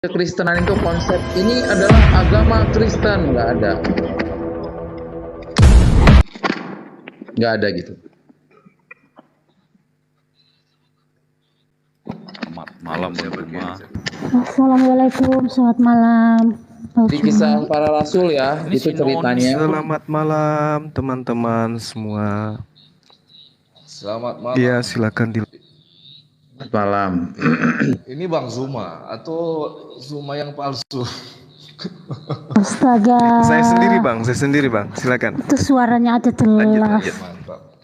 Kekristenan itu konsep ini adalah agama Kristen, nggak ada gitu. Selamat malam Bang Juma. Assalamualaikum, selamat malam. Di kisah para rasul ya, Ini itu si Noni. ceritanya. Selamat malam teman-teman semua. Selamat malam. Iya, silakan di Selamat malam. Ini Bang Zuma atau Zuma yang palsu? Astaga. Saya sendiri bang. Silakan. Itu suaranya aja jelas. Mantap.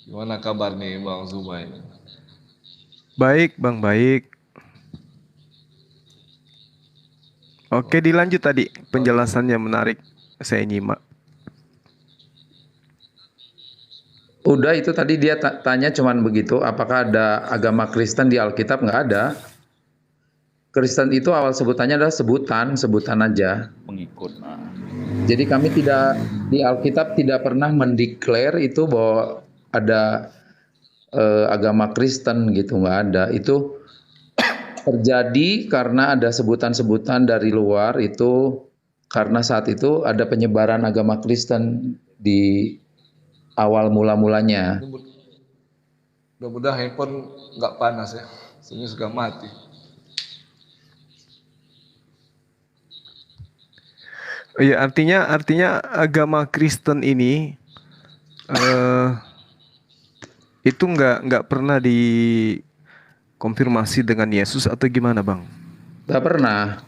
Gimana kabar nih Bang Zuma ini? Baik bang, baik. Oke, dilanjut tadi penjelasannya menarik. Saya nyimak. Udah itu tadi dia tanya cuman begitu, apakah ada agama Kristen di Alkitab? Nggak ada. Kristen itu awal sebutannya adalah sebutan aja. Pengikut. Jadi kami tidak di Alkitab tidak pernah mendeklar itu bahwa ada agama Kristen gitu, nggak ada. Itu terjadi karena ada sebutan-sebutan dari luar itu karena saat itu ada penyebaran agama Kristen di awal mula-mulanya. Mudah-mudahan handphone nggak panas ya, soalnya sudah mati. Iya, artinya agama Kristen ini itu nggak pernah dikonfirmasi dengan Yesus atau gimana bang? Nggak pernah.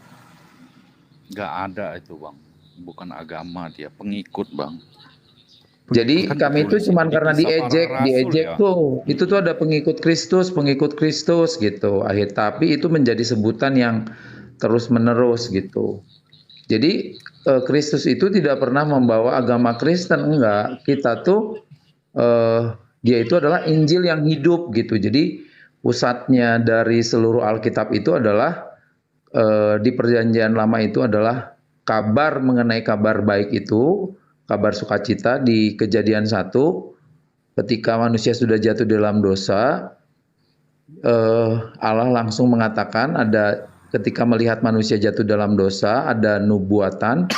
Nggak ada itu Bang. Bukan agama dia, pengikut Bang. Jadi kami itu cuma karena diejek ya. tuh. Itu tuh ada pengikut Kristus gitu. Tapi itu menjadi sebutan yang terus-menerus gitu. Jadi Kristus itu tidak pernah membawa agama Kristen, enggak. Kita tuh dia itu adalah Injil yang hidup gitu. Jadi pusatnya dari seluruh Alkitab itu adalah di Perjanjian Lama itu adalah kabar mengenai kabar baik itu, kabar sukacita di Kejadian 1 ketika manusia sudah jatuh dalam dosa, Allah langsung mengatakan ada ketika melihat manusia jatuh dalam dosa ada nubuatan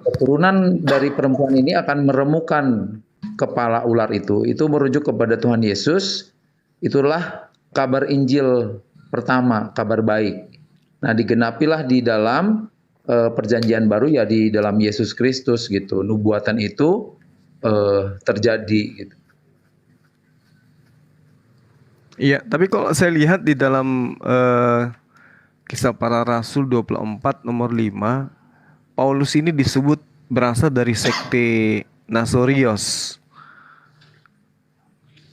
keturunan dari perempuan ini akan meremukan kepala ular itu merujuk kepada Tuhan Yesus. Itulah kabar Injil pertama, kabar baik. Nah, digenapilah di dalam Perjanjian Baru ya di dalam Yesus Kristus gitu. Nubuatan itu terjadi gitu. Iya, tapi kalau saya lihat di dalam Kisah Para Rasul 24 nomor 5, Paulus ini disebut berasal dari sekte Nasorios.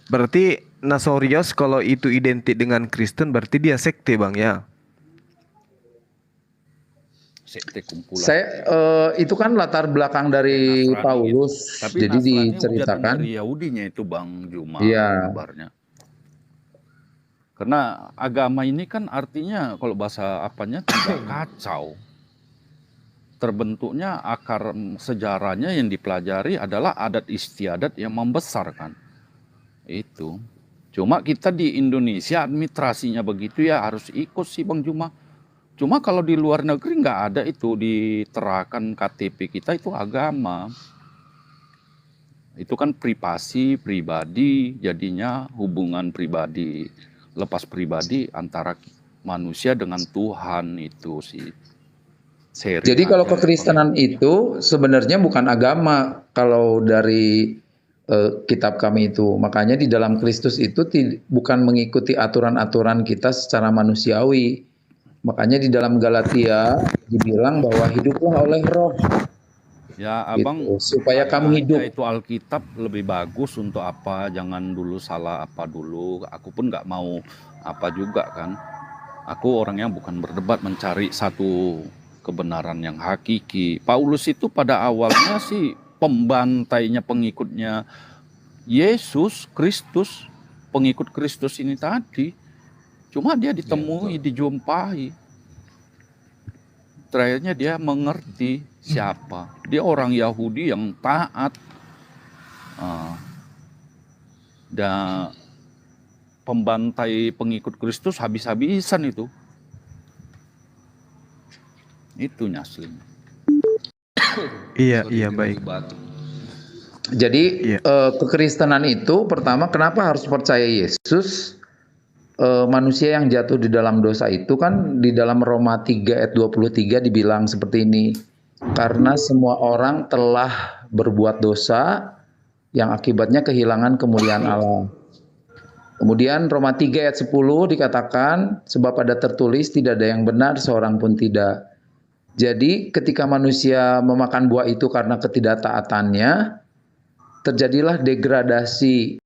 Berarti Nasorios kalau itu identik dengan Kristen berarti dia sekte bang ya? Sekte kumpulan. Saya itu kan latar belakang dari Nasrani Paulus, gitu. Tapi jadi Nasrani diceritakan. dari Yahudinya itu Bang Juma Iya. kabarnya. Karena agama ini kan artinya kalau bahasa apanya tidak kacau. Terbentuknya akar sejarahnya yang dipelajari adalah adat istiadat yang membesarkan. Itu. Cuma kita di Indonesia administrasinya begitu ya harus ikut sih Bang Juma. Cuma kalau di luar negeri nggak ada itu diterapkan KTP kita itu agama. Itu kan pribadi, jadinya hubungan pribadi, lepas pribadi antara manusia dengan Tuhan itu sih. Jadi kalau kekristenan itu sebenarnya bukan agama kalau dari kitab kami itu. Makanya di dalam Kristus itu bukan mengikuti aturan-aturan kita secara manusiawi. Makanya di dalam Galatia dibilang bahwa hiduplah oleh Roh. Ya Abang gitu, supaya kamu hidup. Itu Alkitab lebih bagus untuk apa? Jangan dulu salah apa dulu. Aku pun nggak mau apa juga kan. Aku orang yang bukan berdebat mencari satu kebenaran yang hakiki. Paulus itu pada awalnya sih pembantainya pengikutnya Yesus Kristus, pengikut Kristus ini tadi. Cuma dia ditemui, dijumpai. Terakhirnya dia mengerti siapa. Dia orang Yahudi yang taat. Dan pembantai pengikut Kristus habis-habisan itu. Itu Nyaslim. Iya, Sorry, iya, dia baik. lagi batuk. Jadi Iya. kekristenan itu pertama kenapa harus percaya Yesus? Manusia yang jatuh di dalam dosa itu kan di dalam Roma 3 ayat 23 dibilang seperti ini. Karena semua orang telah berbuat dosa yang akibatnya kehilangan kemuliaan Allah. Kemudian Roma 3 ayat 10 dikatakan, sebab ada tertulis tidak ada yang benar seorang pun tidak. Jadi ketika manusia memakan buah itu karena ketidaktaatannya, terjadilah degradasi.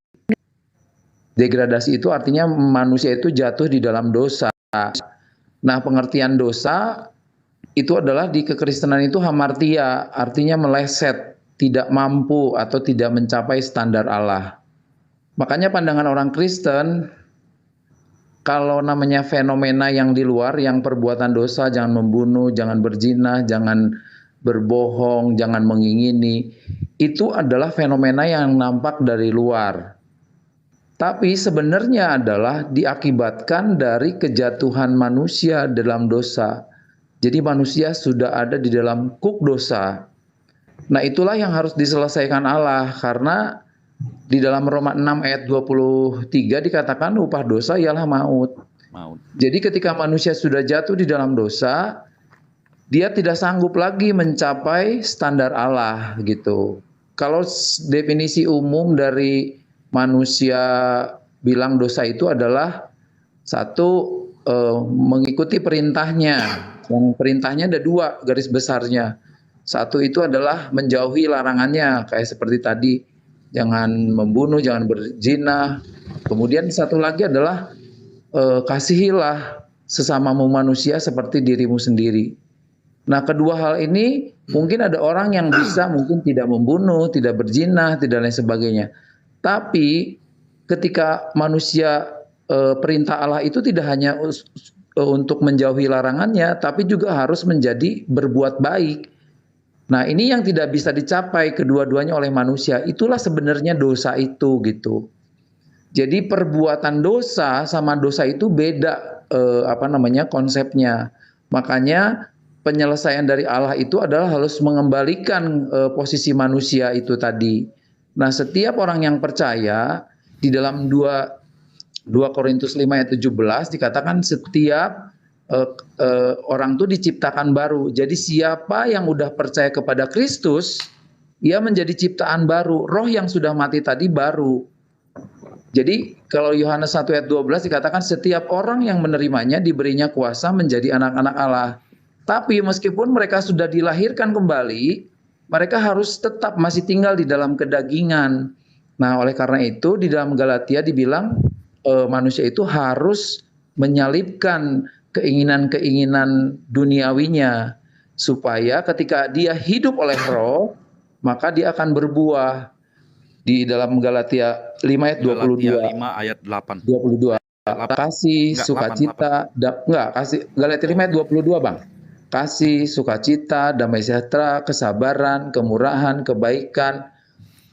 Degradasi itu artinya manusia itu jatuh di dalam dosa. Nah, pengertian dosa itu adalah di kekristenan itu hamartia, artinya meleset, tidak mampu atau tidak mencapai standar Allah. Makanya pandangan orang Kristen, kalau namanya fenomena yang di luar, yang perbuatan dosa, jangan membunuh, jangan berzina, jangan berbohong, jangan mengingini, itu adalah fenomena yang nampak dari luar. Tapi sebenarnya adalah diakibatkan dari kejatuhan manusia dalam dosa. Jadi manusia sudah ada di dalam kuk dosa. Nah, itulah yang harus diselesaikan Allah, karena di dalam Roma 6 ayat 23 dikatakan upah dosa ialah maut. Maut. Jadi ketika manusia sudah jatuh di dalam dosa, dia tidak sanggup lagi mencapai standar Allah gitu. Kalau definisi umum dari manusia bilang dosa itu adalah satu, mengikuti perintahnya. Yang perintahnya ada dua garis besarnya. Satu itu adalah menjauhi larangannya, kayak seperti tadi, jangan membunuh, jangan berzina. Kemudian satu lagi adalah kasihilah sesamamu manusia seperti dirimu sendiri. Nah, kedua hal ini mungkin ada orang yang bisa mungkin tidak membunuh, tidak berzina, tidak lain sebagainya. Tapi ketika manusia perintah Allah itu tidak hanya untuk menjauhi larangannya, tapi juga harus menjadi berbuat baik. Nah, ini yang tidak bisa dicapai kedua-duanya oleh manusia. Itulah sebenarnya dosa itu gitu. Jadi perbuatan dosa sama dosa itu beda konsepnya. Makanya penyelesaian dari Allah itu adalah harus mengembalikan posisi manusia itu tadi. Nah, setiap orang yang percaya di dalam 2 Korintus 5 ayat 17 dikatakan setiap orang itu diciptakan baru. Jadi siapa yang udah percaya kepada Kristus, ia menjadi ciptaan baru. Roh yang sudah mati tadi baru. Jadi kalau Yohanes 1 ayat 12 dikatakan setiap orang yang menerimanya diberinya kuasa menjadi anak-anak Allah. Tapi meskipun mereka sudah dilahirkan kembali, mereka harus tetap masih tinggal di dalam kedagingan. Nah, oleh karena itu di dalam Galatia dibilang manusia itu harus menyalibkan keinginan-keinginan duniawinya, supaya ketika dia hidup oleh roh, maka dia akan berbuah. Di dalam Galatia 5 ayat 22. Galatia 5 ayat 8. 22. Kasih, Enggak, sukacita, Galatia 5 ayat 22, Bang. Kasih, sukacita, damai sejahtera, kesabaran, kemurahan, kebaikan,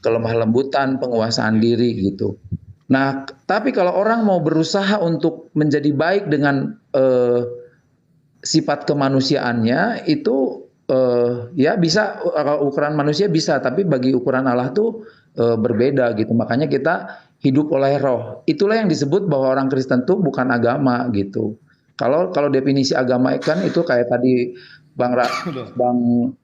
kelemah lembutan, penguasaan diri gitu. Nah, tapi kalau orang mau berusaha untuk menjadi baik dengan sifat kemanusiaannya itu ya bisa, ukuran manusia bisa, tapi bagi ukuran Allah tuh berbeda gitu. Makanya kita hidup oleh roh. Itulah yang disebut bahwa orang Kristen tuh bukan agama gitu. Kalau definisi agama kan itu kayak tadi Bang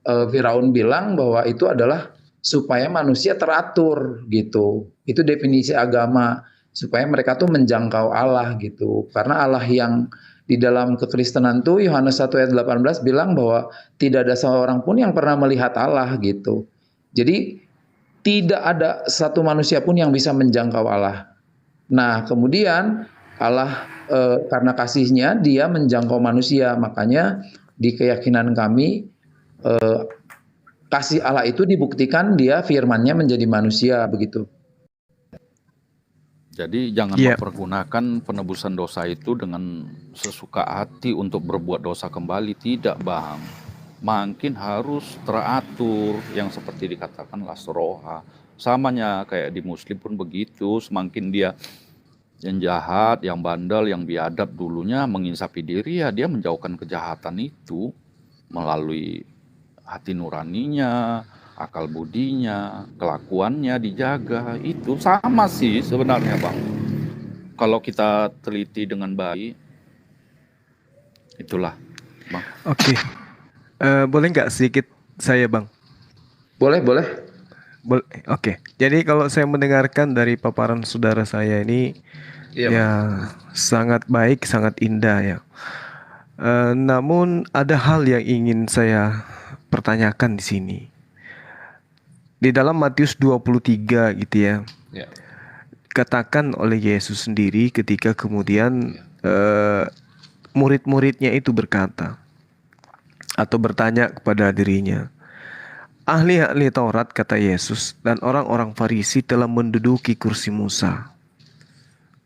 Firaun bilang bahwa itu adalah supaya manusia teratur gitu. Itu definisi agama, supaya mereka tuh menjangkau Allah gitu. Karena Allah yang di dalam kekristenan tuh Yohanes 1 ayat 18 bilang bahwa tidak ada seorang pun yang pernah melihat Allah gitu. Jadi tidak ada satu manusia pun yang bisa menjangkau Allah. Nah, kemudian Allah karena kasihnya dia menjangkau manusia. Makanya di keyakinan kami kasih Allah itu dibuktikan dia firman-Nya menjadi manusia begitu. Jadi jangan mempergunakan penebusan dosa itu dengan sesuka hati untuk berbuat dosa kembali. Tidak, Bang. Makin harus teratur, yang seperti dikatakan lasroha. Samanya kayak di Muslim pun begitu. Semakin dia yang jahat, yang bandel, yang biadab dulunya menginsapi diri, ya dia menjauhkan kejahatan itu. melalui hati nuraninya, akal budinya, kelakuannya dijaga. Itu sama sih sebenarnya, Bang. Kalau kita teliti dengan baik, itulah, Bang. Oke. Boleh nggak sedikit saya, Bang? Boleh, boleh. Oke. Jadi kalau saya mendengarkan dari paparan saudara saya ini, Iya, ya sangat baik, sangat indah ya. Namun ada hal yang ingin saya pertanyakan di sini. Di dalam Matius 23 gitu ya, Ya. katakan oleh Yesus sendiri ketika kemudian murid-muridnya itu berkata atau bertanya kepada dirinya, ahli-ahli Taurat, kata Yesus, dan orang-orang Farisi telah menduduki kursi Musa.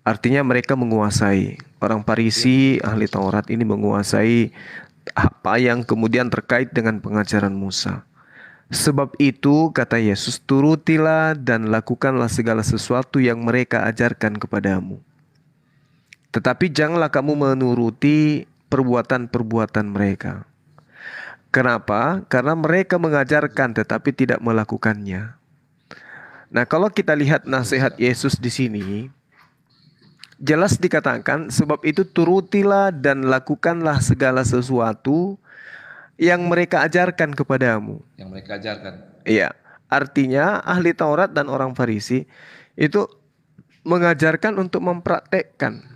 Artinya mereka menguasai. Orang Farisi, ahli Taurat ini menguasai apa yang kemudian terkait dengan pengajaran Musa. Sebab itu, kata Yesus, turutilah dan lakukanlah segala sesuatu yang mereka ajarkan kepadamu. Tetapi janganlah kamu menuruti perbuatan-perbuatan mereka. Kenapa? Karena mereka mengajarkan tetapi tidak melakukannya. Nah, kalau kita lihat nasihat Yesus di sini, jelas dikatakan, sebab itu turutilah dan lakukanlah segala sesuatu yang mereka ajarkan kepadamu. Yang mereka ajarkan. Iya, artinya ahli Taurat dan orang Farisi itu mengajarkan untuk mempraktekkan.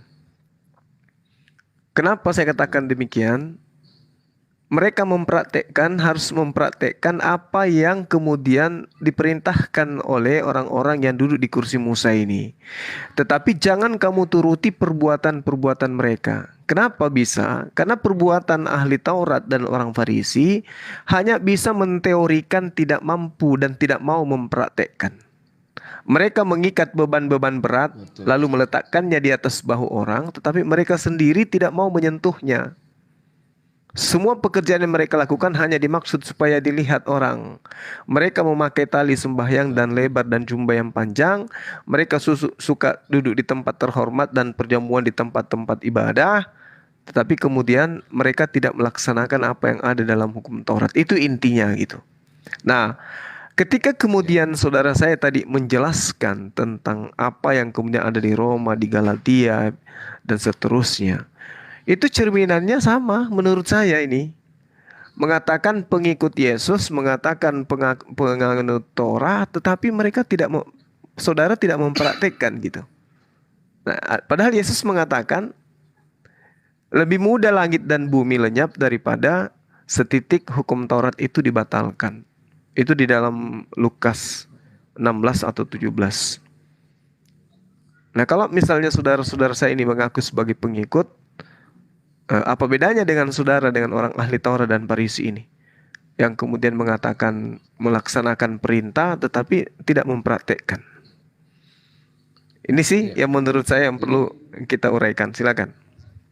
Kenapa saya katakan demikian? Mereka harus mempraktekkan apa yang kemudian diperintahkan oleh orang-orang yang duduk di kursi Musa ini. Tetapi jangan kamu turuti perbuatan-perbuatan mereka. Kenapa bisa? Karena perbuatan ahli Taurat dan orang Farisi hanya bisa menteorikan, tidak mampu dan tidak mau mempraktekkan. Mereka mengikat beban-beban berat, lalu meletakkannya di atas bahu orang, tetapi mereka sendiri tidak mau menyentuhnya. Semua pekerjaan yang mereka lakukan hanya dimaksud supaya dilihat orang. Mereka memakai tali sembahyang dan lebar dan jubah yang panjang. Mereka suka duduk di tempat terhormat dan perjamuan di tempat-tempat ibadah. Tetapi kemudian mereka tidak melaksanakan apa yang ada dalam hukum Taurat. Itu intinya gitu. Nah, ketika kemudian saudara saya tadi menjelaskan tentang apa yang kemudian ada di Roma, di Galatia, dan seterusnya, itu cerminannya sama menurut saya ini. Mengatakan pengikut Yesus, mengatakan penganut Torah, tetapi mereka saudara tidak mempraktekkan gitu. Nah, padahal Yesus mengatakan lebih mudah langit dan bumi lenyap daripada setitik hukum Taurat itu dibatalkan. Itu di dalam Lukas 16 atau 17. Nah, kalau misalnya saudara-saudara saya ini mengaku sebagai pengikut, apa bedanya dengan saudara dengan orang ahli Taurat dan Farisi ini yang kemudian mengatakan melaksanakan perintah tetapi tidak mempraktekkan? Ini sih yang menurut saya yang perlu kita uraikan. Silakan.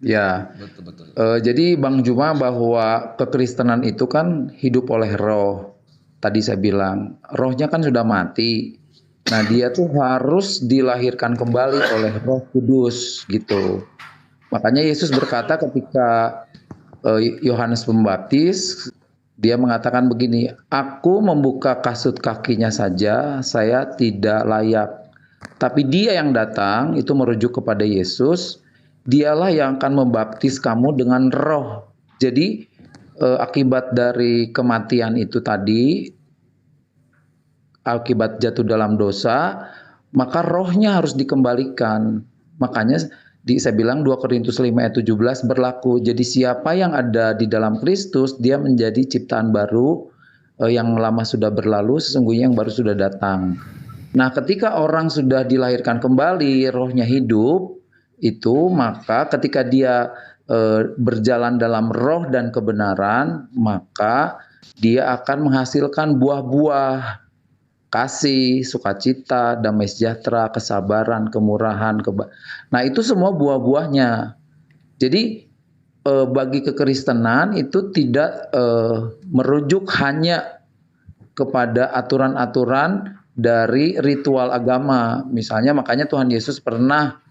Ya, Betul. jadi Bang Juma, bahwa kekristenan itu kan hidup oleh roh. Tadi saya bilang, rohnya kan sudah mati. Nah, dia tuh harus dilahirkan kembali oleh Roh Kudus gitu. Makanya Yesus berkata ketika Yohanes Pembaptis, dia mengatakan begini, aku membuka kasut kakinya saja, saya tidak layak. Tapi dia yang datang, itu merujuk kepada Yesus, dialah yang akan membaptis kamu dengan roh. Jadi akibat dari kematian itu tadi, akibat jatuh dalam dosa, maka rohnya harus dikembalikan. Makanya saya bilang 2 Korintus 5 ayat 17 berlaku. Jadi siapa yang ada di dalam Kristus, dia menjadi ciptaan baru, yang lama sudah berlalu, sesungguhnya yang baru sudah datang. Nah, ketika orang sudah dilahirkan kembali, rohnya hidup, itu maka ketika dia berjalan dalam roh dan kebenaran, maka dia akan menghasilkan buah-buah kasih, sukacita, damai sejahtera, kesabaran, kemurahan, nah itu semua buah-buahnya. Jadi bagi kekristenan itu tidak merujuk hanya kepada aturan-aturan dari ritual agama. Misalnya makanya Tuhan Yesus pernah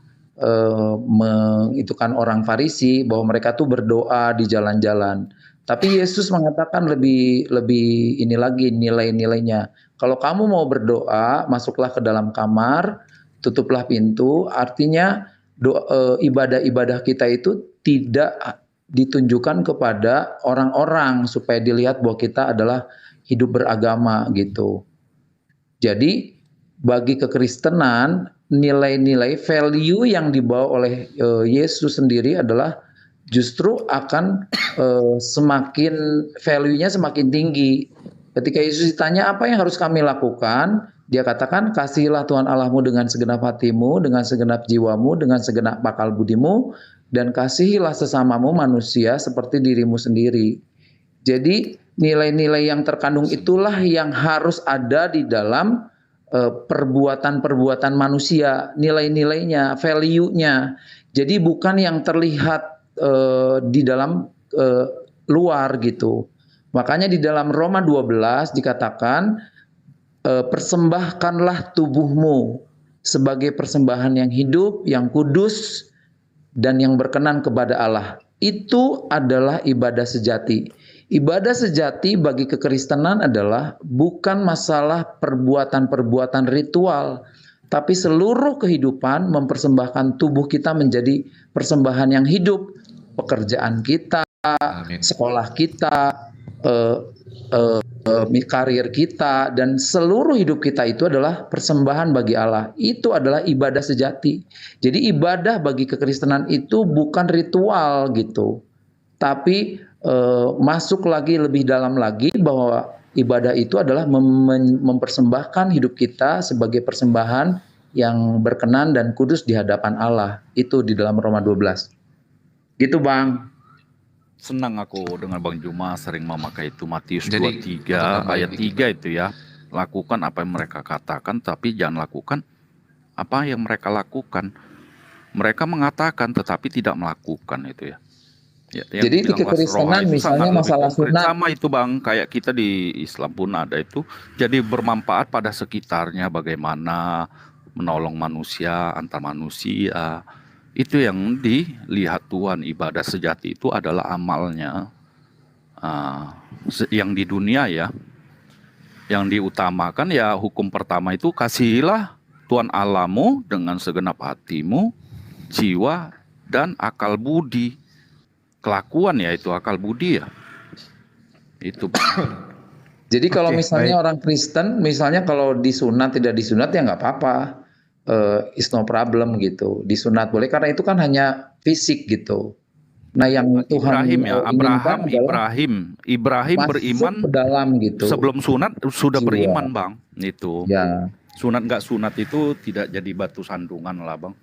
itu kan orang Farisi bahwa mereka tuh berdoa di jalan-jalan. Tapi Yesus mengatakan lebih lebih ini lagi nilai-nilainya. Kalau kamu mau berdoa, masuklah ke dalam kamar, tutuplah pintu. Artinya ibadah-ibadah kita itu tidak ditunjukkan kepada orang-orang supaya dilihat bahwa kita adalah hidup beragama gitu. Jadi bagi kekristenan, nilai-nilai value yang dibawa oleh Yesus sendiri adalah justru akan semakin value-nya semakin tinggi. Ketika Yesus ditanya apa yang harus kami lakukan, dia katakan kasihilah Tuhan Allahmu dengan segenap hatimu, dengan segenap jiwamu, dengan segenap akal budimu, dan kasihilah sesamamu manusia seperti dirimu sendiri. Jadi nilai-nilai yang terkandung itulah yang harus ada di dalam perbuatan-perbuatan manusia, nilai-nilainya, value-nya. Jadi bukan yang terlihat di dalam luar gitu. Makanya di dalam Roma 12 dikatakan persembahkanlah tubuhmu sebagai persembahan yang hidup, yang kudus, dan yang berkenan kepada Allah. Itu adalah ibadah sejati. Ibadah sejati bagi kekristenan adalah bukan masalah perbuatan-perbuatan ritual, tapi seluruh kehidupan mempersembahkan tubuh kita menjadi persembahan yang hidup. Pekerjaan kita, Amin. sekolah kita, karir kita, dan seluruh hidup kita itu adalah persembahan bagi Allah. Itu adalah ibadah sejati. Jadi ibadah bagi kekristenan itu bukan ritual gitu, tapi masuk lagi lebih dalam lagi bahwa ibadah itu adalah mempersembahkan hidup kita sebagai persembahan yang berkenan dan kudus di hadapan Allah. Itu di dalam Roma 12. Gitu Bang. Senang aku dengan Bang Juma sering memakai itu Matius Jadi, 23 ayat 3 itu ya. Lakukan apa yang mereka katakan, tapi jangan lakukan apa yang mereka lakukan. Mereka mengatakan tetapi tidak melakukan itu ya. Ya, Jadi di kekristenan misalnya masalah sunat, sama itu Bang, kayak kita di Islam pun ada itu. Jadi bermanfaat pada sekitarnya, bagaimana menolong manusia, antar manusia. Itu yang dilihat Tuhan. Ibadah sejati itu adalah amalnya yang di dunia ya. Yang diutamakan ya hukum pertama itu kasihilah Tuhan Allahmu dengan segenap hatimu, jiwa, dan akal budi. Kelakuan ya itu akal budi ya. Itu. Jadi kalau Oke, misalnya baik. orang Kristen, misalnya kalau disunat tidak disunat ya nggak apa-apa, is no problem gitu. Disunat boleh karena itu kan hanya fisik gitu. Nah yang Tuhan Ibrahim ya, inginkan adalah Ibrahim masuk beriman ke dalam gitu. sebelum sunat sudah Jiwa. beriman Bang. Itu. Ya. Sunat nggak sunat itu tidak jadi batu sandungan lah Bang.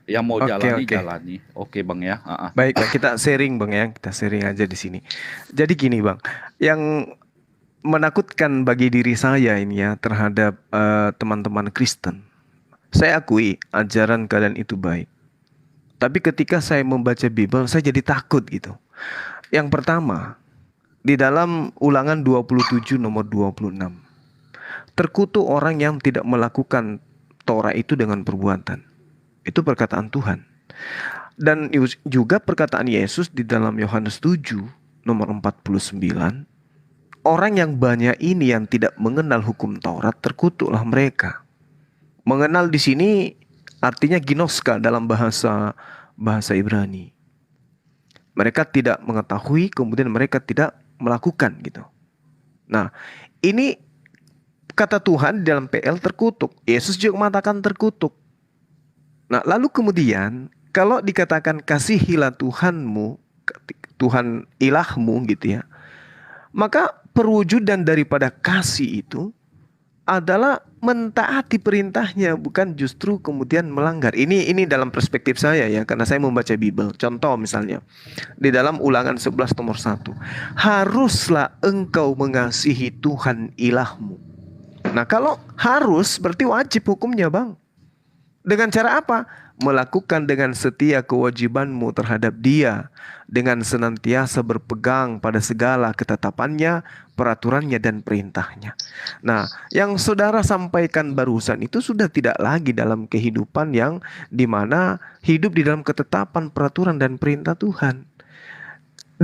Yang mau Oke, jalani oke. jalani. Oke Bang ya. Baik, kita sharing Bang ya, kita sharing aja di sini. Jadi gini Bang, yang menakutkan bagi diri saya ini ya terhadap teman-teman Kristen. Saya akui ajaran kalian itu baik. Tapi ketika saya membaca Bible, saya jadi takut gitu. Yang pertama, di dalam Ulangan 27 nomor 26. Terkutuk orang yang tidak melakukan Torah itu dengan perbuatan. Itu perkataan Tuhan. Dan juga perkataan Yesus di dalam Yohanes 7 nomor 49. Orang yang banyak ini yang tidak mengenal hukum Taurat, terkutuklah mereka. Mengenal di sini artinya ginoska dalam bahasa Ibrani. Mereka tidak mengetahui, kemudian mereka tidak melakukan gitu. Nah, ini kata Tuhan dalam PL terkutuk. Yesus juga mengatakan terkutuk. Nah, lalu kemudian kalau dikatakan kasihilah Tuhanmu, Tuhan ilahmu gitu ya, maka perwujudan daripada kasih itu adalah mentaati perintahnya, bukan justru kemudian melanggar. Ini dalam perspektif saya ya, karena saya membaca Bible. Contoh misalnya di dalam Ulangan 11 nomor 1, haruslah engkau mengasihi Tuhan ilahmu. Nah, kalau harus berarti wajib hukumnya Bang. Dengan cara apa? Melakukan dengan setia kewajibanmu terhadap Dia, dengan senantiasa berpegang pada segala ketetapannya, peraturannya dan perintahnya. Nah, yang saudara sampaikan barusan itu sudah tidak lagi dalam kehidupan yang dimana hidup di dalam ketetapan, peraturan dan perintah Tuhan.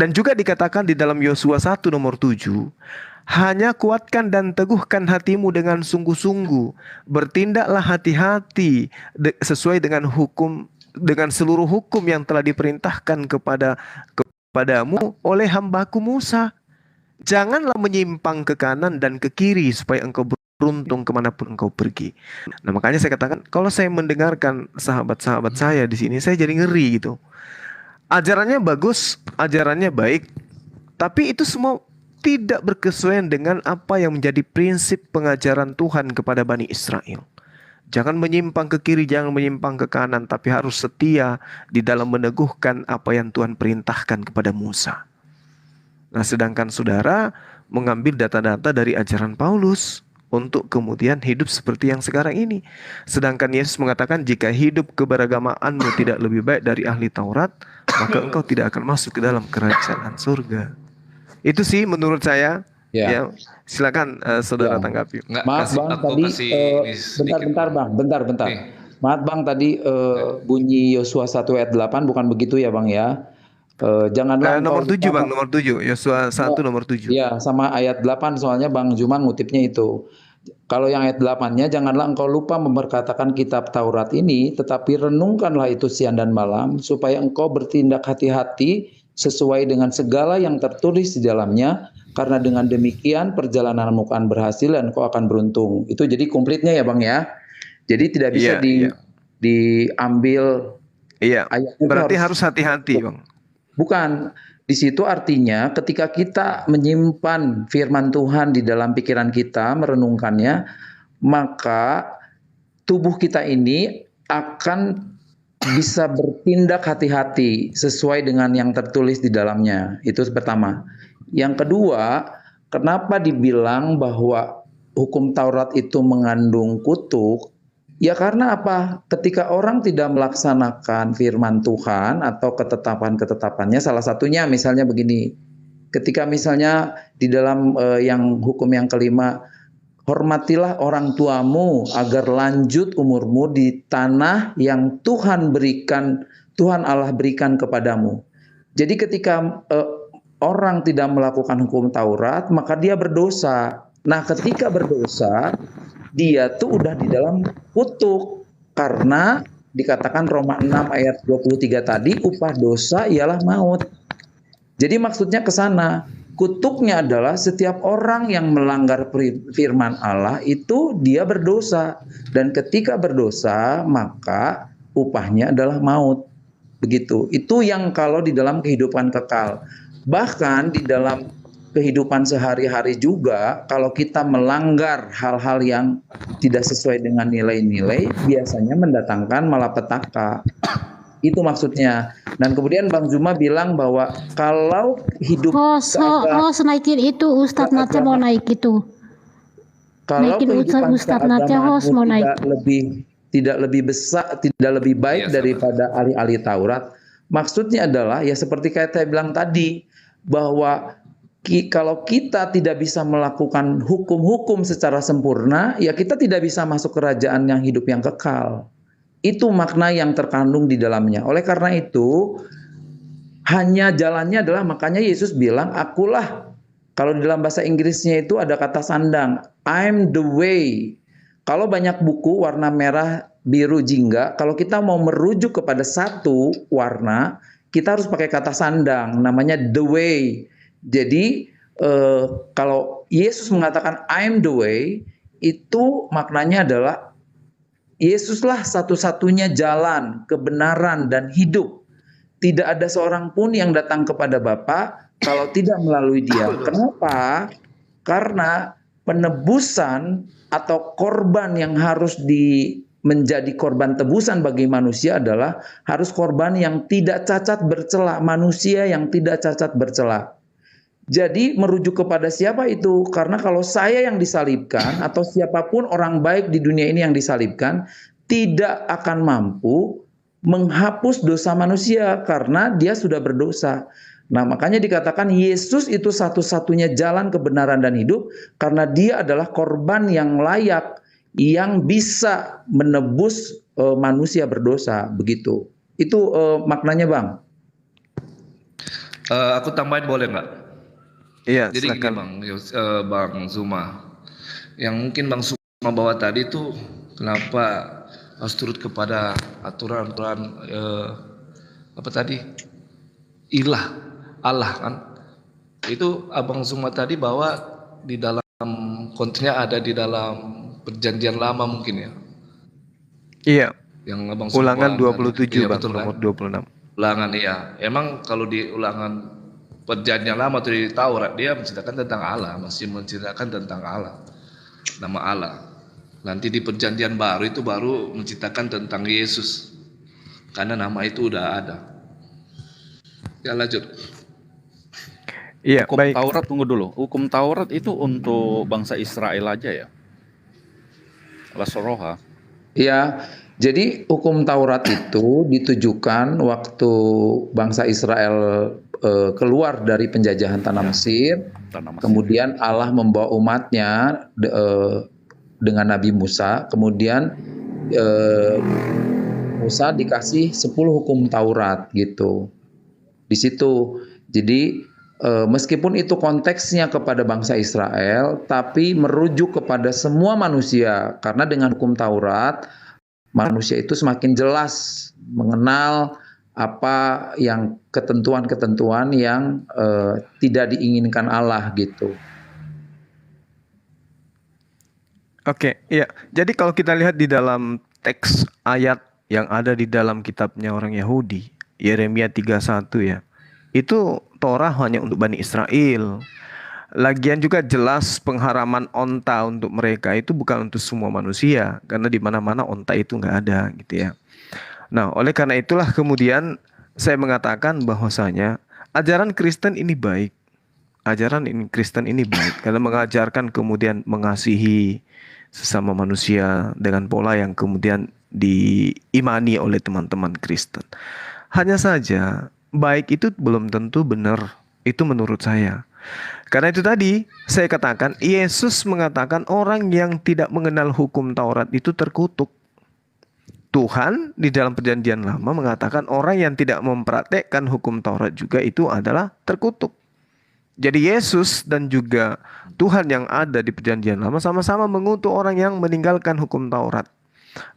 Dan juga dikatakan di dalam Yosua 1 nomor 7, hanya kuatkan dan teguhkan hatimu dengan sungguh-sungguh. Bertindaklah hati-hati sesuai dengan hukum, dengan seluruh hukum yang telah diperintahkan kepadamu oleh hambaku Musa. Janganlah menyimpang ke kanan dan ke kiri supaya engkau beruntung kemanapun engkau pergi. Nah, makanya saya katakan kalau saya mendengarkan sahabat-sahabat saya di sini, saya jadi ngeri gitu. Ajarannya bagus, ajarannya baik, tapi itu semua tidak berkesesuaian dengan apa yang menjadi prinsip pengajaran Tuhan kepada Bani Israel. Jangan menyimpang ke kiri, jangan menyimpang ke kanan, tapi harus setia di dalam meneguhkan apa yang Tuhan perintahkan kepada Musa. Nah, sedangkan saudara mengambil data-data dari ajaran Paulus untuk kemudian hidup seperti yang sekarang ini. Sedangkan Yesus mengatakan, jika hidup keberagamaanmu tidak lebih baik dari ahli Taurat, maka engkau tidak akan masuk ke dalam kerajaan surga. Itu sih menurut saya. Ya, silakan saudara tanggapi. Maaf Bang, tadi bentar. Nih. Maaf Bang, tadi bunyi Yosua 1 ayat 8 bukan begitu ya Bang ya. Janganlah nomor 7 Bang, nomor 7. Yosua 1 nomor 7. Ya, sama ayat 8 soalnya Bang Juman ngutipnya itu. Kalau yang ayat 8-nya, janganlah engkau lupa memperkatakan kitab Taurat ini, tetapi renungkanlah itu siang dan malam, supaya engkau bertindak hati-hati sesuai dengan segala yang tertulis di dalamnya, karena dengan demikian perjalananmu akan berhasil dan engkau akan beruntung. Itu jadi komplitnya ya Bang ya. Jadi tidak bisa diambil. Iya, berarti harus hati-hati Bang. Bukan. Di situ artinya ketika kita menyimpan firman Tuhan di dalam pikiran kita, merenungkannya, maka tubuh kita ini akan bisa bertindak hati-hati sesuai dengan yang tertulis di dalamnya. Itu pertama. Yang kedua, kenapa dibilang bahwa hukum Taurat itu mengandung kutuk? Ya karena apa? Ketika orang tidak melaksanakan firman Tuhan atau ketetapan-ketetapannya, salah satunya misalnya begini, ketika misalnya di dalam yang hukum yang kelima, hormatilah orang tuamu agar lanjut umurmu di tanah yang Tuhan Allah berikan kepadamu. Jadi ketika orang tidak melakukan hukum Taurat, maka dia berdosa. Nah, ketika berdosa, dia tuh udah di dalam kutuk, karena dikatakan Roma 6 ayat 23 tadi, upah dosa ialah maut. Jadi maksudnya ke sana. Kutuknya adalah setiap orang yang melanggar firman Allah itu dia berdosa, dan ketika berdosa maka upahnya adalah maut. Begitu. Itu yang kalau di dalam kehidupan kekal. Bahkan di dalam kehidupan sehari-hari juga, kalau kita melanggar hal-hal yang tidak sesuai dengan nilai-nilai, biasanya mendatangkan malapetaka. Itu maksudnya. Dan kemudian Bang Zuma bilang bahwa kalau hidup naikin itu Ustadz Natya mau naik itu. Kalau kehidupan Ustadz Natya mau naik. Tidak lebih baik daripada ahli-ahli Taurat. Maksudnya adalah ya seperti kayak saya bilang tadi, bahwa kalau kita tidak bisa melakukan hukum-hukum secara sempurna, ya kita tidak bisa masuk kerajaan yang hidup yang kekal. Itu makna yang terkandung di dalamnya. Oleh karena itu, hanya jalannya adalah, makanya Yesus bilang, akulah. Kalau di dalam bahasa Inggrisnya itu ada kata sandang, I'm the way. Kalau banyak buku warna merah, biru, jingga, kalau kita mau merujuk kepada satu warna, kita harus pakai kata sandang, namanya the way. Jadi kalau Yesus mengatakan I'm the way, itu maknanya adalah Yesuslah satu-satunya jalan, kebenaran, dan hidup. Tidak ada seorang pun yang datang kepada Bapa kalau tidak melalui Dia. Kenapa? Karena penebusan atau korban yang harus menjadi korban tebusan bagi manusia adalah harus korban yang tidak cacat bercela, manusia yang tidak cacat bercela. Jadi merujuk kepada siapa itu? Karena kalau saya yang disalibkan atau siapapun orang baik di dunia ini yang disalibkan, tidak akan mampu menghapus dosa manusia karena dia sudah berdosa. Nah, makanya dikatakan Yesus itu satu-satunya jalan kebenaran dan hidup, karena dia adalah korban yang layak yang bisa menebus manusia berdosa. Begitu. Itu maknanya Bang. Aku tambahin boleh nggak? Iya, Jadi gini silakan. Bang Zuma, yang mungkin Bang Zuma bawa tadi tuh kenapa harus turut kepada aturan-aturan apa tadi ilah Allah kan? Itu Abang Zuma tadi bawa di dalam kontennya ada di dalam perjanjian lama mungkin ya, Iya, yang Abang Zuma Ulangan bawa tadi. 27 Iya Bang, betul kan? nomor 26. Ulangan iya. Emang kalau di ulangan perjanjian lama atau di Taurat dia menceritakan tentang Allah, masih menceritakan tentang Allah, nama Allah. Nanti di perjanjian baru itu baru menceritakan tentang Yesus, karena nama itu udah ada. Ya lanjut. Iya, Hukum baik. Taurat, tunggu dulu. Hukum Taurat itu untuk bangsa Israel aja ya? Lasoroha. Ya, jadi hukum Taurat itu ditujukan waktu bangsa Israel keluar dari penjajahan tanah Mesir, Tanah Mesir. kemudian Allah membawa umatnya dengan Nabi Musa, kemudian Musa dikasih 10 hukum Taurat gitu. Di situ. Jadi meskipun itu konteksnya kepada bangsa Israel, tapi merujuk kepada semua manusia. Karena dengan hukum Taurat, manusia itu semakin jelas mengenal apa yang ketentuan-ketentuan yang tidak diinginkan Allah gitu. Oke, iya. Jadi kalau kita lihat di dalam teks ayat yang ada di dalam kitabnya orang Yahudi, Yeremia 31 ya. Itu Torah hanya untuk Bani Israel. Lagian juga jelas pengharaman onta untuk mereka itu bukan untuk semua manusia, karena di mana-mana onta itu nggak ada gitu ya. Nah, oleh karena itulah kemudian saya mengatakan bahwasanya ajaran Kristen ini baik. Ajaran Kristen ini baik karena mengajarkan kemudian mengasihi sesama manusia dengan pola yang kemudian diimani oleh teman-teman Kristen. Hanya saja baik itu belum tentu benar. Itu menurut saya. Karena itu tadi saya katakan Yesus mengatakan orang yang tidak mengenal hukum Taurat itu terkutuk. Tuhan di dalam perjanjian lama mengatakan orang yang tidak mempraktekkan hukum Taurat juga itu adalah terkutuk. Jadi Yesus dan juga Tuhan yang ada di perjanjian lama sama-sama mengutuk orang yang meninggalkan hukum Taurat.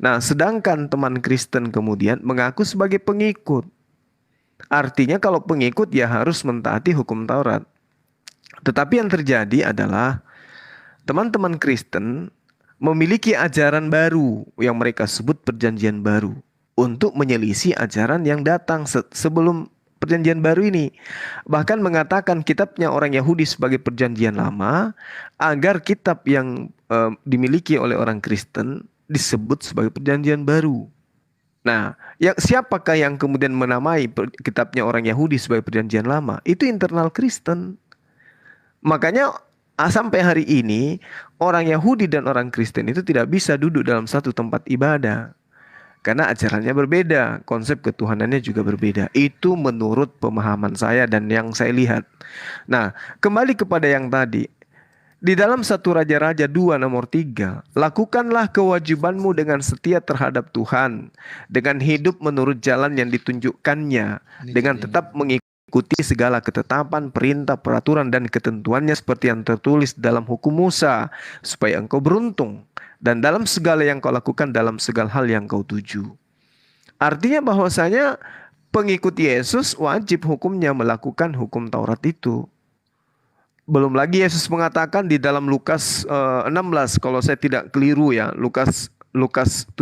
Nah, sedangkan teman Kristen kemudian mengaku sebagai pengikut. Artinya kalau pengikut ya harus mentaati hukum Taurat. Tetapi yang terjadi adalah teman-teman Kristen memiliki ajaran baru yang mereka sebut perjanjian baru untuk menyelisih ajaran yang datang sebelum perjanjian baru ini. Bahkan mengatakan kitabnya orang Yahudi sebagai perjanjian lama agar kitab yang dimiliki oleh orang Kristen disebut sebagai perjanjian baru. Nah, siapakah yang kemudian menamai kitabnya orang Yahudi sebagai perjanjian lama? Itu internal Kristen. Makanya sampai hari ini orang Yahudi dan orang Kristen itu tidak bisa duduk dalam satu tempat ibadah. Karena ajarannya berbeda, konsep ketuhanannya juga berbeda. Itu menurut pemahaman saya dan yang saya lihat. Nah, kembali kepada yang tadi. Di dalam 1 Raja-Raja 2 nomor 3, lakukanlah kewajibanmu dengan setia terhadap Tuhan, dengan hidup menurut jalan yang ditunjukkannya, dengan tetap mengikuti segala ketetapan, perintah, peraturan, dan ketentuannya seperti yang tertulis dalam hukum Musa, supaya engkau beruntung, dan dalam segala yang kau lakukan, dalam segala hal yang kau tuju. Artinya bahwasanya pengikut Yesus wajib hukumnya melakukan hukum Taurat itu. Belum lagi Yesus mengatakan di dalam Lukas 16, kalau saya tidak keliru ya, Lukas 17.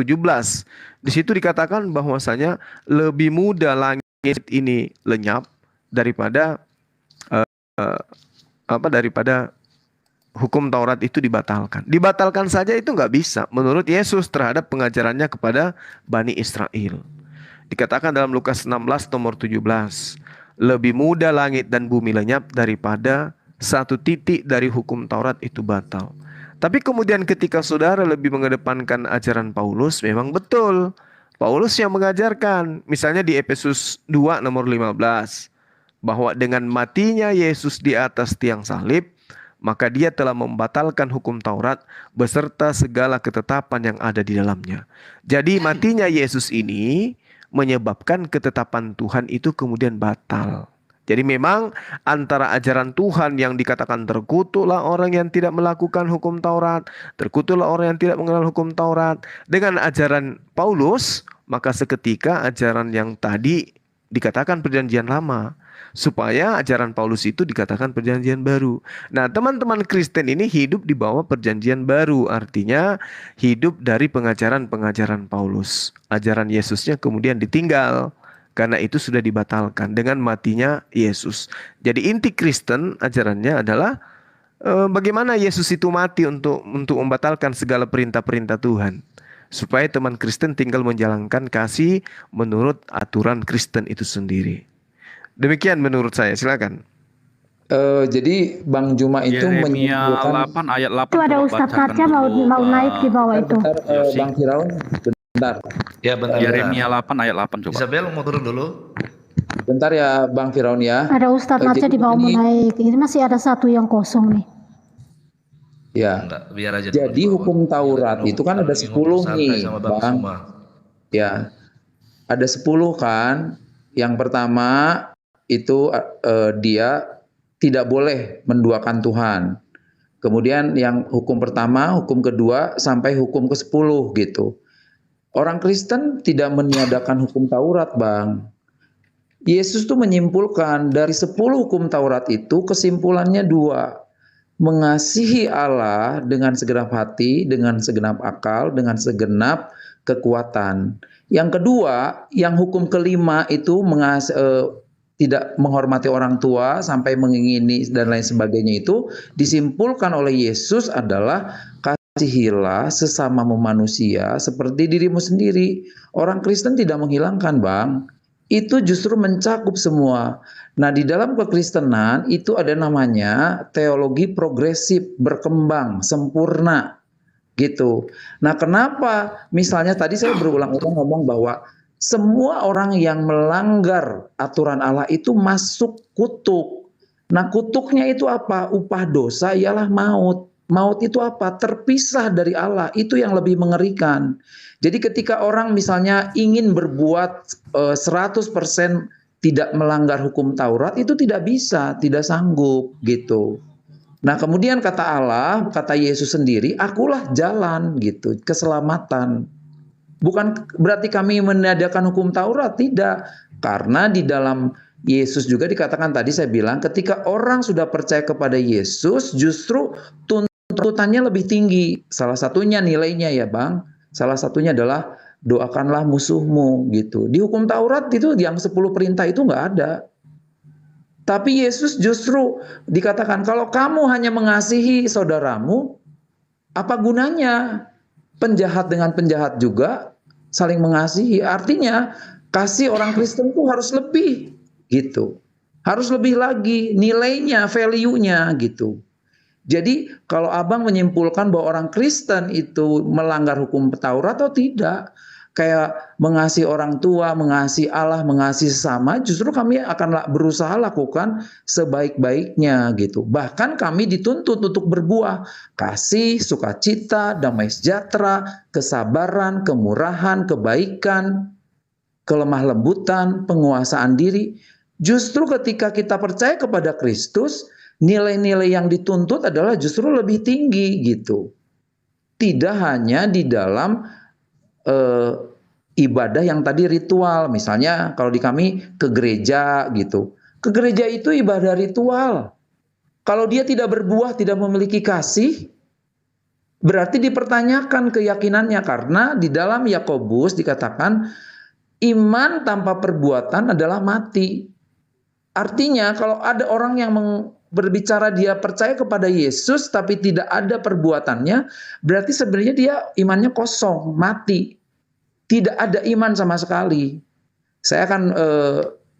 Di situ dikatakan bahwasanya lebih mudah langit ini lenyap daripada daripada hukum Taurat itu dibatalkan. Dibatalkan saja itu nggak bisa menurut Yesus terhadap pengajarannya kepada Bani Israel. Dikatakan dalam Lukas 16 nomor 17, lebih mudah langit dan bumi lenyap daripada satu titik dari hukum Taurat itu batal. Tapi kemudian ketika saudara lebih mengedepankan ajaran Paulus, memang betul. Paulus yang mengajarkan, misalnya di Efesus 2 nomor 15, bahwa dengan matinya Yesus di atas tiang salib, maka dia telah membatalkan hukum Taurat beserta segala ketetapan yang ada di dalamnya. Jadi matinya Yesus ini menyebabkan ketetapan Tuhan itu kemudian batal. Jadi memang antara ajaran Tuhan yang dikatakan terkutuklah orang yang tidak melakukan hukum Taurat, terkutuklah orang yang tidak mengenal hukum Taurat, dengan ajaran Paulus, maka seketika ajaran yang tadi dikatakan perjanjian lama, supaya ajaran Paulus itu dikatakan perjanjian baru. Nah, teman-teman Kristen ini hidup di bawah perjanjian baru, artinya hidup dari pengajaran-pengajaran Paulus. Ajaran Yesusnya kemudian ditinggal, karena itu sudah dibatalkan dengan matinya Yesus. Jadi inti Kristen ajarannya adalah bagaimana Yesus itu mati untuk membatalkan segala perintah-perintah Tuhan, supaya teman Kristen tinggal menjalankan kasih menurut aturan Kristen itu sendiri. Demikian menurut saya. Silakan. Jadi Bang Juma itu Yeremia menyimpulkan 8 ayat 8 Itu ada coba Ustadz bacakan Natya mau dulu, naik di bawah itu. bentar, Yosi. Bang Firaun, bentar. Ya bentar. Yeremia 8 ayat 8 coba. Isabel mau turun dulu. Bentar ya Bang Firaun ya. Ada Ustadz Natya Jadi di bawah mau begini, naik. Ini masih ada satu yang kosong nih. ya. Enggak, biar aja. Jadi dulu, hukum Taurat itu kan ada 10 nih, sama Bang Bang. Suma. Ya. Ada 10 kan. Yang pertama itu dia tidak boleh menduakan Tuhan. Kemudian yang hukum pertama, hukum kedua, sampai hukum ke-10 gitu. Orang Kristen tidak meniadakan hukum Taurat, Bang. Yesus tuh menyimpulkan dari 10 hukum Taurat itu kesimpulannya 2. Mengasihi Allah dengan segenap hati, dengan segenap akal, dengan segenap kekuatan. Yang kedua, yang hukum kelima itu tidak menghormati orang tua sampai mengingini dan lain sebagainya, itu disimpulkan oleh Yesus adalah kasihilah sesamamu manusia seperti dirimu sendiri. Orang Kristen tidak menghilangkan, Bang. Itu justru mencakup semua. Nah, di dalam kekristenan itu ada namanya teologi progresif, berkembang, sempurna. Gitu. Nah, kenapa misalnya tadi saya berulang-ulang ngomong bahwa semua orang yang melanggar aturan Allah itu masuk kutuk. Nah, kutuknya itu apa? Upah dosa ialah maut. Maut itu apa? Terpisah dari Allah. Itu yang lebih mengerikan. Jadi ketika orang misalnya ingin berbuat 100% tidak melanggar hukum Taurat, itu tidak bisa, tidak sanggup gitu. Nah, kemudian kata Allah, kata Yesus sendiri, akulah jalan gitu, keselamatan. Bukan berarti kami meniadakan hukum Taurat, tidak. Karena di dalam Yesus juga dikatakan tadi saya bilang, ketika orang sudah percaya kepada Yesus, justru tuntutannya lebih tinggi. Salah satunya nilainya ya Bang, salah satunya adalah doakanlah musuhmu gitu. Di hukum Taurat itu yang 10 perintah itu nggak ada. Tapi Yesus justru dikatakan, kalau kamu hanya mengasihi saudaramu, apa gunanya? Penjahat dengan penjahat juga saling mengasihi. Artinya kasih orang Kristen itu harus lebih gitu. Harus lebih lagi nilainya, value-nya gitu. Jadi kalau Abang menyimpulkan bahwa orang Kristen itu melanggar hukum Taurat atau tidak, kayak mengasihi orang tua, mengasihi Allah, mengasihi sesama, justru kami akan berusaha lakukan sebaik-baiknya gitu. Bahkan kami dituntut untuk berbuah kasih, sukacita, damai sejahtera, kesabaran, kemurahan, kebaikan, kelemah lembutan, penguasaan diri. Justru ketika kita percaya kepada Kristus, nilai-nilai yang dituntut adalah justru lebih tinggi gitu. Tidak hanya di dalam ibadah yang tadi ritual, misalnya kalau di kami ke gereja gitu. Ke gereja itu ibadah ritual. Kalau dia tidak berbuah, tidak memiliki kasih, berarti dipertanyakan keyakinannya, karena di dalam Yakobus dikatakan iman tanpa perbuatan adalah mati. Artinya kalau ada orang yang berbicara dia percaya kepada Yesus tapi tidak ada perbuatannya, berarti sebenarnya dia imannya kosong, mati. Tidak ada iman sama sekali. Saya akan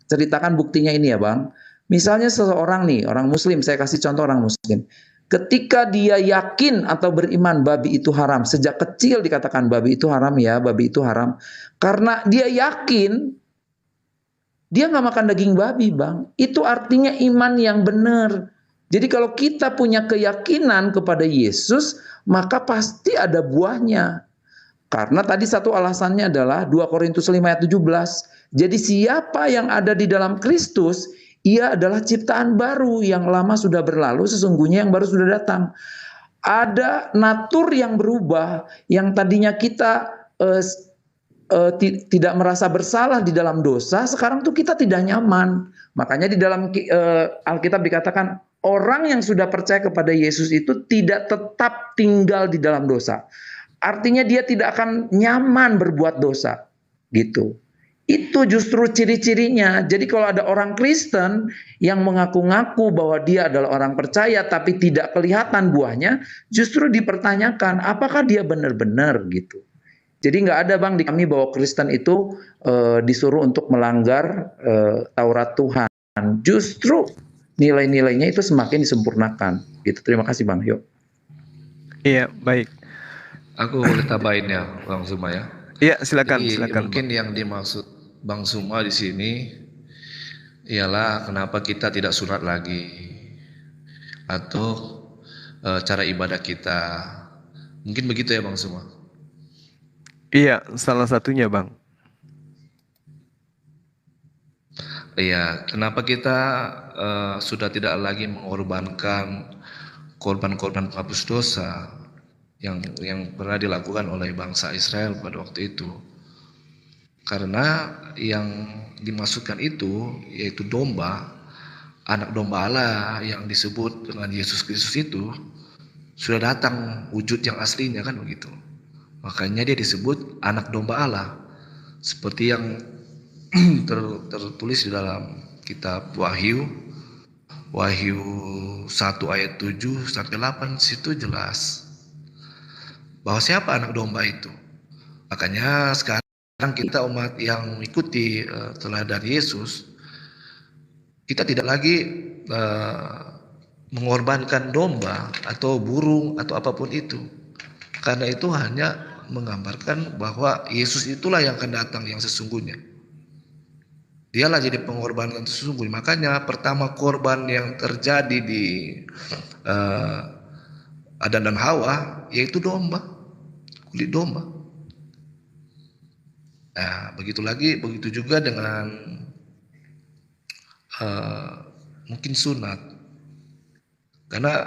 ceritakan buktinya ini ya Bang. Misalnya seseorang nih, orang muslim, saya kasih contoh orang muslim. Ketika dia yakin atau beriman babi itu haram, sejak kecil dikatakan babi itu haram ya, babi itu haram. Karena dia yakin, dia nggak makan daging babi Bang. Itu artinya iman yang benar. Jadi kalau kita punya keyakinan kepada Yesus, maka pasti ada buahnya. Karena tadi satu alasannya adalah 2 Korintus 5 ayat 17. Jadi siapa yang ada di dalam Kristus, ia adalah ciptaan baru, yang lama sudah berlalu, sesungguhnya yang baru sudah datang. Ada natur yang berubah, yang tadinya kita tidak merasa bersalah di dalam dosa, sekarang tuh kita tidak nyaman. Makanya di dalam Alkitab dikatakan orang yang sudah percaya kepada Yesus itu tidak tetap tinggal di dalam dosa. Artinya dia tidak akan nyaman berbuat dosa, gitu. Itu justru ciri-cirinya. Jadi kalau ada orang Kristen yang mengaku-ngaku bahwa dia adalah orang percaya tapi tidak kelihatan buahnya, justru dipertanyakan apakah dia benar-benar gitu. Jadi nggak ada Bang di kami bahwa Kristen itu disuruh untuk melanggar Taurat Tuhan. Justru nilai-nilainya itu semakin disempurnakan. Gitu. Terima kasih Bang. Yuk. Iya, baik. Aku boleh tambahin ya, Bang Zuma ya. Iya, silakan, Jadi silakan. mungkin yang dimaksud Bang Zuma di sini ialah kenapa kita tidak sunat lagi, atau cara ibadah kita. Mungkin begitu ya Bang Zuma. Iya, salah satunya Bang. Iya, kenapa kita sudah tidak lagi mengorbankan korban-korban penghapus dosa yang pernah dilakukan oleh bangsa Israel pada waktu itu. Karena yang dimaksudkan itu yaitu domba, anak domba Allah yang disebut dengan Yesus Kristus itu sudah datang wujud yang aslinya kan begitu. Makanya dia disebut anak domba Allah. Seperti yang tertulis di dalam kitab Wahyu 1 ayat 7 sampai 8, situ jelas bahwa siapa anak domba itu. Makanya sekarang kita umat yang mengikuti teladan Yesus, kita tidak lagi mengorbankan domba atau burung atau apapun itu, karena itu hanya menggambarkan bahwa Yesus itulah yang akan datang yang sesungguhnya. Dialah jadi pengorbanan sesungguhnya. Makanya pertama korban yang terjadi di Adam dan Hawa yaitu domba, kulit domba. Nah, begitu juga dengan mungkin sunat. Karena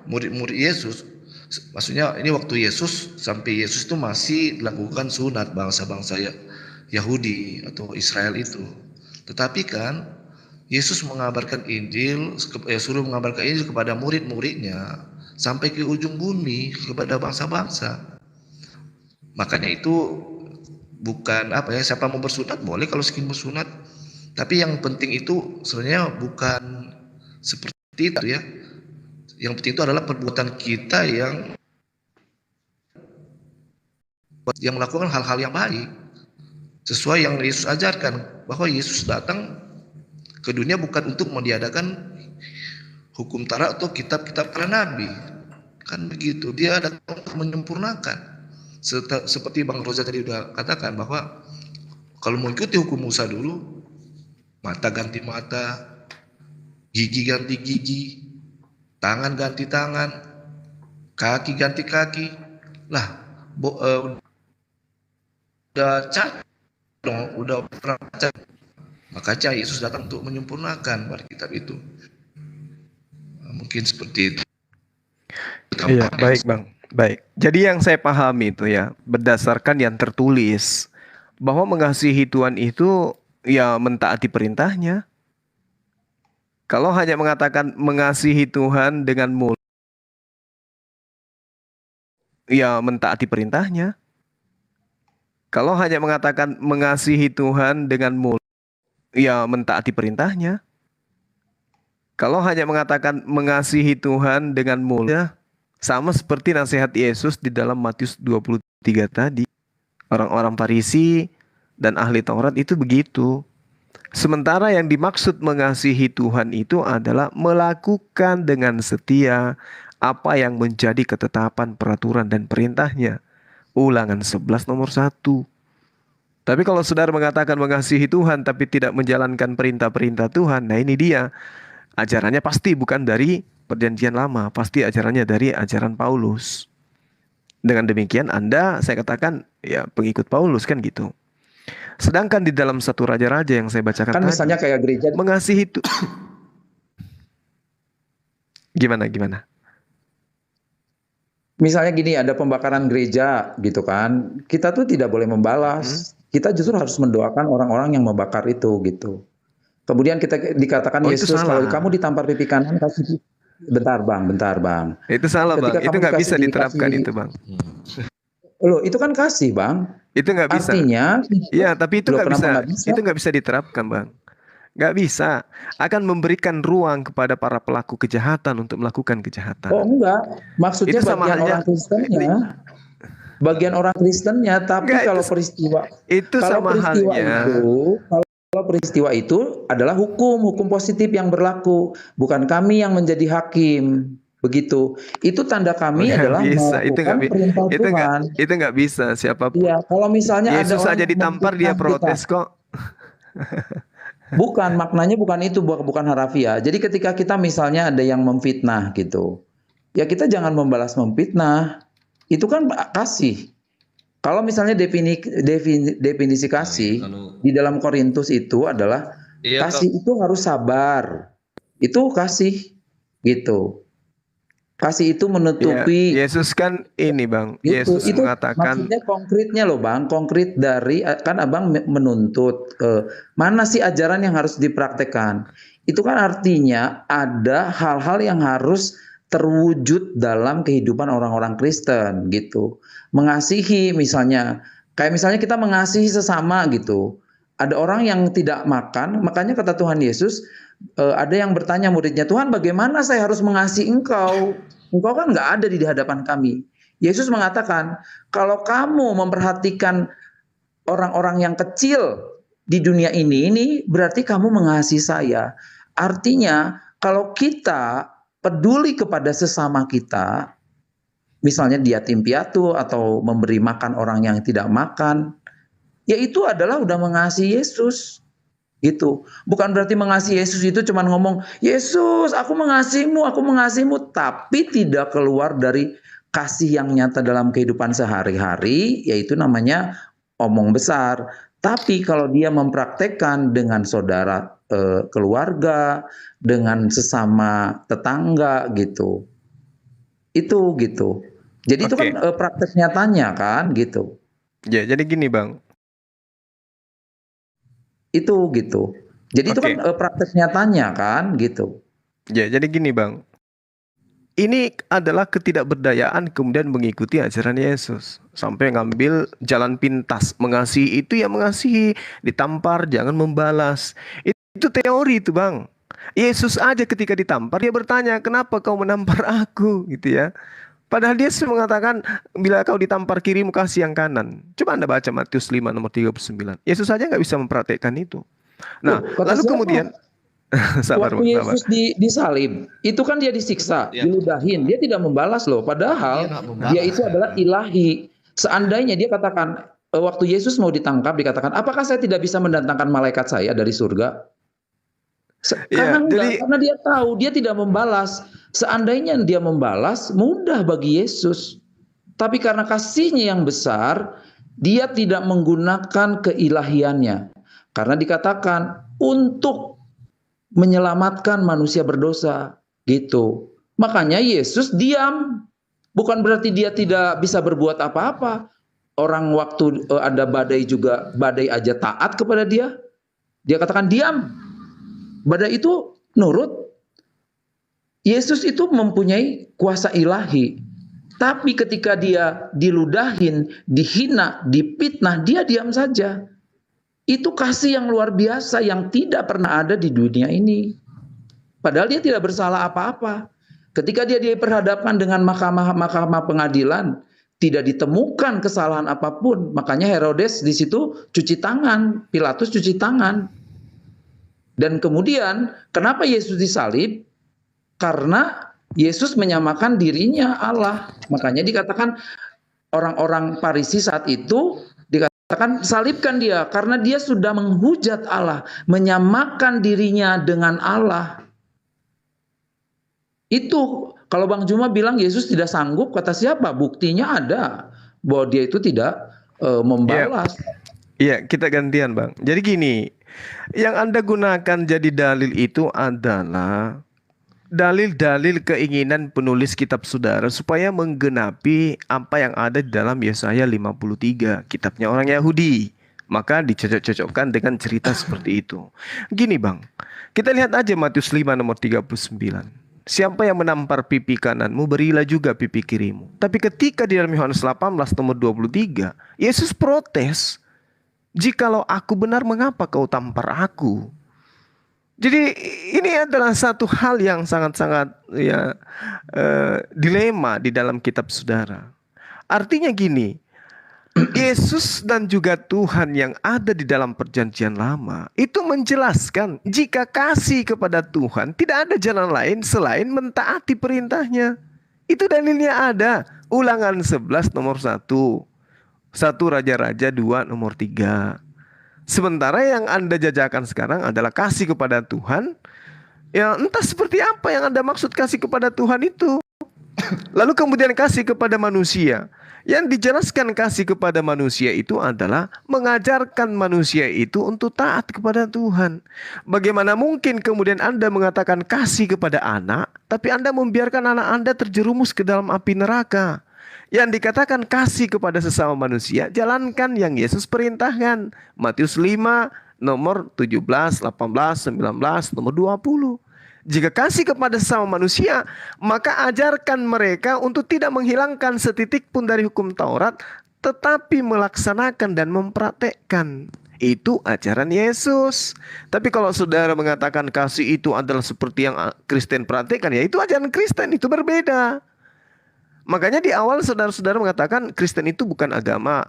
murid-murid Yesus, maksudnya ini waktu Yesus sampai Yesus itu masih dilakukan sunat bangsa-bangsa Yahudi atau Israel itu. Tetapi kan Yesus mengabarkan Injil, suruh mengabarkan Injil kepada murid-muridnya sampai ke ujung bumi kepada bangsa-bangsa. Makanya itu bukan siapa mau bersunat boleh kalau ingin bersunat, tapi yang penting itu sebenarnya bukan seperti itu ya. Yang penting itu adalah perbuatan kita yang melakukan hal-hal yang baik sesuai yang Yesus ajarkan, bahwa Yesus datang ke dunia bukan untuk meniadakan hukum Taurat atau kitab-kitab para nabi, kan begitu. Dia datang untuk menyempurnakan. Seperti Bang Roza tadi sudah katakan bahwa kalau mengikuti hukum Musa dulu, mata ganti mata, gigi ganti gigi, tangan ganti tangan, kaki ganti kaki, lah udah pernah baca. Makanya Yesus datang untuk menyempurnakan pada kitab itu. Mungkin seperti itu. Iya, baik Bang. Baik. Jadi yang saya pahami itu ya, berdasarkan yang tertulis, bahwa mengasihi Tuhan itu ya mentaati perintahnya. Kalau hanya mengatakan mengasihi Tuhan dengan mulut, ya mentaati perintahnya. Kalau hanya mengatakan mengasihi Tuhan dengan mulut, ya mentaati perintahnya. Kalau hanya mengatakan mengasihi Tuhan dengan mulut, ya, sama seperti nasihat Yesus di dalam Matius 23 tadi. Orang-orang Farisi dan ahli Taurat itu begitu. Sementara yang dimaksud mengasihi Tuhan itu adalah melakukan dengan setia apa yang menjadi ketetapan, peraturan, dan perintahnya. Ulangan 11 nomor 1. Tapi kalau saudara mengatakan mengasihi Tuhan tapi tidak menjalankan perintah-perintah Tuhan, nah ini dia. Ajarannya pasti bukan dari Perjanjian Lama, pasti ajarannya dari ajaran Paulus. Dengan demikian Anda, saya katakan, ya pengikut Paulus kan gitu. Sedangkan di dalam 1 Raja-Raja yang saya bacakan Kan tadi, misalnya kayak gereja, mengasihi itu gimana? misalnya gini, ada pembakaran gereja gitu kan. Kita tuh tidak boleh membalas. Kita justru harus mendoakan orang-orang yang membakar itu gitu. Kemudian kita dikatakan Oh, itu Yesus, kalau salah. kamu ditampar pipi kanan kasih bentar bang. Itu salah, Bang. Ketika Itu kamu nggak bisa diterapkan dikasih, itu, Bang. loh itu kan kasih bang. Itu nggak bisa. Artinya, Iya, tapi itu loh nggak kenapa bisa. nggak bisa? Itu nggak bisa diterapkan, Bang. Nggak bisa. Akan memberikan ruang kepada para pelaku kejahatan untuk melakukan Oh kejahatan. enggak, maksudnya Itu sama bagian halnya. orang Kristennya, bagian orang Kristennya. Tapi Enggak, kalau itu peristiwa, itu kalau sama peristiwa halnya. itu, kalau peristiwa itu adalah hukum positif yang berlaku, bukan kami yang menjadi hakim. Begitu. Itu tanda kami Nggak adalah bisa. Itu nggak melakukan perintah Tuhan. itu nggak bisa siapapun. Iya, kalau misalnya ada Yesus orang aja yang ditampar dia memfitnah protes kita, kok. bukan maknanya bukan itu, bukan harafiah. Jadi ketika kita misalnya ada yang memfitnah gitu, ya kita jangan membalas memfitnah. Itu kan kasih. Kalau misalnya definisi kasih Kalau di dalam Korintus itu adalah iya kasih itu harus sabar. Itu kasih gitu. Kasih itu Ya, menutupi Yesus kan ini, Bang. gitu. Yesus Itu mengatakan, maksudnya konkretnya loh bang, konkret dari kan abang menuntut mana sih ajaran yang harus dipraktekkan. Itu kan artinya ada hal-hal yang harus terwujud dalam kehidupan orang-orang Kristen gitu. Mengasihi misalnya, kayak misalnya kita mengasihi sesama gitu. Ada orang yang tidak makan, makanya kata Tuhan Yesus, ada yang bertanya muridnya, Tuhan bagaimana saya harus mengasihi engkau? Engkau kan nggak ada di hadapan kami. Yesus mengatakan, kalau kamu memperhatikan orang-orang yang kecil di dunia ini berarti kamu mengasihi saya. Artinya, kalau kita peduli kepada sesama kita, misalnya dia yatim piatu atau memberi makan orang yang tidak makan, ya itu adalah udah mengasihi Yesus. Gitu. Bukan berarti mengasihi Yesus itu cuma ngomong, Yesus aku mengasihimu, tapi tidak keluar dari kasih yang nyata dalam kehidupan sehari-hari, yaitu namanya omong besar. Tapi kalau dia mempraktekkan dengan saudara keluarga, dengan sesama tetangga gitu, itu gitu. Jadi itu oke. kan praktek nyatanya kan gitu. Ya, jadi gini, Bang. Itu gitu. Jadi itu kan Oke. praktek nyatanya kan gitu. Ya, jadi gini, Bang. Ini adalah ketidakberdayaan kemudian mengikuti ajaran Yesus. Sampai ngambil jalan pintas. Mengasihi itu ya mengasihi. Ditampar jangan membalas. Itu teori itu, Bang. Yesus aja ketika ditampar dia bertanya, kenapa kau menampar aku? Gitu ya. Padahal dia mengatakan, bila kau ditampar kirimu kasih yang kanan. Coba Anda baca Matius 5 nomor 39. Yesus saja nggak bisa mempraktekkan itu. Nah, Kata lalu siapa? kemudian sabar, Waktu Bang, sabar. Yesus disalib, itu kan dia disiksa, Iya. diludahin, dia tidak membalas loh. Padahal Dia nggak membalas. dia itu adalah ilahi. Seandainya dia katakan, waktu Yesus mau ditangkap, dikatakan, apakah saya tidak bisa mendatangkan malaikat saya dari surga? Iya, Karena enggak, jadi karena dia tahu dia tidak membalas. Seandainya dia membalas, mudah bagi Yesus. Tapi karena kasihnya yang besar, dia tidak menggunakan keilahiannya. Karena dikatakan untuk menyelamatkan manusia berdosa, gitu. Makanya Yesus diam. Bukan berarti dia tidak bisa berbuat apa-apa. Orang waktu ada badai juga, badai aja taat kepada dia. Dia katakan diam. Badai itu nurut. Yesus itu mempunyai kuasa ilahi. Tapi ketika dia diludahin, dihina, dipitnah, dia diam saja. Itu kasih yang luar biasa yang tidak pernah ada di dunia ini. Padahal dia tidak bersalah apa-apa. Ketika dia diperhadapkan dengan mahkamah pengadilan, tidak ditemukan kesalahan apapun. Makanya Herodes di situ cuci tangan, Pilatus cuci tangan. Dan kemudian kenapa Yesus disalib? Karena Yesus menyamakan dirinya Allah. Makanya dikatakan orang-orang Farisi saat itu dikatakan salibkan dia karena dia sudah menghujat Allah, menyamakan dirinya dengan Allah. Itu kalau Bang Juma bilang Yesus tidak sanggup, kata siapa? Buktinya ada bahwa dia itu tidak membalas. Iya, kita gantian, Bang. Jadi gini, yang Anda gunakan jadi dalil itu adalah dalil-dalil keinginan penulis kitab saudara supaya menggenapi apa yang ada di dalam Yesaya 53, kitabnya orang Yahudi. Maka dicocok-cocokkan dengan cerita seperti itu. Gini, Bang. Kita lihat aja Matius 5 nomor 39. Siapa yang menampar pipi kananmu, berilah juga pipi kirimu. Tapi ketika di dalam Yohanes 18 nomor 23, Yesus protes. Jikalau aku benar, mengapa kau tampar aku? Jadi ini adalah satu hal yang sangat-sangat dilema di dalam kitab saudara. Artinya gini, Yesus dan juga Tuhan yang ada di dalam perjanjian lama itu menjelaskan jika kasih kepada Tuhan tidak ada jalan lain selain mentaati perintahnya. Itu dalilnya ada. Ulangan 11 nomor 1. 1 Raja-Raja 2 nomor 3. Sementara yang Anda jajakan sekarang adalah kasih kepada Tuhan. Ya entah seperti apa yang Anda maksud kasih kepada Tuhan itu. Lalu kemudian kasih kepada manusia. Yang dijelaskan kasih kepada manusia itu adalah mengajarkan manusia itu untuk taat kepada Tuhan. Bagaimana mungkin kemudian Anda mengatakan kasih kepada anak, tapi Anda membiarkan anak Anda terjerumus ke dalam api neraka? Yang dikatakan kasih kepada sesama manusia, jalankan yang Yesus perintahkan. Matius 5 nomor 17, 18, 19, nomor 20. Jika kasih kepada sesama manusia, maka ajarkan mereka untuk tidak menghilangkan setitik pun dari hukum Taurat, tetapi melaksanakan dan mempraktekkan. Itu ajaran Yesus. Tapi kalau saudara mengatakan kasih itu adalah seperti yang Kristen praktekkan, ya itu ajaran Kristen, itu berbeda. Makanya di awal saudara-saudara mengatakan Kristen itu bukan agama.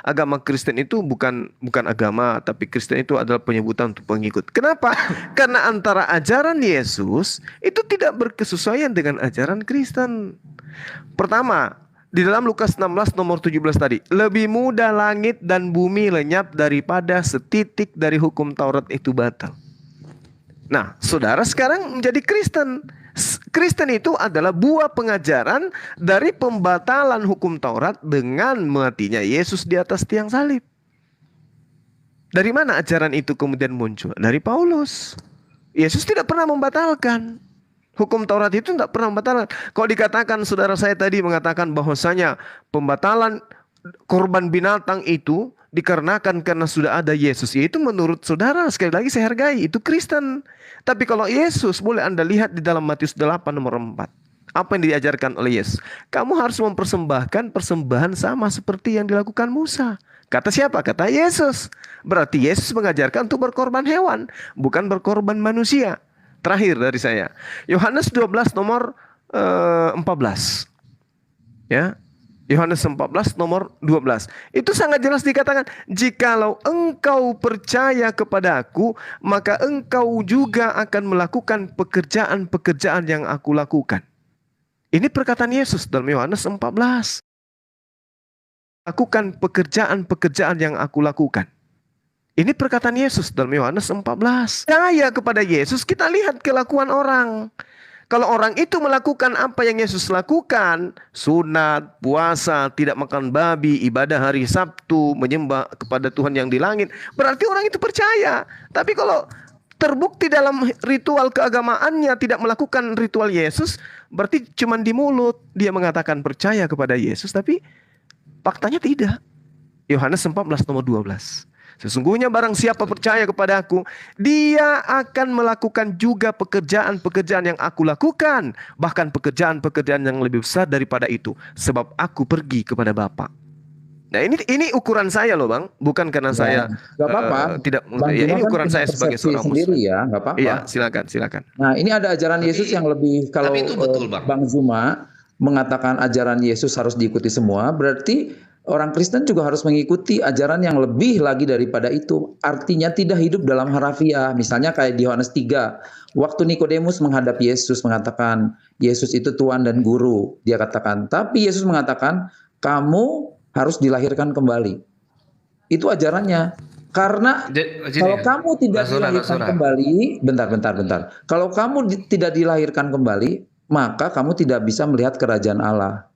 Agama Kristen itu bukan agama, tapi Kristen itu adalah penyebutan untuk pengikut. Kenapa? Karena antara ajaran Yesus itu tidak berkesesuaian dengan ajaran Kristen. Pertama, di dalam Lukas 16 nomor 17 tadi, lebih mudah langit dan bumi lenyap daripada setitik dari hukum Taurat itu batal. Nah, saudara sekarang menjadi Kristen. Kristen itu adalah buah pengajaran dari pembatalan hukum Taurat dengan matinya Yesus di atas tiang salib. Dari mana ajaran itu kemudian muncul? Dari Paulus. Yesus tidak pernah membatalkan. Hukum Taurat itu tidak pernah membatalkan. Kalau dikatakan saudara saya tadi mengatakan bahwasanya pembatalan korban binatang itu dikarenakan karena sudah ada Yesus, yaitu menurut saudara, sekali lagi saya hargai, itu Kristen. Tapi kalau Yesus, boleh Anda lihat di dalam Matius 8 nomor 4. Apa yang diajarkan oleh Yesus? Kamu harus mempersembahkan persembahan sama seperti yang dilakukan Musa. Kata siapa? Kata Yesus. Berarti Yesus mengajarkan untuk berkorban hewan, bukan berkorban manusia. Terakhir dari saya, Yohanes 12 nomor 14. Ya, Yohanes 14 nomor 12. Itu sangat jelas dikatakan, jikalau engkau percaya kepada aku, maka engkau juga akan melakukan pekerjaan-pekerjaan yang aku lakukan. Ini perkataan Yesus dalam Yohanes 14. Lakukan pekerjaan-pekerjaan yang aku lakukan. Ini perkataan Yesus dalam Yohanes 14. Percaya kepada Yesus, kita lihat kelakuan orang. Kalau orang itu melakukan apa yang Yesus lakukan, sunat, puasa, tidak makan babi, ibadah hari Sabtu, menyembah kepada Tuhan yang di langit, berarti orang itu percaya. Tapi kalau terbukti dalam ritual keagamaannya tidak melakukan ritual Yesus, berarti cuma di mulut dia mengatakan percaya kepada Yesus, tapi faktanya tidak. Yohanes 14 nomor 12. Sesungguhnya barang siapa percaya kepada aku, dia akan melakukan juga pekerjaan-pekerjaan yang aku lakukan, bahkan pekerjaan-pekerjaan yang lebih besar daripada itu, sebab aku pergi kepada Bapa. Nah, ini ukuran saya loh, Bang, bukan karena saya nggak apa-apa. Tidak. Bang Ya, ini Juma ukuran kan saya punya sebagai persepsi seorang sendiri muslim. ya, nggak apa-apa. Iya, silakan. Nah, ini ada ajaran Yesus yang lebih, kalau tapi itu betul, Bang. Bang Zuma mengatakan ajaran Yesus harus diikuti semua, berarti orang Kristen juga harus mengikuti ajaran yang lebih lagi daripada itu. Artinya tidak hidup dalam harafiah. Misalnya kayak di Yohanes 3, waktu Nikodemus menghadap Yesus mengatakan, Yesus itu Tuhan dan Guru. Dia katakan, tapi Yesus mengatakan, kamu harus dilahirkan kembali. Itu ajarannya. Karena kalau kamu tidak dilahirkan kembali, bentar. Kalau kamu tidak dilahirkan kembali, maka kamu tidak bisa melihat kerajaan Allah.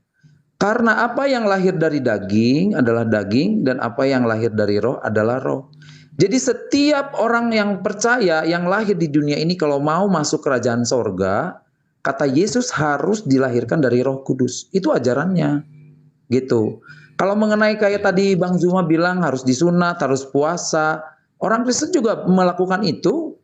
Karena apa yang lahir dari daging adalah daging dan apa yang lahir dari roh adalah roh. Jadi setiap orang yang percaya yang lahir di dunia ini kalau mau masuk kerajaan sorga, kata Yesus harus dilahirkan dari Roh Kudus. Itu ajarannya, gitu. Kalau mengenai kayak tadi Bang Zuma bilang harus disunat, harus puasa, orang Kristen juga melakukan itu.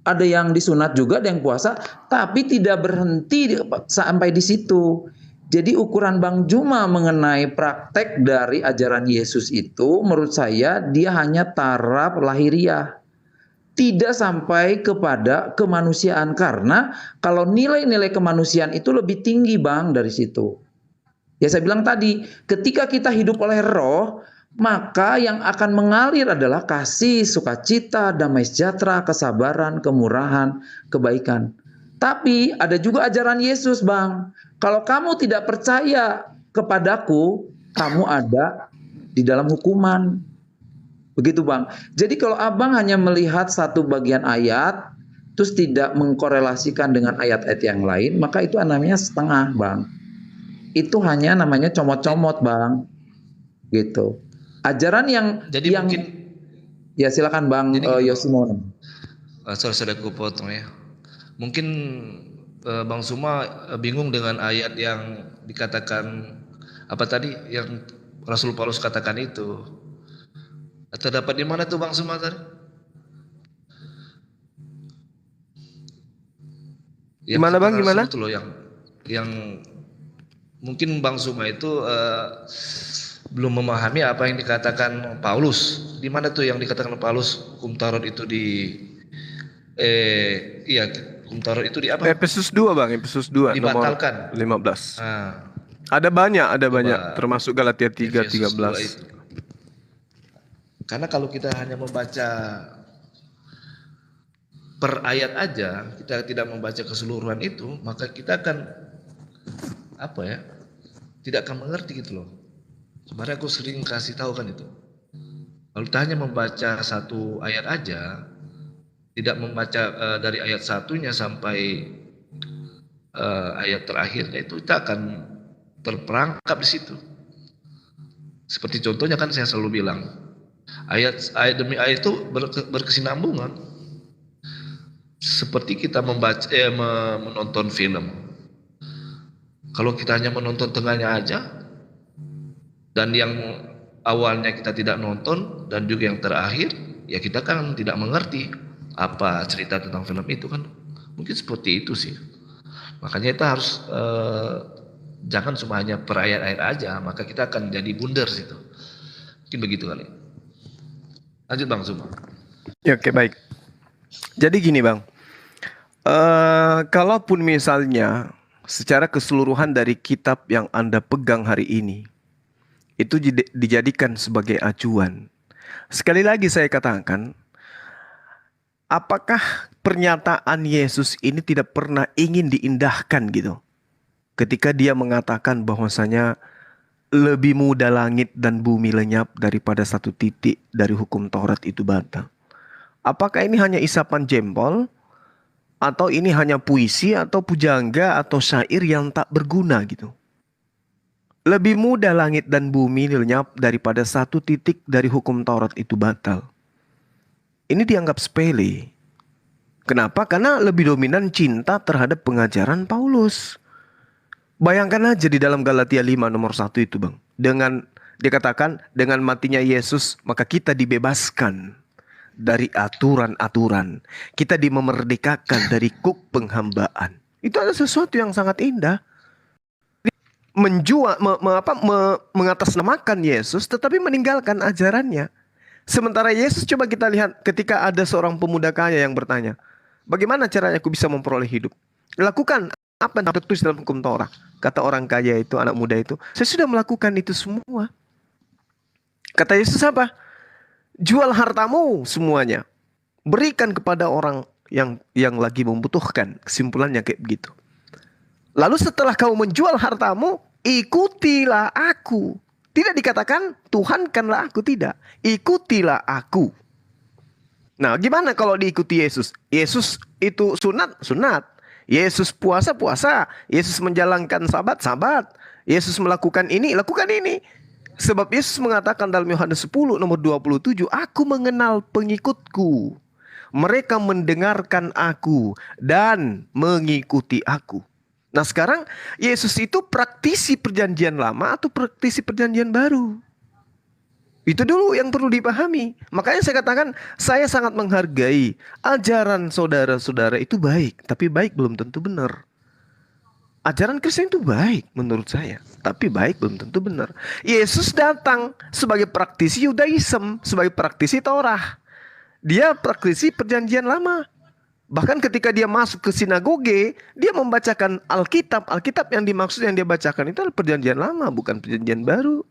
Ada yang disunat juga, ada yang puasa, tapi tidak berhenti sampai di situ. Jadi ukuran Bang Juma mengenai praktek dari ajaran Yesus itu menurut saya dia hanya taraf lahiriah. Tidak sampai kepada kemanusiaan karena kalau nilai-nilai kemanusiaan itu lebih tinggi Bang dari situ. Ya saya bilang tadi, ketika kita hidup oleh roh, maka yang akan mengalir adalah kasih, sukacita, damai sejahtera, kesabaran, kemurahan, kebaikan. Tapi ada juga ajaran Yesus, Bang. Kalau kamu tidak percaya kepadaku, kamu ada di dalam hukuman. Begitu, Bang. Jadi kalau Abang hanya melihat satu bagian ayat, terus tidak mengkorelasikan dengan ayat-ayat yang lain, maka itu namanya setengah, Bang. Itu hanya namanya comot-comot, Bang. Gitu. Ajaran Jadi mungkin ya silakan Bang Yosimon. sorry aku potong ya. Mungkin Bang Suma bingung dengan ayat yang dikatakan apa tadi yang Rasul Paulus katakan itu. Terdapat di mana tuh Bang Suma tadi? Gimana Bang? Gimana? Itu loh yang mungkin Bang Suma itu belum memahami apa yang dikatakan Paulus. Di mana tuh yang dikatakan Paulus hukum Taurat itu hukum Taurat itu di apa? Efesus 2 Bang, Efesus 2 dibatalkan. Nomor 15. Nah, Ada banyak, termasuk Galatia 3:13. Karena kalau kita hanya membaca per ayat aja, kita tidak membaca keseluruhan itu, maka kita akan tidak akan mengerti gitu loh. Sebenarnya aku sering kasih tahu kan itu. Kalau kita hanya membaca satu ayat aja, tidak membaca dari ayat satunya sampai ayat terakhir, itu kita akan terperangkap di situ. Seperti contohnya kan saya selalu bilang, ayat demi ayat itu berkesinambungan. Seperti kita menonton film. Kalau kita hanya menonton tengahnya aja, dan yang awalnya kita tidak nonton dan juga yang terakhir, ya kita kan tidak mengerti apa cerita tentang film itu kan. Mungkin seperti itu sih. Makanya kita harus jangan cuma hanya per ayat-ayat aja, maka kita akan jadi bundar situ. Mungkin begitu kali. Lanjut Bang Zuma. Ya, oke, baik. Jadi gini Bang, kalaupun misalnya secara keseluruhan dari kitab yang Anda pegang hari ini itu dijadikan sebagai acuan. Sekali lagi saya katakan, apakah pernyataan Yesus ini tidak pernah ingin diindahkan gitu? Ketika dia mengatakan bahwasanya lebih mudah langit dan bumi lenyap daripada satu titik dari hukum Taurat itu batal. Apakah ini hanya isapan jempol? Atau ini hanya puisi atau pujangga atau syair yang tak berguna gitu? Lebih mudah langit dan bumi lenyap daripada satu titik dari hukum Taurat itu batal. Ini dianggap sepele. Kenapa? Karena lebih dominan cinta terhadap pengajaran Paulus. Bayangkan aja di dalam Galatia 5 nomor 1 itu Bang. Dikatakan dengan matinya Yesus maka kita dibebaskan dari aturan-aturan. Kita dimerdekakan dari kuk penghambaan. Itu ada sesuatu yang sangat indah. Mengatasnamakan Yesus tetapi meninggalkan ajarannya. Sementara Yesus, coba kita lihat ketika ada seorang pemuda kaya yang bertanya, bagaimana caranya aku bisa memperoleh hidup? Lakukan apa yang tertulis dalam hukum Taurat. Kata orang kaya itu, anak muda itu, saya sudah melakukan itu semua. Kata Yesus apa? Jual hartamu semuanya, berikan kepada orang yang lagi membutuhkan. Kesimpulannya kayak begitu. Lalu setelah kau menjual hartamu, ikutilah aku. Tidak dikatakan Tuhankanlah aku, tidak. Ikutilah aku. Nah, gimana kalau diikuti Yesus? Yesus itu sunat. Yesus puasa. Yesus menjalankan sabat. Yesus melakukan ini, lakukan ini. Sebab Yesus mengatakan dalam Yohanes 10 nomor 27, aku mengenal pengikutku. Mereka mendengarkan aku dan mengikuti aku. Nah sekarang Yesus itu praktisi perjanjian lama atau praktisi perjanjian baru? Itu dulu yang perlu dipahami. Makanya saya katakan saya sangat menghargai ajaran saudara-saudara itu baik. Tapi baik belum tentu benar. Ajaran Kristen itu baik menurut saya. Tapi baik belum tentu benar. Yesus datang sebagai praktisi Yudaism. Sebagai praktisi Torah. Dia praktisi perjanjian lama. Bahkan ketika dia masuk ke sinagoge, dia membacakan Alkitab. Alkitab yang dimaksud yang dia bacakan itu adalah perjanjian lama, bukan perjanjian baru.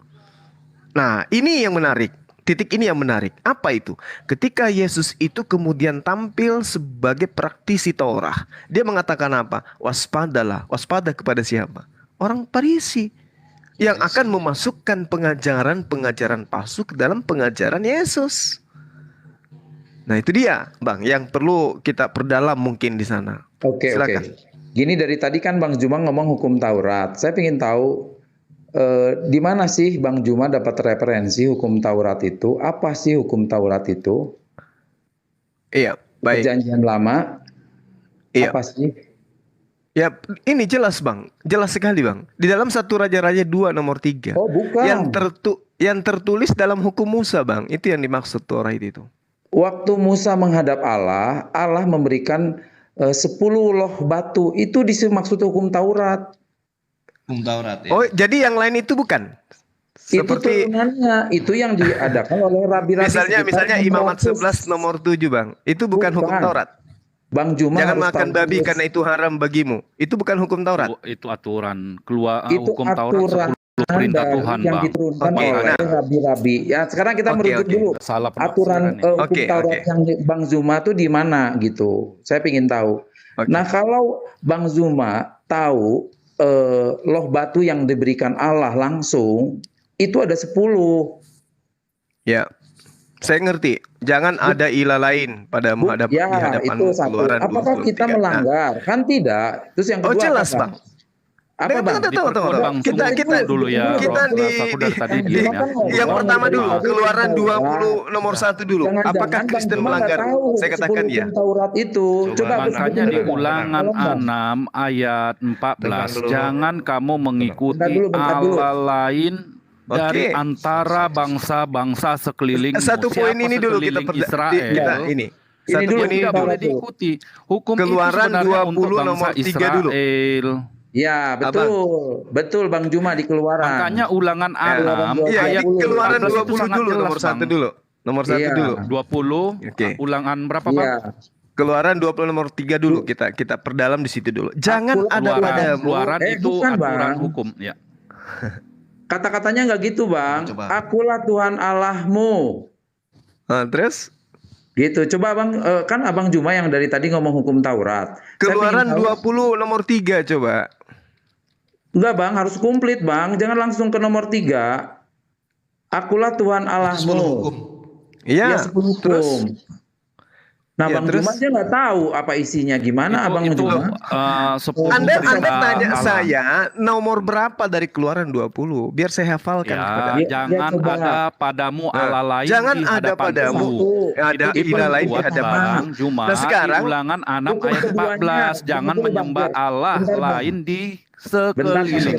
Nah, ini yang menarik. Titik ini yang menarik. Apa itu? Ketika Yesus itu kemudian tampil sebagai praktisi Torah. Dia mengatakan apa? Waspadalah. Waspada kepada siapa? Orang Farisi. Yang akan memasukkan pengajaran-pengajaran palsu ke dalam pengajaran Yesus. Nah itu dia Bang, yang perlu kita perdalam mungkin di sana. Oke. Gini dari tadi kan Bang Juma ngomong hukum Taurat. Saya ingin tahu di mana sih Bang Juma dapat referensi hukum Taurat itu? Apa sih hukum Taurat itu? Iya, baik. Perjanjian lama. Iya. Apa sih? Ya, ini jelas Bang. Jelas sekali Bang. Di dalam 1 Raja-Raja 2 nomor 3. Oh, bukan. Yang tertulis dalam hukum Musa Bang. Itu yang dimaksud Torah itu. Waktu Musa menghadap Allah, Allah memberikan 10 loh batu. Itu dimaksud hukum Taurat. Hukum Taurat ya. Oh, jadi yang lain itu bukan? Seperti itu turunannya, itu yang diadakan oleh rabi-rabi. misalnya Imamat 11 nomor 7 Bang. Itu bukan hukum Taurat. Bang Juma jangan harus makan babi karena itu haram bagimu. Itu bukan hukum Taurat. Itu aturan keluar itu hukum Taurat 10 perintah Tuhan, yang Bang. diturunkan oleh rabi-rabi. Ya, sekarang kita merujuk dulu. Salah Aturan hukum Taurat yang Bang Zuma tuh di mana gitu. Saya ingin tahu. Nah, kalau Bang Zuma tahu loh batu yang diberikan Allah langsung itu ada 10. Ya. Saya ngerti. Jangan ada ilah lain pada menghadap di hadapan Keluaran. Apakah kita melanggar? Kan tidak. Terus yang kedua jelas, Bang. Apa Bang? Tunggu. Kita dulu ya. Yang pertama dulu, Keluaran 20 nomor 1 dulu. Apakah Kristen melanggar? Saya katakan ya. Taurat itu. Coba makanya di Ulangan 6 ayat 14, jangan kamu mengikuti Allah lain dari antara bangsa-bangsa sekeliling. Satu poin ini dulu kita Israel. Ini dulu tidak boleh diikuti. Hukum Keluaran itu 20 nomor 3 dulu. Ya, betul Bang Juma di Keluaran. Makanya Ulangan 6 ayat Keluaran 20 dulu nomor 1 dulu. Nomor 1 dulu. 20. Ulangan berapa, Bang? Keluaran 20 nomor 3 dulu. Kita perdalam di situ dulu. Jangan ada padamu. Keluaran itu aturan hukum, ya. Kata-katanya nggak gitu Bang. Akulah Tuhan Allahmu. Terus? Gitu. Coba Bang, kan Abang Juma yang dari tadi ngomong hukum Taurat. Keluaran 20 nomor 3 coba. Enggak Bang, harus komplit Bang. Jangan langsung ke nomor 3. Akulah Tuhan Allahmu. Iya. 10 hukum. Nah, Bang Juma aja nggak tahu apa isinya gimana Abang Juma. Anda tanya saya nomor berapa dari Keluaran 20 biar saya hafalkan kepada jangan ada padamu Allah lain. Jangan ada padamu ada ilah lain di hadapan. Nah, sekarang Ulangan 6 ayat 14, jangan menyembah Allah lain di sekeliling.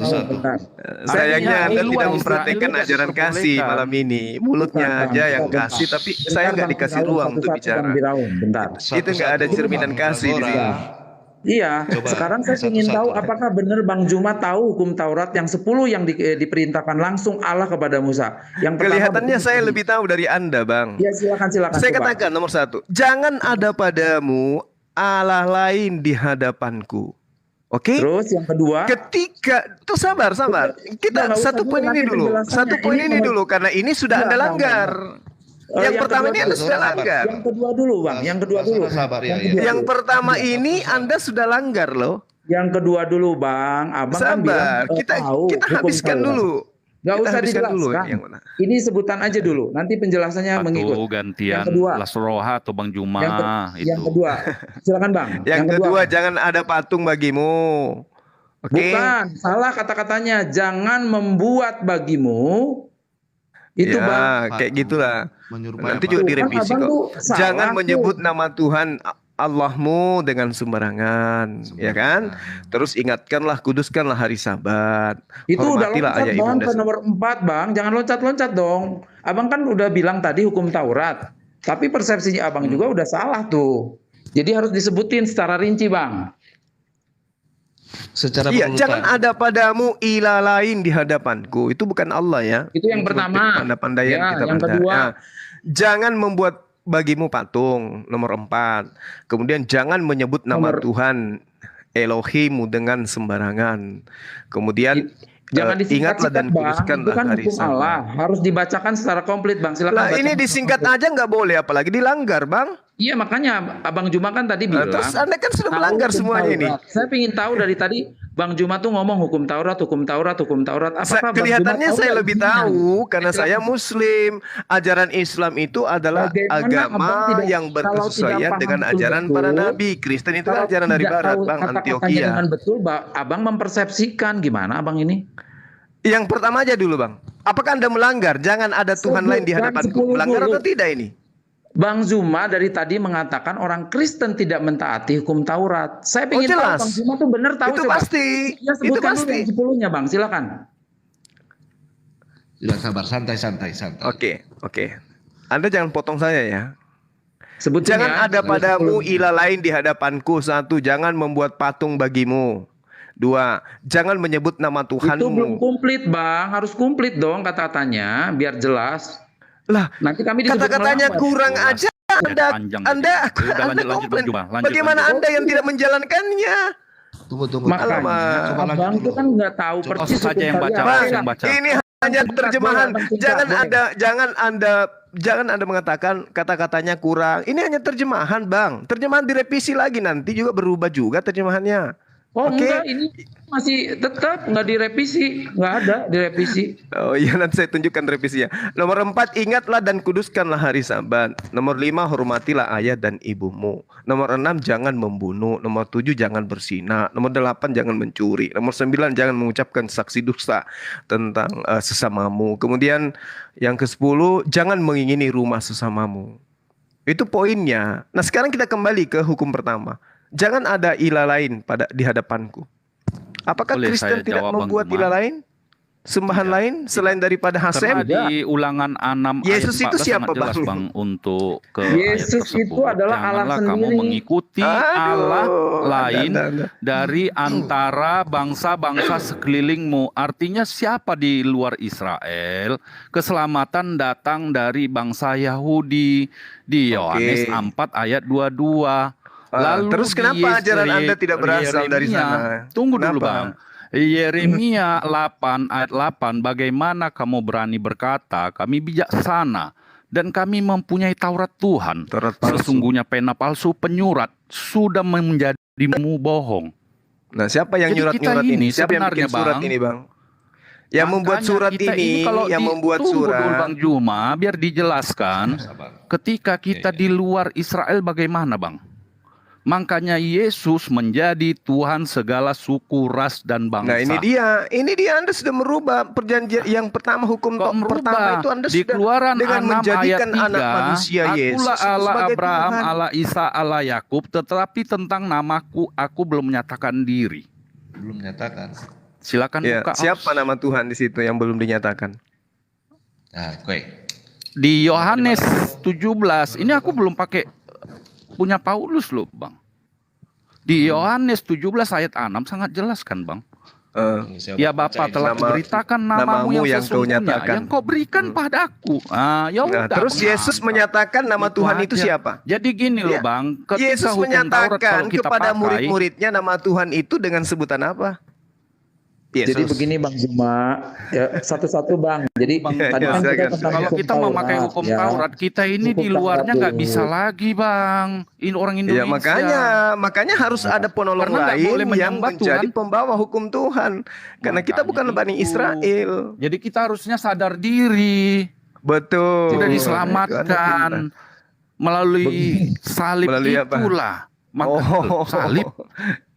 Sayangnya Anda tidak memperhatikan ajaran kasih malam ini. Mulutnya aja yang kasih, tapi saya nggak dikasih ruang untuk bicara. Itu nggak ada cerminan kasih di sini. Iya, sekarang saya ingin tahu apakah benar Bang Juma tahu hukum Taurat yang 10 yang diperintahkan langsung Allah kepada Musa. Yang kelihatannya saya lebih tahu dari Anda, Bang. Ya, silakan. Saya katakan nomor 1, jangan ada padamu Allah lain di hadapanku. Oke. Terus yang kedua, ketika tuh sabar. Kita satu poin ini dulu karena ini sudah Anda langgar. Yang pertama ini Anda sudah langgar. Yang kedua dulu, Bang. Yang kedua dulu. Yang pertama ini Anda sudah langgar loh. Yang kedua dulu, Bang. Abang sabar. Kan kita habiskan dulu. Gak usah dijelaskan. Ini sebutan aja dulu. Nanti penjelasannya mengikut. Gantian Lasroha atau Bang Juma. Yang kedua, silakan Bang. Yang kedua, jangan ada patung bagimu. Oke. Bukan, salah kata-katanya. Jangan membuat bagimu itu Ya, Bang. kayak gitulah. Menyerupai Nanti apa? juga Tuh, kan direvisi abang kok. tuh salah Jangan tuh. menyebut nama Tuhan Allahmu dengan sembarangan, ya kan? Terus ingatkanlah, kuduskanlah hari Sabat. Itu udah Hormatilah loncat ayah Bang ibunda. ke nomor 4 Bang. Jangan loncat-loncat dong. Abang kan udah bilang tadi hukum Taurat. Tapi persepsinya abang juga udah salah tuh. Jadi harus disebutin secara rinci Bang. Secara Iya, berurutan. jangan ada padamu ilah lain di hadapanku. Itu bukan Allah ya. Itu yang Cuma pertama. pandai-pandaian Ya, kita yang pada. kedua. Ya. Jangan membuat bagimu patung, nomor 4. Kemudian jangan menyebut nama Tuhan Elohimu dengan sembarangan. Kemudian Jangan ingatlah dan disingkat-singkat Bang. kuduskanlah Itu kan hari hukum Sabat. Allah. Harus dibacakan secara komplit Bang. Silakan Lah baca. ini disingkat aja nggak boleh, apalagi dilanggar, Bang. Iya makanya Abang Juma kan tadi Nah, bilang. terus Anda kan sudah tahu melanggar hukum semuanya ini. Taurat. Saya ingin tahu dari tadi Bang Juma tuh ngomong hukum Taurat, hukum Taurat, hukum Taurat. Apakah Bang Kelihatannya Juma tahu saya nggak lebih isinya? tahu karena Silakan. saya Muslim. Ajaran Islam itu adalah Bagaimana agama Abang tidak- yang kalau tidak berkesesuaian paham dengan ajaran betul-betul, para nabi. Kristen itu kan Kalau ajaran dari tidak barat, tahu Bang, kata-katanya Antioquia. dengan betul, Abang mempersepsikan gimana Abang ini? Yang pertama aja dulu, Bang. Apakah Anda melanggar? Jangan ada Tuhan lain di Sebutkan hadapanku. 10 Melanggar dulu. atau tidak ini? Bang Zuma dari tadi mengatakan orang Kristen tidak mentaati hukum Taurat. Saya ingin tahu jelas. Bang Zuma tuh benar tahu Itu coba. pasti. Ya, Itu sebutkan dulu pasti. yang 10-nya Bang, silakan. Tidak sabar, santai. Oke. Anda jangan potong saya ya. Sebutin Jangan ya. ada padamu ilah lain di hadapanku. 1. Jangan membuat patung bagimu. 2. Jangan menyebut nama Itu belum Tuhanmu. komplit Bang, harus komplit dong kata-katanya biar jelas. Lah, Nanti kami disebut kata-katanya melamar. kurang aja. Anda, panjang Anda, jadi. Udah, Anda lanjut, komplain. Bang Juma. Lanjut, Bagaimana lanjut. Anda yang tidak menjalankannya? Tunggu. Makanya Coba lanjut Abang itu dulu. kan nggak tahu Coba persis saja hukum yang baca, syariat. Bang, Oke yang lah. baca. Ini hanya Singkat, terjemahan. boleh, Bang, singkat, Jangan Anda mengatakan kata-katanya kurang. Ini hanya terjemahan, Bang. Terjemahan direvisi lagi, nanti juga berubah juga terjemahannya. Oh Oke. enggak, ini masih tetap nggak direvisi, nggak ada direvisi. Oh iya, nanti saya tunjukkan revisinya. Nomor 4, ingatlah dan kuduskanlah hari Sabat. Nomor 5, hormatilah ayah dan ibumu. Nomor 6, jangan membunuh. Nomor 7, jangan berzina. Nomor 8, jangan mencuri. Nomor 9, jangan mengucapkan saksi dusta tentang sesamamu. Kemudian yang ke-10, jangan mengingini rumah sesamamu. Itu poinnya. Nah, sekarang kita kembali ke hukum pertama. Jangan ada ilah lain di hadapanku. Apakah Boleh Kristen saya tidak jawab, Bang membuat Juma? ilah lain? Sembahan lain selain daripada Hasem? Karena di ulangan 6 Yesus ayat itu 14 siapa, sangat jelas Bang? Bang untuk ke Yesus ayat itu tersebut. adalah Allah Janganlah kamu sendiri. mengikuti Aduh, Allah lain Anda. dari antara bangsa-bangsa sekelilingmu. Artinya siapa di luar Israel? Keselamatan datang dari bangsa Yahudi. Di Yohanes 4 ayat 22. Terus kenapa ajaran Anda tidak berasal dari sana? Tunggu dulu Kenapa? Bang. Yeremia 8 ayat 8, bagaimana kamu berani berkata kami bijaksana dan kami mempunyai Taurat Tuhan. Taurat palsu. Sesungguhnya pena palsu penyurat sudah menjadimu bohong. Nah, siapa yang Jadi nyurat-nyurat kita ini? ini Siapa yang bikin sebenarnya, surat Bang, ini, Bang? Yang membuat Makanya surat kita ini, kalau yang membuat tunggu dulu surat. Bang Juma, biar dijelaskan. Ketika kita di luar Israel bagaimana Bang? Makanya Yesus menjadi Tuhan segala suku, ras, dan bangsa. Nah, ini dia Anda sudah merubah perjanjian yang pertama, hukum Kok pertama itu Anda di sudah Keluaran dengan 6 menjadikan ayat 3, anak manusia Yesus akulah Allah sebagai Abraham, Tuhan. Allah Isa, Allah Yakub, tetapi tentang namaku aku belum menyatakan diri. Belum menyatakan. Silakan Ya, buka. siapa nama Tuhan di situ yang belum dinyatakan? Nah, oke. Di Yohanes 17, ini aku belum pakai punya Paulus loh Bang. Di Yohanes 17 ayat 6 sangat jelas kan Bang. Ya Bapa telah memberitakan namamu yang kau sesungguhnya nyatakan. yang kau berikan padaku. Ya Nah, udah, terus Bang. Yesus menyatakan nama Tuhan itu aja. siapa? Jadi gini loh Ya, Bang, ketika Yesus hukum Taurat menyatakan kalau kita kepada pakai, murid-muridnya nama Tuhan itu dengan sebutan apa? Yesus. Jadi begini Bang Zuma, ya satu-satu Bang. Jadi Bang, tadi ya, kan kita silakan. tentang kalau hukum kita memakai Taurat, hukum ya. Taurat, kita ini Hukum di luarnya Taurat nggak dulu. bisa lagi Bang. Ini orang Ya Indonesia. makanya harus ada penolong Karena nggak lain boleh yang menyembah menjadi Tuhan. pembawa hukum Tuhan. Karena kita Makanya bukan Bani itu. Israel. Jadi kita harusnya sadar diri. Betul. Sudah Itu Anda diselamatkan pintar. melalui salib Melalui apa? itulah. Maka salib.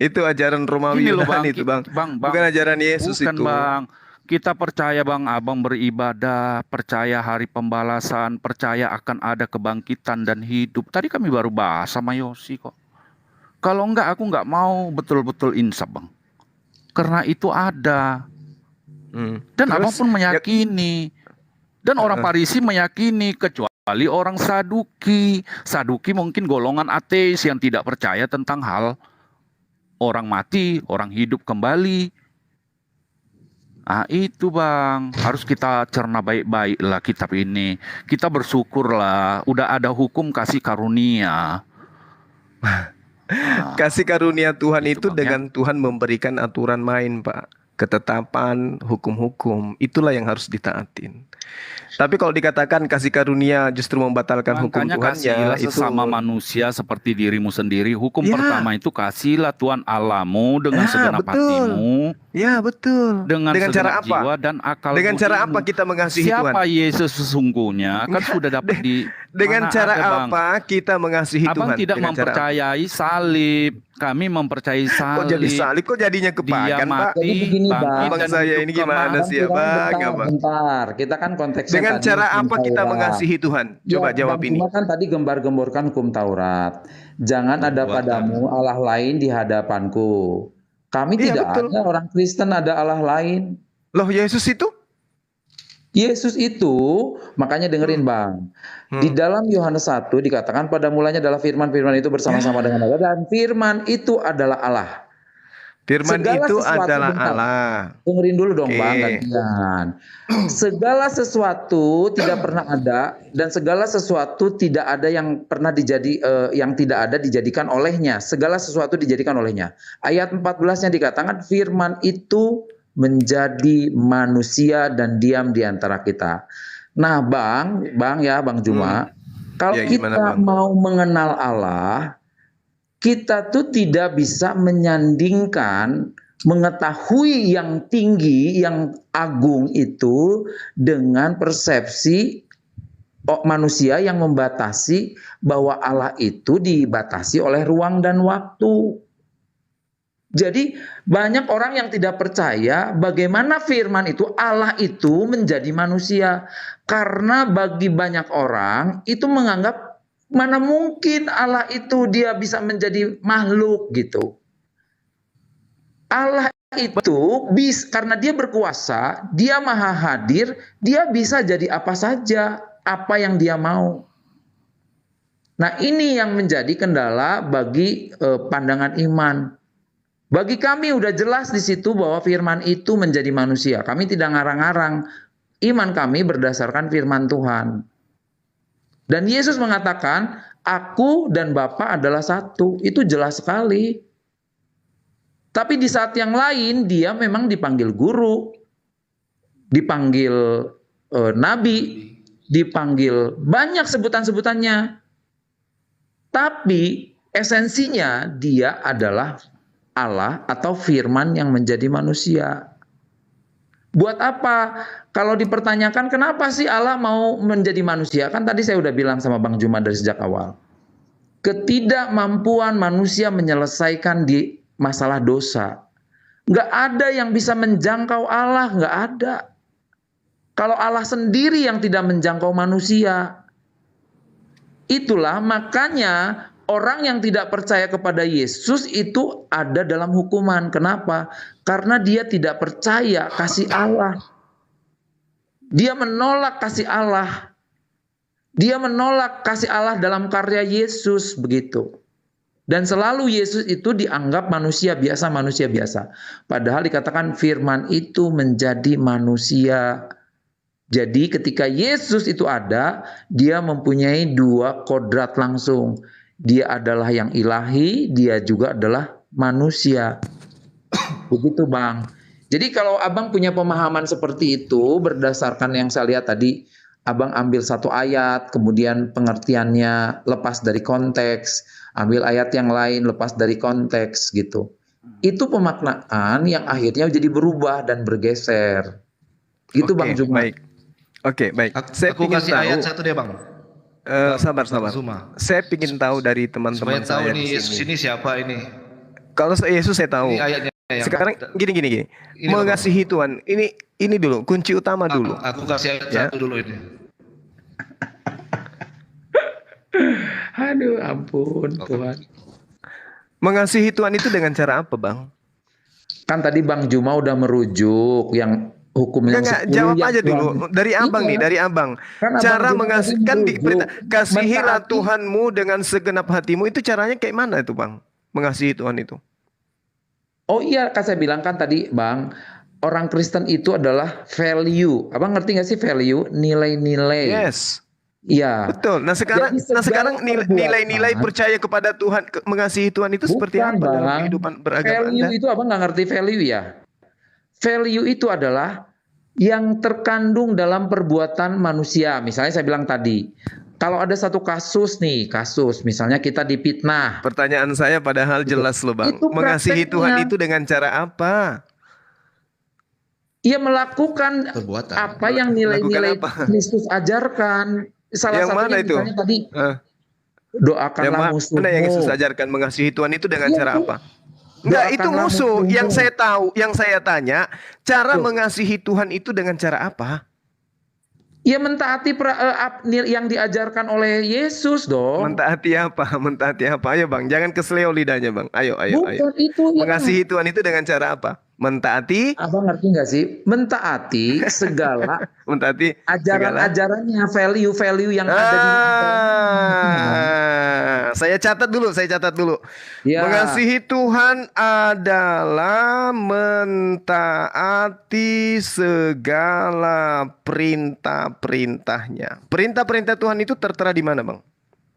Itu ajaran Romawi Gini loh Yunani Bang, itu Bang. Bang, Bukan ajaran Yesus bukan itu. Bang. Kita percaya Bang, Abang beribadah, percaya hari pembalasan, percaya akan ada kebangkitan dan hidup. Tadi kami baru bahas sama Yosi kok. Kalau enggak, aku enggak mau betul-betul insaf Bang. Karena itu ada. Dan Abang pun meyakini. Dan orang Farisi meyakini, kecuali orang Saduki. Saduki mungkin golongan ateis yang tidak percaya tentang hal orang mati, orang hidup kembali. Ah itu Bang, harus kita cerna baik-baik lah kitab ini. Kita bersyukurlah, udah ada hukum kasih karunia. Kasih karunia Tuhan itu Itu Bang, ya. dengan Tuhan memberikan aturan main Pak. Ketetapan, hukum-hukum, itulah yang harus ditaatin. Tapi kalau dikatakan kasih karunia justru membatalkan hukum Makanya Tuhan, ya kasihlah itu sesama manusia seperti dirimu sendiri. Hukum Ya. pertama itu kasihlah Tuhan Allahmu dengan Ya, segenap betul. hatimu, Ya betul. dengan cara segenap apa? jiwa dan akal Dengan cara budimu. apa kita mengasihi Tuhan? Siapa Yesus sesungguhnya? Kan sudah dapat di Dengan mana cara ada, Bang? apa kita mengasihi Abang Tuhan? tidak Dengan cara apa? mempercayai salib. Kami mempercayai Kok jadi salib. salib? Kok jadinya Dia kepakan Pak? Jadi mati, begini, Bang. bangkit Abang dan saya hidup ini gimana kembali. sih Abang? bentar, Abang? bentar. Kita kan konteksnya Dengan tadi cara hukum apa kita Taurat. mengasihi Tuhan? Coba Ya, jawab Bang ini. Juma kan tadi gembar-gemborkan hukum Taurat. Jangan ada padamu Allah lain di hadapanku. Kami Iya, tidak betul. ada, orang Kristen ada Allah lain. Loh Yesus itu? Yesus itu, makanya dengerin Bang. Di dalam Yohanes 1 dikatakan pada mulanya adalah firman, firman itu bersama-sama dengan Allah, dan firman itu adalah Allah. Firman Segala itu sesuatu, adalah bentar. Allah. Dengerin dulu dong Oke. Bang, gantian. Segala sesuatu tidak pernah ada, dan segala sesuatu tidak ada yang pernah yang tidak ada dijadikan olehnya. Segala sesuatu dijadikan olehnya. Ayat 14-nya dikatakan firman itu menjadi manusia dan diam di antara kita. Nah, Bang Juma, kalau Ya, gimana, kita Bang? mau mengenal Allah, kita tuh tidak bisa menyandingkan mengetahui yang tinggi, yang agung itu dengan persepsi manusia yang membatasi bahwa Allah itu dibatasi oleh ruang dan waktu. Jadi banyak orang yang tidak percaya bagaimana firman itu, Allah itu menjadi manusia. Karena bagi banyak orang itu menganggap mana mungkin Allah itu dia bisa menjadi makhluk gitu. Allah itu karena dia berkuasa, dia maha hadir, dia bisa jadi apa saja, apa yang dia mau. Nah ini yang menjadi kendala bagi pandangan iman. Bagi kami udah jelas di situ bahwa firman itu menjadi manusia. Kami tidak ngarang-ngarang. Iman kami berdasarkan firman Tuhan. Dan Yesus mengatakan, aku dan Bapa adalah satu. Itu jelas sekali. Tapi di saat yang lain, dia memang dipanggil guru, dipanggil nabi, dipanggil banyak sebutan-sebutannya. Tapi esensinya dia adalah Allah atau firman yang menjadi manusia. Buat apa? Kalau dipertanyakan kenapa sih Allah mau menjadi manusia? Kan tadi saya udah bilang sama Bang Juma dari sejak awal. Ketidakmampuan manusia menyelesaikan di masalah dosa. Nggak ada yang bisa menjangkau Allah, nggak ada. Kalau Allah sendiri yang tidak menjangkau manusia. Itulah makanya orang yang tidak percaya kepada Yesus itu ada dalam hukuman. Kenapa? Karena dia tidak percaya kasih Allah. Dia menolak kasih Allah. Dia menolak kasih Allah dalam karya Yesus begitu. Dan selalu Yesus itu dianggap manusia biasa. Padahal dikatakan firman itu menjadi manusia. Jadi ketika Yesus itu ada, dia mempunyai dua kodrat langsung. Dia adalah yang ilahi, dia juga adalah manusia. Begitu Bang. Jadi kalau Abang punya pemahaman seperti itu, berdasarkan yang saya lihat tadi, Abang ambil satu ayat, kemudian pengertiannya lepas dari konteks, ambil ayat yang lain lepas dari konteks gitu. Itu pemaknaan yang akhirnya jadi berubah dan bergeser. Gitu Oke, Bang Juma. baik. Oke, baik. Saya Aku ingin kasih tahu. ayat satu deh Bang. Sabar, Bang sabar. Zuma. Saya ingin tahu dari Supaya teman-teman tahu saya nih di Yesus sini. ini siapa ini. Kalau Yesus saya Ini tahu. ayatnya yang Sekarang gini. ini loh, Bang. Mengasihi Tuhan. Ini dulu, kunci utama dulu. Aku kasih ayat Ya. satu dulu ini. Aduh, ampun Tuhan. Mengasihi Tuhan itu dengan cara apa, Bang? Kan tadi Bang Juma udah merujuk yang hukum yang Enggak, 10 jawab yang aja Tuhan. dulu. Dari abang Iya. nih, dari abang. Kan Abang Cara Juma mengasihi, tadi kan di merujuk, perintah, kasihilah mentaati. Tuhanmu dengan segenap hatimu. Itu caranya kayak mana itu, Bang? Mengasihi Tuhan itu. Oh iya, kan saya bilang kan tadi Bang, orang Kristen itu adalah value. Abang ngerti nggak sih value? Nilai-nilai. Yes. Iya. Betul. Nah sekarang, Jadi segala nilai-nilai perbuatan- percaya kepada Tuhan, mengasihi Tuhan itu seperti Bukan, apa dalam Bang. kehidupan beragama Value Anda? itu abang nggak ngerti value ya. Value itu adalah yang terkandung dalam perbuatan manusia. Misalnya saya bilang tadi, kalau ada satu kasus misalnya kita difitnah. Pertanyaan saya padahal jelas loh, Bang. Itu Mengasihi prakteknya. Tuhan itu dengan cara apa? Ia melakukan Perbuatan. apa yang nilai-nilai Melakukan apa? Kristus ajarkan. Salah Yang mana satunya itu? misalnya tadi Yang doakanlah musuhmu. mana yang Yesus ajarkan mengasihi Tuhan itu dengan Iya, cara itu. apa? Enggak, itu Doakanlah musuh. musuhmu. Yang saya tahu, yang saya tanya, cara Tuh. mengasihi Tuhan itu dengan cara apa? Ia mentaati yang diajarkan oleh Yesus dong. Mentaati apa? Mentaati apa? Ayo, Bang, jangan kesleo lidahnya, Bang. Ayo. Bukan itu ya. Mengasihi Tuhan itu dengan cara apa? Mentaati, Abang ngerti nggak sih? Mentaati segala segala. ajaran-ajarannya, value-value yang ada di Saya catat dulu. Ya. Mengasihi Tuhan adalah mentaati segala perintah-perintahnya. Perintah-perintah Tuhan itu tertera di mana, Bang?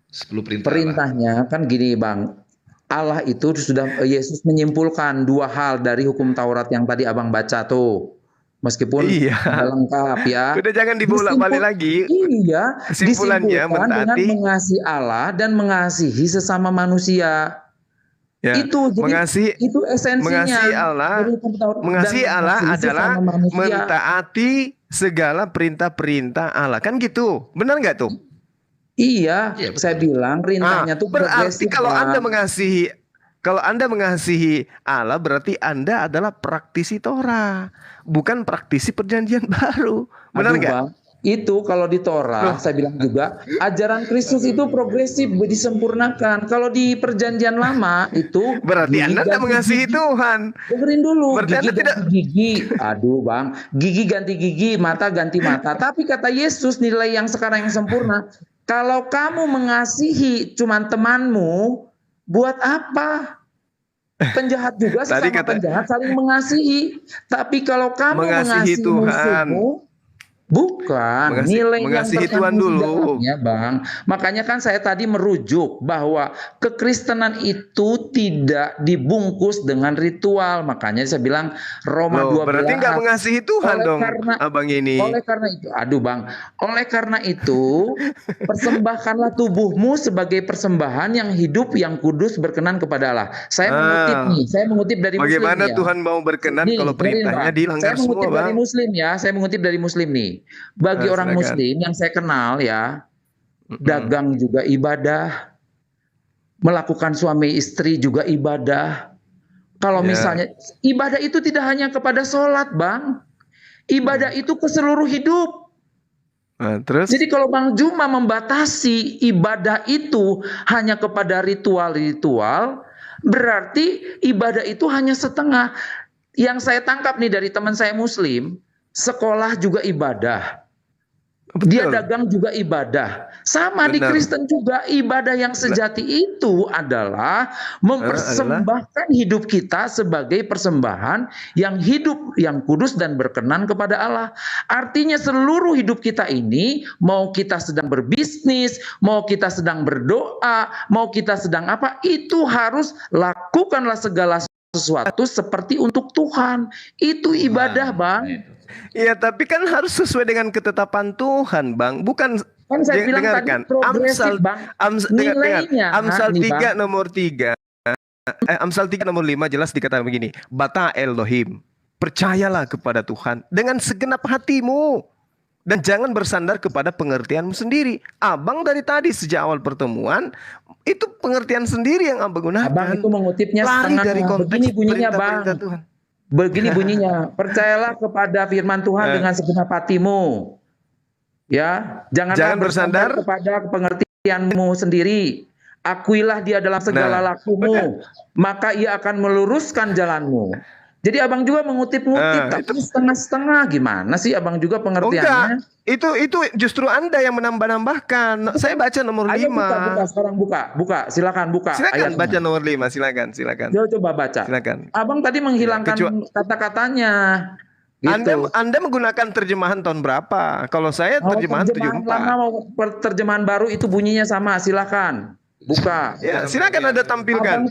10 perintah. perintahnya kan gini Bang. Allah itu sudah Yesus menyimpulkan dua hal dari hukum Taurat yang tadi Abang baca tuh. Meskipun Iya. sudah lengkap ya. Udah jangan dibolak-balik lagi. Iya, Kesimpulannya disimpulkan dengan mentaati. mengasihi Allah dan mengasihi sesama manusia. Ya, Itu jadi itu esensinya. mengasihi Allah, dari hukum Taurat. mengasihi Dan Allah mengasihi adalah sesama manusia. mentaati segala perintah-perintah Allah. Kan gitu. Benar nggak tuh? Iya, Iya, betul. saya bilang perintahnya tuh Berarti progresif, kalau Bang. Anda mengasihi Allah, berarti Anda adalah praktisi Torah, bukan praktisi perjanjian baru. Benar Aduh, nggak? Bang, itu kalau di Torah, saya bilang juga, ajaran Kristus itu progresif, disempurnakan. Kalau di perjanjian lama, itu Berarti Anda tidak ganti mengasihi gigi. Tuhan. Dengerin dulu, Berarti gigi Anda tidak- ganti gigi. Aduh, Bang, gigi ganti gigi, mata ganti mata. Tapi kata Yesus, nilai yang sekarang yang sempurna, kalau kamu mengasihi cuman temanmu, buat apa? Penjahat juga Tadi sesama penjahat saling mengasihi. Tapi kalau kamu Mengasihi mengasihi Tuhan. musuhmu, bukan nilai yang mengasihi Tuhan terkandung di dulu. dalamnya, Bang. Makanya kan saya tadi merujuk bahwa kekristenan itu tidak dibungkus dengan ritual. Makanya saya bilang Roma Loh, 12. berarti nggak mengasihi Tuhan Oleh dong, karena- abang ini. Oleh karena itu, aduh Bang, oleh karena itu persembahkanlah tubuhmu sebagai persembahan yang hidup, yang kudus, berkenan kepada Allah. Saya mengutip dari Bagaimana Muslim ya. Tuhan mau berkenan Nih, kalau dengerin, perintahnya Bang. dilanggar Saya mengutip semua, dari Bang? Muslim ya. Saya mengutip dari Muslim nih. Bagi orang Silakan. Muslim yang saya kenal ya, dagang juga ibadah, melakukan suami istri juga ibadah. Kalau Ya. misalnya ibadah itu tidak hanya kepada sholat, Bang. Ibadah itu ke seluruh hidup. Nah, terus? Jadi kalau Bang Juma membatasi ibadah itu hanya kepada ritual-ritual, berarti ibadah itu hanya setengah. Yang saya tangkap nih dari teman saya Muslim, sekolah juga ibadah. Dia Betul. dagang juga ibadah. Sama di Benar. Kristen juga, ibadah yang sejati itu adalah mempersembahkan hidup kita sebagai persembahan yang hidup, yang kudus dan berkenan kepada Allah. Artinya seluruh hidup kita ini, mau kita sedang berbisnis, mau kita sedang berdoa, mau kita sedang apa, itu harus lakukanlah segala sesuatu seperti untuk Tuhan. Itu ibadah, Bang. Iya, tapi kan harus sesuai dengan ketetapan Tuhan, Bang. Bukan. Kan saya bilang dengarkan. tadi progresif, Bang. Dengar. Nilainya, Amsal nih, 3 Bang. nomor 3. Amsal 3 nomor 5 jelas dikatakan begini. Bata Elohim. Percayalah kepada Tuhan dengan segenap hatimu. Dan jangan bersandar kepada pengertianmu sendiri. Abang dari tadi sejak awal pertemuan, itu pengertian sendiri yang abang gunakan. Abang itu mengutipnya Lari setengah. dari konteks Begini bunyinya, Bang. perintah-perintah Tuhan. Begini bunyinya, percayalah kepada firman Tuhan dengan segenap hatimu. Ya, jangan bersandar kepada pengertianmu sendiri. Akuilah dia dalam segala lakumu, maka ia akan meluruskan jalanmu. Jadi abang juga mengutip-ngutip, tapi setengah-setengah. Gimana sih abang juga pengertiannya? Enggak, itu justru Anda yang menambah-nambahkan. Saya baca nomor 5. Buka, sekarang buka. Silakan buka. Silakan baca nomor 5, silakan. Coba baca. Silakan. Abang tadi menghilangkan kata-katanya. Gitu. Anda menggunakan terjemahan tahun berapa? Kalau saya terjemahan 74. Lama terjemahan baru itu bunyinya sama. Silakan. Buka. Ya, silakan Anda tampilkan.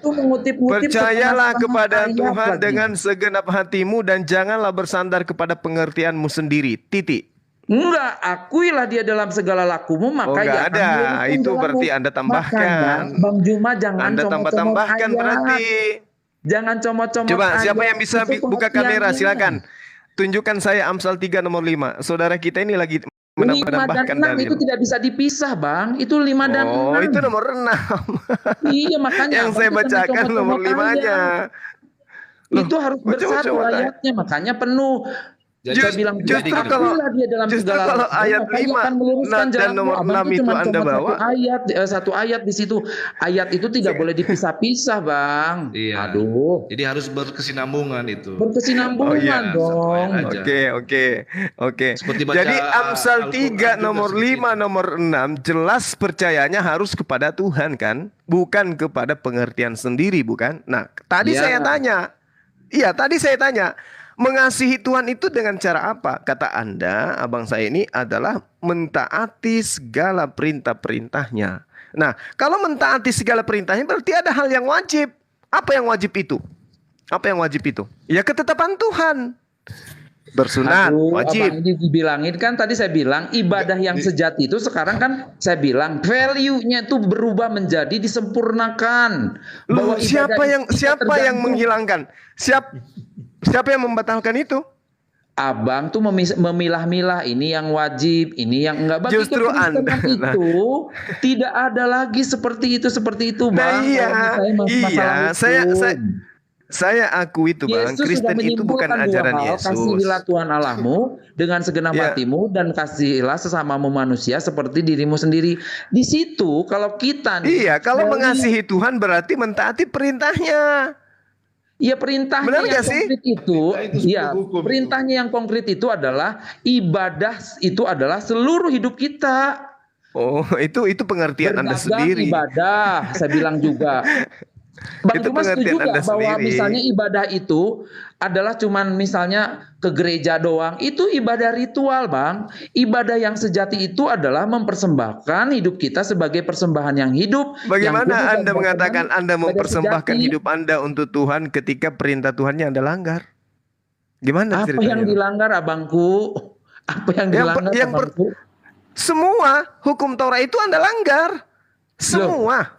Percayalah kepada Tuhan dengan segenap hatimu dan janganlah bersandar kepada pengertianmu sendiri. Titik. Enggak, akuilah dia dalam segala lakumu, maka enggak ada. Itu berarti Anda tambahkan. Makanya, Bang Juma jangan Anda tambahkan berarti. Jangan comot-comot. Coba siapa yang bisa buka kamera, silakan. Tunjukkan saya Amsal 3 nomor 5. Saudara kita ini lagi 5 dan 6 itu tidak bisa dipisah, Bang. Itu 5 dan 6. Oh, itu nomor 6. Iya, makanya yang saya bacakan nomor 5-nya. Itu harus bersatu ayatnya, makanya penuh. Saya bilang justru kalau ayat 5 dan nomor 6 itu Anda bawa satu ayat di situ. Ayat itu tidak boleh dipisah-pisah, Bang. Iya. Aduh. Jadi harus berkesinambungan itu. Berkesinambungan dong. Oke. Jadi Amsal 3 nomor 5 nomor 6 jelas percayanya harus kepada Tuhan kan, bukan kepada pengertian sendiri, bukan? Nah, tadi saya tanya. Iya, tadi saya tanya. Mengasihi Tuhan itu dengan cara apa? Kata Anda, abang saya ini adalah mentaati segala perintah-perintahnya. Nah, kalau mentaati segala perintahnya berarti ada hal yang wajib. Apa yang wajib itu? Ya ketetapan Tuhan. Bersunat, wajib. Abang ini dibilangin kan tadi saya bilang ibadah yang sejati itu sekarang kan saya bilang value-nya itu berubah menjadi disempurnakan. Bahwa siapa yang menghilangkan? Siapa yang membatalkan itu? Abang tuh memilah-milah ini yang wajib, ini yang enggak. Bagi justru Anda itu tidak ada lagi seperti itu, Bang. Iya, saya akui itu, Bang. Kristen itu bukan ajaran Yesus. Kasihilah Tuhan Allahmu dengan segenap hatimu dan kasihilah sesamamu manusia seperti dirimu sendiri. Di situ kalau kita kalau mengasihi Tuhan berarti mentaati perintahnya. Ya perintahnya yang konkret itu, perintahnya yang konkret itu adalah ibadah itu adalah seluruh hidup kita. Oh, itu pengertian Anda sendiri. Ibadah, saya bilang juga. Bang Cuma setuju gak bahwa misalnya ibadah itu adalah cuman misalnya ke gereja doang. Itu ibadah ritual, Bang. Ibadah yang sejati itu adalah mempersembahkan hidup kita sebagai persembahan yang hidup. Bagaimana Anda mengatakan Anda mempersembahkan hidup Anda untuk Tuhan ketika perintah Tuhannya Anda langgar? Gimana ceritanya? Apa yang dilanggar, Abangku? Apa yang dilanggar, Abangku? Semua hukum Taurat itu Anda langgar. Semua.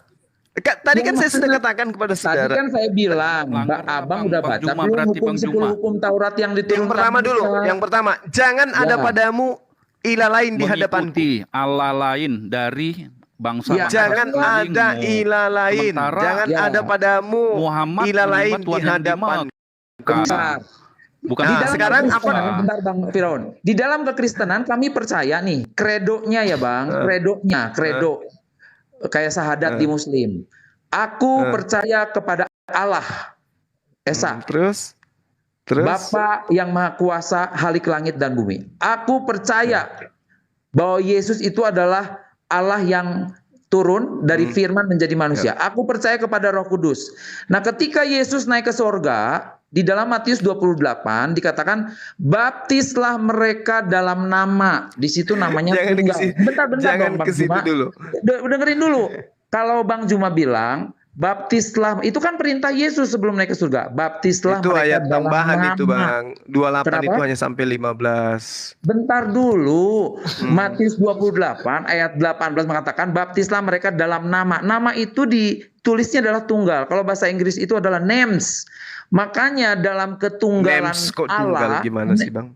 Tadi kan saya sudah katakan kepada saudara. Tadi kan saya bilang, Abang udah baca belum hukum Taurat yang diturunkan. Yang pertama, jangan ada padamu ilah lain di hadapanku. Allah lain dari bangsa. Jangan ada ilah lain. Jangan ada padamu ilah lain di hadapanku. Bukan. Sekarang apa? Bentar Bang Firaun. Di dalam kekristenan kami percaya nih, kredonya ya Bang, kredo. Kayak syahadat di Muslim. Aku percaya kepada Allah Esa. Terus Bapa yang Maha Kuasa, Halik langit dan bumi. Aku percaya bahwa Yesus itu adalah Allah yang turun dari firman menjadi manusia. Aku percaya kepada Roh Kudus. Nah, ketika Yesus naik ke sorga, di dalam Matius 28 dikatakan baptislah mereka dalam nama. Di situ namanya bentar jangan Bang Juma. Dengerin dulu. Kalau Bang Juma bilang baptislah, itu kan perintah Yesus sebelum naik ke surga. Baptislah itu mereka ayat dalam tambahan nama. Itu Bang. 28 Kenapa? itu hanya sampai 15. Bentar dulu. Matius 28 ayat 18 mengatakan baptislah mereka dalam nama. Nama itu ditulisnya adalah tunggal. Kalau bahasa Inggris itu adalah names. Makanya dalam ketunggalan names kok Allah, tunggal gimana sih Bang?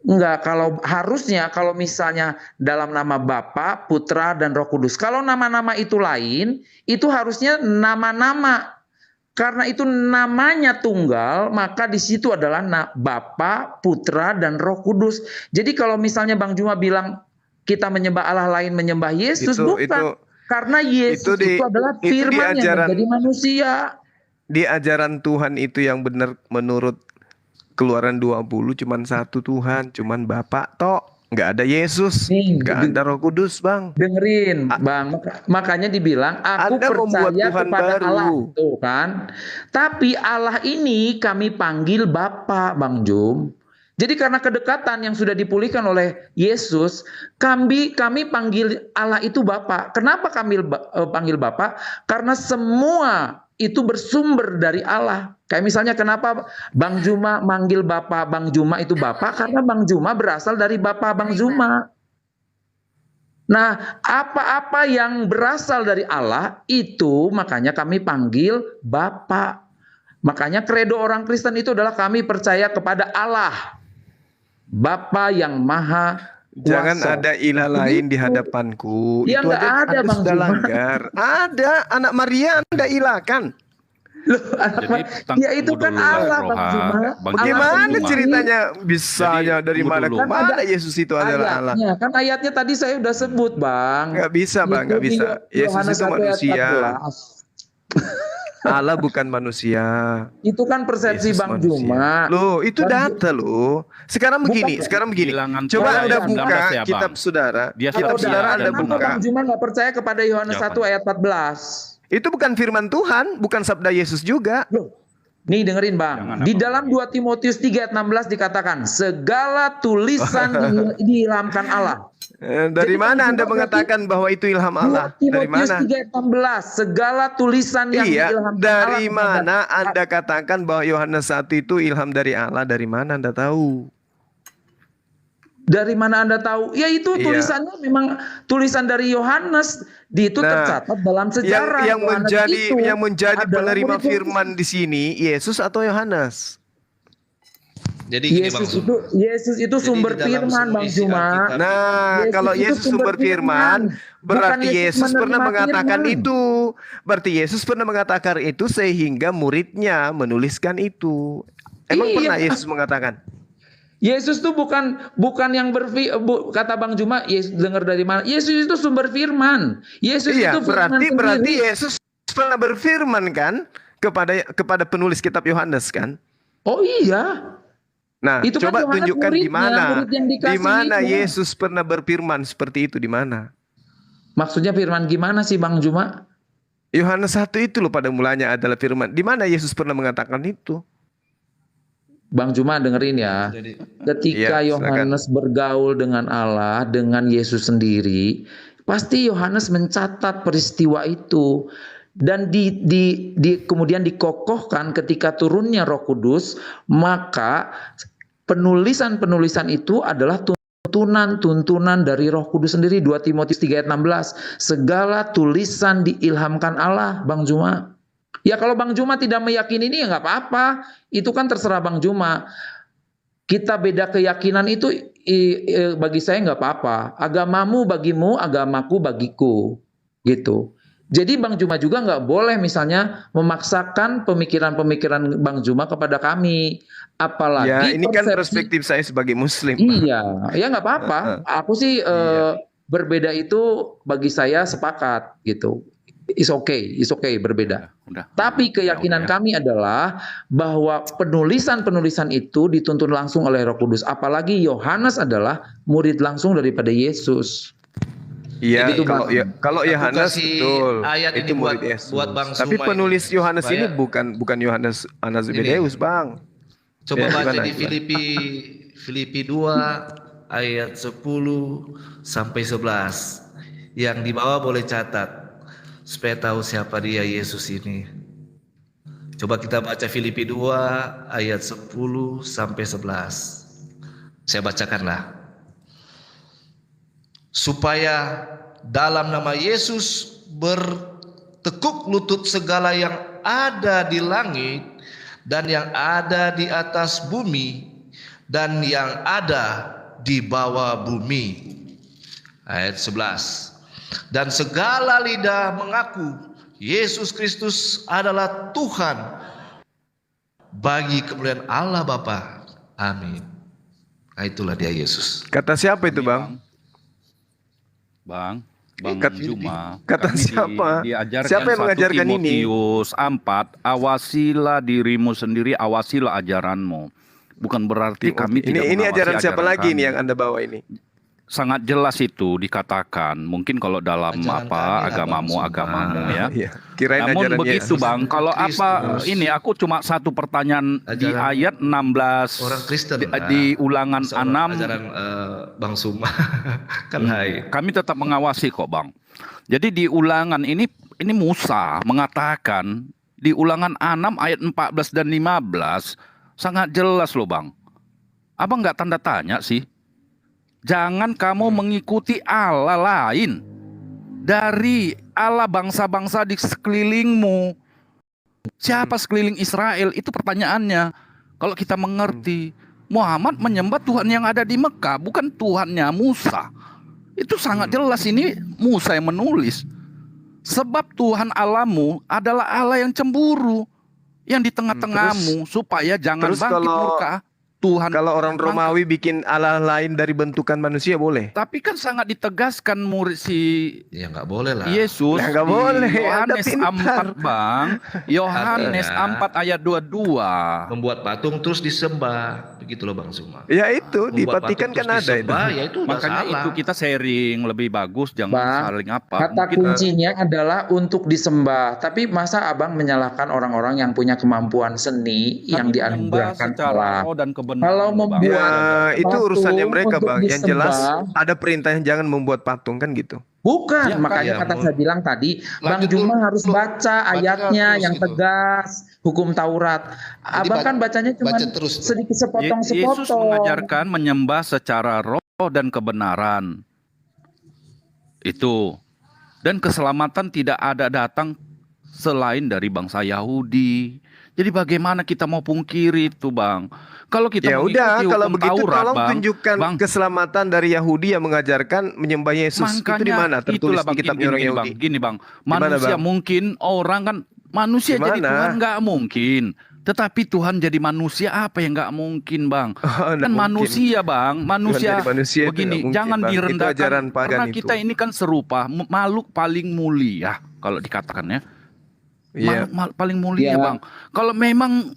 Enggak, kalau harusnya kalau misalnya dalam nama Bapa, Putra, dan Roh Kudus. Kalau nama-nama itu lain, itu harusnya nama-nama. Karena itu namanya tunggal, maka di situ adalah Bapa, Putra, dan Roh Kudus. Jadi kalau misalnya Bang Juma bilang kita menyembah Allah lain, menyembah Yesus, bukan. Karena Yesus itu adalah firman yang menjadi manusia. Di ajaran Tuhan itu yang benar menurut Keluaran 20 cuman satu Tuhan, cuman Bapa tok, nggak ada Yesus, nggak ada Roh Kudus, Bang. Dengerin, Bang. Makanya dibilang aku percaya kepada baru. Allah, tuh kan. Tapi Allah ini kami panggil Bapa, Bang Jum. Jadi karena kedekatan yang sudah dipulihkan oleh Yesus, kami panggil Allah itu Bapa. Kenapa kami panggil Bapa? Karena semua itu bersumber dari Allah. Kayak misalnya kenapa Bang Juma manggil Bapak Bang Juma itu Bapak? Karena Bang Juma berasal dari Bapak Bang Juma. Nah, apa-apa yang berasal dari Allah itu makanya kami panggil Bapak. Makanya kredo orang Kristen itu adalah kami percaya kepada Allah, Bapa yang Maha Kuasa. Jangan ada ilah lain di hadapanku. Ya, itu ada Bang sudah Juma. langgar. Ada anak Maria Anda ilahkan. Loh, ya itu kan Allah, Bang Juma. Bagaimana ceritanya bisanya dari mana? Kan ada Yesus itu adalah Allah. Kan ayatnya tadi saya udah sebut, Bang. Nggak bisa, Bang, nggak bisa. Yesus itu manusia. Allah bukan manusia. Itu kan persepsi Bang Juma. Loh, itu data loh. Sekarang begini. Coba Anda buka kitab saudara. Kitab saudara Anda buka. Bang Juma nggak percaya kepada Yohanes 1 ayat 14. Itu bukan firman Tuhan, bukan sabda Yesus juga. Loh. Nih dengerin Bang, di dalam 2 Timotius 3 ayat 16 dikatakan segala tulisan diilhamkan Allah. Dari mana Anda mengatakan bahwa itu ilham Allah? Dari mana? 2 Timotius 3 ayat 16, segala tulisan yang diilhamkan Allah. Dari mana Anda katakan bahwa Yohanes 1 itu ilham dari Allah? Dari mana Anda tahu? Dari mana Anda tahu? Ya itu tulisannya memang tulisan dari Yohanes. Itu tercatat dalam sejarah. Yang menjadi penerima firman di sini Yesus atau Yohanes? Jadi Yesus itu sumber firman, Bang Juma. Nah, kalau Yesus sumber firman, berarti Yesus pernah mengatakan itu. Berarti Yesus pernah mengatakan itu sehingga muridnya menuliskan itu. Emang pernah Yesus mengatakan? Yesus itu bukan yang kata Bang Juma, Yesus dengar dari mana? Yesus itu sumber firman. Yesus itu berarti Yesus pernah berfirman kan kepada penulis kitab Yohanes kan? Oh iya. Nah, itu coba kan tunjukkan di mana itu. Yesus pernah berfirman seperti itu, di mana? Maksudnya firman gimana sih Bang Juma? Yohanes 1 itu loh pada mulanya adalah firman. Di mana Yesus pernah mengatakan itu? Bang Juma dengerin ya. Ketika Yohanes bergaul dengan Allah, dengan Yesus sendiri, pasti Yohanes mencatat peristiwa itu. Dan kemudian dikokohkan ketika turunnya Roh Kudus, maka penulisan-penulisan itu adalah tuntunan dari Roh Kudus sendiri. 2 Timotius 3 ayat 16. Segala tulisan diilhamkan Allah, Bang Juma. Ya kalau Bang Juma tidak meyakini ini ya nggak apa-apa. Itu kan terserah Bang Juma. Kita beda keyakinan itu bagi saya nggak apa-apa. Agamamu bagimu, agamaku bagiku. Gitu. Jadi Bang Juma juga nggak boleh misalnya memaksakan pemikiran-pemikiran Bang Juma kepada kami. Apalagi ya ini kan perspektif saya sebagai Muslim. Iya, ya nggak apa-apa. Aku sih berbeda itu bagi saya sepakat gitu. It's okay berbeda. Tapi keyakinan kami adalah bahwa penulisan-penulisan itu dituntun langsung oleh Roh Kudus. Apalagi Yohanes adalah murid langsung daripada Yesus. Iya, kalau Yohanes betul. Ayat itu ini murid Yesus. buat Bang Tapi Suma penulis ini, Yohanes ini bukan Yohanes Zebedeus, Bang. Coba baca di Filipi 2 ayat 10 sampai 11. Yang di bawah boleh catat supaya tahu siapa dia Yesus ini. Coba kita baca Filipi 2 ayat 10 sampai 11. Saya bacakanlah. Supaya dalam nama Yesus bertekuk lutut segala yang ada di langit dan yang ada di atas bumi dan yang ada di bawah bumi. Ayat 11. Dan segala lidah mengaku Yesus Kristus adalah Tuhan bagi kemuliaan Allah Bapa. Amin. Nah, itulah dia Yesus. Kata siapa itu, Bang? Bang Juma. Kata Kami siapa? Diajarkan Siapa yang 1 mengajarkan ini? Timotius 4, awasilah dirimu sendiri, awasilah ajaranmu. Bukan berarti kami tidak Ini mengawasi ajaran siapa lagi kami. nih yang Anda bawa ini? Sangat jelas itu dikatakan. Mungkin kalau dalam Ajaran kami lah, agamamu ya. Iya. Kirain Namun ajaran begitu Yesus. Bang, kalau Kristus. apa ini aku cuma satu pertanyaan di Ajaran ayat 16 orang Kristen di Ulangan Seorang 6. ajaran Bang Suma. Kan hai. Kami tetap mengawasi kok Bang. Jadi di Ulangan ini Musa mengatakan di Ulangan 6 ayat 14 dan 15 sangat jelas loh Bang. Abang nggak tanda tanya sih? Jangan kamu mengikuti Allah lain dari Allah bangsa-bangsa di sekelilingmu. Siapa sekeliling Israel? Itu pertanyaannya. Kalau kita mengerti, Muhammad menyembah Tuhan yang ada di Mekah, bukan Tuhannya Musa. Itu sangat jelas, ini Musa yang menulis. Sebab Tuhan Allahmu adalah Allah yang cemburu, yang di tengah-tengahmu, supaya jangan terus bangkit kalau- murka Tuhan. Kalau orang Romawi bikin Allah lain dari bentukan manusia boleh? Tapi kan sangat ditegaskan murid si Ya nggak boleh lah. Yesus Nah, nggak di boleh, Yohanes Anda pintar. 4 Bang. Yohanes Artinya, 4 ayat 22. Membuat patung terus disembah. Begitu loh Bang Suma. Ya itu di Membuat Vatikan patung kan terus ada itu. disembah, ya itu udah Makanya salah. itu kita sharing lebih bagus, jangan Bang, saling apa. kata Mungkin kuncinya adalah untuk disembah. Tapi masa abang menyalahkan orang-orang yang punya kemampuan seni yang tapi menyembah dianugerahkan secara Allah? roh dan kebenaran. Kalau Bang. membuat Ya, itu patung urusannya mereka, untuk Bang. Yang jelas disembah. ada perintah yang jangan membuat patung kan gitu. Bukan, Ya, makanya ya, kata mau- saya bilang tadi, Bang Lanjut Juma dulu, harus baca ayatnya terus yang gitu. tegas, hukum Taurat. Abang kan bacanya cuma baca terus tuh. sedikit Yesus sepotong-sepotong. mengajarkan menyembah secara roh dan kebenaran. Itu. Dan keselamatan tidak ada datang selain dari bangsa Yahudi. Jadi bagaimana kita mau pungkiri itu, Bang? Kalau kita Ya mengikuti udah, kalau hukum begitu Taurat, tolong Bang, tunjukkan Bang, keselamatan dari Yahudi yang mengajarkan menyembah Yesus. Itu di mana? Tertulis itulah, di Bang, kitabnya orang Yahudi. Gini, Bang. Gimana, Manusia Bang? mungkin orang kan manusia jadi Gimana? Tuhan nggak mungkin. Tetapi Tuhan jadi manusia apa yang nggak mungkin, Bang? Oh, nggak Kan mungkin. manusia, Bang. Manusia jadi manusia itu begini, nggak mungkin, jangan Bang. Itu direndahkan. ajaran pagan Karena itu. kita ini kan serupa makhluk paling mulia kalau dikatakan ya. Iya. Makhluk paling mulia, Iya. Bang. Kalau memang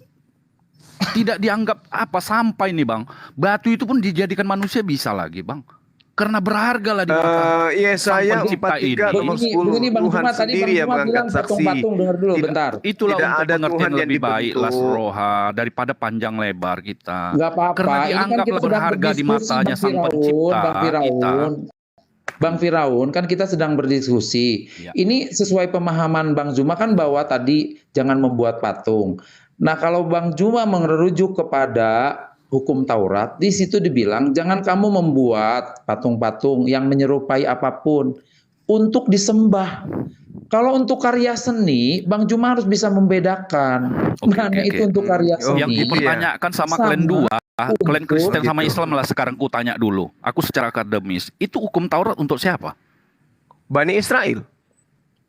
tidak dianggap apa sampai nih, Bang. Batu itu pun dijadikan manusia bisa lagi, Bang. Karena berharga lah di mata Yesaya Sang Pencipta 43 ini. nomor 10. Begini Bang Tuhan Juma, tadi sendiri Bang yang Juma mengangkat bilang saksi. patung-patung, dengar dulu Tidak- bentar. Itulah Tidak untuk ada pengertian Tuhan yang lebih baik dibentuk. Las Roha daripada panjang lebar kita. Nggak apa-apa. Karena Ini kan dianggap kita sedang berharga di berdiskusi, matanya Bang Sang Firaun, Pencipta Bang Firaun. Bang Firaun, kan kita sedang berdiskusi. Ya. Ini sesuai pemahaman Bang Juma kan bahwa tadi jangan membuat patung. Nah, kalau Bang Juma merujuk kepada hukum Taurat, di situ dibilang jangan kamu membuat patung-patung yang menyerupai apapun untuk disembah. Kalau untuk karya seni, Bang Juma harus bisa membedakan Oke, mana oke, itu oke. untuk karya Oh, seni. Yang gitu ya. dipertanyakan sama Sama. klan dua, klan Kristen sama Gitu. Islam lah sekarang ku tanya dulu. Aku secara akademis, itu hukum Taurat untuk siapa? Bani Israel.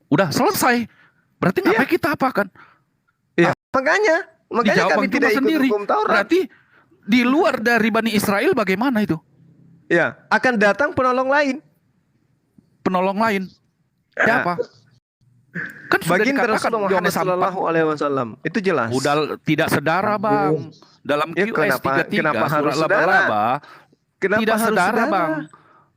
Udah selesai. Berarti ngapain kita apakan? Ya, makanya Dijawab kami Bang tidak Juma ikut sendiri. hukum Taurat. Berarti di luar dari Bani Israel bagaimana itu? Ya, akan datang penolong lain. Penolong lain. Siapa? Kan sudah Baginda dikatakan Rasulullah Muhammad Yohanes 4. Sallallahu Alaihi Wasallam. Itu jelas. Udah tidak sedara, Bang. Dalam Ya, QS 33 kenapa harus surat sedara? laba-laba Kenapa tidak harus sedara, saudara? Bang.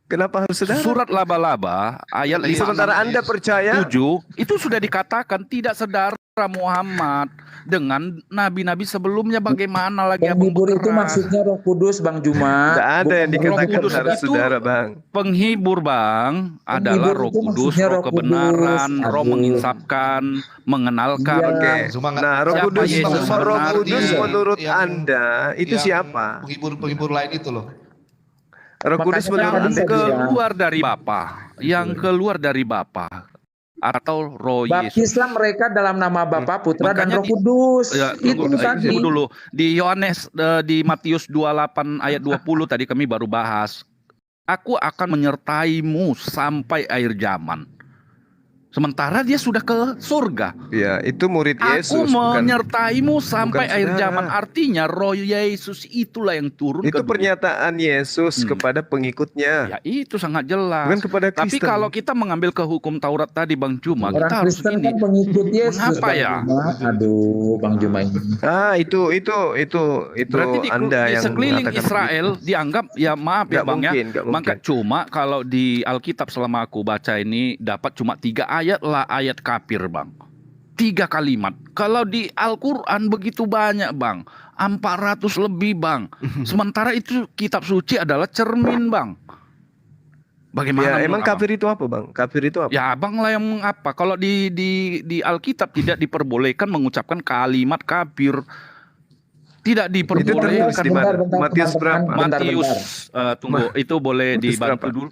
Kenapa harus saudara? Surat laba-laba ayat 5 Sementara Anda percaya 7 itu sudah dikatakan tidak sedara Muhammad dengan nabi-nabi sebelumnya, bagaimana lagi Abang Penghibur itu bergerak? maksudnya Roh Kudus, Bang Juma. tidak ada yang Bukan dikatakan Kudus harus itu- saudara, Bang. Penghibur, Bang, adalah Roh itu Kudus, maksudnya Roh Roh kebenaran, Kudus. Roh Aduh. menginsapkan, mengenalkan. Iya. Oke. Cuma nggak- Nah, Roh Siapa Kudus, Yesus Roh sebenarnya? Kudus menurut Yang- Anda itu yang siapa? Penghibur lain itu loh. Roh Kudus Makanya menurut tadi Anda saya itu bilang. Keluar dari Bapa, yang keluar dari Bapa. atau Roh Yesus. Baptislah mereka dalam nama Bapa, Putra dan Makanya Roh Kudus. Ya, Itu tadi. tunggu dulu. Di Yohanes di Matius 28 ayat 20 tadi kami baru bahas. Aku akan menyertaimu sampai akhir zaman. Sementara dia sudah ke surga. Ya, itu murid Yesus. Aku bukan- menyertaimu sampai bukan akhir saudara. zaman. Artinya Roh Yesus itulah yang turun Itu ke dunia. pernyataan Yesus kepada pengikutnya, Ya itu sangat jelas. bukan kepada Tapi Kristen. kalau kita mengambil ke hukum Taurat tadi Bang Juma, Orang kita harus Kristen ini. kan pengikut Yesus. Mengapa Bang ya? Juma. Aduh, Bang Juma ini. Itu Berarti Anda di yang sekeliling mengatakan Israel dianggap, ya maaf Nggak ya Bang mungkin, ya, nggak maka mungkin. cuma kalau di Alkitab selama aku baca ini dapat cuma 3 ayat lah ayat kafir Bang, 3 kalimat. Kalau di Al-Quran begitu banyak Bang, 400 lebih Bang. Sementara itu kitab suci adalah cermin Bang. Bagaimana Ya, emang menurut Abang? kafir itu apa, Bang? Kafir itu apa? Ya abang lah yang apa? Kalau di Alkitab tidak diperbolehkan mengucapkan kalimat kafir, tidak tertulis diperbolehkan. di mana? Matius berapa? Matius, tunggu, itu boleh Matius dibantu berapa? dulu.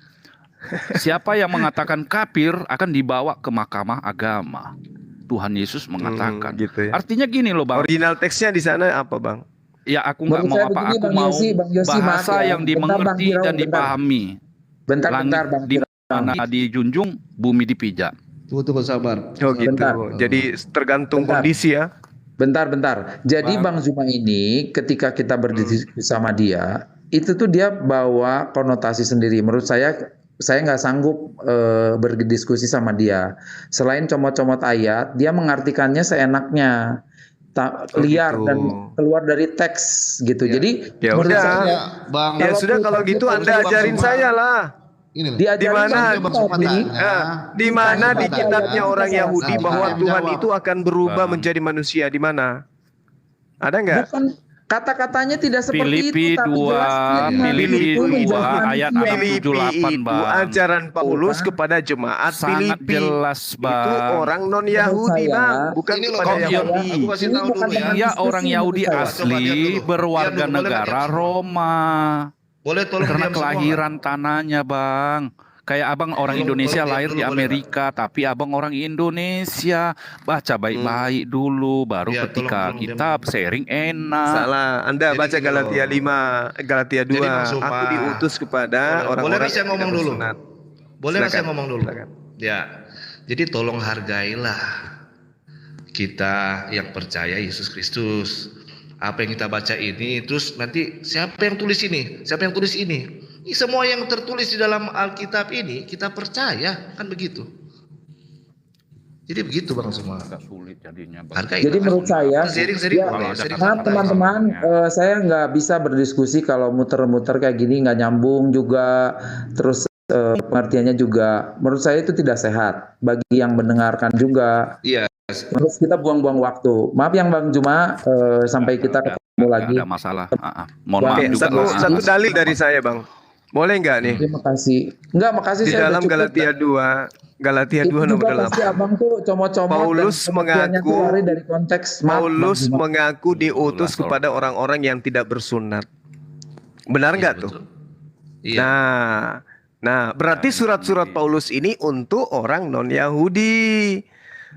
Siapa yang mengatakan kafir akan dibawa ke mahkamah agama. Tuhan Yesus mengatakan. gitu ya. Artinya gini loh Bang. Original teksnya di sana apa, Bang? Ya aku nggak Menurut mau saya apa, begini, aku Bang mau Yosi, Bang Yosi, maaf bahasa ya. yang Bentar, Bang dimengerti Hirau, dan bentar. dipahami. Bentar, Bang Di Hirau. mana dijunjung, bumi dipijak. Tunggu sabar. Oh gitu. Bentar. Jadi tergantung Bentar. kondisi ya. Bentar. Jadi Bang Zuma ini ketika kita berdiskusi sama dia, itu tuh dia bawa konotasi sendiri. Menurut saya nggak sanggup berdiskusi sama dia. Selain comot-comot ayat, dia mengartikannya seenaknya, liar gitu. dan keluar dari teks gitu. Jadi Ya menurut udah. saya, Bang. Ya sudah kalau gitu Anda ajarin saya lah. Ini loh. diajarin Di mana? sama Bang tadi, Sumatera. Di mana di Bukan kitabnya ayat. orang Yahudi Nah, bahwa yang Tuhan jawab. itu akan berubah Bang. menjadi manusia? Di mana? Ada nggak? bukan kata-katanya tidak seperti Filipi itu, tapi 2 jelas Filipi itu 2 menjadi ayat manusia. Filipi 6-7-8 itu Bang. ajaran Paulus Tuh, kepada jemaat Sangat Filipi. jelas Itu Bang. orang non Yahudi, Menurut Bang, saya, bukan Ini loh, kepada kok Yahudi. aku kasih Ini tahu bukan dulu ya. teman Dia diskusi orang menurut Yahudi saya. Coba asli, diam dulu. berwarga Diam dulu, boleh nggak negara diam semua? Roma. Boleh tolong Karena diam semua kelahiran tanahnya Bang. Kayak abang orang Tolong- Indonesia tolong diam lahir dulu, di boleh Amerika, tapi abang orang Indonesia. Baca baik-baik dulu, baru Iya, ketika tolong, kita sharing enak. Salah, Anda Jadi baca gini Galatia loh. 5, Galatia 2. Jadi maksud Aku Pak, diutus kepada boleh orang-orang nggak saya yang ngomong tidak dulu? bersunat. Boleh nggak saya Silakan, ngomong dulu? silakan. Ya, jadi tolong hargailah kita yang percaya Yesus Kristus. Apa yang kita baca ini, terus nanti siapa yang tulis ini? Siapa yang tulis ini? Ini semua yang tertulis di dalam Alkitab ini kita percaya, kan begitu. Jadi begitu Bang semua. Agak sulit jadinya Bang. Hargai. Jadi menurut saya, sharing ya, boleh, ada sharing kata-kata maaf boleh. teman-teman, saya nggak bisa berdiskusi kalau muter-muter kayak gini, nggak nyambung juga, terus pengertiannya juga, menurut saya itu tidak sehat bagi yang mendengarkan juga. Iya. Terus kita buang-buang waktu. Maaf yang Bang Juma, sampai kita ketemu lagi. Ada masalah. Mohon Oke, maaf Oke, juga satu, lah. satu dalil dari saya, Bang. Boleh nggak nih? Terima kasih. Enggak, makasih Di saya dalam udah cukup. Galatia 2, Galatia Itu 2 nomor juga pasti 8. abang tuh comot-comot Paulus dan pengertiannya tuh mengaku- lari dari konteks. Maaf, Paulus Bang Juma. mengaku diutus Betul. kepada orang-orang yang tidak bersunat. Benar nggak tuh? Iya. Nah, berarti surat-surat Paulus ini untuk orang non-Yahudi.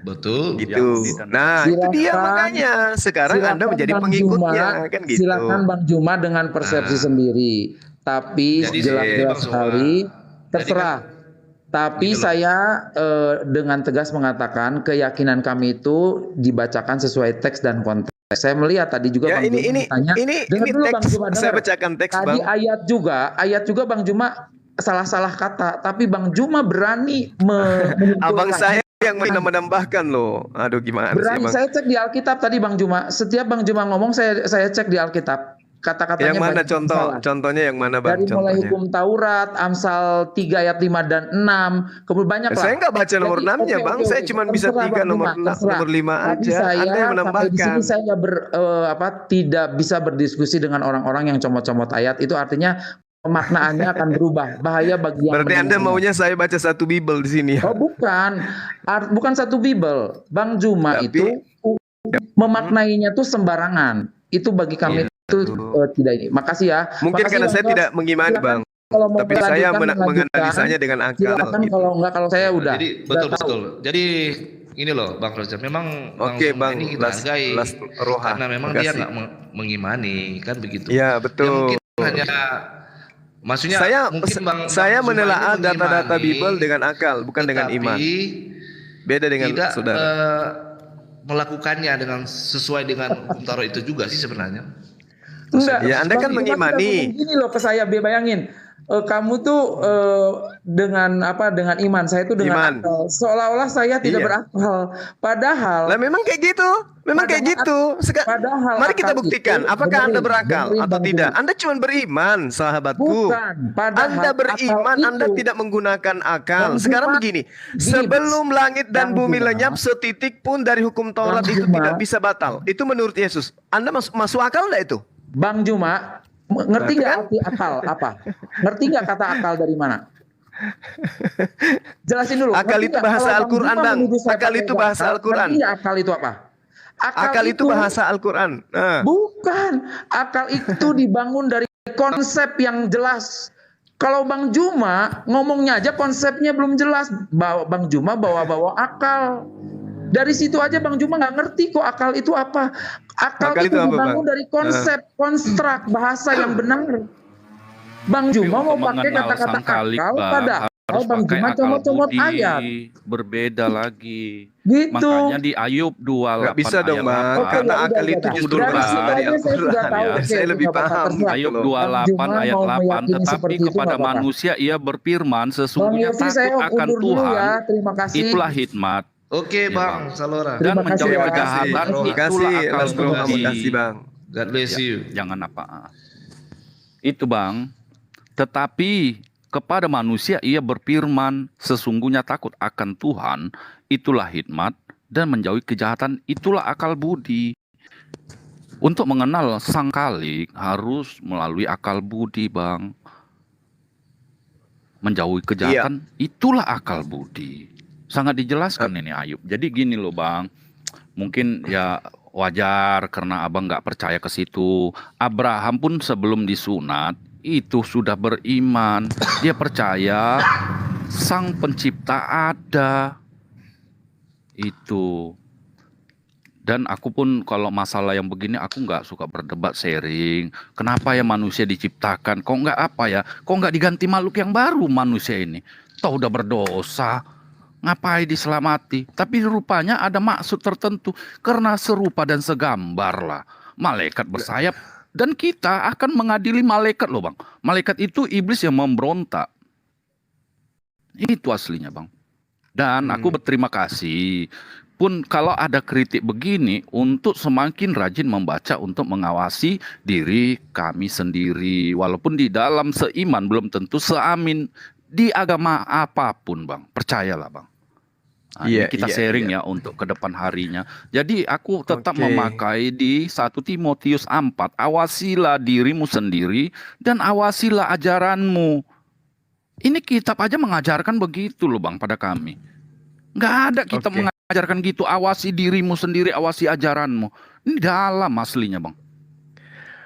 Betul. Gitu. Yahudi dan- Nah, itu dia Silakan- makanya sekarang Anda Silakan menjadi Bang pengikutnya, Juma, kan gitu. Silakan Bang Juma dengan persepsi sendiri. Tapi Jadi, jelas-jelas Bang Juma, sekali jadi terserah. Tapi Gitu loh. saya dengan tegas mengatakan keyakinan kami itu dibacakan sesuai teks dan konteks. Saya melihat tadi juga Ya, Bang Juma bertanya. Dengar dulu Bang teks. Juma, Saya dengar. bacakan teks, Tadi Bang. ayat juga Bang Juma salah-salah kata, tapi Bang Juma berani menyimpulkan. Abang saya yang menambahkan loh. Aduh, gimana sih, Berani, Bang? saya cek di Alkitab tadi Bang Juma. Setiap Bang Juma ngomong saya cek di Alkitab. Kata-katanya Yang mana banyak contoh? salah. Contohnya yang mana, Bang? Dari mulai Contohnya. hukum Taurat, Amsal 3 ayat 5 dan 6, kemudian banyak lah. Saya nggak baca nomor Jadi, 6-nya, oke, Bang. oke, Saya oke. cuma bisa Terserah, 3 Bang nomor Juma, terserah. nomor 5 Tapi aja. saya Anda yang sampai di menambahkan. sini saya tidak bisa berdiskusi dengan orang-orang yang comot-comot ayat. Itu artinya pemaknaannya akan berubah. Bahaya bagi yang Berarti Anda mendengarnya. maunya saya baca satu Bible di sini. Oh bukan, bukan satu Bible. Bang Juma Tapi- itu memaknainya tuh sembarangan. Itu bagi kami itu tidak ini. Makasih ya. Mungkin Makasih, karena Bang saya Jos. tidak mengimani, Silakan. Bang. kalau mau Tapi saya melanjutkan, menganalisanya dengan akal. silakan. Gitu. Kalau enggak, kalau saya udah. Jadi udah tahu. betul. Jadi ini loh Bang Roger, memang Oke, Zuma Bang ini kita hargai Roha. karena memang dia Makasih. nggak mengimani kan begitu. Iya, Ya betul. mungkin hanya maksudnya mungkin saya Zuma menelaah ini data-data mengimani, Bible dengan akal, bukan dengan iman. tetapi Beda dengan tidak saudara. melakukannya dengan sesuai dengan hukum Taurat itu juga sih sebenarnya. Enggak. Ya, Anda kan Bang Iman mengimani. sudah ngomong gini loh ke saya, bayangin. Kamu tuh dengan apa? Dengan iman. Saya tuh dengan Iman. akal. Seolah-olah saya tidak Iya. berakal. Padahal Lah memang kayak gitu. Memang kayak gitu. padahal Mari kita akal buktikan itu- apakah Anda dengerin, berakal dengerin, atau Bang tidak. Budi. Anda cuma beriman, sahabatku. Bukan. Padahal Anda beriman, akal Anda itu- tidak menggunakan akal. Bang Sekarang Juma, begini, gini, sebelum langit dan Bang bumi Juma. lenyap, setitik pun dari hukum Taurat Bang itu Juma. tidak bisa batal. Itu menurut Yesus. Anda masuk akal enggak itu? Bang Juma, ngerti nggak Kan? arti akal apa? Ngerti nggak kata akal dari mana? Jelasin dulu. Akal Ngerti itu nggak? bahasa Kalau Bang Al-Quran, Juma Bang. menuduh saya Akal pakai itu bahasa akal, Al-Quran. Ngerti nggak akal itu apa? Akal itu bahasa Al-Quran. Nah. Bukan. Akal itu dibangun dari konsep yang jelas. Kalau Bang Juma ngomongnya aja konsepnya belum jelas. Bang Juma bawa-bawa akal. Dari situ aja Bang Juma nggak ngerti kok akal itu apa. Akal Akal itu itu apa, dibangun Bang? dari konsep, konstruk bahasa yang benar. Bang Juma mau Untuk pakai mengenal kata-kata sang Khalik, akal, Bang, padahal harus Bang pakai Juma akal comot-comot budi, ayat. berbeda lagi. Gitu. Makanya di Ayub 28 Nggak bisa dong, ayat Bang. 8. Karena Oke, akal udah, itu udah. justru Dari berasal situ dari aja saya sudah Al-Quran. tahu. ya. Oke, Saya lebih nggak apa-apa, paham. terserah. Ayub Gitu loh. 28 Bang Juma ayat mau 8, meyakini tetapi seperti itu, kepada nggak apa-apa. manusia ia berfirman Bang sesungguhnya Yofi, saya takut akan undur dulu Tuhan ya. Terima kasih. itulah hikmat Oke Ya, Bang Salora. dan Terima kasih menjauhi ya. kejahatan Terima kasih. itulah Makasih, akal Mas Roha. budi. Makasih, Bang. God bless you. Jangan apa. Itu Bang. Tetapi kepada manusia ia berfirman sesungguhnya takut akan Tuhan itulah hikmat dan menjauhi kejahatan itulah akal budi. Untuk mengenal sang Khalik harus melalui akal budi, Bang. Menjauhi kejahatan itulah akal budi. Sangat dijelaskan ini Ayub. Jadi gini loh Bang. Mungkin ya wajar karena abang nggak percaya ke situ. Abraham pun sebelum disunat itu sudah beriman. Dia percaya sang pencipta ada. Itu. Dan aku pun kalau masalah yang begini aku nggak suka berdebat sharing. Kenapa ya manusia diciptakan? Kok nggak apa ya? Kok nggak diganti makhluk yang baru manusia ini? Toh udah berdosa. Ngapain diselamati? Tapi rupanya ada maksud tertentu. Karena serupa dan segambar lah. Malaikat bersayap. Dan kita akan mengadili malaikat loh Bang. Malaikat itu iblis yang memberontak. Itu aslinya Bang. Dan aku berterima kasih. Pun kalau ada kritik begini untuk semakin rajin membaca untuk mengawasi diri kami sendiri. Walaupun di dalam seiman belum tentu seamin di agama apapun Bang. Percayalah Bang. Nah, ini kita sharing ya untuk ke depan harinya. Jadi aku tetap memakai di 1 Timotius 4. Awasilah dirimu sendiri dan awasilah ajaranmu. Ini kitab aja mengajarkan begitu loh Bang pada kami. Nggak ada kitab mengajarkan gitu. Awasi dirimu sendiri, awasi ajaranmu. Ini dalam aslinya Bang.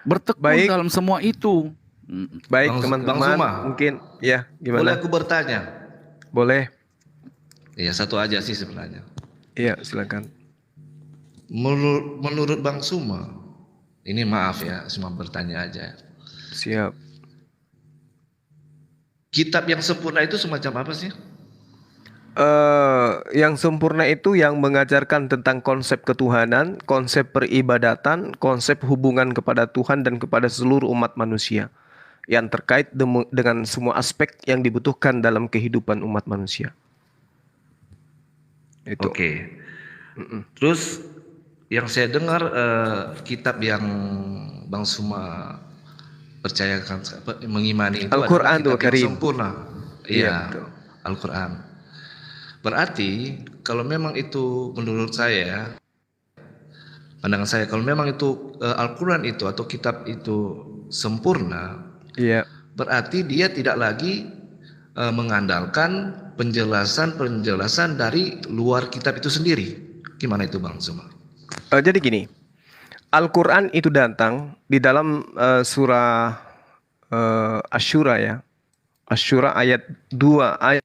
Bertekun dalam semua itu. Baik Bang teman-teman, Zuma. mungkin ya Boleh gimana? aku bertanya? Boleh. Ya satu aja sih sebenarnya. Iya silakan. Menurut Bang Suma, ini maaf ya, cuma bertanya aja. Siap. Kitab yang sempurna itu semacam apa sih? Yang sempurna itu yang mengajarkan tentang konsep ketuhanan, konsep peribadatan, konsep hubungan kepada Tuhan dan kepada seluruh umat manusia. Yang terkait dengan semua aspek yang dibutuhkan dalam kehidupan umat manusia. Itu. Oke. Terus yang saya dengar kitab yang Bang Suma percayakan mengimani itu Al-Quran adalah kitab tuh, yang Karim. sempurna. Iya, Iya, betul. Al-Quran. Berarti kalau memang itu menurut saya, pandangan saya, kalau memang itu Al-Quran itu atau kitab itu sempurna, Iya. berarti dia tidak lagi mengandalkan penjelasan dari luar kitab itu sendiri. Gimana itu Bang Suma? Jadi gini, Al-Quran itu datang di dalam surah Asyura ya. Asy-Syura ayat 2 ayat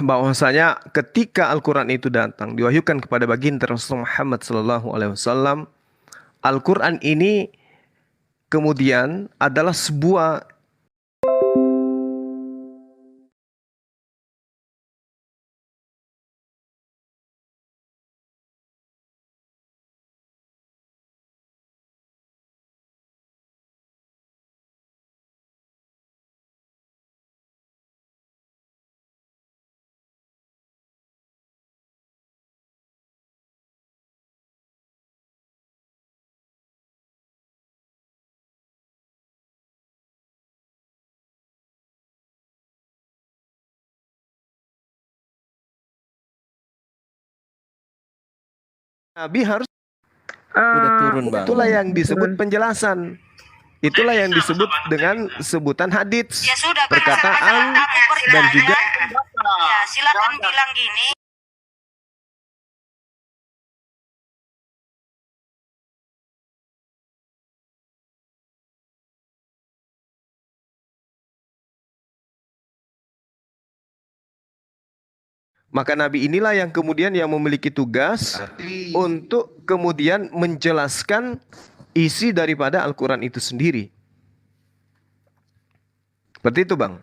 bahwasanya ketika Al-Quran itu datang diwahyukan kepada baginda Rasulullah Muhammad sallallahu alaihi wasallam, Al-Quran ini kemudian adalah sebuah Nabi harus udah turun, Bang. Itulah yang disebut penjelasan. Itulah yang disebut dengan sebutan hadits, perkataan dan juga Ya, silakan bilang gini. maka Nabi inilah yang kemudian yang memiliki tugas untuk kemudian menjelaskan isi daripada Al-Quran itu sendiri. Seperti itu, Bang.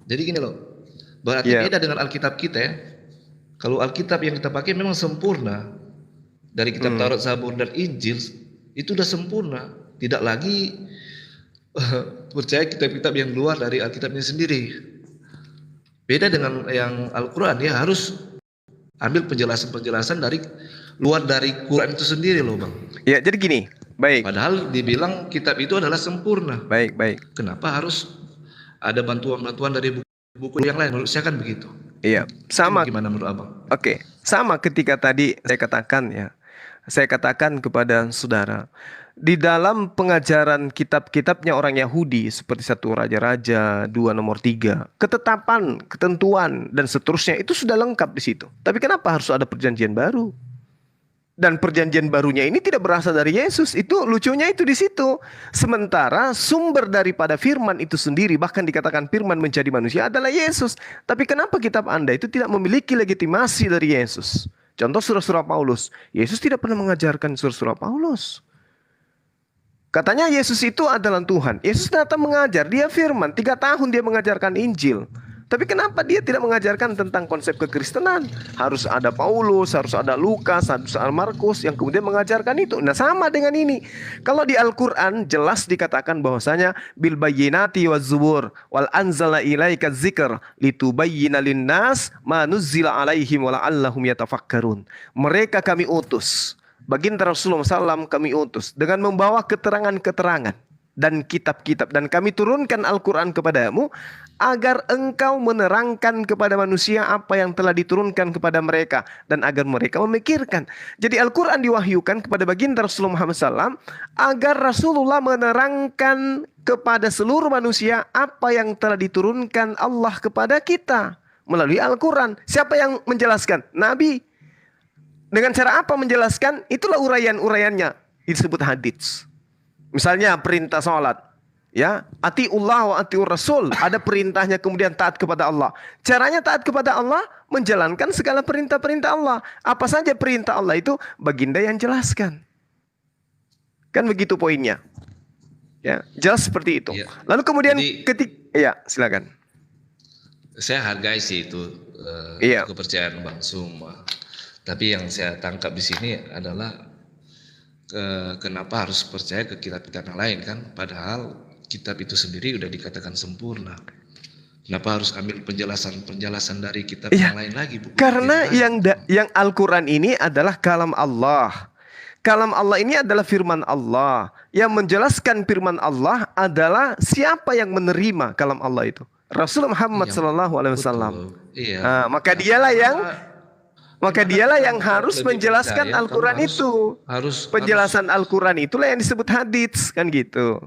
Jadi gini loh, berarti beda dengan Alkitab kita ya. Kalau Alkitab yang kita pakai memang sempurna. Dari kitab Taurat, Zabur, dan Injil itu sudah sempurna. Tidak lagi percaya kitab-kitab yang luar dari Alkitabnya sendiri. Beda dengan yang Al-Quran, ya harus ambil penjelasan-penjelasan dari luar dari Quran itu sendiri loh, Bang. Ya, jadi gini, baik. Padahal dibilang kitab itu adalah sempurna. Baik. Kenapa harus ada bantuan-bantuan dari buku yang lain? Menurut saya kan begitu. Iya, sama. Gimana menurut Abang? Oke, sama ketika tadi saya katakan kepada saudara, di dalam pengajaran kitab-kitabnya orang Yahudi seperti 1 Raja-Raja, 2 Nomor 3, ketetapan, ketentuan dan seterusnya itu sudah lengkap di situ. Tapi kenapa harus ada perjanjian baru? Dan perjanjian barunya ini tidak berasal dari Yesus. Itu lucunya itu di situ. Sementara sumber daripada firman itu sendiri, bahkan dikatakan firman menjadi manusia adalah Yesus. Tapi kenapa kitab Anda itu tidak memiliki legitimasi dari Yesus? Contoh surah-surah Paulus. Yesus tidak pernah mengajarkan surah-surah Paulus. Katanya Yesus itu adalah Tuhan. Yesus datang mengajar, dia firman. 3 tahun dia mengajarkan Injil. Tapi kenapa dia tidak mengajarkan tentang konsep kekristenan? Harus ada Paulus, harus ada Lukas, harus ada Markus yang kemudian mengajarkan itu. Nah, sama dengan ini. Kalau di Al-Quran jelas dikatakan bahwasanya bil bayyinati waz zubur wal anzalna ilaika dzikr litubayyana linnas ma nuzzila alaihim wa la'allahum yatafakkarun. Mereka kami utus, baginda Rasulullah SAW kami utus dengan membawa keterangan-keterangan dan kitab-kitab, dan kami turunkan Al-Quran kepadamu agar engkau menerangkan kepada manusia apa yang telah diturunkan kepada mereka dan agar mereka memikirkan. Jadi Al-Quran diwahyukan kepada baginda Rasulullah Muhammad SAW agar Rasulullah menerangkan kepada seluruh manusia apa yang telah diturunkan Allah kepada kita melalui Al-Quran. Siapa yang menjelaskan? Nabi. Dengan cara apa menjelaskan? Itulah uraian-uraiannya disebut hadits. Misalnya perintah sholat, ya, atiullah wa atiur rasul, ada perintahnya kemudian taat kepada Allah. Caranya taat kepada Allah menjalankan segala perintah-perintah Allah. Apa saja perintah Allah itu baginda yang jelaskan. Kan begitu poinnya. Ya, jelas seperti itu. Ya. Lalu kemudian Jadi, ya, silakan. Saya hargai sih itu Iya. kepercayaan Bang Suma. Tapi yang saya tangkap di sini adalah kenapa harus percaya ke kitab-kitab yang lain kan? Padahal kitab itu sendiri udah dikatakan sempurna. Kenapa harus ambil penjelasan dari kitab yang lain lagi? Karena yang Al-Quran ini adalah kalam Allah. Kalam Allah ini adalah firman Allah. Yang menjelaskan firman Allah adalah siapa yang menerima kalam Allah itu? Rasulullah Muhammad SAW. Iya. Maka dialah yang harus menjelaskan Al-Quran itu. Penjelasan Al-Quran itulah yang disebut hadits, kan gitu.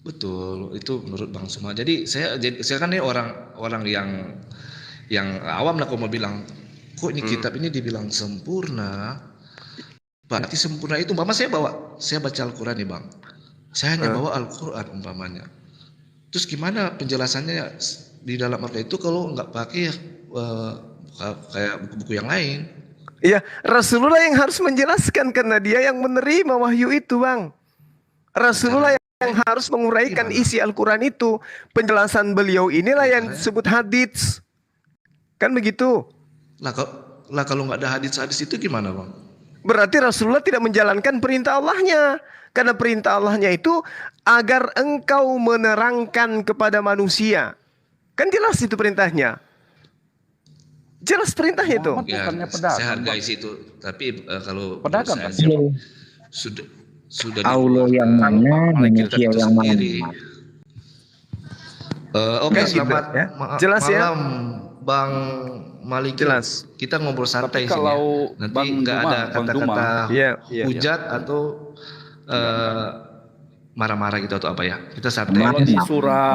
Betul, itu menurut Bang Suma. Jadi saya kan ini orang yang awam lah, kalau mau bilang kok ini kitab ini dibilang sempurna? Berarti sempurna itu umpama saya baca Al-Quran nih Bang. Saya hanya bawa Al-Quran umpamanya. Terus gimana penjelasannya di dalam Al-Quran itu kalau nggak pakai kayak buku-buku yang lain? Iya, Rasulullah yang harus menjelaskan karena dia yang menerima wahyu itu, Bang. Rasulullah yang harus menguraikan isi Al-Quran itu. Penjelasan beliau inilah yang disebut hadits. Kan begitu? Lah kalau nggak ada hadits itu gimana Bang? Berarti Rasulullah tidak menjalankan perintah Allahnya. Karena perintah Allahnya itu agar engkau menerangkan kepada manusia. Kan jelas itu perintahnya. Jelas perintahnya itu. Ya, bukannya pedagang, saya hargai Bang. situ. Tapi kalau Pedagang kan saya dia, Bang. sudah Allah yang mana, manusia yang mana. Oke, Gitu, selamat ya. Jelas ya? malam Bang Malik. Jelas. Kita ngobrol santai Tapi sini kalau ya. Nanti Bang nggak Duma, ada Bang kata-kata Iya, iya. hujat atau marah-marah gitu atau apa ya. Kita santai. Kalau di surah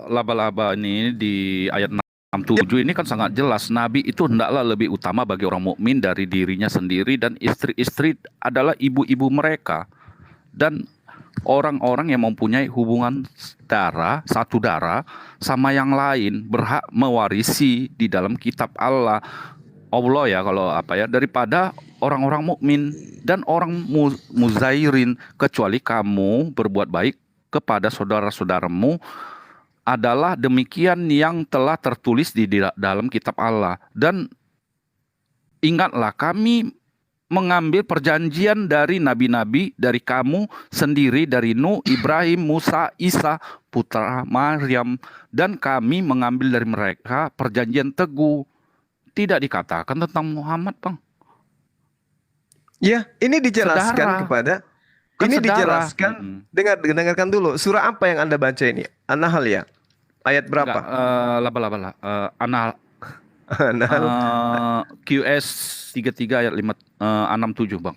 laba-laba ini di ayat 67 ini kan sangat jelas Nabi itu hendaklah lebih utama bagi orang mukmin dari dirinya sendiri, dan istri-istri adalah ibu-ibu mereka, dan orang-orang yang mempunyai hubungan satu darah sama yang lain berhak mewarisi di dalam kitab Allah ya, kalau apa ya, daripada orang-orang mukmin dan orang muzairin, kecuali kamu berbuat baik kepada saudara-saudaramu adalah demikian yang telah tertulis di dalam kitab Allah. Dan ingatlah, kami mengambil perjanjian dari nabi-nabi, dari kamu sendiri, dari Nuh, Ibrahim, Musa, Isa, putra Maryam, dan kami mengambil dari mereka perjanjian teguh. Tidak dikatakan tentang Muhammad, Bang. Ya, ini dijelaskan Saudara. kepada Kan ini saudara. dijelaskan. Dengarkan dulu. Surah apa yang Anda baca ini? An-Nahl ya? Ayat berapa? Laba-laba. Anal An-Nahl. QS 33 ayat 67, Bang.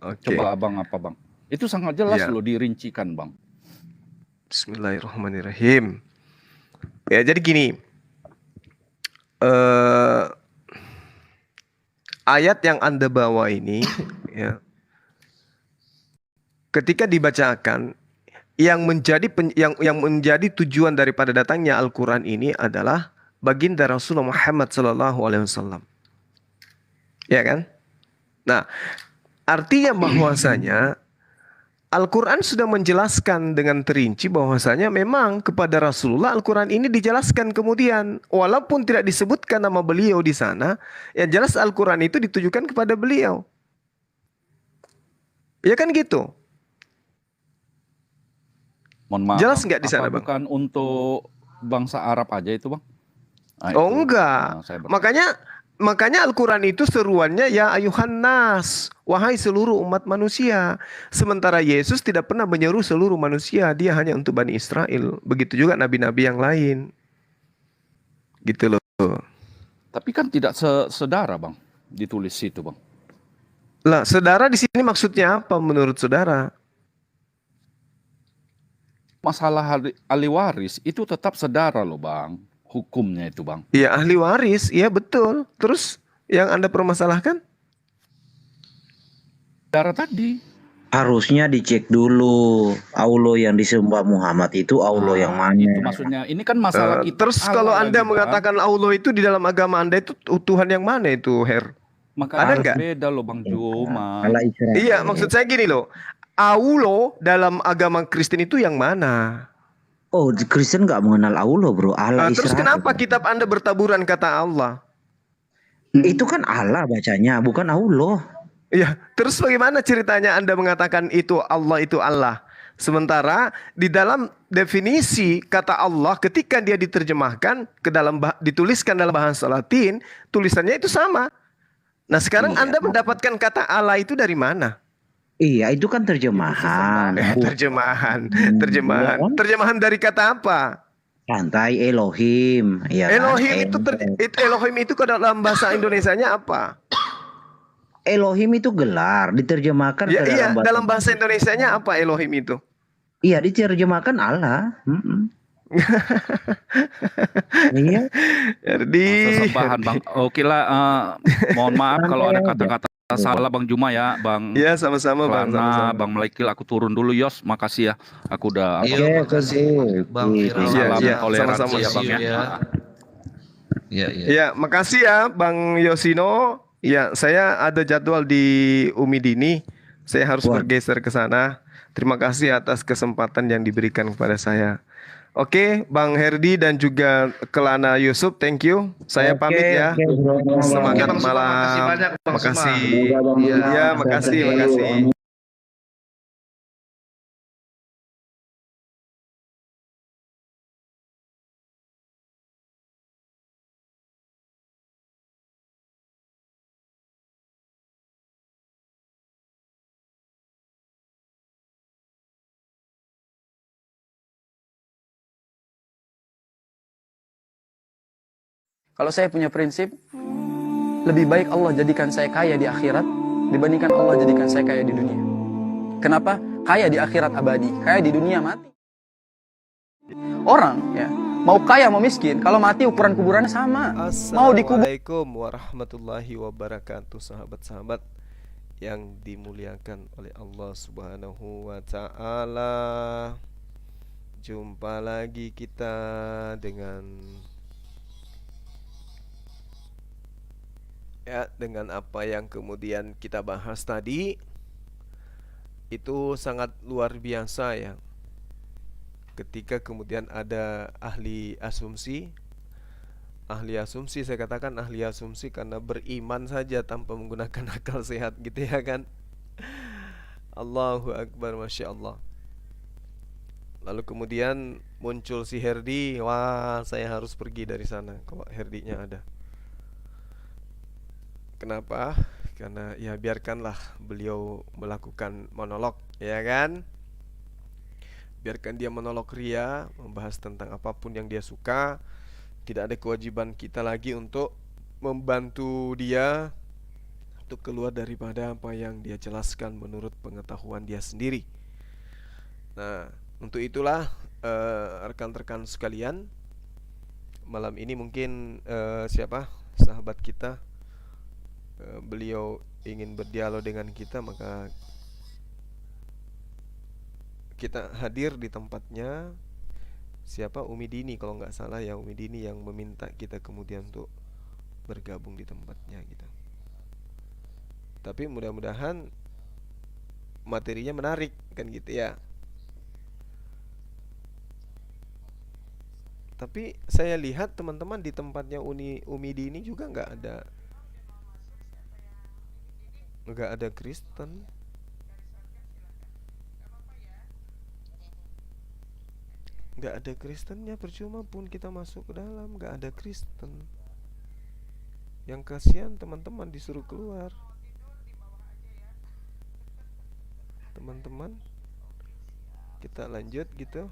Oke. Coba Abang apa, Bang? Itu sangat jelas Iya. loh, dirincikan, Bang. Bismillahirrahmanirrahim. Ya, jadi gini. Ayat yang Anda bawa ini ya, ketika dibacakan, yang menjadi tujuan daripada datangnya Al-Quran ini adalah baginda Rasulullah Muhammad SAW. Ya kan? Nah, artinya bahwasanya Al-Quran sudah menjelaskan dengan terinci bahwasanya memang kepada Rasulullah Al-Quran ini dijelaskan kemudian. Walaupun tidak disebutkan nama beliau di sana, ya jelas Al-Quran itu ditujukan kepada beliau. Ya kan gitu? Mohon maaf. Jelas Bang. nggak di sana, Apa Bang? bukan untuk bangsa Arab aja itu, Bang? Nah, Oh itu. enggak. Nah, saya bertanya. Makanya Al-Quran itu seruannya ya ayuhan nas, wahai seluruh umat manusia. Sementara Yesus tidak pernah menyeru seluruh manusia, dia hanya untuk Bani Israel. Begitu juga nabi-nabi yang lain. Gitu loh. Tapi kan tidak sedara, Bang, ditulis situ, Bang. Lah, saudara di sini maksudnya apa menurut saudara? Masalah ahli waris itu tetap sedara loh, Bang. Hukumnya itu, Bang. Iya, ahli waris, iya betul. Terus yang Anda permasalahkan? Sedara tadi. Harusnya dicek dulu Allah yang disembah Muhammad itu Allah yang mana. Itu maksudnya. Ini kan masalah kita. Terus kalau Anda mengatakan Allah itu di dalam agama Anda itu Tuhan yang mana itu, Her? Makanya ada nggak? beda loh, Bang Juma. Allah Israel. Iya, maksud saya gini loh. Allah dalam agama Kristen itu yang mana? Oh, Kristen nggak mengenal Allah, bro. Allah Terus Israel. kenapa kitab Anda bertaburan kata Allah? Itu kan Allah bacanya, bukan Allah. Iya, terus bagaimana ceritanya Anda mengatakan itu Allah? Sementara di dalam definisi kata Allah ketika dia diterjemahkan ke dalam dituliskan dalam bahasa Latin, tulisannya itu sama. Nah, sekarang Iya. Anda mendapatkan kata Allah itu dari mana? Iya, itu kan terjemahan. Terjemahan. Iya kan? Terjemahan dari kata apa? Santai Elohim. Iya kan? Elohim Elohim itu ke dalam bahasa Indonesianya apa? Elohim itu gelar, diterjemahkan Ya, ke iya, dalam dalam bahasa Indonesianya apa Elohim itu? Iya, diterjemahkan Allah. Iya. Herdi. Sesembahan Bang. Oke lah, mohon maaf kalau ada kata-kata salah Bang Juma ya, Bang Iya, sama-sama Bang, Kelana, sama-sama. Bang Melekil, aku turun dulu Yos, makasih ya. Aku udah Iya, makasih Bang Irawan. salam Iya, toleransi sama-sama. ya Bang ya. Iya, iya. Ya, makasih ya Bang Yosino. Ya, saya ada jadwal di Umi Dini. Saya harus Wah. bergeser ke sana. Terima kasih atas kesempatan yang diberikan kepada saya. Oke, Bang Herdi dan juga Kelana Yusuf, thank you. Saya pamit ya. Oke, bro. Semangat Bang Suma, malam. makasih banyak, Bang Suma. Makasih. Iya. Ya, makasih, makasih. Kalau saya punya prinsip, lebih baik Allah jadikan saya kaya di akhirat dibandingkan Allah jadikan saya kaya di dunia. Kenapa? Kaya di akhirat abadi, kaya di dunia mati. Orang ya, mau kaya mau miskin, kalau mati ukuran kuburannya sama. Mau dikubur. Assalamualaikum warahmatullahi wabarakatuh, sahabat-sahabat yang dimuliakan oleh Allah Subhanahu wa taala. Jumpa lagi kita dengan apa yang kemudian kita bahas tadi. Itu sangat luar biasa ya. Ketika kemudian ada ahli asumsi, saya katakan ahli asumsi karena beriman saja tanpa menggunakan akal sehat gitu ya kan. Allahu Akbar, Masya Allah. Lalu kemudian muncul si Herdi, wah saya harus pergi dari sana kalau Herdinya ada. Kenapa? Karena ya biarkanlah beliau melakukan monolog, ya kan? Biarkan dia monolog ria, membahas tentang apapun yang dia suka. Tidak ada kewajiban kita lagi untuk membantu dia untuk keluar daripada apa yang dia jelaskan menurut pengetahuan dia sendiri. Nah, untuk itulah rekan-rekan sekalian, malam ini mungkin sahabat kita, beliau ingin berdialog dengan kita, maka kita hadir di tempatnya. Siapa? Umi Dini kalau nggak salah ya, Umi Dini yang meminta kita kemudian untuk bergabung di tempatnya gitu. Tapi mudah-mudahan materinya menarik kan gitu ya. Tapi saya lihat teman-teman di tempatnya Umi Dini juga nggak ada Kristen. Nggak ada Kristennya, percuma pun kita masuk ke dalam, nggak ada Kristen. Yang kasihan teman-teman disuruh keluar. Teman-teman, kita lanjut gitu.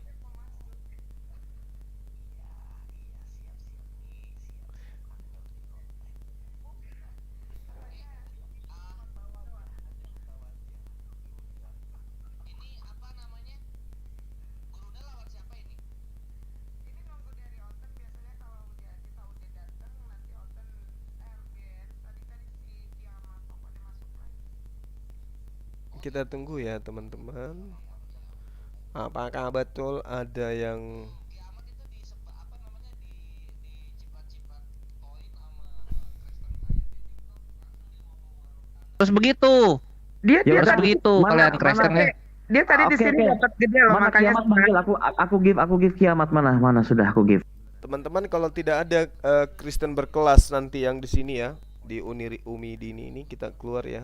Kita tunggu ya teman-teman. Apakah betul ada yang Terus begitu. Dia Ya harus tadi begitu kalian Kristen ya. dia tadi di sini dapat gede loh, Mana makanya kiamat manggil aku give kiamat mana sudah aku give. teman-teman kalau tidak ada Kristen berkelas nanti yang di sini ya, di Umi Dini ini kita keluar ya.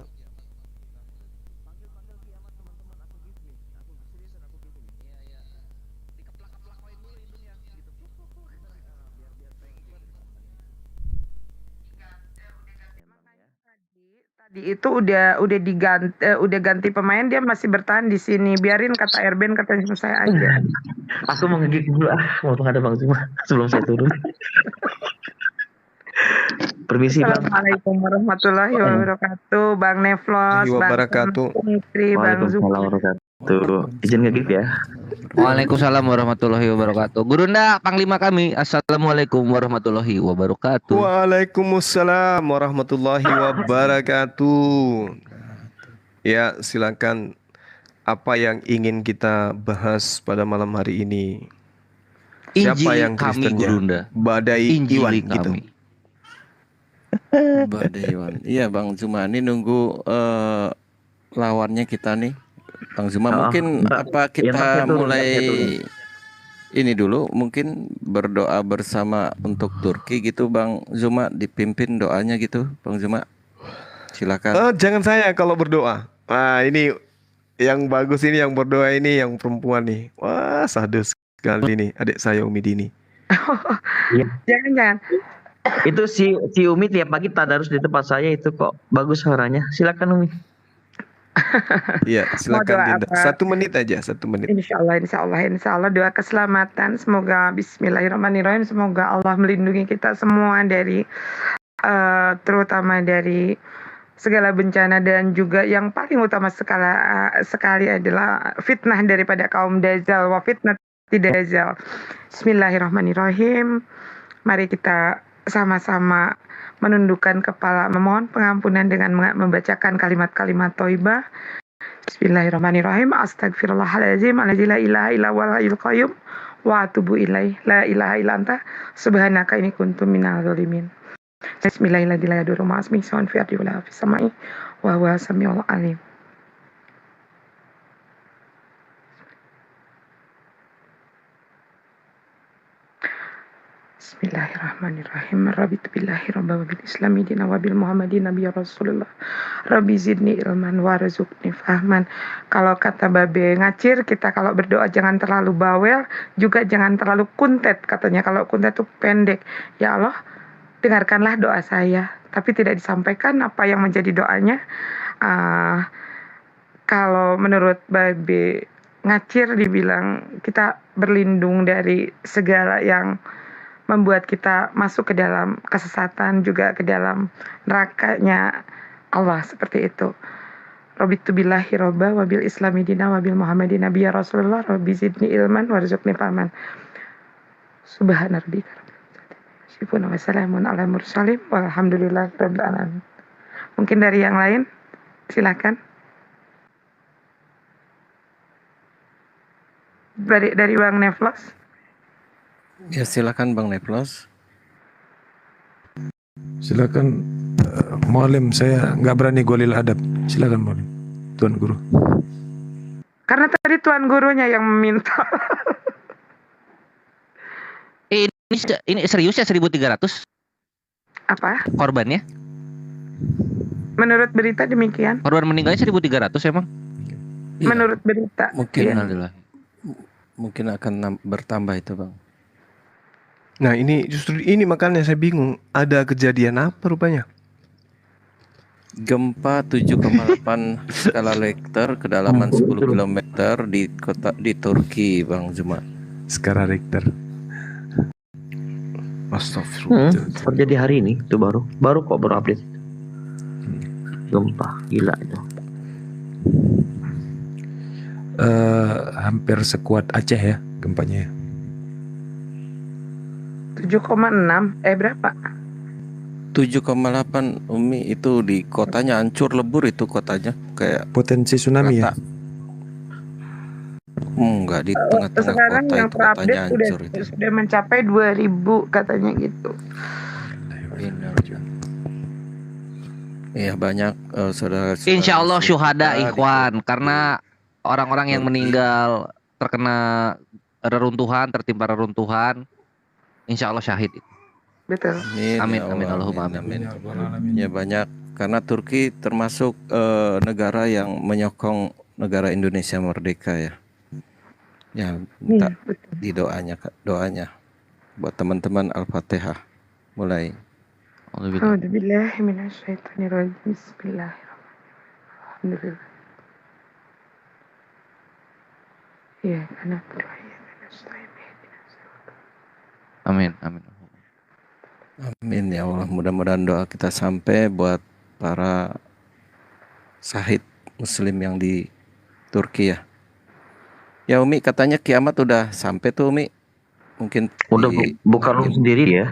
Tadi itu udah ganti pemain, dia masih bertahan di sini. Biarin kata Erben, kata saya aja. Aku mau nge-give dulu mau ada Bang Zuma sebelum saya turun. Permisi Bang. Assalamualaikum warahmatullahi wabarakatuh, Bang Neflos, Bang Wabarakatuh. Putri, Bang Zuki. Waalaikumsalam warahmatullahi wabarakatuh. Izin nge-give ya. Waalaikumsalam warahmatullahi wabarakatuh. Gurunda Panglima kami. Assalamualaikum warahmatullahi wabarakatuh. Waalaikumsalam warahmatullahi wabarakatuh. Ya, silakan. Apa yang ingin kita bahas pada malam hari ini? Siapa Injili yang kami, Kristennya? Gurunda. Badai Injili Iwan kami. gitu. Badai Iwan. Iya Bang Zuma, ini nunggu lawannya kita nih. Bang Zuma, mungkin apa kita mulai ini dulu, mungkin berdoa bersama untuk Turki gitu Bang Zuma, dipimpin doanya gitu Bang Zuma. Silakan. Jangan saya kalau berdoa. Nah, ini yang bagus ini, yang berdoa ini yang perempuan nih. Wah, sahdu sekali nih adik saya Umi Dini. Jangan. Itu si Umi tiap pagi tadarus di tempat saya itu kok bagus suaranya. Silakan Umi. Iya, silakan doa Dinda. apa? 1 menit aja, 1 menit. Insya Allah doa keselamatan. Semoga Bismillahirrahmanirrahim. Semoga Allah melindungi kita semua dari terutama dari segala bencana, dan juga yang paling utama sekali adalah fitnah daripada kaum Dajjal, wa fitnah tidak Dajjal. Bismillahirrahmanirrahim. Mari kita sama-sama menundukkan kepala, memohon pengampunan dengan membacakan kalimat-kalimat thayyibah. Bismillahirrahmanirrahim. Astagfirullahaladzim alladzi la ilaha illa huwal hayyul qayyum wa atubu ilaih. La ilaha illa anta subhanaka inni kuntu minadz dzalimin. Bismillahirrahmanirrahim. La yadurru ma'asmihi syai'un fil ardi wa la fis sama'i wa huwas samiul alim. Bismillahirrahmanirrahim. Rabbitu billahi rabba wa bil islami dina wa bil muhammadin nabiyya rasulullah. Rabbi zidni ilman warzuqni fahman. Kalau kata Babe Ngacir, kita kalau berdoa jangan terlalu bawel, juga jangan terlalu kuntet. Katanya kalau kuntet itu pendek. Ya Allah, dengarkanlah doa saya, tapi tidak disampaikan apa yang menjadi doanya. Kalau menurut Babe Ngacir dibilang kita berlindung dari segala yang membuat kita masuk ke dalam kesesatan, juga ke dalam nerakanya Allah, seperti itu. Rabbitu billahi robba wa bil islami dina wa bil muhammadin nabiyya rasulullah. Rabbi zidni ilman warzuqni fahman. Subhana rabbika rabbil wa salamun ala mursalin walhamdulillahi rabbil alamin. Mungkin dari yang lain, silakan. Dari Bang Neflos. Ya silakan Bang Neflos. Silakan Mualim, saya nggak berani golil adab. Silakan Mualim, Tuan Guru. Karena tadi Tuan Gurunya yang meminta. Ini serius ya 1.300 Apa? korbannya? Menurut berita demikian. Korban meninggalnya 1.300 emang? Menurut berita. Mungkin akan bertambah itu Bang. Nah, ini justru ini makanya saya bingung. Ada kejadian apa rupanya? Gempa 7,8 skala Richter, kedalaman 10 km di Turki, Bang Zuma. Skala Richter. Astagfirullah. Terjadi hari ini itu baru kok update. Gempa gila itu. Hampir sekuat Aceh ya gempanya. 7,6 berapa? 7,8 Umi, itu di kotanya hancur lebur, itu kotanya kayak potensi tsunami ya. Enggak, di tengah-tengah Sekarang kota yang itu kotanya terupdate hancur itu. sudah mencapai 2.000 katanya gitu. Iya, banyak saudara. Insya Allah syuhada ikhwan, karena orang-orang yang meninggal terkena reruntuhan, tertimpa reruntuhan, insya Allah syahid. Betul. Amin, amin, Allahumma amin. Ya banyak, karena Turki termasuk negara yang menyokong negara Indonesia merdeka ya. Ya, minta di doanya buat teman-teman Al-Fatihah mulai. A'udzubillahi minasyaitonirrajim. Bismillahirrahmanirrahim. Ya, karena berdoa ya, amin, amin. Amin ya Allah, mudah-mudahan doa kita sampai buat para syahid muslim yang di Turki ya. Ya Umi katanya kiamat udah sampai tuh Umi. Mungkin Udah bukan lu sendiri ya?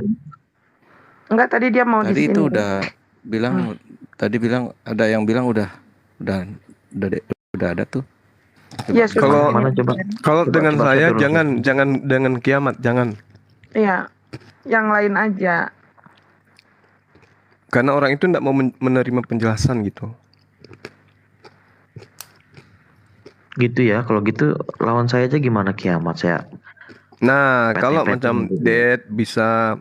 Enggak, tadi dia mau di tadi sini. itu udah bilang tadi bilang ada yang bilang udah udah ada tuh. Iya, sudah. Kalau dengan coba saya turun. jangan dengan kiamat, jangan. Iya, yang lain aja. Karena orang itu tidak mau menerima penjelasan gitu. Gitu ya, kalau gitu lawan saya aja gimana kiamat saya. Nah, kalau PT macam gitu. Ded bisa,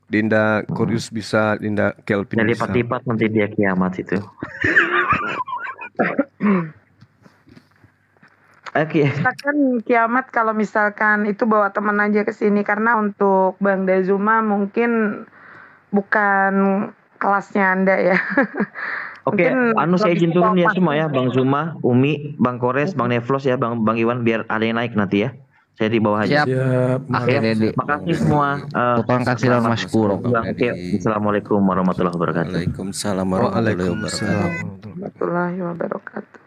Dinda Kurius bisa, Dinda Kelvin Jadi bisa. lipat-lipat nanti dia kiamat itu. Oke. Misalkan kiamat kalau misalkan itu bawa teman aja ke sini, karena untuk Bang Dazuma mungkin bukan kelasnya Anda ya. Oke, Mungkin anu saya izin lebih turun ya sopan. semua ya, Bang Zuma, Umi, Bang Kores, Bang Nevlos ya, Bang Iwan, biar ada yang naik nanti ya. Saya di bawah aja. Siap. Oke, makasih semua. Tukang kasih dan Mas Kuro. Oke, Assalamualaikum warahmatullahi wabarakatuh. Waalaikumsalam warahmatullahi wabarakatuh. Warahmatullahi wabarakatuh.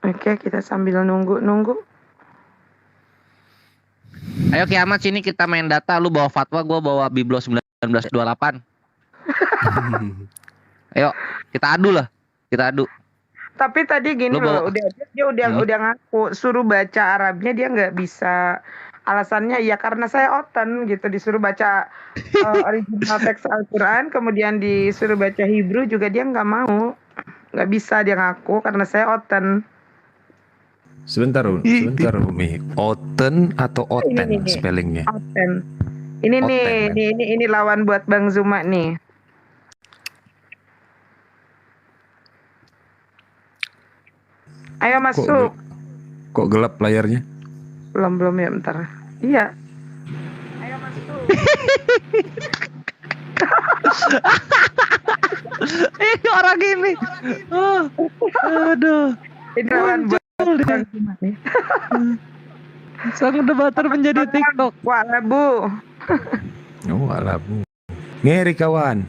Oke, kita sambil nunggu. Ayo kiamat sini kita main data, lu bawa fatwa, gua bawa Biblo 1928. Ayo, kita adu lah. Kita adu. Tapi tadi gini Lu loh, bawa- dia udah ngaku, suruh baca Arabnya dia nggak bisa. Alasannya ya karena saya oten gitu, disuruh baca original teks Al-Quran, kemudian disuruh baca Hebrew juga dia nggak mau, nggak bisa dia ngaku karena saya oten. Sebentar Umi. Oten atau oten Ini. spellingnya? Oten. Ini Oten, nih, kan? ini lawan buat Bang Zuma nih. Ayo masuk. Kok gelap layarnya? Belum ya, bentar. Iya. Ayo masuk. Ini orang ini. Aduh. Ini lawan buat Bang Zuma nih. Sang debater menjadi TikTok. Wah, Bu. Oh, alah Bu. Ngeri kawan.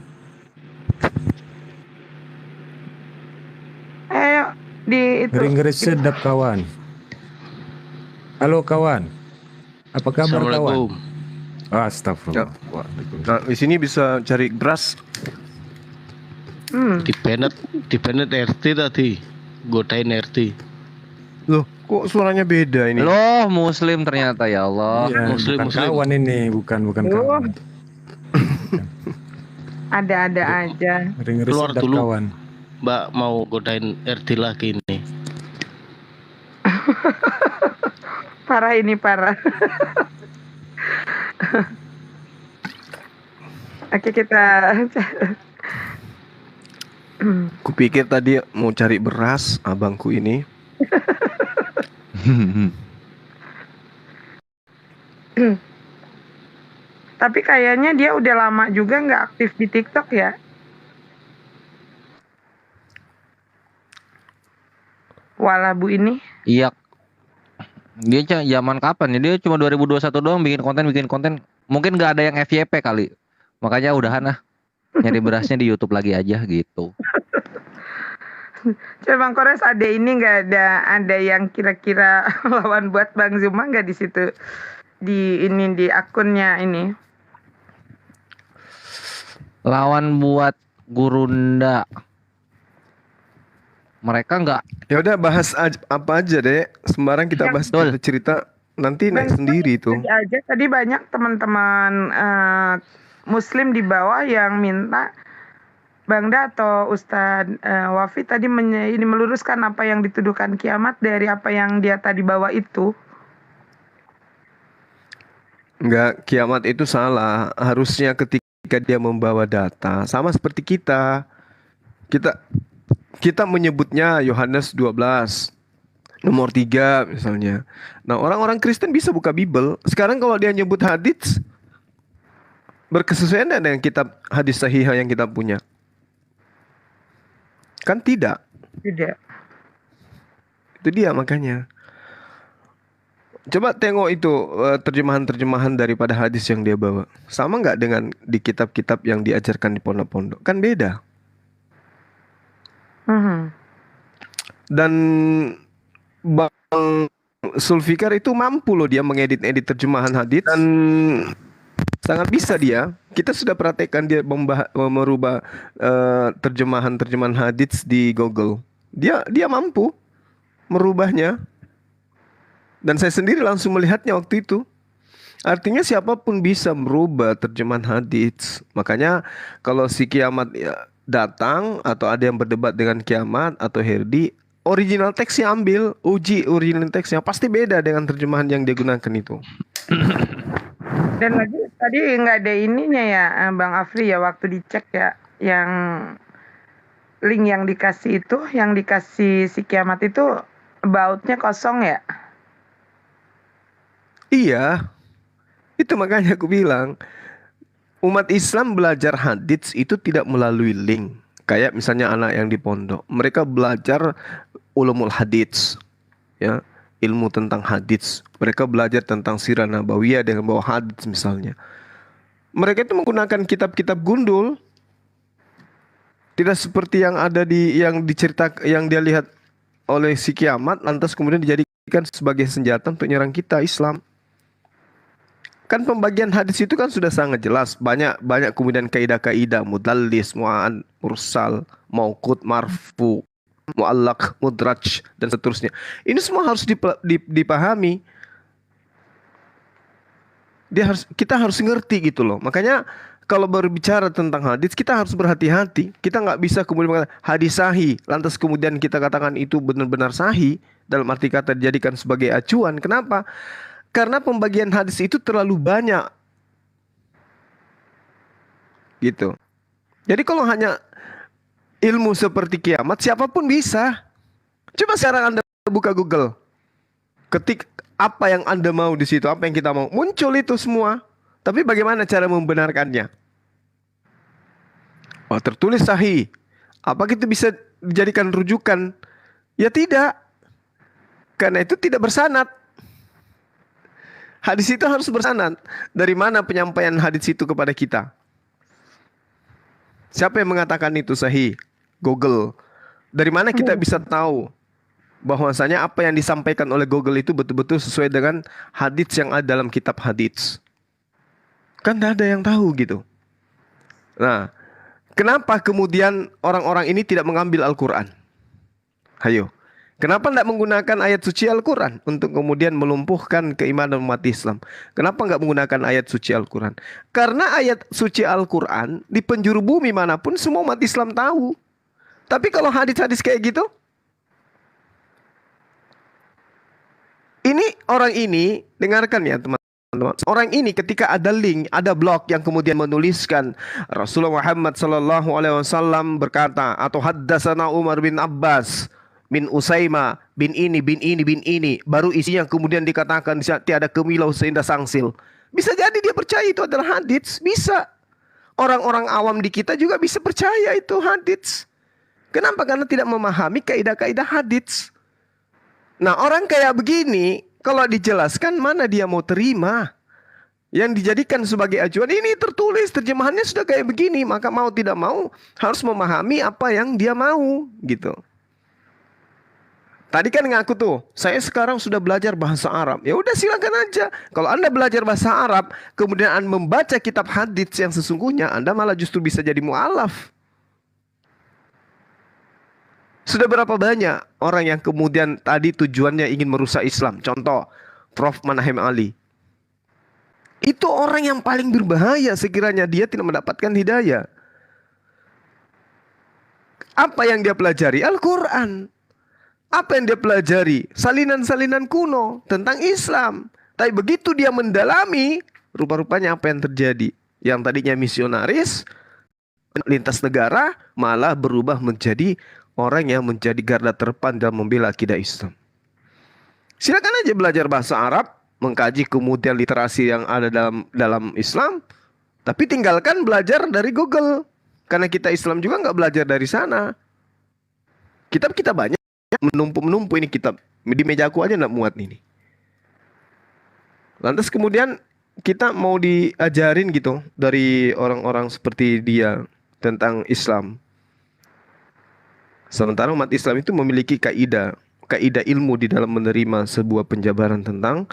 Ayo di itu. Ngeri-ngeri sedap kawan. Halo kawan. Apa kabar kawan? Astagfirullah. Nah, di sini bisa cari beras. Dipenet RT tadi. Godain RT. Loh, kok suaranya beda ini? Loh, Muslim ternyata ya Allah. Iya, Muslim. kawan ini, bukan kawan. Ada-ada aja. Ngeri-ngeri Keluar sedap dulu. kawan. Mbak mau godain RT lagi ini. Parah ini, parah. Oke, kita Kupikir tadi mau cari beras abangku ini. tapi kayaknya dia udah lama juga nggak aktif di TikTok ya. Walah Bu ini. Iya. Dia zaman kapan ya? Dia cuma 2021 doang bikin konten. Mungkin nggak ada yang FYP kali. Makanya udahan lah. Nyari berasnya di YouTube lagi aja gitu. Coba Bang Kores, ada ini nggak ada yang kira-kira lawan buat Bang Zuma nggak di situ, di akunnya ini? Lawan buat Gurunda. Mereka nggak. Ya udah bahas apa aja deh. Sembarang kita bahas cerita nanti naik sendiri itu. Aja tadi banyak teman-teman Muslim di bawah yang minta Bang Da atau Ustadz Wafi tadi ini meluruskan apa yang dituduhkan kiamat dari apa yang dia tadi bawa itu. Enggak, kiamat itu salah. Harusnya ketika dia membawa data sama seperti kita. Kita menyebutnya Yohanes 12 nomor 3 misalnya. Nah, orang-orang Kristen bisa buka Bible. Sekarang kalau dia nyebut hadits, berkesesuaian dengan kitab hadis sahih yang kita punya? Kan tidak. Tidak. Itu dia makanya. Coba tengok itu terjemahan-terjemahan daripada hadis yang dia bawa. Sama nggak dengan di kitab-kitab yang diajarkan di pondok-pondok? Kan beda. Dan Bang Sulfikar itu mampu loh dia mengedit-edit terjemahan hadis dan sangat bisa dia. Kita sudah praktekkan dia merubah terjemahan-terjemahan hadis di Google. Dia mampu merubahnya. Dan saya sendiri langsung melihatnya waktu itu. Artinya siapapun bisa merubah terjemahan hadis. Makanya kalau si Kiamat datang atau ada yang berdebat dengan Kiamat atau Herdi, original teksnya ambil, uji original teksnya, pasti beda dengan terjemahan yang dia gunakan itu. Dan lagi tadi nggak ada ininya ya, Bang Afri ya, waktu dicek ya, yang link yang dikasih itu, yang dikasih si Kiamat itu about-nya kosong ya? Iya, itu makanya aku bilang umat Islam belajar hadits itu tidak melalui link. Kayak misalnya anak yang di pondok, mereka belajar ulumul hadits, ya, ilmu tentang hadits. Mereka belajar tentang sirah nabawiyah dengan bawa hadits misalnya. Mereka itu menggunakan kitab-kitab gundul, tidak seperti yang ada yang diceritakan, yang dia lihat oleh si Kiamat, lantas kemudian dijadikan sebagai senjata untuk nyerang kita Islam. Kan pembagian hadis itu kan sudah sangat jelas. Banyak kemudian kaidah-kaidah, mudallis, mu'an, mursal, mauqut, marfu, mu'allaq, mudraj, dan seterusnya. Ini semua harus dipahami. Kita harus ngerti gitu loh. Makanya kalau berbicara tentang hadis, kita harus berhati-hati. Kita nggak bisa kemudian mengatakan hadis sahih, lantas kemudian kita katakan itu benar-benar sahih, dalam arti kata dijadikan sebagai acuan. Kenapa? Karena pembagian hadis itu terlalu banyak. Gitu. Jadi kalau hanya ilmu seperti Kiamat, siapapun bisa. Coba sekarang Anda buka Google. Ketik apa yang Anda mau di situ, apa yang kita mau. Muncul itu semua. Tapi bagaimana cara membenarkannya? Oh, tertulis sahih. Apa itu bisa dijadikan rujukan? Ya tidak. Karena itu tidak bersanad. Hadis itu harus bersanad. Dari mana penyampaian hadis itu kepada kita? Siapa yang mengatakan itu sahih? Google. Dari mana kita bisa tahu bahwasanya apa yang disampaikan oleh Google itu betul-betul sesuai dengan hadis yang ada dalam kitab hadis? Kan tidak ada yang tahu gitu. Nah, kenapa kemudian orang-orang ini tidak mengambil Al-Quran? Hayo. Kenapa tidak menggunakan ayat suci Al-Quran untuk kemudian melumpuhkan keimanan umat Islam? Kenapa nggak menggunakan ayat suci Al-Quran? Karena ayat suci Al-Quran di penjuru bumi manapun semua umat Islam tahu. Tapi kalau hadis-hadis kayak gitu, ini orang ini, dengarkan ya teman-teman. Orang ini ketika ada link, ada blog yang kemudian menuliskan Rasulullah Muhammad SAW berkata, atau haddatsana Umar bin Abbas bin Usaima bin ini, baru isinya kemudian dikatakan tiada kemilau seindah sangsil. Bisa jadi dia percaya itu adalah hadits, bisa. Orang-orang awam di kita juga bisa percaya itu hadits. Kenapa? Karena tidak memahami kaidah-kaidah hadits. Nah, orang kayak begini kalau dijelaskan mana dia mau terima? Yang dijadikan sebagai acuan ini tertulis terjemahannya sudah kayak begini, maka mau tidak mau harus memahami apa yang dia mau gitu. Tadi kan ngaku tuh, saya sekarang sudah belajar bahasa Arab. Ya udah silakan aja. Kalau Anda belajar bahasa Arab, kemudian Anda membaca kitab hadits yang sesungguhnya, Anda malah justru bisa jadi mu'alaf. Sudah berapa banyak orang yang kemudian tadi tujuannya ingin merusak Islam? Contoh, Prof. Manahem Ali. Itu orang yang paling berbahaya sekiranya dia tidak mendapatkan hidayah. Apa yang dia pelajari? Al-Quran. Apa yang dia pelajari? Salinan-salinan kuno tentang Islam. Tapi begitu dia mendalami, rupa-rupanya apa yang terjadi? Yang tadinya misionaris, lintas negara, malah berubah menjadi orang yang menjadi garda terdepan dalam membela akidah Islam. Silakan aja belajar bahasa Arab, mengkaji kemudian literasi yang ada dalam Islam, tapi tinggalkan belajar dari Google. Karena kita Islam juga nggak belajar dari sana. Kitab kita banyak. Menumpuk ini kitab. Di mejaku aja nggak muat ini. Lantas kemudian kita mau diajarin gitu dari orang-orang seperti dia tentang Islam. Sementara umat Islam itu memiliki kaidah ilmu di dalam menerima sebuah penjabaran tentang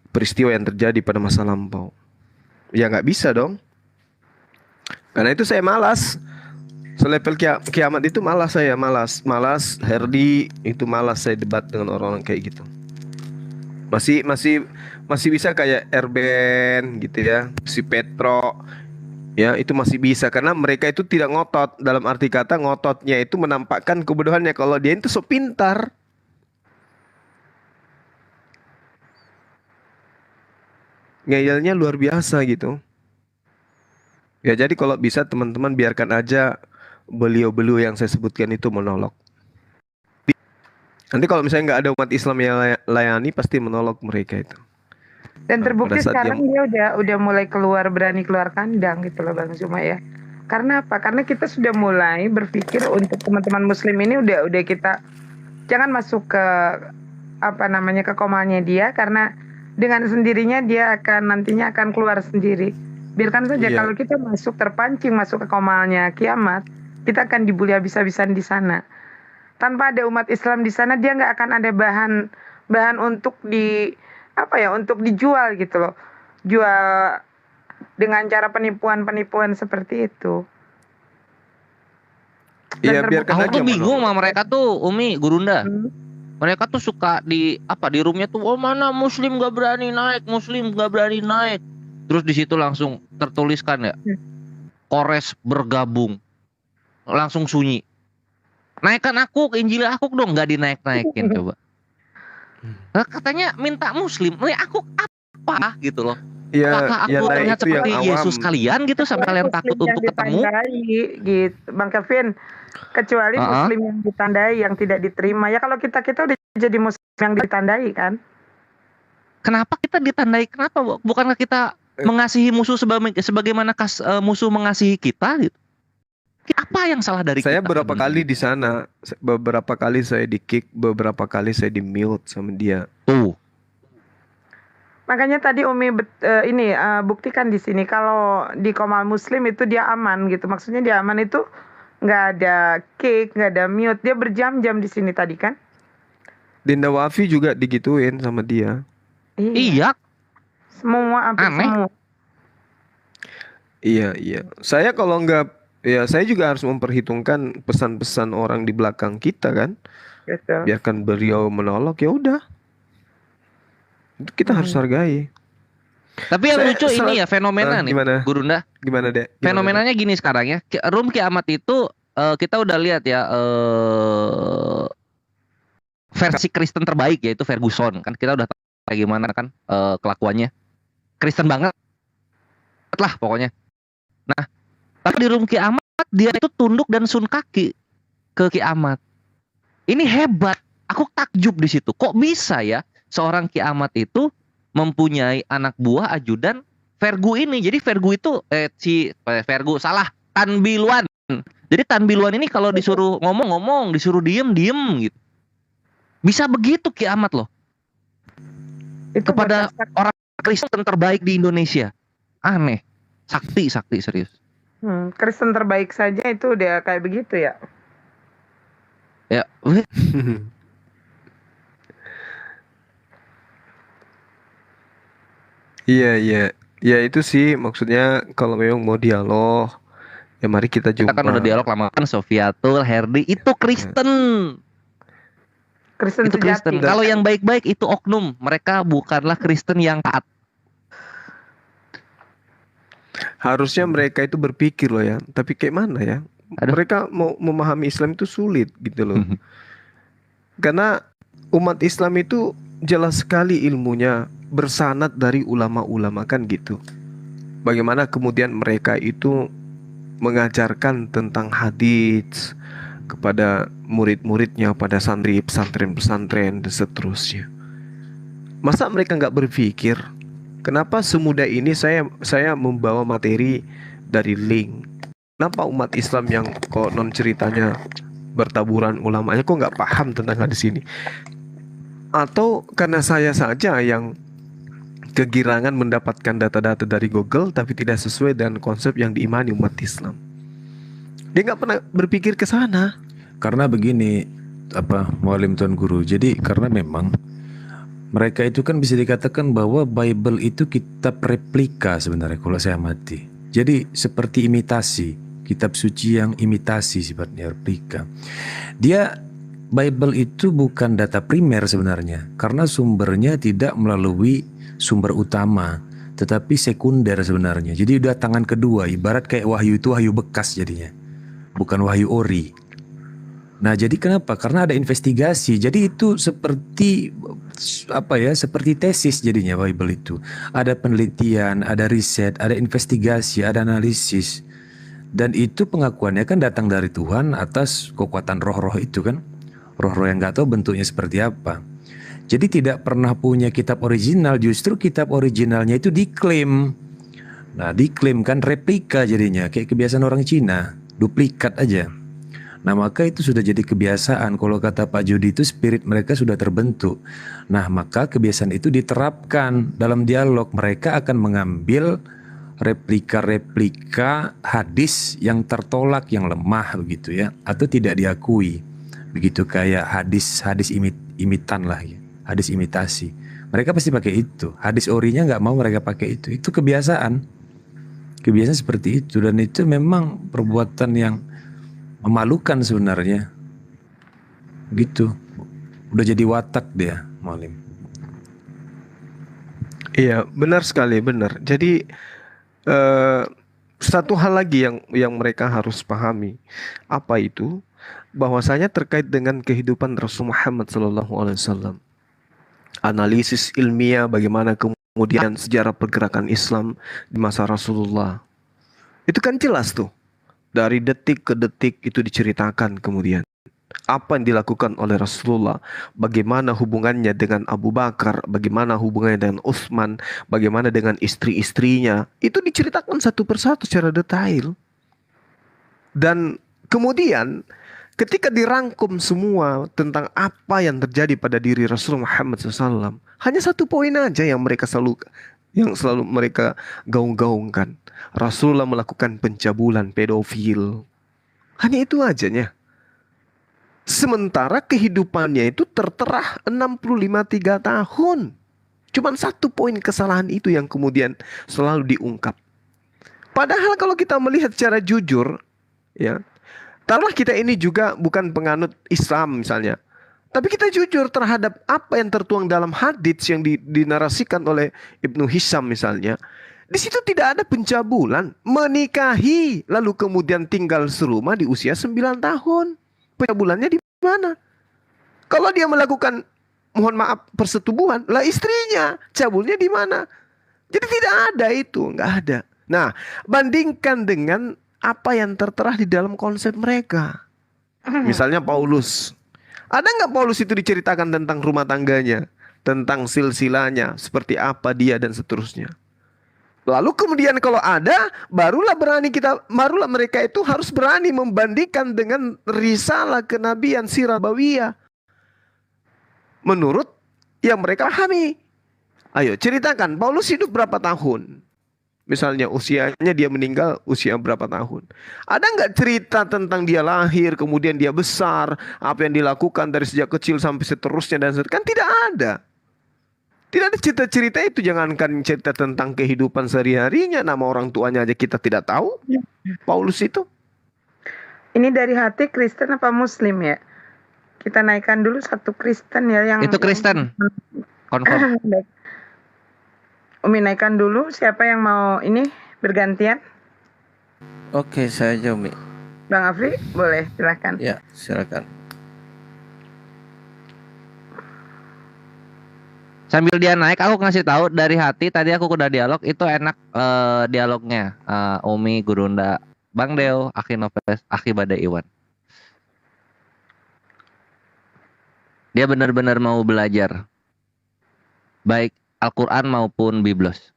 peristiwa yang terjadi pada masa lampau. Ya nggak bisa dong. Karena itu saya malas. Selevel kiamat itu malas saya, malas Herdi itu malas saya debat dengan orang-orang kayak gitu. Masih bisa kayak Erben gitu ya, si Petro. Ya, itu masih bisa karena mereka itu tidak ngotot. Dalam arti kata ngototnya itu menampakkan kebodohannya kalau dia itu so pintar. Ngeyelnya luar biasa gitu. Ya jadi kalau bisa teman-teman biarkan aja beliau-beliau yang saya sebutkan itu monolog. Nanti kalau misalnya nggak ada umat Islam yang layani pasti menolong mereka itu. Dan terbukti pada saat sekarang dia udah mulai berani keluar kandang gitu loh Bang Zuma ya. Karena apa? Karena kita sudah mulai berpikir untuk teman-teman muslim ini udah kita jangan masuk ke ke komalnya dia, karena dengan sendirinya dia nantinya akan keluar sendiri. Biarkan saja kalau kita terpancing masuk ke komalnya kiamat, kita akan dibully habis-habisan di sana. Tanpa ada umat Islam di sana, dia nggak akan ada bahan untuk untuk dijual gitu loh. Jual dengan cara penipuan seperti itu. Iya, biarkan aja. Aku tuh bingung sama mereka tuh, Umi, Gurunda. Mereka tuh suka di roomnya tuh, oh mana Muslim gak berani naik, Terus di situ langsung tertuliskan ya, Kores bergabung, langsung sunyi. Naikkan aku ke Injil aku dong, nggak dinaik-naikin coba. Katanya minta Muslim, aku apa gitu loh. Apakah aku terlihat seperti Yesus kalian gitu sampai kalian takut untuk ketemu? Gitu, Bang Kevin. Kecuali Muslim yang ditandai, yang tidak diterima. Ya kalau kita udah jadi Muslim yang ditandai kan. Kenapa kita ditandai? Kenapa? Bukankah kita mengasihi musuh sebagaimana musuh mengasihi kita gitu? Apa yang salah dari saya kita? Beberapa kali di sana, beberapa kali saya di kick, beberapa kali saya di mute sama dia. Makanya tadi Umi buktikan di sini kalau di Komal Muslim itu dia aman gitu. Maksudnya dia aman itu nggak ada kick, nggak ada mute. Dia berjam-jam di sini tadi kan? Dinda Wafi juga digituin sama dia. Iya. Semua aneh. Iya. Saya kalau nggak, ya saya juga harus memperhitungkan pesan-pesan orang di belakang kita kan. Betul. Biarkan beliau menolong, ya udah. Itu kita harus hargai. Tapi yang lucu ini ya fenomena nih, Gurunda. Gimana deh? Fenomenanya gini sekarang ya. Room kiamat itu kita udah lihat ya versi Kristen terbaik yaitu Ferguson kan, kita udah tahu bagaimana kan kelakuannya. Kristen banget lah pokoknya. Nah, tapi di room kiamat dia itu tunduk dan sun kaki ke kiamat. Ini hebat. Aku takjub di situ. Kok bisa ya seorang kiamat itu mempunyai anak buah ajudan Fergu ini. Jadi Fergu itu Tan Biluan. Jadi Tan Biluan ini kalau disuruh ngomong, disuruh diem gitu. Bisa begitu kiamat loh. Itu kepada orang Kristen terbaik di Indonesia. Aneh. Sakti serius. Kristen terbaik saja itu udah kayak begitu ya. Ya. Iya. Ya itu sih maksudnya kalau memang mau dialog, ya mari kita jumpa. Kita kan udah dialog lama kan, Sofiatul, Herdi itu Kristen. Kristen itu Kristen. Kalau yang baik-baik itu oknum. Mereka bukanlah Kristen yang taat. Harusnya mereka itu berpikir loh ya. Tapi kayak mana ya? Mereka mau memahami Islam itu sulit gitu loh. Karena umat Islam itu jelas sekali ilmunya bersanad dari ulama-ulama kan gitu. Bagaimana kemudian mereka itu mengajarkan tentang hadits kepada murid-muridnya, pada santri pesantren-pesantren dan seterusnya. Masa mereka nggak berpikir kenapa semudah ini saya membawa materi dari link? Kenapa umat Islam yang kok non ceritanya bertaburan ulamanya kok nggak paham tentang hadis ini? Atau karena saya saja yang kegirangan mendapatkan data-data dari Google tapi tidak sesuai dengan konsep yang diimani umat Islam. Dia nggak pernah berpikir ke sana. Karena begini, Mualim Tuan Guru. Jadi karena memang mereka itu kan bisa dikatakan bahwa Bible itu kitab replika sebenarnya kalau saya amati. Jadi seperti imitasi, kitab suci yang imitasi sifatnya replika. Bible itu bukan data primer sebenarnya, karena sumbernya tidak melalui sumber utama, tetapi sekunder sebenarnya. Jadi udah tangan kedua, ibarat kayak wahyu itu wahyu bekas jadinya, bukan wahyu ori. Nah jadi kenapa? Karena ada investigasi. Jadi itu seperti seperti tesis jadinya Bible itu. Ada penelitian, ada riset, ada investigasi, ada analisis. Dan itu pengakuannya kan datang dari Tuhan atas kekuatan roh-roh itu kan. Roh-roh yang gak tahu bentuknya seperti apa. Jadi tidak pernah punya kitab original, justru kitab originalnya itu diklaim. Nah diklaim kan replika jadinya, kayak kebiasaan orang Cina, duplikat aja. Nah maka itu sudah jadi kebiasaan. Kalau kata Pak Jody itu spirit mereka sudah terbentuk. Nah maka kebiasaan itu diterapkan dalam dialog. Mereka akan mengambil replika-replika hadis yang tertolak, yang lemah begitu ya, atau tidak diakui. Begitu kayak hadis imitan lah ya, hadis imitasi. Mereka pasti pakai itu. Hadis orinya nggak mau mereka pakai itu. Itu kebiasaan. Kebiasaan seperti itu, dan itu memang perbuatan yang memalukan sebenarnya. Gitu. Udah jadi watak dia, Mualim. Iya, benar sekali, benar. Jadi satu hal lagi yang mereka harus pahami, apa itu? Bahwasanya terkait dengan kehidupan Rasul Muhammad SAW, analisis ilmiah bagaimana kemudian sejarah pergerakan Islam di masa Rasulullah, itu kan jelas tuh. Dari detik ke detik itu diceritakan kemudian apa yang dilakukan oleh Rasulullah, bagaimana hubungannya dengan Abu Bakar, bagaimana hubungannya dengan Utsman, bagaimana dengan istri-istrinya, itu diceritakan satu persatu secara detail. Dan kemudian ketika dirangkum semua tentang apa yang terjadi pada diri Rasul Muhammad SAW, hanya satu poin aja yang selalu mereka gaung-gaungkan. Rasulullah melakukan pencabulan pedofil. Hanya itu ajanya. Sementara kehidupannya itu tertera 65 tahun. Cuman satu poin kesalahan itu yang kemudian selalu diungkap. Padahal kalau kita melihat secara jujur, ya, taruhlah kita ini juga bukan penganut Islam misalnya, tapi kita jujur terhadap apa yang tertuang dalam hadits yang dinarasikan oleh Ibnu Hisham misalnya. Di situ tidak ada pencabulan, menikahi lalu kemudian tinggal serumah di usia 9 tahun. Pencabulannya di mana? Kalau dia melakukan, mohon maaf, persetubuhan, lah istrinya, cabulnya di mana? Jadi tidak ada itu, nggak ada. Nah, bandingkan dengan apa yang tertera di dalam konsep mereka. Misalnya Paulus. Ada nggak Paulus itu diceritakan tentang rumah tangganya, tentang silsilanya, seperti apa dia dan seterusnya. Lalu kemudian kalau ada, barulah mereka itu harus berani membandingkan dengan risalah kenabian sirah bawiyah menurut yang mereka pahami. Ayo ceritakan, Paulus hidup berapa tahun? Misalnya usianya dia meninggal usia berapa tahun? Ada nggak cerita tentang dia lahir, kemudian dia besar, apa yang dilakukan dari sejak kecil sampai seterusnya dan seterusnya? Kan tidak ada. Tidak ada cerita-cerita itu, jangankan cerita tentang kehidupan sehari-harinya, nama orang tuanya aja kita tidak tahu. Paulus itu. Ini dari hati Kristen apa Muslim ya? Kita naikkan dulu satu Kristen ya yang itu Kristen. Confirm. Umi naikkan dulu, siapa yang mau ini bergantian? Oke, saya aja Umi. Bang Afri, boleh silakan. Ya, silakan. Sambil dia naik, aku ngasih tahu dari hati. Tadi aku udah dialog, itu enak dialognya. Umi, Gurunda, Bang Deo, Aki Noves, Aki Bada Iwan. Dia benar-benar mau belajar, baik Al-Quran maupun Biblos.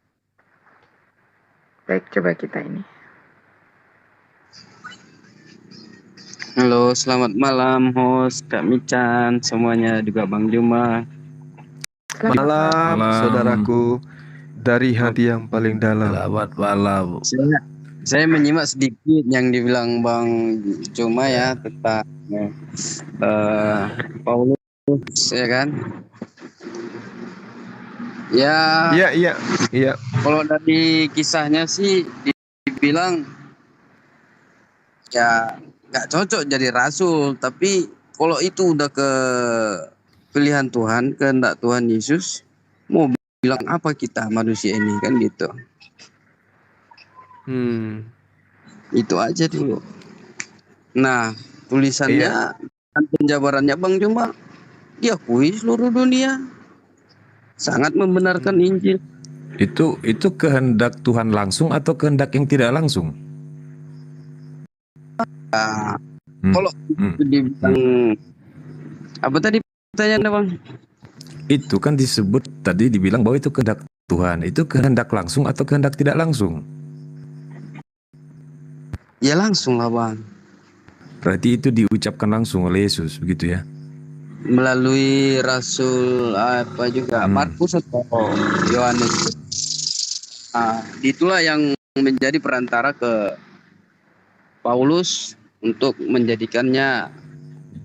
Baik, coba kita ini. Halo, selamat malam host, Kak Mican, semuanya juga Bang Juma. Malam, saudaraku. dari hati yang paling dalam. Selamat malam. Saya menyimak sedikit yang dibilang Bang Cuma ya tentang Paulus ya kan. Ya. Iya. Kalau dari kisahnya sih dibilang ya nggak cocok jadi rasul, tapi kalau itu udah ke pilihan Tuhan, kehendak Tuhan Yesus, mau bilang apa kita manusia ini kan gitu. Itu aja dulu. Nah, tulisannya dan penjabarannya Bang Juma diakui seluruh dunia. Sangat membenarkan Injil. Itu kehendak Tuhan langsung atau kehendak yang tidak langsung? Kalau dibilang apa tadi pertanyaannya Bang? Itu kan disebut tadi dibilang bahwa itu kehendak Tuhan. Itu kehendak langsung atau kehendak tidak langsung? Ya langsung lah Bang. Berarti itu diucapkan langsung oleh Yesus begitu ya? Melalui Rasul apa juga Markus atau Yohanes. Itulah yang menjadi perantara ke Paulus untuk menjadikannya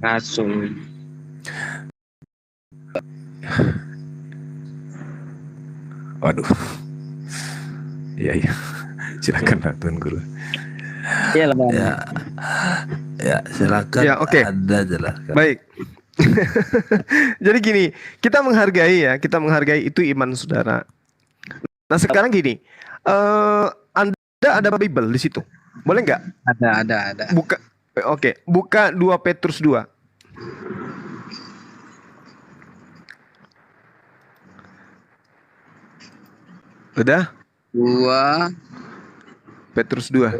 rasul. Waduh. Iya. Silakan Tuan Guru. Iya Bang. Ya, silakan. Ya, oke. Anda jelaskan. Baik. Jadi gini, kita menghargai itu iman saudara. Nah sekarang gini, Anda ada Bible di situ, boleh nggak? Ada. Buka 2 Petrus 2. Udah? 2 Petrus 2.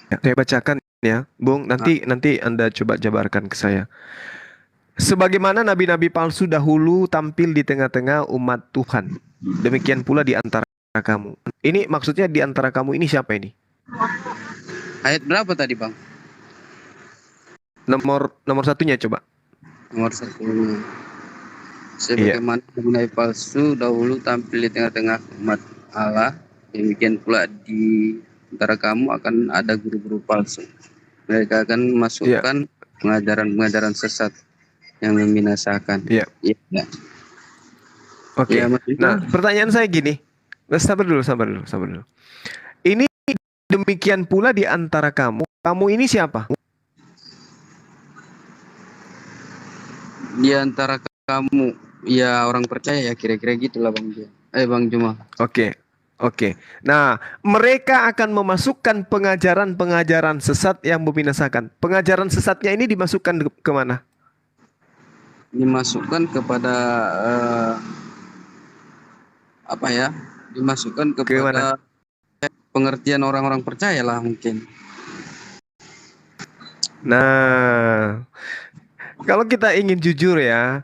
Saya bacakan ya, Bung. Nanti Anda coba jabarkan ke saya. Sebagaimana nabi-nabi palsu dahulu tampil di tengah-tengah umat Tuhan, demikian pula di antara kamu. Ini maksudnya di antara kamu ini siapa ini? Ayat berapa tadi Bang? Nomor satunya coba. Nomor 1. Sebagaimana nabi palsu dahulu tampil di tengah-tengah umat Allah, demikian pula di antara kamu akan ada guru-guru palsu. Mereka akan masukkan pengajaran-pengajaran sesat yang membinasakan. Oke. Nah, pertanyaan saya gini. Sabar dulu. Ini demikian pula di antara kamu. Kamu ini siapa? Di antara kamu, ya orang percaya ya kira-kira gitulah Bang Juma. Oke. Nah, mereka akan memasukkan pengajaran-pengajaran sesat yang membinasakan. Pengajaran sesatnya ini dimasukkan ke mana? Dimasukkan kepada Dimasukkan kepada pengertian orang-orang percaya lah mungkin. Nah, kalau kita ingin jujur ya,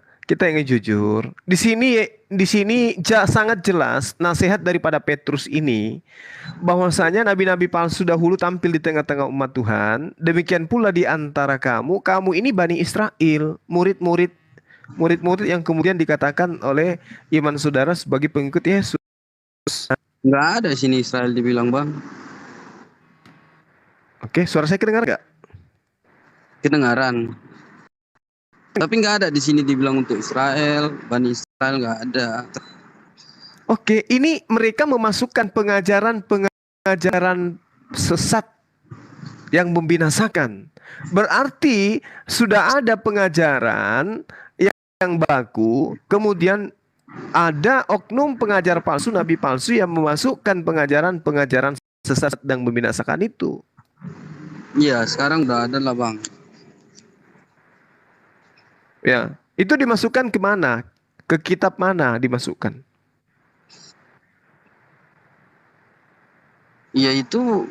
di sini sangat jelas nasihat daripada Petrus ini bahwasanya nabi-nabi palsu dahulu tampil di tengah-tengah umat Tuhan, demikian pula di antara kamu ini Bani Israel, murid-murid yang kemudian dikatakan oleh iman saudara sebagai pengikut Yesus. Nggak ada sini Israel dibilang Bang. Oke, suara saya kedengar nggak? Kedengaran. Tapi nggak ada di sini dibilang untuk Israel, Bani Israel nggak ada. Oke, ini mereka memasukkan pengajaran sesat yang membinasakan. Berarti sudah ada pengajaran yang baku, kemudian ada oknum pengajar palsu, nabi palsu yang memasukkan pengajaran sesat yang membinasakan itu. Iya, sekarang udah ada lah Bang. Ya, itu dimasukkan ke mana? Ke kitab mana dimasukkan? Ya itu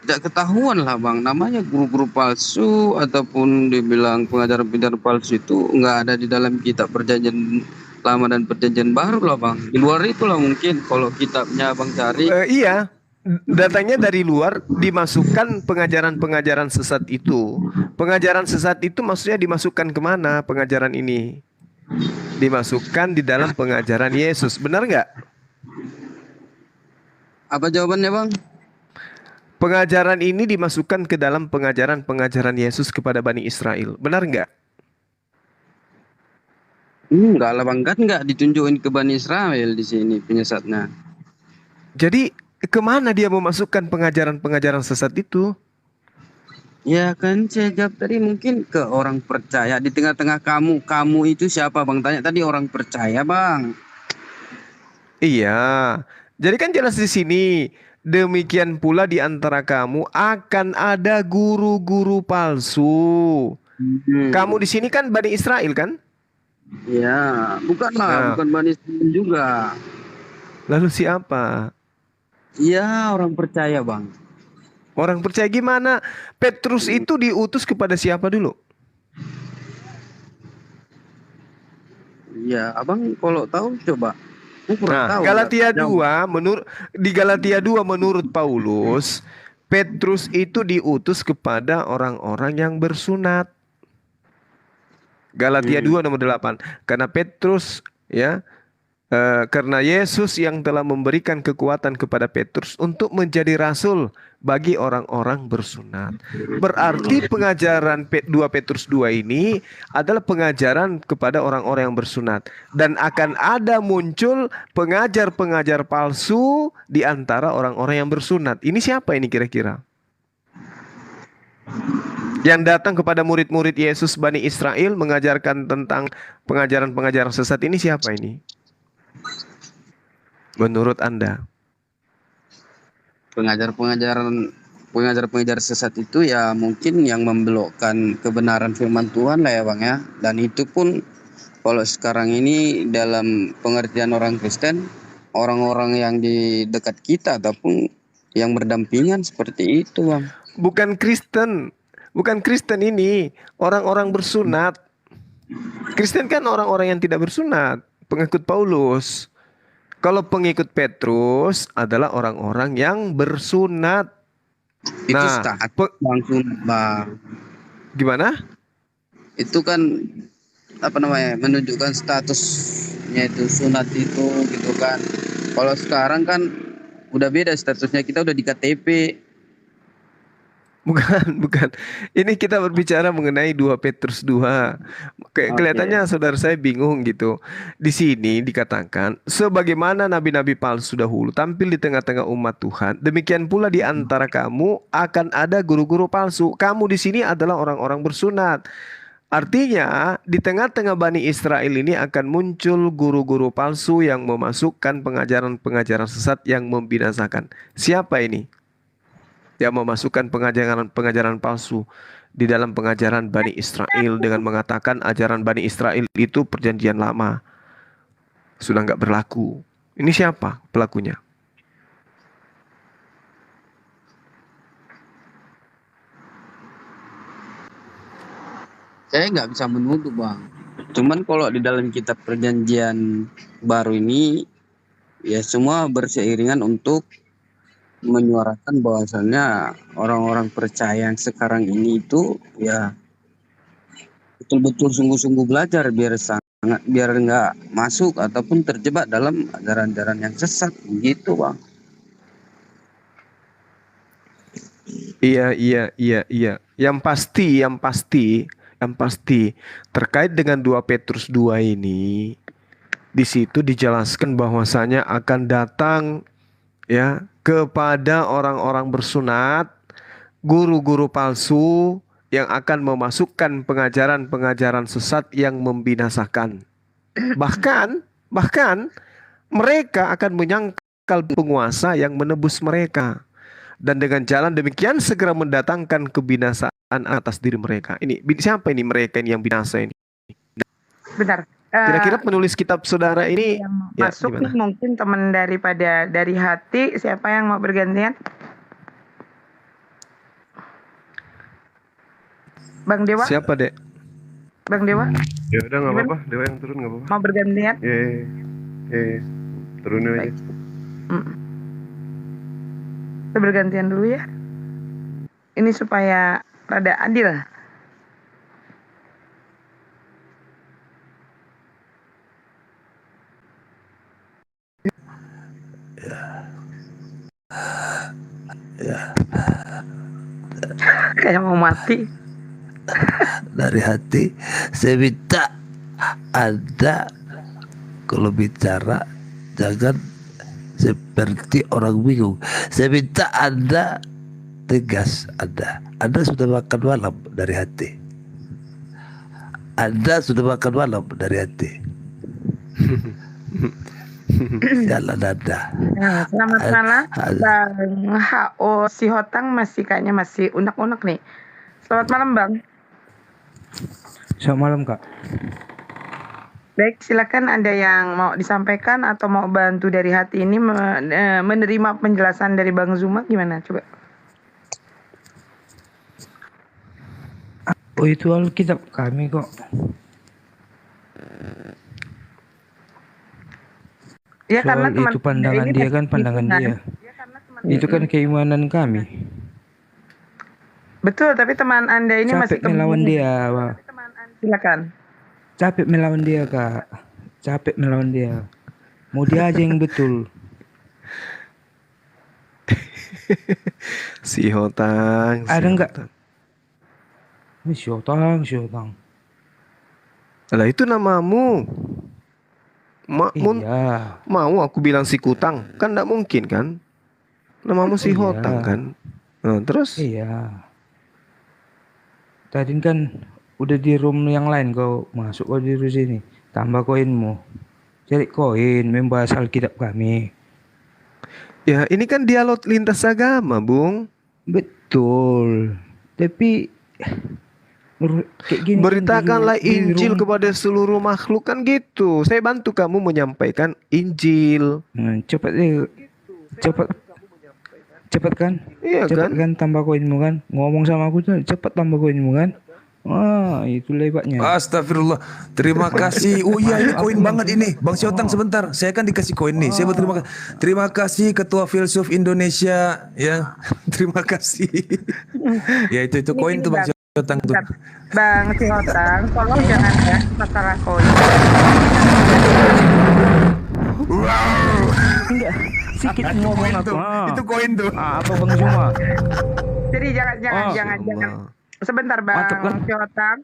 tidak ketahuan lah Bang. Namanya guru-guru palsu ataupun dibilang pengajar-pengajar palsu itu nggak ada di dalam kitab perjanjian lama dan perjanjian baru lah Bang. Di luar itulah mungkin kalau kitabnya Bang cari. Iya. Datanya dari luar, dimasukkan pengajaran-pengajaran sesat itu. Pengajaran sesat itu maksudnya dimasukkan kemana pengajaran ini? dimasukkan di dalam pengajaran Yesus. Benar nggak? Apa jawabannya, Bang? Pengajaran ini dimasukkan ke dalam pengajaran Yesus kepada Bani Israel. Benar nggak? Enggak lah, Bang, kan nggak ditunjukin ke Bani Israel di sini penyesatnya. Jadi kemana dia memasukkan pengajaran sesat itu? Ya kan saya jawab tadi mungkin ke orang percaya di tengah-tengah kamu. Kamu itu siapa, Bang? Tanya tadi orang percaya, Bang. Iya. Jadi kan jelas di sini. Demikian pula di antara kamu akan ada guru-guru palsu. Kamu di sini kan Bani Israel kan? Ya, bukanlah, bukan Bani Israel juga. Lalu siapa? Ya, orang percaya, Bang. Orang percaya gimana? Petrus itu diutus kepada siapa dulu? Ya, Abang kalau tahu coba. Nah, Galatia 2 di Galatia 2 menurut Paulus, Petrus itu diutus kepada orang-orang yang bersunat. Galatia 2 nomor 8. Karena Petrus karena Yesus yang telah memberikan kekuatan kepada Petrus untuk menjadi rasul bagi orang-orang bersunat. Berarti pengajaran 2 Petrus 2 ini adalah pengajaran kepada orang-orang yang bersunat. Dan akan ada muncul pengajar-pengajar palsu di antara orang-orang yang bersunat. Ini siapa ini kira-kira? Yang datang kepada murid-murid Yesus Bani Israel mengajarkan tentang pengajaran-pengajaran sesat ini siapa ini? Menurut Anda? Pengajar-pengajar sesat itu ya mungkin yang membelokkan kebenaran firman Tuhan lah ya, Bang ya. Dan itu pun kalau sekarang ini dalam pengertian orang Kristen, orang-orang yang di dekat kita ataupun yang berdampingan seperti itu, Bang. Bukan Kristen ini, orang-orang bersunat. Kristen kan orang-orang yang tidak bersunat, pengikut Paulus. Kalau pengikut Petrus adalah orang-orang yang bersunat. Itu langsung, Bang. Gimana? Itu kan menunjukkan statusnya itu sunat itu gitu kan. Kalau sekarang kan udah beda statusnya, kita udah di KTP. Bukan. Ini kita berbicara mengenai 2 Petrus 2. Kelihatannya saudara saya bingung gitu. Di sini dikatakan, sebagaimana nabi-nabi palsu dahulu tampil di tengah-tengah umat Tuhan, demikian pula di antara kamu akan ada guru-guru palsu. Kamu di sini adalah orang-orang bersunat. Artinya, di tengah-tengah Bani Israel ini akan muncul guru-guru palsu yang memasukkan pengajaran-pengajaran sesat yang membinasakan. Siapa ini? Yang memasukkan pengajaran palsu di dalam pengajaran Bani Israel dengan mengatakan ajaran Bani Israel itu perjanjian lama sudah nggak berlaku. Ini siapa pelakunya? Saya nggak bisa menuduh, Bang. Cuman kalau di dalam kitab perjanjian baru ini ya semua berseiringan untuk menyuarakan bahwasannya orang-orang percaya yang sekarang ini itu ya betul-betul sungguh-sungguh belajar biar nggak masuk ataupun terjebak dalam ajaran-ajaran yang sesat gitu, Bang. Iya. Yang pasti terkait dengan 2 Petrus 2 ini, di situ dijelaskan bahwasanya akan datang ya kepada orang-orang bersunat, guru-guru palsu yang akan memasukkan pengajaran-pengajaran sesat yang membinasakan. Bahkan mereka akan menyangkal penguasa yang menebus mereka. Dan dengan jalan demikian segera mendatangkan kebinasaan atas diri mereka. Ini siapa ini mereka ini yang binasa ini? Bentar. Kira-kira penulis kitab saudara ini yang masuk nih mungkin teman dari hati, siapa yang mau bergantian? Bang Dewa? Siapa, Dek? Bang Dewa? Ya udah nggak apa-apa, Dewa yang turun nggak apa-apa. Mau bergantian? Turunin aja. Kita bergantian dulu ya. Ini supaya rada adil. Ya, Kayak mau mati. dari hati saya minta Anda kalau bicara jangan seperti orang bingung. Saya minta Anda tegas. Anda sudah makan malam dari hati. Anda sudah makan malam dari hati. Jalan Anda. Nah, selamat malam, Bang HO si Hotang kayaknya masih unek-unek nih. Selamat malam, Bang. Selamat malam, Kak. Baik, silakan ada yang mau disampaikan atau mau bantu dari hati ini menerima penjelasan dari Bang Zuma gimana? Coba. Oh, itu Alkitab kami kok. Ya, karena Soal itu pandangan dia kan pandangan dia. Itu kan keimanan kami. Betul, tapi teman Anda ini masih Capek melawan dia, Pak. Silakan. Capek melawan dia, Kak. Capek melawan dia. Mau dia aja yang betul. Si Hotang. Ada enggak? Si Hotang. Lah itu namamu. Iya. Mau aku bilang si Kutang? Kan enggak mungkin kan? Namamu si Hotang kan? Nah, terus? Iya. Tadi kan udah di room yang lain kau masuk kau di sini. Tambah koinmu. Cari koin membahas Alkitab kami. Ya ini kan dialog lintas agama, Bung. Betul. Tapi kayak gini beritakanlah kan Injil kepada seluruh makhluk kan gitu. Saya bantu kamu menyampaikan Injil. Cepat kan? Iya cepat kan tambah koinmu kan? Ngomong sama aku tuh cepat tambah koinmu kan? Wah, itu lebatnya. Astagfirullah. Terima kasih. Oh iya, ini koin banget ini. Bang Siotang sebentar. Saya kan dikasih koin nih. Saya berterima kasih. Terima kasih Ketua Filsuf Indonesia ya. Terima kasih. Ya itu koin tuh Bang Siotang tuh. Bang Siotang, tolong jangan ya masalah koin. Enggak, sedikit ngomong aku. Itu koin tuh. Apa Bang Zuma? Jadi jangan. Sebentar Bang Siotang,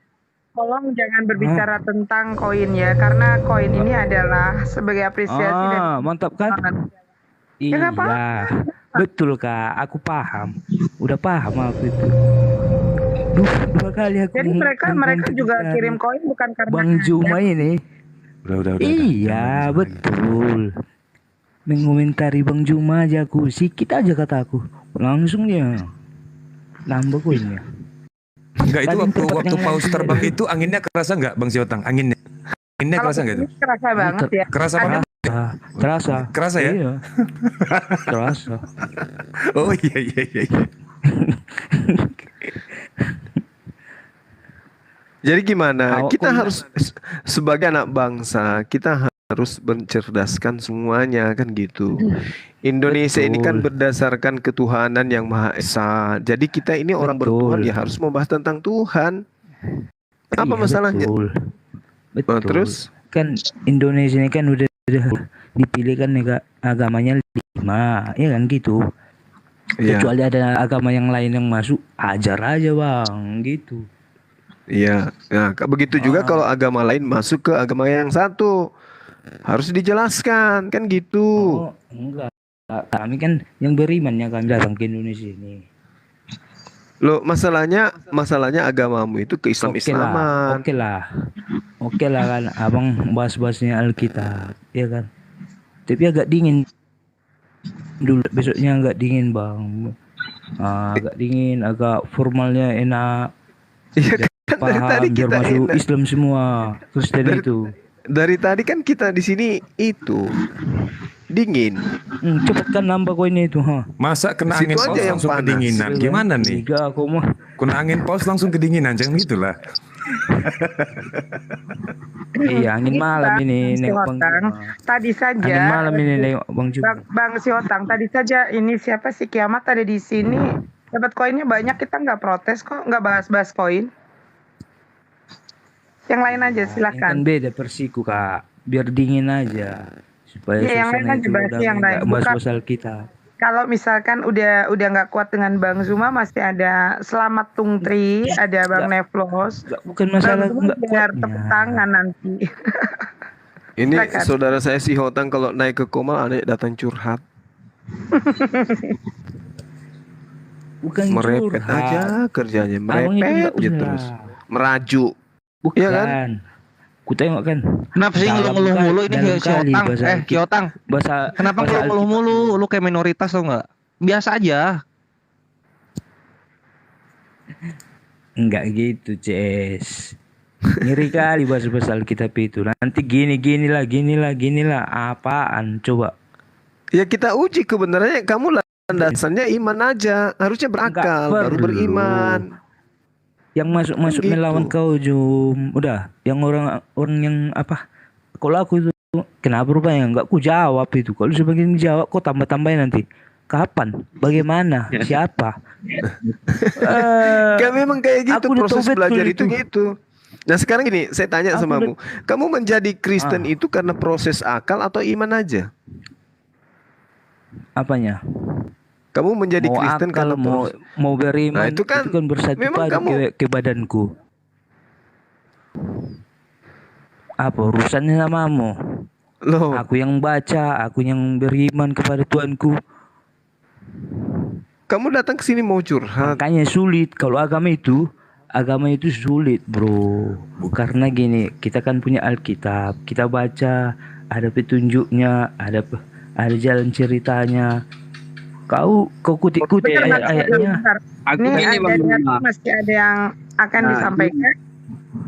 tolong jangan berbicara tentang koin ya, karena koin ini adalah sebagai apresiasi dan mantap kan? Iya, betul Kak, aku paham. Udah paham aku itu. Dua kali aku. Jadi mereka juga kirim koin bukan karena Bang Zuma ini. Udah. Iya, betul. Mengomentari Bang Zuma aja aku, sedikit aja kataku. Langsung dia nambah koinnya. Enggak, itu waktu paus terbang itu anginnya kerasa enggak Bang Siotang? Anginnya kerasa enggak itu? Kerasa banget ya. Kerasa banget. Kerasa ya? Iya. Kerasa. Oh iya. Jadi gimana? Kita harus sebagai anak bangsa, kita harus mencerdaskan semuanya kan gitu. Indonesia ini kan berdasarkan ketuhanan yang Maha Esa. Jadi kita ini orang bertuhan ya harus membahas tentang Tuhan. Apa masalahnya? Betul. Terus kan Indonesia ini kan udah dipilih kan agamanya 5, ya kan gitu. Kecuali ada agama yang lain yang masuk, ajar aja Bang, gitu. Iya, nah begitu juga kalau agama lain masuk ke agama yang satu harus dijelaskan kan gitu. Enggak, kami kan yang beriman ya kami datang ke Indonesia ini. Loh masalahnya agamamu itu ke Islam-Islaman. Oke lah kan, abang bahas-bahasnya Alkitab, ya kan. Tapi agak dingin dulu, besoknya agak dingin Bang. Agak dingin, agak formalnya enak. Iya kan dari tadi biar kita masuk Islam semua, Kristen itu. Dari tadi kan kita di sini itu dingin. Cepet kan nambah koinnya itu, Masa kena angin paus langsung kedinginan? Gimana nih? Kena angin paus langsung kedinginan, jangan gitulah. Iya, angin malam ini nengok Bang. Tadi saja. Angin malam ini nengok Bang Zuma. Bang Siotang, tadi saja ini siapa sih Kiamat ada di sini. Dapat koinnya banyak, kita nggak protes kok, nggak bahas-bahas koin. Yang lain aja silakan. Kan beda persiku Kak, biar dingin aja. supaya Ya yang lain suasana kan itu dibahas damai, yang lain. nggak Bukan bahas Alkitab. kalau misalkan udah nggak kuat dengan Bang Zuma, masih ada Selamat Tungtri, ada Bang Nevlos. Bukan Bang masalah Zuma nggak biar kuatnya. tepuk tangan nanti. Ini Silakan. saudara saya si Hotang kalau naik ke koma ada datang curhat. Bukan Merepet curhat. aja kerjanya, Abang itu merepet nggak aja usah. terus. Meraju. Bukan. Iya kan? Ku tengok kan. Kenapa sih ngeluh-ngeluh mulu ini dalam si kali Otang? bahasa Si Otang. Kenapa bahasa ngeluh-ngeluh mulu? Lu kayak minoritas tau nggak? Biasa aja. Enggak gitu, CS. Ngeri kali bahasa Alkitab itu. Nanti gini lah. Apaan? Coba. Ya kita uji kebenarannya. Kamu landasannya iman aja. Harusnya berakal, baru beriman. Yang masuk Gitu. melawan kau Jum. Udah, yang orang yang apa? Kalau aku itu kenapa rupanya enggak ku jawab itu. Kalau sebagian jawab kau tambah-tambahin nanti. Kapan? Bagaimana? Siapa? Kan memang kayak gitu aku udah proses tobat belajar dulu itu gitu. Nah sekarang gini, saya tanya Aku sama kamu. Kamu menjadi Kristen itu karena proses akal atau iman aja? Apanya? Kamu menjadi Mau Kristen akal, karena mau beriman, Nah, itu kan bersatu memang padu kamu- ke badanku. Apa urusannya namamu? Loh. Aku yang baca, aku yang beriman kepada Tuanku. Kamu datang ke sini mau curhat. Makanya sulit kalau agama itu sulit, bro. Karena gini, kita kan punya Alkitab, kita baca, ada petunjuknya, ada jalan ceritanya. Kau kutik-kutik ayat-ayatnya. Ini ada masih ada yang akan disampaikan.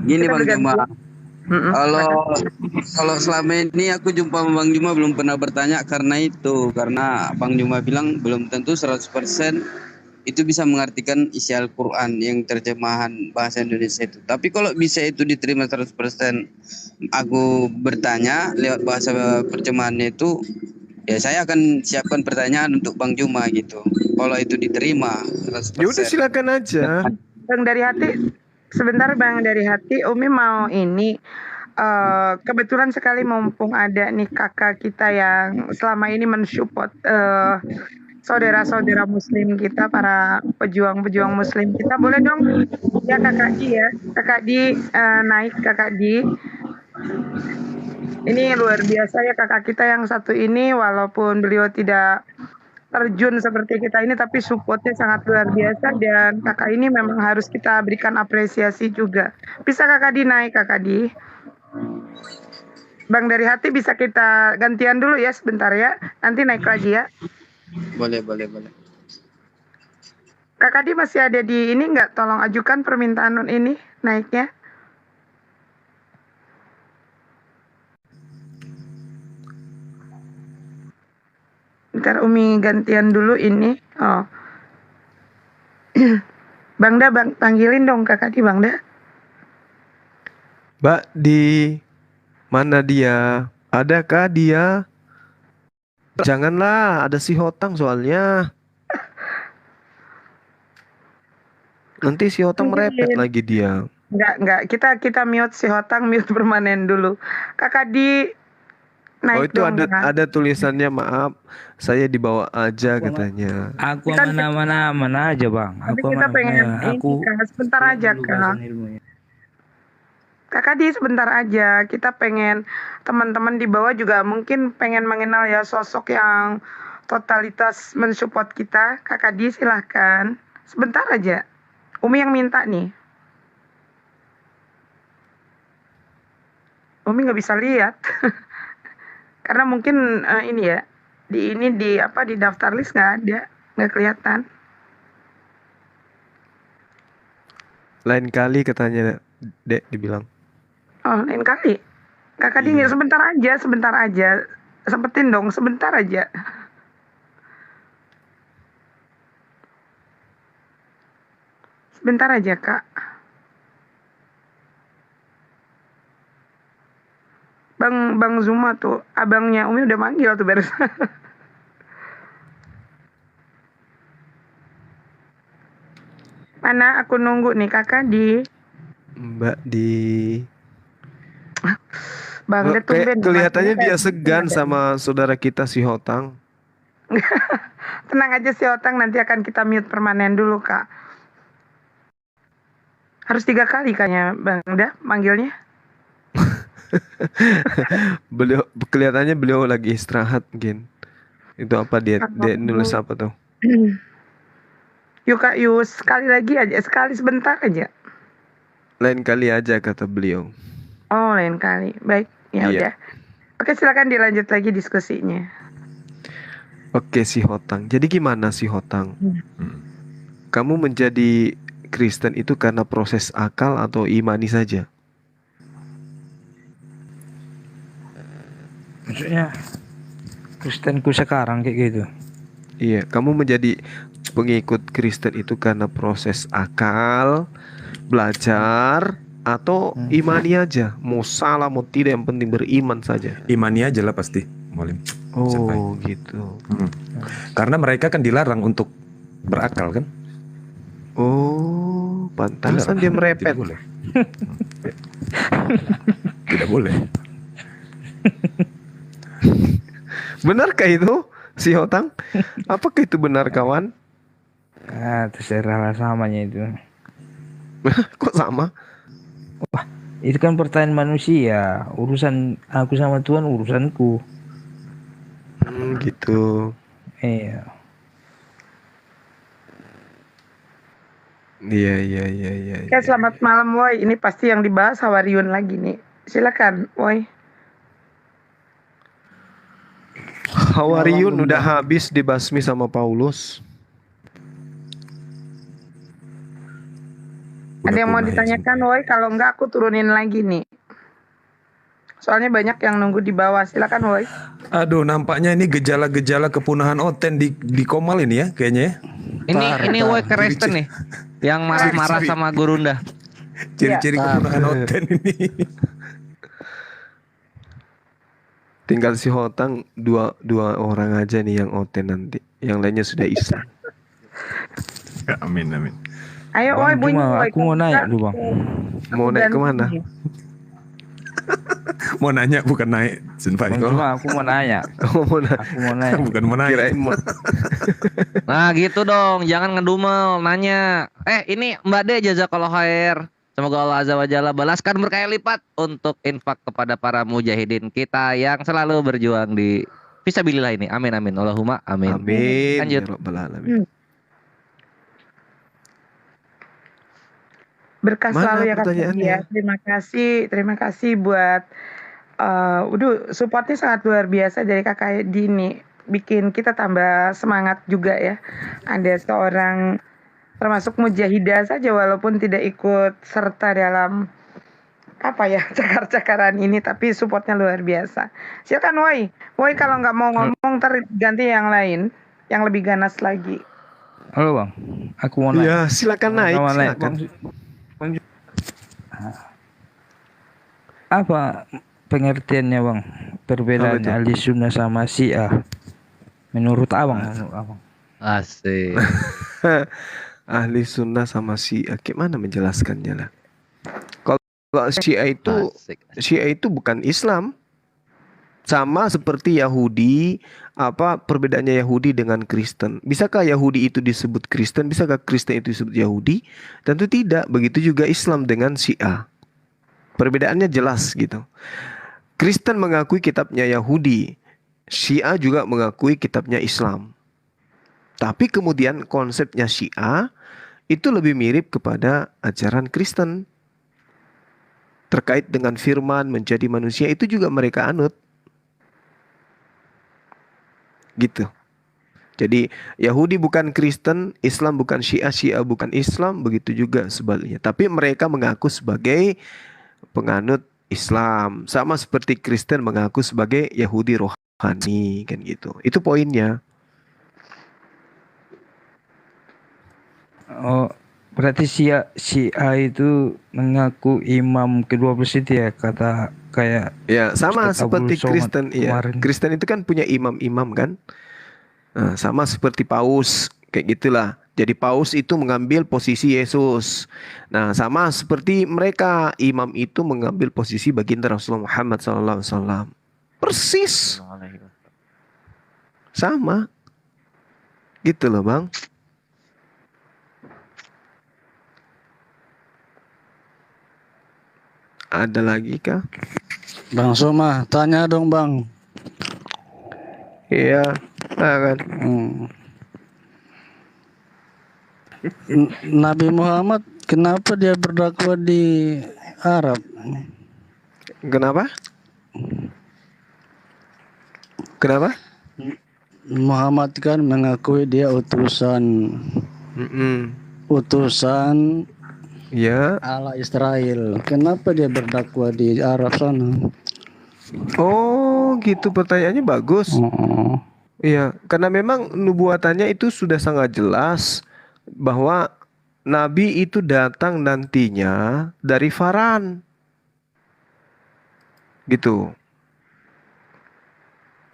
Gini Kita Bang Juma. berganti. Kalau selama ini aku jumpa sama Bang Juma belum pernah bertanya karena Bang Juma bilang belum tentu 100% itu bisa mengartikan isi Al-Quran yang terjemahan bahasa Indonesia itu. Tapi kalau bisa itu diterima 100%, aku bertanya lewat bahasa terjemahannya itu, ya saya akan siapkan pertanyaan untuk Bang Juma gitu. Kalau itu diterima 100%. Ya udah silakan aja. Bang dari hati, sebentar Bang dari hati, Umi mau ini kebetulan sekali mumpung ada nih kakak kita yang selama ini mensupport saudara-saudara muslim kita, para pejuang-pejuang muslim kita. Boleh dong ya kakak Di naik kakak Di. Ini luar biasa ya kakak kita yang satu ini, walaupun beliau tidak terjun seperti kita ini, tapi supportnya sangat luar biasa, dan kakak ini memang harus kita berikan apresiasi juga. Bisa kakak Di naik kakak Di. Bang dari hati bisa kita gantian dulu ya sebentar ya, nanti naik lagi ya. Boleh. Kakak Di masih ada di ini nggak? Tolong ajukan permintaan ini naiknya. Ntar Umi gantian dulu ini. Oh. Bangda, panggilin dong kakak Di Bangda. Mbak Di, mana dia? Adakah dia? Janganlah, ada si Hotang soalnya. Nanti si Hotang merepet lagi dia. Enggak, kita mute si Hotang, mute permanen dulu. Kakak Di naik Oh itu dong. ada tulisannya, maaf, saya dibawa aja katanya. Aku mana aja bang. Tapi kita pengen ini, sebentar aja Kak. Kakak Di sebentar aja, kita pengen teman-teman di bawah juga mungkin pengen mengenal ya sosok yang totalitas mensupport kita. Kakak Di silahkan, sebentar aja. Umi yang minta nih. Umi nggak bisa lihat, karena mungkin ini ya di daftar list nggak kelihatan. Lain kali katanya Dek dibilang. Oh, lain kali. Kakak Di sebentar aja. Sempetin dong, sebentar aja. Sebentar aja, Kak. Bang Zuma tuh, abangnya Umi udah manggil tuh barusan. Mana aku nunggu nih Kakak Di. Mbak Di. Bang, dia Kayak tumben kelihatannya masuknya dia kayak segan ada. sama saudara kita si Hotang. Tenang aja si Otang, nanti akan kita mute permanen dulu Kak. Harus 3 kali kayaknya Bang, udah manggilnya. Beliau kelihatannya beliau lagi istirahat mungkin. Itu apa dia nulis apa tuh? Yuk Kak, yuk sekali lagi aja, sekali sebentar aja. Lain kali aja kata beliau. Oh, lain kali. Baik, ya Iya. udah. Oke, silakan dilanjut lagi diskusinya. Oke si Hotang. Jadi gimana si Hotang? Kamu menjadi Kristen itu karena proses akal atau imani saja? Maksudnya Kristenku sekarang kayak gitu. Iya, kamu menjadi pengikut Kristen itu karena proses akal, belajar, atau imani aja? Mau salah mau tidak, yang penting beriman saja. Imani aja lah pasti, Mualim. Oh gitu. Karena mereka kan dilarang untuk berakal kan? Oh, pantasan dia merepet. Tidak boleh. Tidak boleh. Benarkah itu si Hotang? Apakah itu benar kawan? Terserah samanya itu. Kok sama? Wah, itu kan pertanyaan manusia. Urusan aku sama Tuhan urusanku. Gitu. Iya. Iya. Oke, selamat malam Woi. Ini pasti yang dibahas Hawariun lagi nih. Silakan Woi. Hawariun udah habis dibasmi sama Paulus. Ada yang mau ditanyakan Woi? Kalau enggak aku turunin lagi nih. Soalnya banyak yang nunggu di bawah. Silakan Woi. Aduh, nampaknya ini gejala-gejala kepunahan Oten di Komal ini ya kayaknya ya. Ini Woi Kristen nih yang marah-marah sama Gurunda. Ciri-ciri kepunahan Oten ini. Tinggal si Hotang dua orang aja nih yang Oten nanti. Yang lainnya sudah Islam. Amin. Ayo Woi bunyi Woi. Aku mau naik dulu Bang. Mau naik kemana? Mau nanya bukan naik. Senpai. Aku mau nanya. Aku mau nanya. Bukan mau nanya. Nah gitu dong, jangan ngedumel, nanya. Ini Mbak De jazakallahu khair. Semoga Allah Azza wa Jalla balaskan berkali lipat untuk infak kepada para mujahidin kita yang selalu berjuang di fisabilillah ini. Amin. Allahumma amin. Amin. Lanjut. Ya Rabbal alamin. Berkah Mana selalu ya Kak pertanyaannya? ya. Terima kasih buat supportnya sangat luar biasa dari Kakak Dini. Bikin kita tambah semangat juga ya. Ada seorang termasuk mujahidah saja walaupun tidak ikut serta dalam cakar-cakaran ini, tapi supportnya luar biasa. Silakan Woi kalau nggak mau ngomong ntar ganti yang lain yang lebih ganas lagi. Halo Bang, aku mau naik. Ya silakan naik. Silakan. Apa pengertiannya Bang? Perbedaannya ahli sunnah sama syiah menurut Abang? Asik. Ahli sunnah sama syiah, gimana menjelaskannya lah? Kalau syiah itu bukan Islam. Sama seperti Yahudi, apa perbedaannya Yahudi dengan Kristen? Bisakah Yahudi itu disebut Kristen? Bisakah Kristen itu disebut Yahudi? Tentu tidak. Begitu juga Islam dengan Syiah. Perbedaannya jelas gitu. Kristen mengakui kitabnya Yahudi, Syiah juga mengakui kitabnya Islam. Tapi kemudian konsepnya Syiah itu lebih mirip kepada ajaran Kristen. Terkait dengan firman menjadi manusia itu juga mereka anut. Gitu. Jadi Yahudi bukan Kristen, Islam bukan Syiah, Syiah bukan Islam, begitu juga sebaliknya. Tapi mereka mengaku sebagai penganut Islam, sama seperti Kristen mengaku sebagai Yahudi rohani, kan gitu. Itu poinnya. Oh, berarti Syiah itu mengaku imam ke-12 itu ya, kata kayak ya sama Ustaz seperti Abdul Somad Kristen ya. kemarin. Kristen itu kan punya imam-imam kan. Nah, sama seperti paus kayak gitulah. Jadi paus itu mengambil posisi Yesus. Nah, sama seperti mereka, imam itu mengambil posisi baginda Rasulullah Muhammad SAW. Persis. Sama. Gitu loh, Bang. Ada lagi kah? Bang Soma, tanya dong Bang. Iya, kan. Nabi Muhammad kenapa dia berdakwah di Arab? Kenapa? Kenapa? Muhammad kan mengakui dia utusan utusan ya Allah Israel. Kenapa dia berdakwah di Arab sana? Oh, gitu, pertanyaannya bagus. Iya, karena memang nubuatannya itu sudah sangat jelas bahwa Nabi itu datang nantinya dari Faran. Gitu.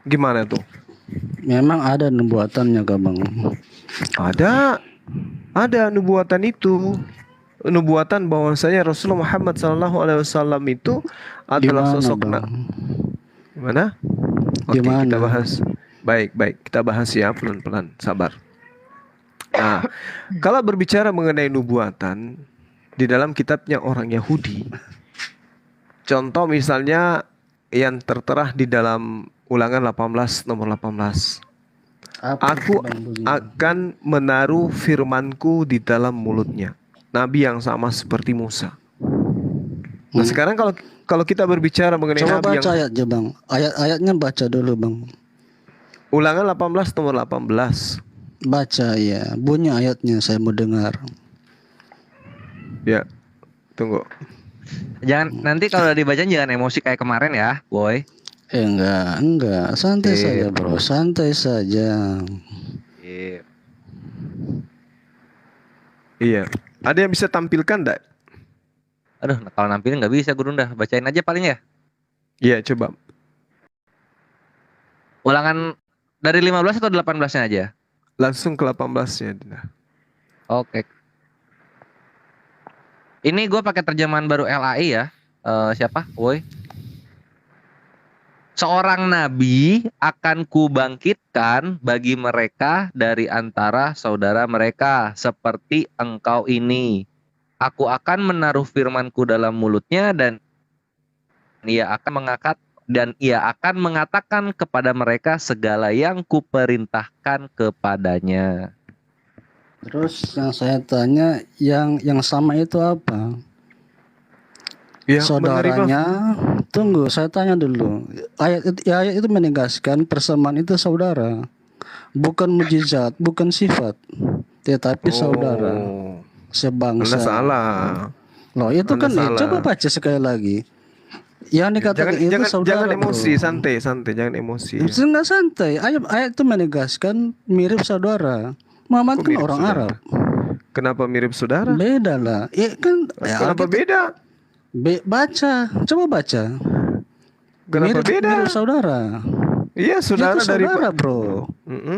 Gimana tuh? Memang ada nubuatannya kah Bang? Ada nubuatan itu. Nubuatan bahwasanya Rasulullah Muhammad SAW itu adalah sosok Gimana? Oke, kita bahas. Baik, kita bahas ya pelan-pelan, sabar. Nah, kalau berbicara mengenai nubuatan di dalam kitabnya orang Yahudi, contoh misalnya yang tertera di dalam Ulangan 18 nomor 18. Aku akan menaruh firmanku di dalam mulutnya. Nabi yang sama seperti Musa. Nah, sekarang kalau kita berbicara mengenai Coba Nabi baca ayatnya Bang. Ayat-ayatnya baca dulu Bang. Ulangan 18 nomor 18. Baca ya. Bunyi ayatnya saya mau dengar. Ya. Tunggu. Jangan nanti kalau dibaca jangan emosi kayak kemarin ya, boy. Enggak. Santai saja, Bro. Santai saja. Iya. Ada yang bisa tampilkan enggak? Aduh, kalau nampilin nggak bisa Gurunda. Bacain aja paling ya. Iya, coba. Ulangan dari 15 atau 18-nya aja? Langsung ke 18-nya. Oke. Ini gue pakai terjemahan baru LAI ya. Siapa? Woi. Seorang nabi akan kubangkitkan bagi mereka dari antara saudara mereka seperti engkau ini. Aku akan menaruh firmanku dalam mulutnya dan ia akan mengatakan kepada mereka segala yang kuperintahkan kepadanya. Terus yang saya tanya, yang sama itu apa? Ya, saudaranya, tunggu, saya tanya dulu. Ayat itu menegaskan persamaan itu saudara, bukan mujizat, bukan sifat, tetapi saudara, sebangsa. Anda salah. Loh, itu Anda kan salah. coba baca sekali lagi. Yang dikatakan itu saudara. Jangan emosi, bro. santai, jangan emosi. Enggak santai. Ayat itu menegaskan mirip saudara. Muhammad kan orang Arab. Kenapa mirip saudara? Beda lah. Ya kan. Kenapa beda? Baca, coba baca. Kenapa beda? Mirip saudara. Iya, saudara dari saudara, bro.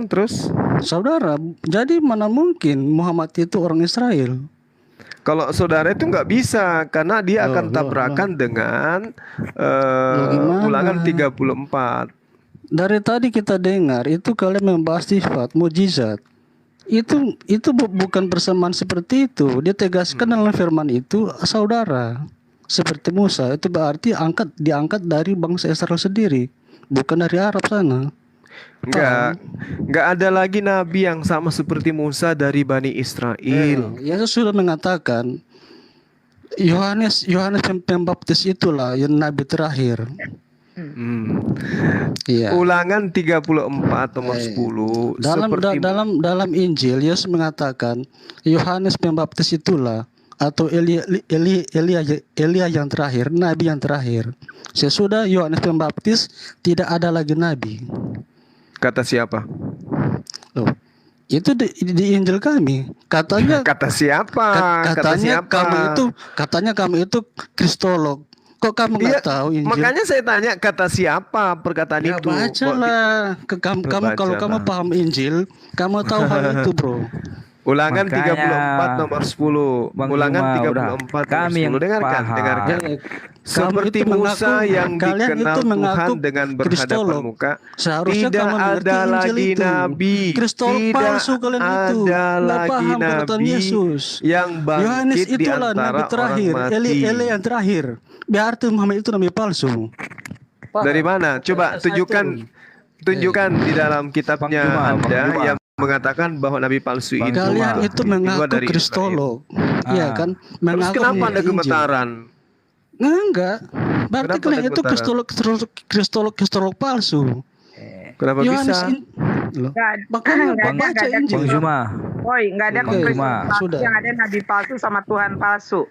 Terus? Saudara. Jadi mana mungkin Muhammad itu orang Israel? Kalau saudara itu nggak bisa karena dia akan tabrakan dengan Ulangan 34. Dari tadi kita dengar itu kalian membahas sifat mujizat. Itu bukan persamaan seperti itu. Dia tegaskan dalam firman itu saudara. Seperti Musa, itu berarti diangkat dari bangsa Israel sendiri, bukan dari Arab sana. Enggak ada lagi nabi yang sama seperti Musa dari Bani Israel. Yesus sudah mengatakan Yohanes Pembaptis itulah yang nabi terakhir. Iya. Ulangan 34 nomor 10. Dalam Injil Yesus mengatakan Yohanes Pembaptis itulah atau Elia yang terakhir, nabi yang terakhir. Sesudah Yohanes Pembaptis tidak ada lagi nabi. Kata siapa? Loh, itu di Injil kami. Katanya kata siapa? Katanya kamu itu kristolog. Kok kamu nggak tahu Injil? Makanya saya tanya kata siapa perkataan itu. Bacalah. Kalau kamu paham Injil, kamu tahu hal itu, bro. Ulangan Makanya 34 nomor 10. Bang Ulangan Juma, 34 udah. nomor Kami 10. yang Dengarkan, paham. dengarkan. Seperti Kamu itu Musa yang kalian dikenal itu mengaku Tuhan dengan berhadapan kristolog. muka, Seharusnya tidak kamu mengerti ada Injil lagi itu. nabi, Kristolog tidak palsu kalian itu. ada Nggak lagi paham perkataan nabi Yesus. yang Yohanes bangkit di itulah antara nabi orang terakhir. Eli mati. yang terakhir. Berarti Muhammad itu nabi palsu. Dari mana? Coba tunjukkan di dalam kitabnya Bang Juma, Anda Bang Juma. yang mengatakan bahwa nabi palsu Bang itu Kalian itu dibuat mengaku dari Israel. kristolog. Iya kan? Terus Mengaku kenapa punya Anda Injil. gemetaran? Enggak. Berarti Kenapa kalian Anda itu gemetaran? kristolog palsu. Kenapa Yohanes bisa? Loh. Nggak Makanya nggak ada baca Injil. Bang Juma. Woi, nggak ada Bang Kristen Juma. palsu, Sudah. yang ada nabi palsu sama Tuhan palsu.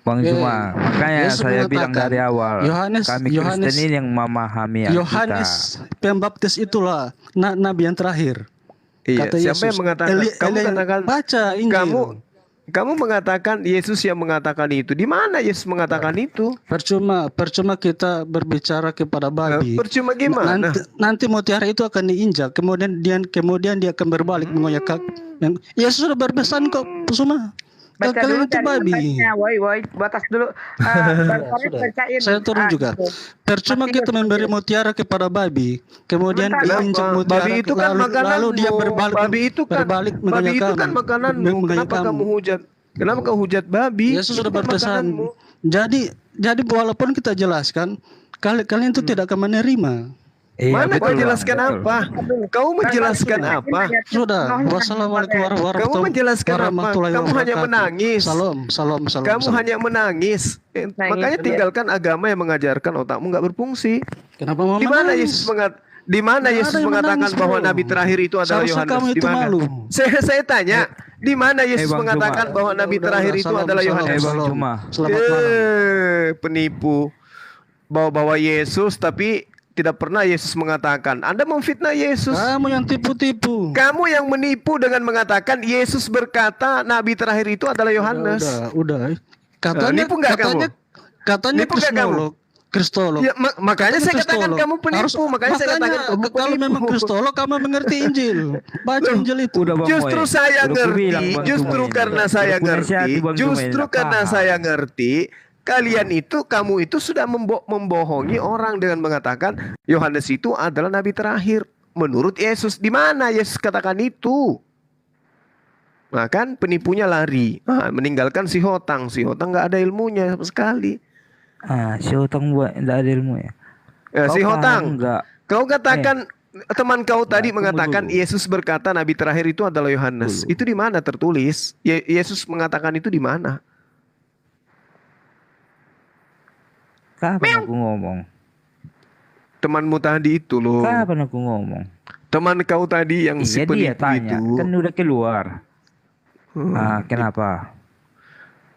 Bang Juma, makanya Yesus saya bilang mengatakan, dari awal, kami Kristen ini yang memahami Alkitab. Yohanes Pembaptis itulah nabi yang terakhir. Iya, Kata siapa Yesus. yang mengatakan? Kamu katakan baca Injil. Kamu mengatakan Yesus yang mengatakan itu. Di mana Yesus mengatakan itu? Percuma kita berbicara kepada babi. Percuma gimana? Nanti mutiara itu akan diinjak, kemudian dia akan berbalik mengoyak kaki. Yesus sudah berpesan kok, percuma. Baca Kalian dulu itu dari babi. batasnya, woi, batas dulu. Bacain. Saya turun juga. Gitu. Percuma kita memberi mutiara kepada babi, kemudian diinjak mutiara, Babi itu kan lalu dia makananmu. berbalik. Babi itu kan mengoyak makananmu. Kenapa kamu hujat? Kenapa kau hujat babi? Yesus Itu sudah kan berpesan. makananmu. Jadi walaupun kita jelaskan, kalian itu tidak akan menerima. Mana kau jelaskan apa? Kau menjelaskan apa? Sudah. Wassalamualaikum Kamu menjelaskan apa? Kamu hanya menangis. Salam. Kamu hanya menangis. Makanya tinggalkan agama yang mengajarkan otakmu nggak berfungsi. Kenapa mau Di mana menangis? Yesus mengatakan bahwa nabi terakhir itu adalah Seharusnya Yohanes? kamu Di itu mana? malu. Saya tanya, di mana Yesus Bang mengatakan Juma. bahwa nabi terakhir itu adalah Yohanes? Bang Juma. Selamat malam. Penipu. Bawa-bawa Yesus tapi tidak pernah Yesus mengatakan. Anda memfitnah Yesus. Kamu yang tipu-tipu. Kamu yang menipu dengan mengatakan Yesus berkata nabi terakhir itu adalah Yohanes. Udah. Katanya, nipu nggak kamu? Katanya Nipu nggak kamu? kristolog. Ya, makanya saya katakan kamu penipu. Makanya saya katakan kamu penipu. Kalau memang kristolog, kamu mengerti Injil. Baca Injil itu. Justru saya ngerti. Justru karena saya ngerti. Justru karena saya ngerti. Kalian itu, kamu itu sudah membohongi orang dengan mengatakan Yohanes itu adalah nabi terakhir menurut Yesus. Di mana Yesus katakan itu? Nah kan penipunya lari, meninggalkan si Hotang. Si Hotang nggak ada ilmunya sama sekali. Si Hotang buat nggak ada ilmu ya. Si Hotang, kau katakan teman kau tadi mengatakan Yesus berkata nabi terakhir itu adalah Yohanes. Itu di mana tertulis? Yesus mengatakan itu di mana? Kapan aku ngomong? Temanmu tadi itu loh. Kapan aku ngomong? Teman kau tadi yang si penipu dia tanya, itu. kan udah keluar. Kenapa?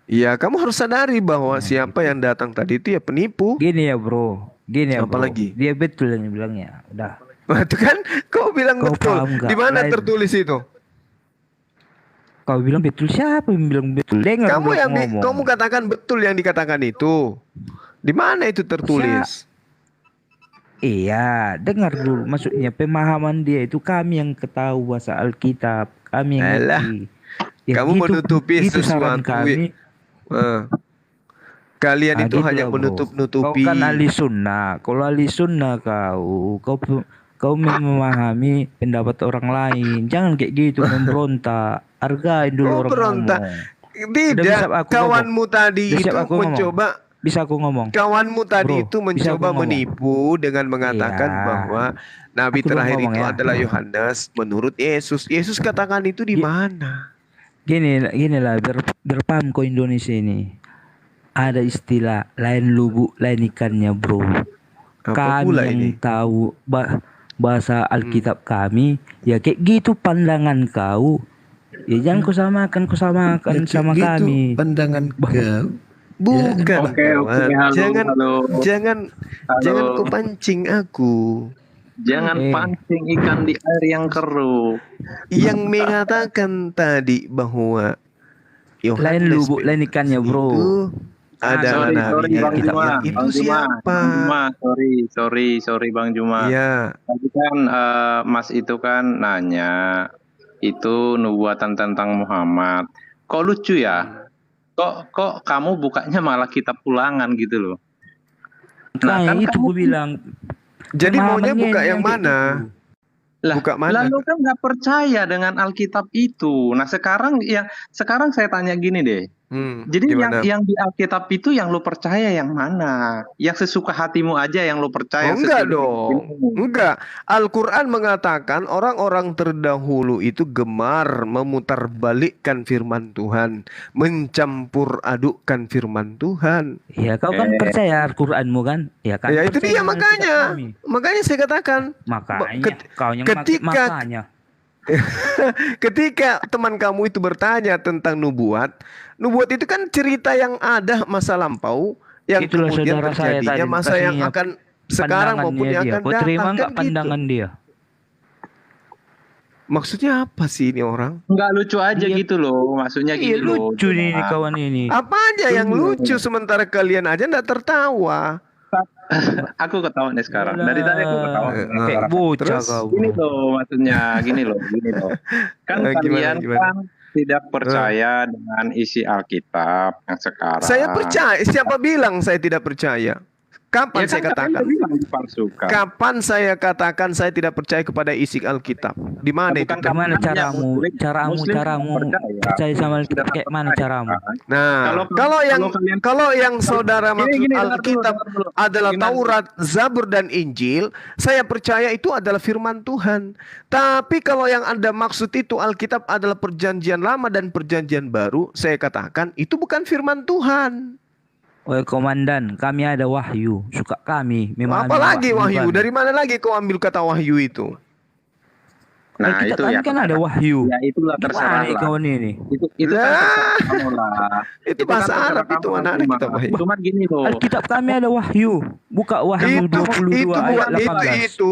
Iya, kamu harus sadari bahwa siapa yang datang tadi itu ya penipu. Gini ya bro, Apa lagi? Dia betul yang bilangnya. Udah. Itu kan kau bilang betul. Di mana tertulis itu? Kau bilang betul, siapa yang bilang betul? Dengar Kamu yang ngomong. kamu katakan betul yang dikatakan itu. Di mana itu tertulis? Iya, dengar dulu. Maksudnya pemahaman dia itu kami yang ketahui bahasa Alkitab, kami yang ngerti. Ya, kamu menutupi itu saran sesuatu. kami. Kalian itu hanya Gitu lah, bro. menutup-nutupi. Kau kan ahli sunnah. Kalau ahli sunnah kau memahami pendapat orang lain. Jangan kayak gitu memberontak. Hargain dulu orang ngomong. Tidak, kawanmu tadi itu mencoba. Bisa aku ngomong. Kawanmu tadi itu mencoba menipu dengan mengatakan bahwa nabi terakhir itu adalah Yohanes menurut Yesus. Yesus katakan itu di mana? Gini lah, berpaham kau Indonesia ini. Ada istilah lain lubuk lain ikannya bro. Kami yang tahu bahasa Alkitab kami, ya kayak gitu pandangan kau. Ya jangan kau samakan sama gitu, kami. Pandangan kau. Bukan, jangan kau pancing aku. Jangan pancing ikan di air yang keruh. Yang mengatakan tadi bahwa lain lubuk lain ikannya bro. Ada nabi Bang Juma. itu siapa? Sorry Bang Juma. Iya. Tadi kan Mas itu kan nanya itu nubuatan tentang Muhammad. Kok lucu ya? Kok kamu bukanya malah kitab Ulangan gitu loh. Nah, kan itu gue bilang. Jadi maunya pemahamannya buka yang kayak mana? Lah, Buka mana? lalu kan nggak percaya dengan Alkitab itu. Nah, sekarang saya tanya gini deh. Jadi Gimana? yang di Alkitab itu yang lu percaya yang mana? Yang sesuka hatimu aja yang lu percaya. Oh, enggak dong. Enggak. Al-Quran mengatakan orang-orang terdahulu itu gemar memutarbalikkan firman Tuhan, mencampur adukkan firman Tuhan. Ya kau kan percaya Al-Quranmu kan? Ya kan. Ya itu dia percaya dengan kitab makanya. kami. Makanya saya katakan. Makanya kau yang makanya. Ketika teman kamu itu bertanya tentang nubuat itu kan cerita yang ada masa lampau yang Itulah kemudian saudara saya terjadinya tadi masa yang kasihnya akan sekarang maupun pandangannya yang dia. akan Kau terima datang nggak kan gitu. pandangan dia? Maksudnya apa sih ini orang? Nggak lucu aja gitu loh. Maksudnya Iya gini loh. lucu nih kawan ini. Apa aja yang lucu sementara kalian aja nggak tertawa? Aku ketawa nih sekarang. Dari tadi aku ketawa. Kayak bocah kau. Gini loh maksudnya, gini loh. Kan kalian kan tidak percaya dengan isi Alkitab yang sekarang. Saya percaya. Siapa bilang saya tidak percaya? Kapan saya katakan? Kapan saya katakan saya tidak percaya kepada isi Alkitab? Di mana itu? Gimana caramu percaya sama Alkitab kayak mana caramu? Nah, kalau yang saudara maksud Alkitab adalah Taurat, Zabur dan Injil, saya percaya itu adalah firman Tuhan. Tapi kalau yang Anda maksud itu Alkitab adalah perjanjian lama dan perjanjian baru, saya katakan itu bukan firman Tuhan. Oh komandan, kami ada wahyu, suka kami memahami. Apa lagi wahyu? Kan? Dari mana lagi kau ambil kata wahyu itu? Nah, kita itu ya kan ada wahyu. Ya itulah terserah lah. Kawan ini. Itu kan terserah kamu lah. Itu bahasa Arab itu mana ada kitab wahyu. Cuman gini loh. Alkitab kami ada wahyu. Buka wahyu 22 ayat 18. Itu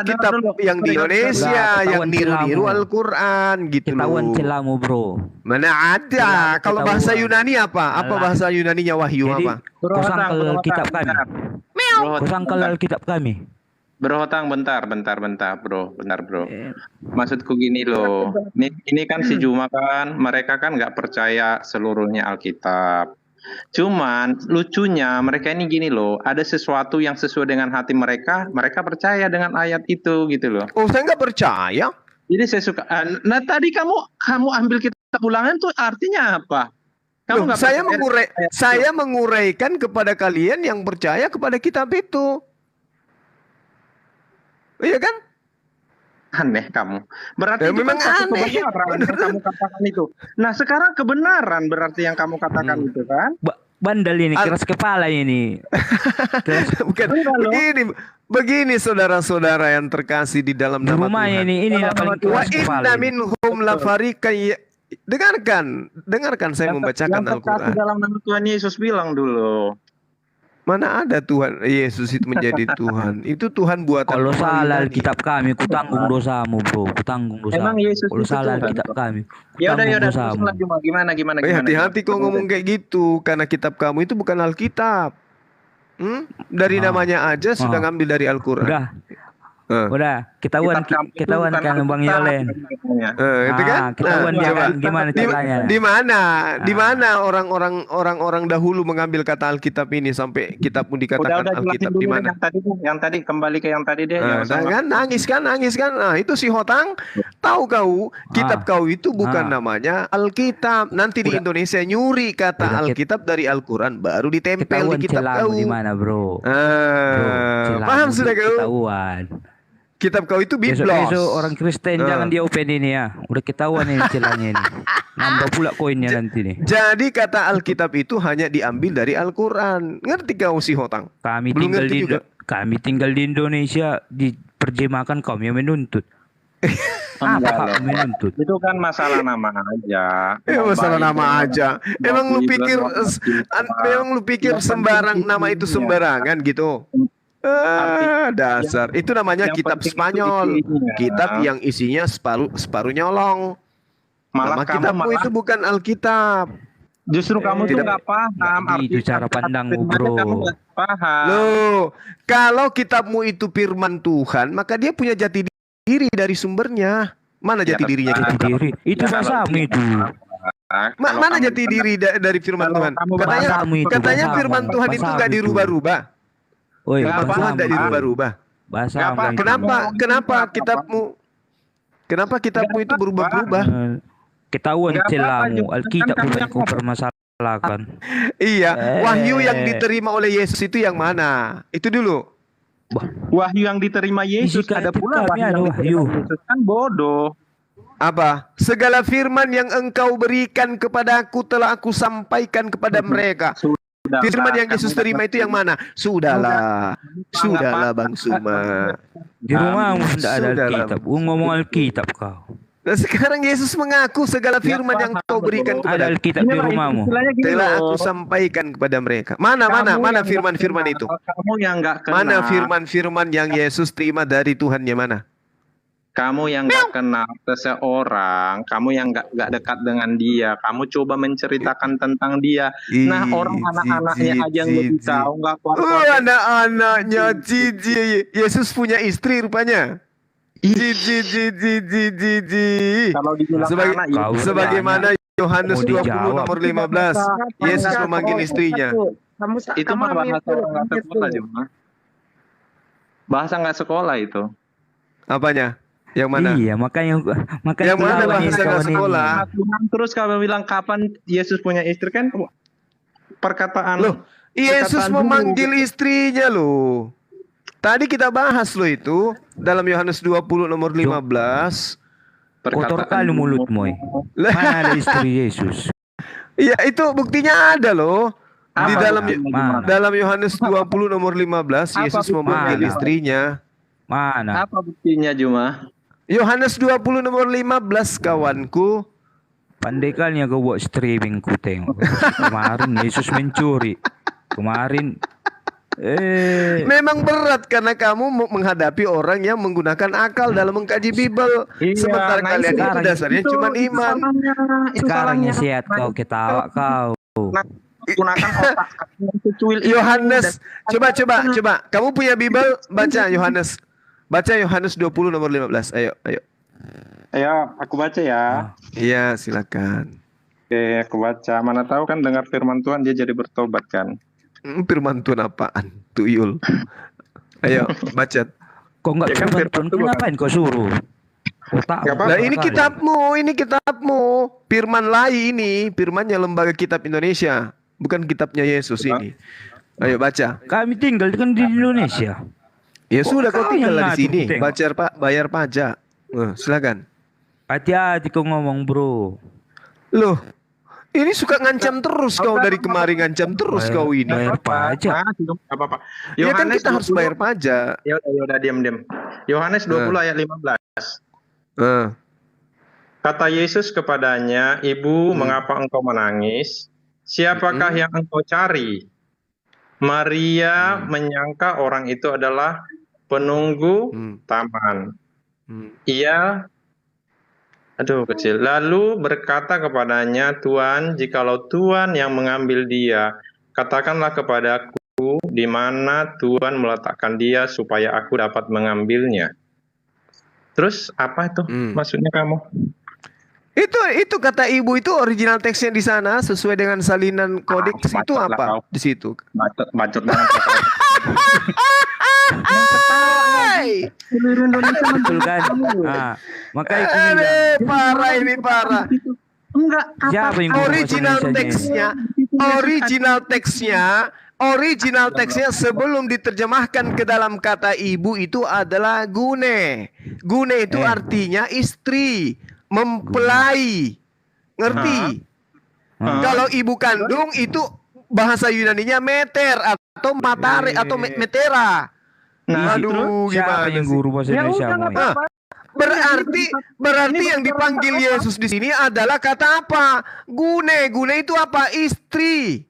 kitab yang di Indonesia yang niru-niru Al-Qur'an gitu loh. Ketahuan celamu, Bro. Mana ada? Kalau bahasa Yunani apa? Apa bahasa Yunaninya wahyu apa? Kau sangkal Alkitab kami. Kau sangkal Alkitab kami. Bro Hotang, bentar bro. Maksudku gini loh, ini kan si Juma kan, mereka kan nggak percaya seluruhnya Alkitab. Cuman lucunya mereka ini gini loh, ada sesuatu yang sesuai dengan hati mereka, mereka percaya dengan ayat itu gitu loh. Oh, saya nggak percaya. Jadi saya suka. Nah tadi kamu Ulangan kitab Ulangan tuh artinya apa? Kamu nggak saya menguraikan kepada kalian yang percaya kepada kitab itu. Iya kan? Aneh kamu. Berarti itu memang kan aneh. Kebenaran yang kamu katakan itu. Nah sekarang kebenaran berarti yang kamu katakan itu kan? Bandel ini, keras kepala ini. Bukan. Begini saudara-saudara yang terkasih di dalam nama Tuhan. Ini yang paling keras kepala. Wa inna minhum lafariqan. Dengarkan saya membacakan Al-Quran. Yang terkasih dalam nama Tuhan Yesus bilang dulu. Mana ada Tuhan Yesus itu menjadi Tuhan? Itu Tuhan buatan. Kalau salah Alkitab kami, ku tanggung dosamu, Bro. Ku tanggung dosamu. Emang Yesus kalau salah Alkitab kami. Ya udah gimana. Hati-hati kau ngomong kayak gitu karena kitab kamu itu bukan Alkitab. Dari namanya aja sudah ngambil dari Al-Quran. Udah, ketahuan kan Bang Yole. Itu kan? Ketahuan dia kan gimana caranya? Di mana orang-orang dahulu mengambil kata Alkitab ini sampai kitab pun dikatakan Alkitab di mana? Yang tadi kembali ke yang tadi deh. Nangis kan? Nah, itu si Hotang tahu kau kitab kau itu bukan namanya Alkitab. Nanti di Indonesia nyuri kata Alkitab dari Al-Quran baru ditempel di kitab kau. Di mana, Bro? Paham sudah kau? Ketahuan. Kitab kau itu biblos. Besok orang Kristen jangan dia open ini ya. Udah ketahuan ini celahnya ini. Nambah pula koinnya nanti nih. Jadi kata Alkitab itu hanya diambil dari Al-Quran. Ngerti kau si Hotang? Kami tinggal di Indonesia, diterjemahkan kaum yang menuntut. Apa menuntut? Itu kan masalah nama aja. Masalah nama aja. Emang lu pikir sembarang nama itu sembarangan gitu? Dasar. Itu namanya kitab Spanyol. Kitab yang isinya separuh nyolong. Nama kitabmu itu bukan Alkitab. Justru kamu tuh nggak paham. Itu cara pandangmu, Bro. Loh, kalau kitabmu itu firman Tuhan, maka dia punya jati diri dari sumbernya. Mana jati dirinya kita? Jati diri itu bahasamu itu. Mana jati diri dari firman Tuhan? Katanya firman Tuhan itu nggak dirubah-rubah. Firman Tuhan nggak dirubah-rubah. Kenapa kitabmu itu berubah-ubah? Ketahuan celamu, Alkitab bukan kau permasalahkan. Iya, wahyu yang diterima oleh Yesus itu yang mana? Itu dulu. Wahyu yang diterima Yesus, ada pula wahyu yang diterima Yesus, kan bodoh. Apa? Segala firman yang engkau berikan kepadaku telah aku sampaikan kepada mereka. Firman yang Yesus terima itu yang mana? Sudahlah Bang Suma. Di rumahmu tidak ada Alkitab. Ngomong Alkitab kau. Nah sekarang Yesus mengaku segala firman yang kau berikan kepada Alkitab di rumahmu telah aku sampaikan kepada mereka. Mana firman-firman itu? Kamu yang nggak kenal. Mana firman-firman yang Yesus terima dari Tuhannya mana? Kamu yang nggak kenal seseorang, kamu yang nggak dekat dengan dia, kamu coba menceritakan tentang dia. Nah orang anak-anaknya aja yang lebih tahu, nggak kuat. Anak-anaknya Cici, Yesus punya istri rupanya. Kalau dibilang sebagaimana Yohanes 20 nomor 15, Yesus memanggil istrinya. Itu mah bahasa nggak sekolah cuma. Bahasa nggak sekolah itu. Apanya? Yang mana? Iya, makanya yang mana bahasa nggak sekolah? Terus kalau bilang kapan Yesus punya istri kan perkataan loh. Yesus memanggil istrinya loh. Tadi kita bahas loh itu dalam Yohanes 20 nomor 15. Kotor kali mulutmu. Mana ada istri Yesus? Iya itu buktinya ada loh. Di dalam Yohanes 20 nomor 15 Yesus memanggil istrinya. Mana? Apa buktinya Juma? Yohanes 20 nomor 15 kawanku. Pandai kali kau buat streaming ku tengok. Kemarin Yesus mencuri. Kemarin memang berat karena kamu menghadapi orang yang menggunakan akal dalam mengkaji Bible. Sementara kalian itu dasarnya cuma iman. Sekarang sehat kau ketawa kau. Gunakan otak. Yohanes, coba. Kamu punya Bible, baca Yohanes. Baca Yohanes 20 nomor 15. Ayo. Ayo, aku baca ya. Iya, silakan. Oke, aku baca. Mana tahu kan dengar firman Tuhan dia jadi bertobat kan. Firman Tuhan apaan? Tuyul. Ayo, baca. Kok enggak firman Tuhan? Ngapain kau suruh? Nah, ini kitabmu. Firman Lai ini, firmannya Lembaga Kitab Indonesia, bukan kitabnya Yesus ini. Ayo baca. Kami tinggal kan di Indonesia. Ya sudah kau tinggal di sini, bayar pajak. Silakan. Hati-hati kau ngomong, bro. Loh, ini suka ngancam terus kau dari kemarin ngancam terus kau ini. Bayar pajak. Apa-apa. Ya kan kita harus bayar pajak. Ya udah diam. Yohanes 20 ayat 15. Kata Yesus kepadanya, "Ibu, mengapa engkau menangis? Siapakah yang engkau cari?" Maria menyangka orang itu adalah penunggu taman. Ia kecil. Lalu berkata kepadanya, "Tuan, jikalau Tuan yang mengambil dia, katakanlah kepadaku di mana Tuan meletakkan dia supaya aku dapat mengambilnya." Terus apa itu maksudnya kamu? Itu kata ibu itu original teksnya di sana sesuai dengan salinan kodeks itu apa di situ? Bacot banget. Seluruh Indonesia betul kan? Makanya aku bilang. Parah. Enggak. Siapa yang original teksnya sebelum diterjemahkan ke dalam kata ibu itu adalah gune. Gune itu artinya istri, mempelai. Ngerti? Kalau ibu kandung itu bahasa Yunaninya meter atau matare atau metera. Nah, aduh, gimana yang guru bahasa Indonesia? Berarti yang dipanggil Yesus di sini adalah kata apa? Gune. Gune itu apa? Istri.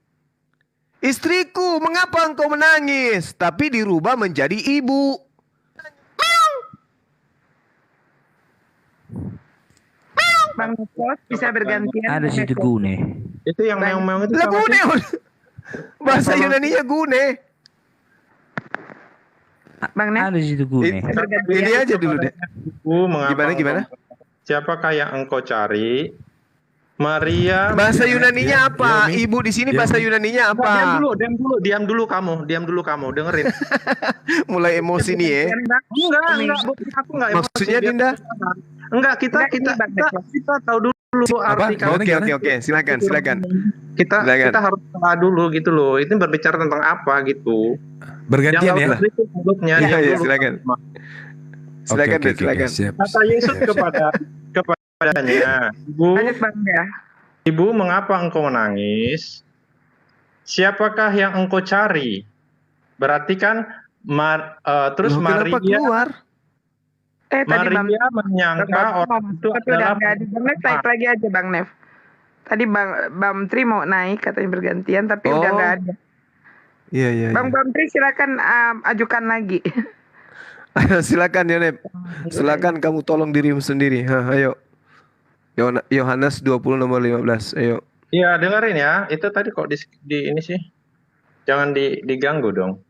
Istriku, mengapa engkau menangis? Tapi dirubah menjadi ibu. Bang Nikos bisa bergantian. Ada situ gune. Itu yang meong-meong itu. Lah gune. Bahasa Yunaninya gune. Bang Nek. Ada situ gune. Ini aja dulu deh. Gimana? siapakah yang engkau cari? Maria. Bahasa Yunaninya apa? Ibu di sini bahasa Yunaninya apa? Diam dulu kamu, dengerin. Mulai emosi nih ya. Enggak, aku enggak emosi. Maksudnya Dinda? Enggak, kita tahu dulu arti kata. Oke, silakan. Kita harus tahu dulu gitu loh. Itu berbicara tentang apa gitu. Bergantian ya. Iya, silakan. Silakan. Kata Yesus kepadanya, Ibu, mengapa engkau menangis? Siapakah yang engkau cari? Berarti kan terus Maria keluar? Maria menyangka orang itu adalah Bang Nev naik lagi aja Bang Nev. Tadi Bang Tri mau naik katanya bergantian tapi udah nggak ada. Iya. Bang Tri silakan ajukan lagi. Silakan Yonep. Silakan kamu tolong dirimu sendiri. Ayo. Yohanes 20 nomor 15. Ayo. Iya, dengerin ya. Itu tadi kok di ini sih. Jangan diganggu dong.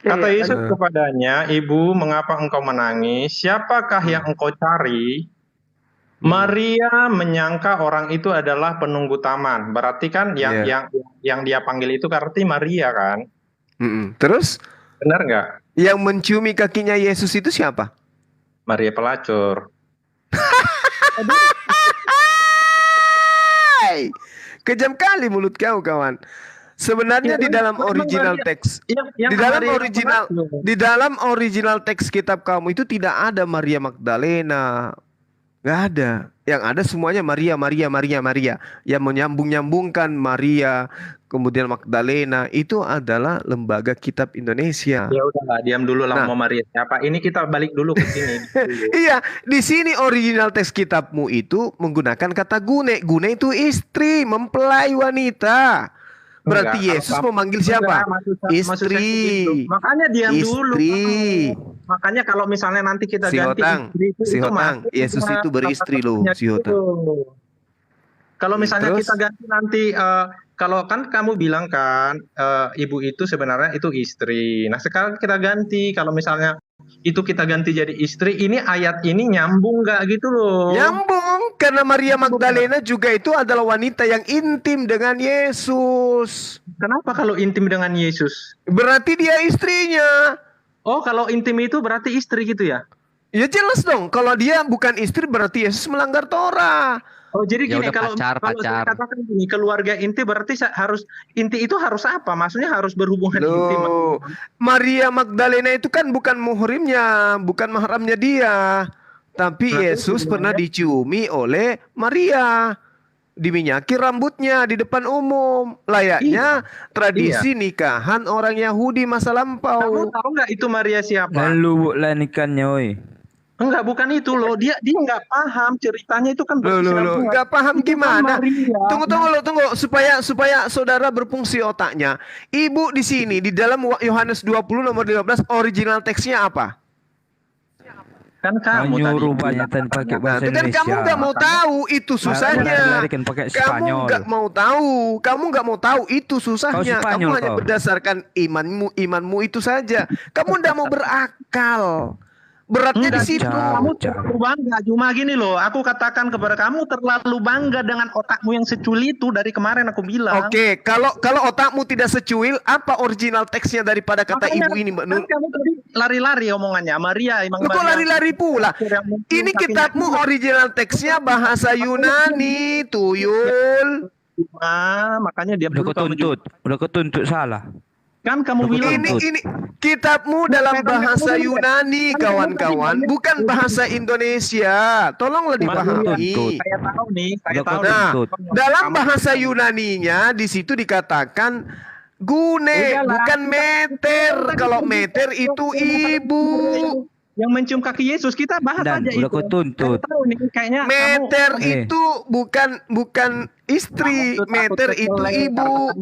Kata Yesus kepadanya, Ibu, mengapa engkau menangis? Siapakah yang engkau cari? Maria menyangka orang itu adalah penunggu taman. Berarti kan yang dia panggil itu berarti Maria kan? Terus? Benar nggak? Yang menciumi kakinya Yesus itu siapa? Maria pelacur. Kejam kali mulut kau, kawan. Sebenarnya di dalam original teks, di dalam original teks kitab kamu itu tidak ada Maria Magdalena, nggak ada. Yang ada semuanya Maria. Yang menyambung-nyambungkan Maria, kemudian Magdalena itu adalah lembaga kitab Indonesia. Ya udahlah, diam dulu lah, mau Maria siapa? Ini kita balik dulu ke sini. Iya, di sini original teks kitabmu itu menggunakan kata gune. Gune itu istri, mempelai wanita. Berarti Yesus memanggil siapa? Istri. Makanya diam dulu. Makanya kalau misalnya nanti kita ganti istri itu Yesus itu beristri loh, si Hotang. Kalau misalnya kita ganti nanti kalau kan kamu bilang kan ibu itu sebenarnya itu istri. Nah, sekarang kita ganti, kalau misalnya itu kita ganti jadi istri, ini ayat ini nyambung nggak gitu loh? Nyambung, karena Maria Magdalena juga itu adalah wanita yang intim dengan Yesus. Kenapa kalau intim dengan Yesus? Berarti dia istrinya. Oh, kalau intim itu berarti istri gitu ya? Ya jelas dong, kalau dia bukan istri berarti Yesus melanggar Torah. Oh, jadi gini, kalau saya katakan gini, keluarga inti berarti inti itu harus apa? Maksudnya harus berhubungan intim. Maria Magdalena itu kan bukan muhrimnya, bukan mahramnya dia. Tapi Yesus pernah diciumi oleh Maria. Diminyaki rambutnya di depan umum. Layaknya tradisi nikahan orang Yahudi masa lampau. Kamu tahu nggak itu Maria siapa? Lalu lah nikahnya, oi. Enggak, bukan itu loh. Dia nggak paham ceritanya itu kan. Nggak paham gimana? Tunggu supaya saudara berfungsi otaknya. Ibu di sini di dalam Yohanes 20 nomor 15 original teksnya apa? Kan kamu nyuruh banyak pakai bahasa Indonesia. Kan kamu nggak mau tahu itu susahnya. Kamu nggak mau tahu itu susahnya. Kamu hanya berdasarkan imanmu itu saja. Kamu nggak mau berakal. Beratnya di situ. Kamu terlalu bangga. Cuma gini loh, aku katakan kepada kamu terlalu bangga dengan otakmu yang secuil itu dari kemarin aku bilang. Oke, kalau otakmu tidak secuil, apa original teksnya daripada kata ibu ini, Mbak Nur? Kamu tadi lari-lari omongannya. Maria emang. Kok lari-lari pula? Ini kitabmu original teksnya bahasa Yunani, tuyul. Makanya dia udah ketuntut salah. Kan kamu bilang ini kitabmu dalam bahasa Yunani, kawan-kawan, bukan bahasa Indonesia. Tolonglah dipahami. Saya tahu nih, dalam bahasa Yunaninya di situ dikatakan gune, bukan meter. Kalau meter itu ibu. Yang mencium kaki Yesus kita bahas aja itu. Meter itu bukan istri, meter itu ibu.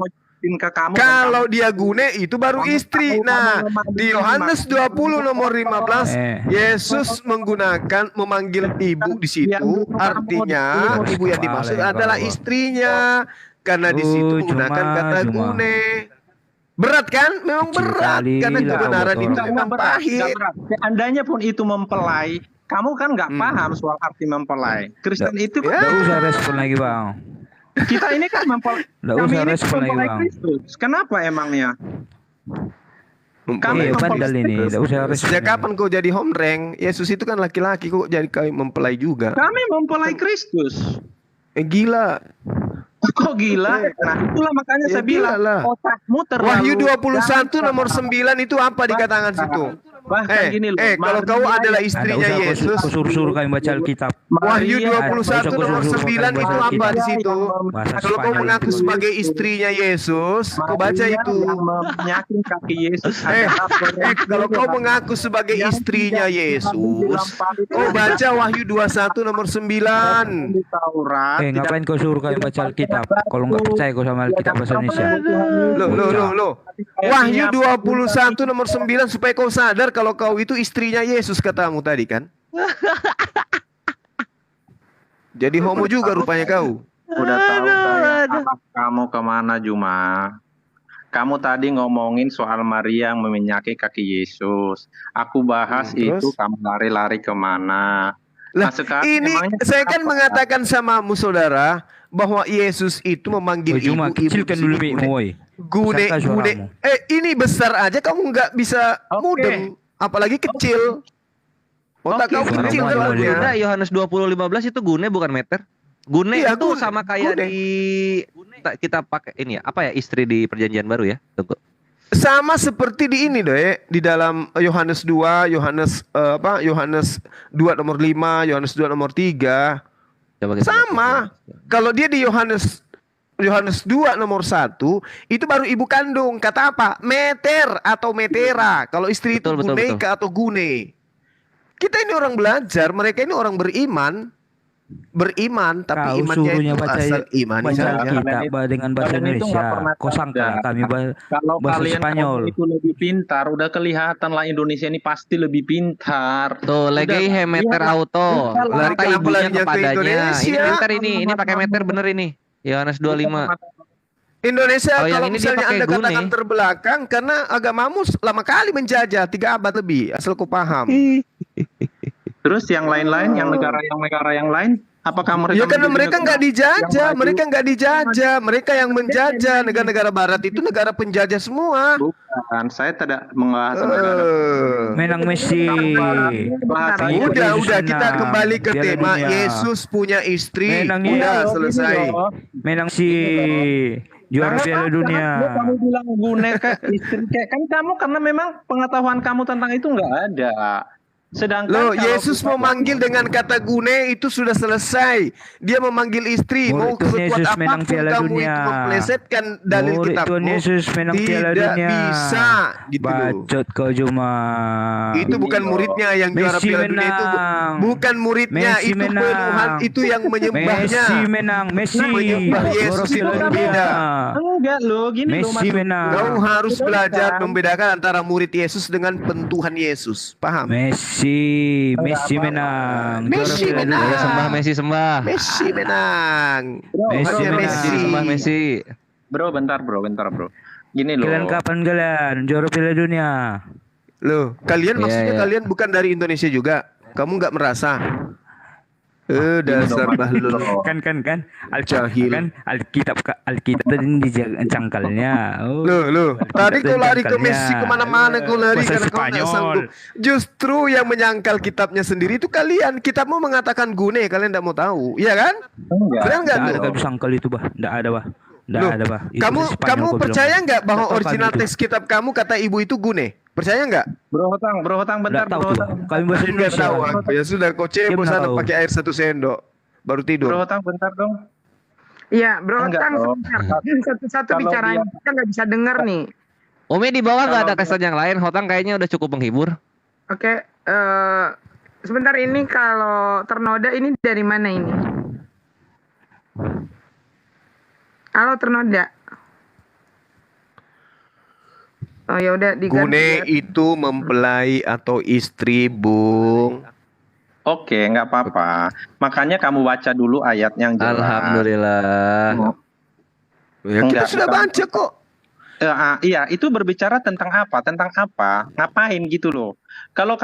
Kalau dia gune itu baru istri. Nah, di Yohanes 20 nomor 15 Yesus memanggil ibu di situ, artinya ibu yang dimaksud adalah istrinya, karena di situ menggunakan kata gune. Berat kan? Memang berat karena kebenaran itu memang pahit. Seandainya pun itu mempelai, kamu kan nggak paham soal arti mempelai. Kristen itu kan Nggak usah respon lagi bang. kita ini kan Nggak kami usah ini respon lagi mempelai bang. Kristus. Kenapa emangnya? Kami Bandel ini, nggak usah respon. Sejak kapan kau jadi homreng? Yesus itu kan laki-laki, kok jadi kayak mempelai juga? Kami mempelai Kristus. Gila. Kok gila? Nah itulah makanya saya bilang otakmu terlalu. Wahyu 21 nomor 9 itu apa di tangan situ? Bahkan gini loh. Kalau kau adalah istrinya Yesus. Suruh kami baca Alkitab. Wahyu 21 nomor 9 itu apa di situ? Kalau kau mengaku sebagai istrinya Yesus, kau baca itu. Menyaking kaki Yesus. Kalau kau mengaku sebagai istrinya Yesus, kau baca Wahyu 21 nomor 9. Ngapain kau suruh kami baca Alkitab? Kalau nggak percaya kau sama Alkitab bahasa Indonesia. Loh. Wahyu 21 nomor 9 supaya kau sadar kalau kau itu istrinya Yesus katamu tadi kan? Jadi homo juga rupanya kau. Udah tahu saya kamu kemana Juma? Kamu tadi ngomongin soal Maria meminyaki kaki Yesus. Aku bahas itu, kamu lari-lari kemana? Lah, ini saya kan mengatakan samamu saudara bahwa Yesus itu memanggil ibu-ibu kecilkan dulu Gune. Ini besar aja kamu nggak bisa mudeng, apalagi kecil. Otak kamu kecil kan? Yohanes 20:15 itu gune bukan meter. Gune Iya, itu gune. sama kayak Gune. kita pakai ini ya, apa ya, istri di perjanjian baru ya. Tunggu. Sama seperti di ini di dalam Yohanes 2, Yohanes 2 nomor 5, Yohanes 2 nomor 3. Sama. Kalau dia di Yohanes 2 nomor 1 itu baru ibu kandung. Kata apa? Meter atau metera. Kalau istri itu guneka atau gune. Kita ini orang belajar, mereka ini orang beriman, tapi Kau imannya suruhnya itu baca asal iman baca saja. Alkitab dengan bahasa Indonesia. Kau sangka kami Kalau bahasa kalian Spanyol. itu lebih pintar, udah kelihatan lah Indonesia ini pasti lebih pintar. Tuh, lagi meter auto. Kata ibunya kepadanya. Ini pintar ini pakai meter bener ini. Yohanes 25. Indonesia Oh, yang kalau ini dia misalnya pakai Anda katakan gune. terbelakang karena agamamu lama kali menjajah 3 abad lebih, asal kau paham. Terus yang lain-lain, yang negara yang lain, apakah mereka? Ya karena menjadi mereka negara nggak dijajah, yang mereka maju? nggak dijajah, mereka yang menjajah. Negara-negara Barat itu negara penjajah semua. Bukan, saya tidak membahas negara. Menang Messi. Udah kita kembali ke tema Yesus punya istri. Udah selesai. Menang si juara Piala Dunia. Kamu bilang gune kayak istri kayak kan kamu karena memang pengetahuan kamu tentang itu nggak ada. Sedangkan Loh, kalau Yesus kita- memanggil dengan kata gune itu sudah selesai. Dia memanggil istri. Mau Murid Tuhan sekuat Yesus menang apapun Piala kamu Dunia. itu memplesetkan dalil Murid kitabmu, Tuhan Yesus menang Piala tidak Dunia. bisa gitu loh. Bacot kau cuma. Itu bukan muridnya yang juara Messi Piala Dunia itu. menang. Bukan muridnya, Messi itu menang. penuhan itu yang menyembahnya. Messi menang. Messi. Menyembah Yesus itu Juara Piala beda. Enggak loh, gini loh Messi maksud- menang. Kau harus Betul belajar kan? membedakan antara murid Yesus dengan pentuhan Yesus. Paham? Messi menang. Messi Juara Piala menang. Dunia. Sembah Messi sembah. Messi menang. Messi Messi. menang. Sembah Messi. Bro, bentar bro. Gini loh. Kalian kapan kalian juara Piala Dunia? Loh, kalian Iya, maksudnya iya. kalian bukan dari Indonesia juga? Kamu nggak merasa? Dasar bahlul. Kan Jahil. Alkitab tadi di cangkalnya. Oh. Loh, tadi kau lari ke Messi kemana-mana kau lari Bahasa karena kau nggak Spanyol. sanggup. Justru yang menyangkal kitabnya sendiri itu kalian. Kitabmu mengatakan gune, kalian nggak mau tahu, iya kan? Kalian nggak Nggak tuh? ada kami sangkal itu bah. Nggak ada bah. Nggak Loh, ada bah. Itu kamu bahasa Spanyol kamu kau bilang. percaya nggak bahwa Nggak tahu original kami itu. teks kitab kamu kata ibu itu gune? Percaya nggak? Bro Hotang, bentar Nggak tahu bro tuh. Hotang. Kami bahasa Nggak Indonesia. tahu aku. Ya sudah, kau cebok Dia sana tahu. pakai air 1 sendok, baru tidur. Bro Hotang, bentar dong. Iya, Bro Enggak Otang dong. sebentar. Satu-satu Kalau bicaranya dia- kita nggak bisa denger nih. Umi di bawah nggak ada Kalau- kesan yang lain. Hotang kayaknya udah cukup menghibur. Oke, sebentar ini kalau ternoda ini dari mana ini? Halo ternoda. Oh ya udah diganti. Gune ya. itu mempelai atau istri, Bung. Oke, nggak apa-apa. Makanya kamu baca dulu ayat yang jelas. Alhamdulillah. Ya, kita Enggak, sudah bukan. baca kok. Iya, itu berbicara tentang apa? Tentang apa? Ngapain gitu loh. Kalau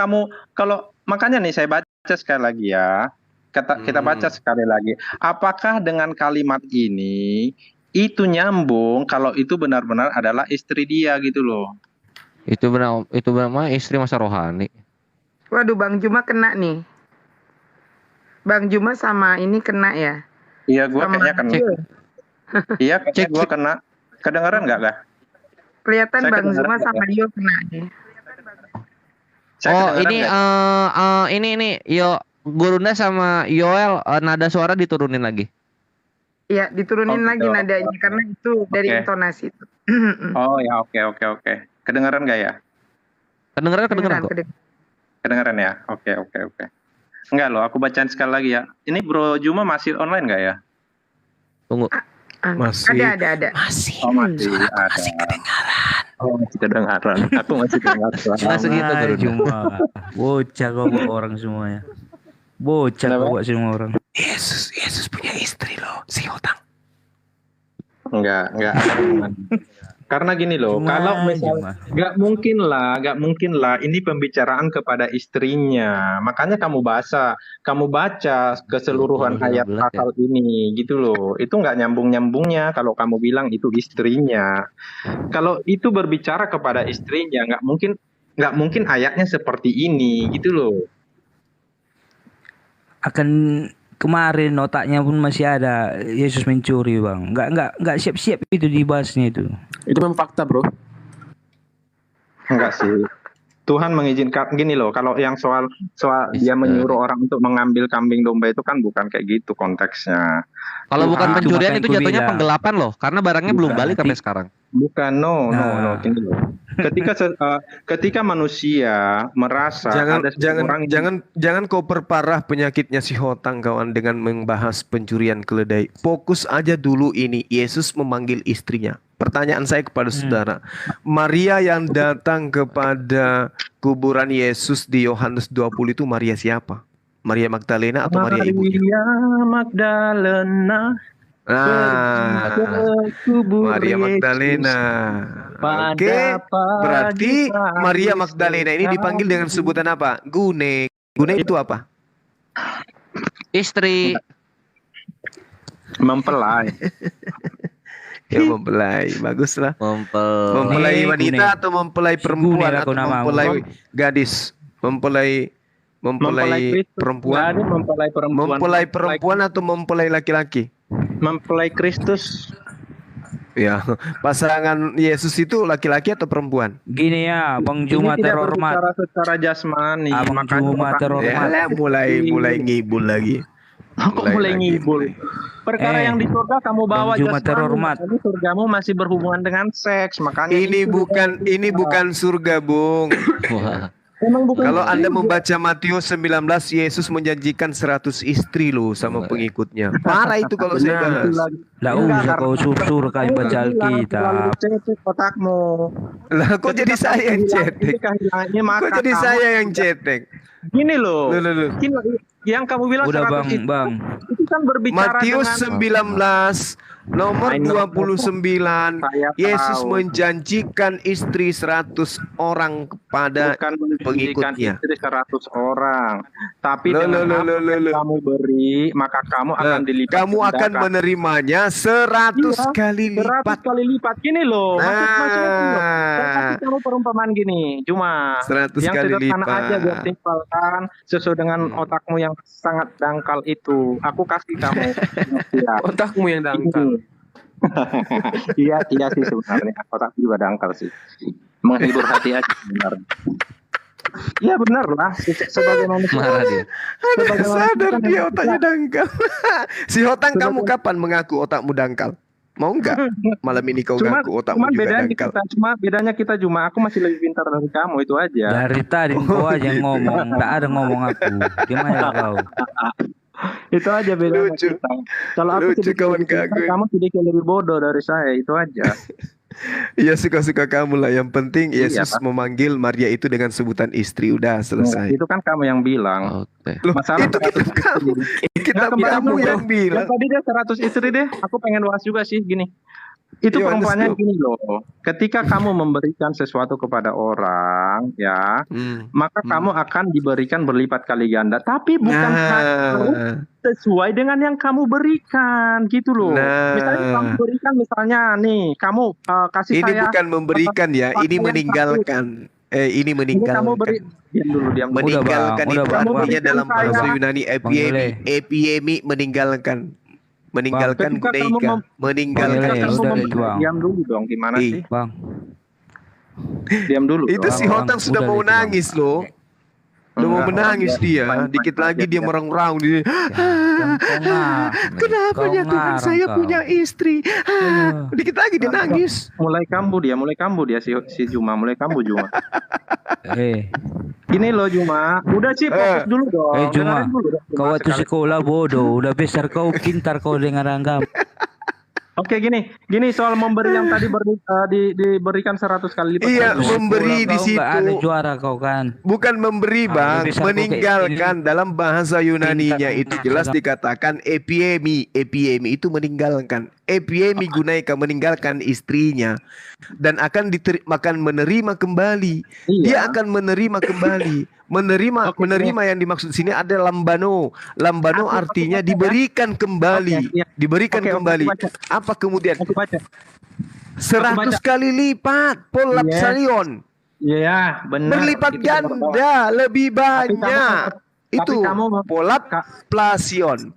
makanya nih saya baca sekali lagi ya. Kita baca sekali lagi. Apakah dengan kalimat ini itu nyambung kalau itu benar-benar adalah istri dia gitu loh? Itu benar istri masa rohani. Waduh, Bang Juma kena nih. Bang Juma sama ini kena ya? Iya, gua Sama kayaknya kena. Yul. Iya, kayaknya gua kena. Kedengeran nggak, Gah? Kelihatan Saya Bang kedengeran Zuma nggak, sama Gah? Yul kena nih. Saya Oh, kedengeran ini nggak? ini yo Gurunda sama Yoel nada suara diturunin lagi. Iya, diturunin Oh, lagi gitu. nadanya karena itu dari Oke. intonasi itu. Oh ya, oke. Kedengeran nggak ya? Kedengeran kok. Kedengeran ya? Oke. Enggak loh, aku bacain sekali lagi ya. Ini Bro Juma masih online nggak ya? Tunggu. Masih. Ada. Oh, masih ada. Masih kedengaran. Oh, masih kedengaran. Aku masih kedengaran. Nggak segitu, Gurunda. Cuma bocah kok orang semuanya. Bocah kok semua orang. Yesus punya istri loh, si Hotang. Enggak ada hubungannya. Karena gini loh, kalau misalnya nggak mungkin lah ini pembicaraan kepada istrinya. Makanya kamu baca keseluruhan ayat pasal ini gitu loh. Itu nggak nyambungnya kalau kamu bilang itu istrinya. Kalau itu berbicara kepada istrinya, nggak mungkin ayatnya seperti ini gitu loh. Akan kemarin otaknya pun masih ada Yesus mencuri, Bang. Nggak siap-siap itu dibahasnya itu. Itu memang fakta, bro. Enggak sih. Tuhan mengizinkan gini loh, kalau yang soal dia menyuruh orang untuk mengambil kambing domba itu kan bukan kayak gitu konteksnya. Kalau bukan Tuhan- pencurian itu jatuhnya penggelapan loh, karena barangnya belum balik sampai sekarang. Bukan, no, gini loh. Ketika manusia merasa ada seseorang Jangan kau perparah penyakitnya si Hotang kawan dengan membahas pencurian keledai. Fokus aja dulu ini. Yesus memanggil istrinya. Pertanyaan saya kepada saudara, Maria yang datang kepada kuburan Yesus di Yohanes 20 itu Maria siapa? Maria Magdalena atau Maria ibunya? Maria Magdalena. Maria Magdalena. Oke, berarti Maria Magdalena ini dipanggil dengan sebutan apa? Gune. Gune itu apa? Istri. Mempelai. Ya mempelai, baguslah. Mempelai Mempelai wanita atau mempelai perempuan atau mempelai gadis? Mempelai perempuan. Mempelai perempuan atau mempelai laki-laki? Mempelai Kristus. Ya, pasangan Yesus itu laki-laki atau perempuan? Gini ya, Bang Juma Ini tidak terhormat. berbicara secara jasmani. Abang Juma terhormat. Ya, mulai ngibul lagi. Kok mulai ngibul? Perkara yang di surga kamu bawa Bang Juma jasmani, terhormat. tapi surgamu masih berhubungan dengan seks, makanya Ini bukan surga, Bung. Emang bukan Kalau Anda surga. membaca Matius 19, Yesus menjanjikan 100 istri loh sama pengikutnya. Parah itu kalau saya bahas. Lah usah kau sur kali baca Alkitab. Cetek otakmu. Lah kok jadi saya yang cetek? Kok jadi saya yang cetek? Gini loh. Loh. Gini, yang kamu bilang Udah 100 itu, Bang. itu kan berbicara Matius dengan 19 nomor 29, Yesus tahu. menjanjikan istri 100 orang kepada bukan menjanjikan pengikutnya. istri 100 orang, tapi Loh, dengan loh, apa yang kamu beri, maka kamu akan dilipat. Kamu akan gandakan. menerimanya 100 kali 100 lipat. kali lipat. Gini loh, maksudnya gini loh. Saya kasih kamu perumpamaan gini, cuma 100 yang kali sederhana lipat. aja biar simpel kan, sesuai dengan otakmu yang sangat dangkal itu. Aku kasih kamu. Otakmu yang dangkal. Iya sih sebenarnya. Otakku juga dangkal sih. Menghibur hati aja sebenarnya. Iya benar lah. Sebagai manusia. Marah dia. Aduh, sadar dia otaknya dangkal. Si Hotang, kamu kapan mengaku otakmu dangkal? Mau nggak malam ini kau ngaku otakmu juga dangkal? Bedanya kita cuma aku masih lebih pintar dari kamu, itu aja. Dari tadi kau aja yang ngomong, tak ada ngomong aku. Gimana kau? Itu aja bedanya Lucu. kita. Kalau aku Lucu sedikit kawan lebih pintar, kakak. kamu sedikit lebih bodoh dari saya, itu aja. Ya suka-suka kamu lah. Yang penting Iya, Yesus Pak. memanggil Maria itu dengan sebutan istri. Udah selesai. Itu kan kamu yang bilang. Loh, Masalah itu kitab kamu. Kitab kembali kamu dulu. yang bilang. Tadi deh 100 istri deh. Aku pengen bahas juga sih gini. Itu You perempuannya understood? gini loh, ketika kamu memberikan sesuatu kepada orang, ya, maka kamu akan diberikan berlipat kali ganda. Tapi bukan harus Nah, sesuai dengan yang kamu berikan, gitu loh. Misalnya kamu nah, berikan, misalnya nih, kamu kasih ini saya bukan memberikan ya, ini pakaian satu. meninggalkan. Ini Ini kamu beri, meninggalkan. diam dulu, diam dulu. Meninggalkan udah itu bang, Kamu artinya berikan dalam bahasa saya, Yunani Bang Yole, epiemi meninggalkan. Meninggalkan ketika kamu guneika, Bang meninggalkan Yole, kamu udah istrinya. itu bang, diam dulu dong, gimana Ih, sih? bang, Diam dulu itu dong. si Hotang sudah udah mau itu bang. nangis loh. Udah mau Enggak, menangis dia. main Dikit lagi aja dia dia. merang-rang dia. Jangan kau Kenapa kau ya Tuhan ngarang saya kau. punya istri? Dikit lagi dia nangis. Mulai kambuh dia si Juma, mulai kambuh Juma. Eh, Ini loh Juma, udah sih fokus dulu dong. Juma, Dengerin dulu dong, Juma, kau waktu sekali. sekolah bodoh, udah besar kau pintar kau dengar agama. Oke, gini soal memberi yang tadi diberikan 100 kali lipat. Iya, tadi. memberi di Kau nggak ada situ. juara kau kan. Bukan memberi bang, besar kau kayak meninggalkan dalam bahasa Yunaninya itu jelas dikatakan epiemi. Epiemi itu meninggalkan. Epiemi gunaika meninggalkan istrinya dan akan menerima kembali. Dia akan menerima kembali. Menerima yang dimaksud sini ada lambano. Lambano artinya diberikan kembali. Diberikan kembali. Apa kemudian? 100 kali lipat. Polapsalion. Iya, benar. Berlipat Itu benar, Bang. ganda, lebih banyak. Itu kamu- polapsalion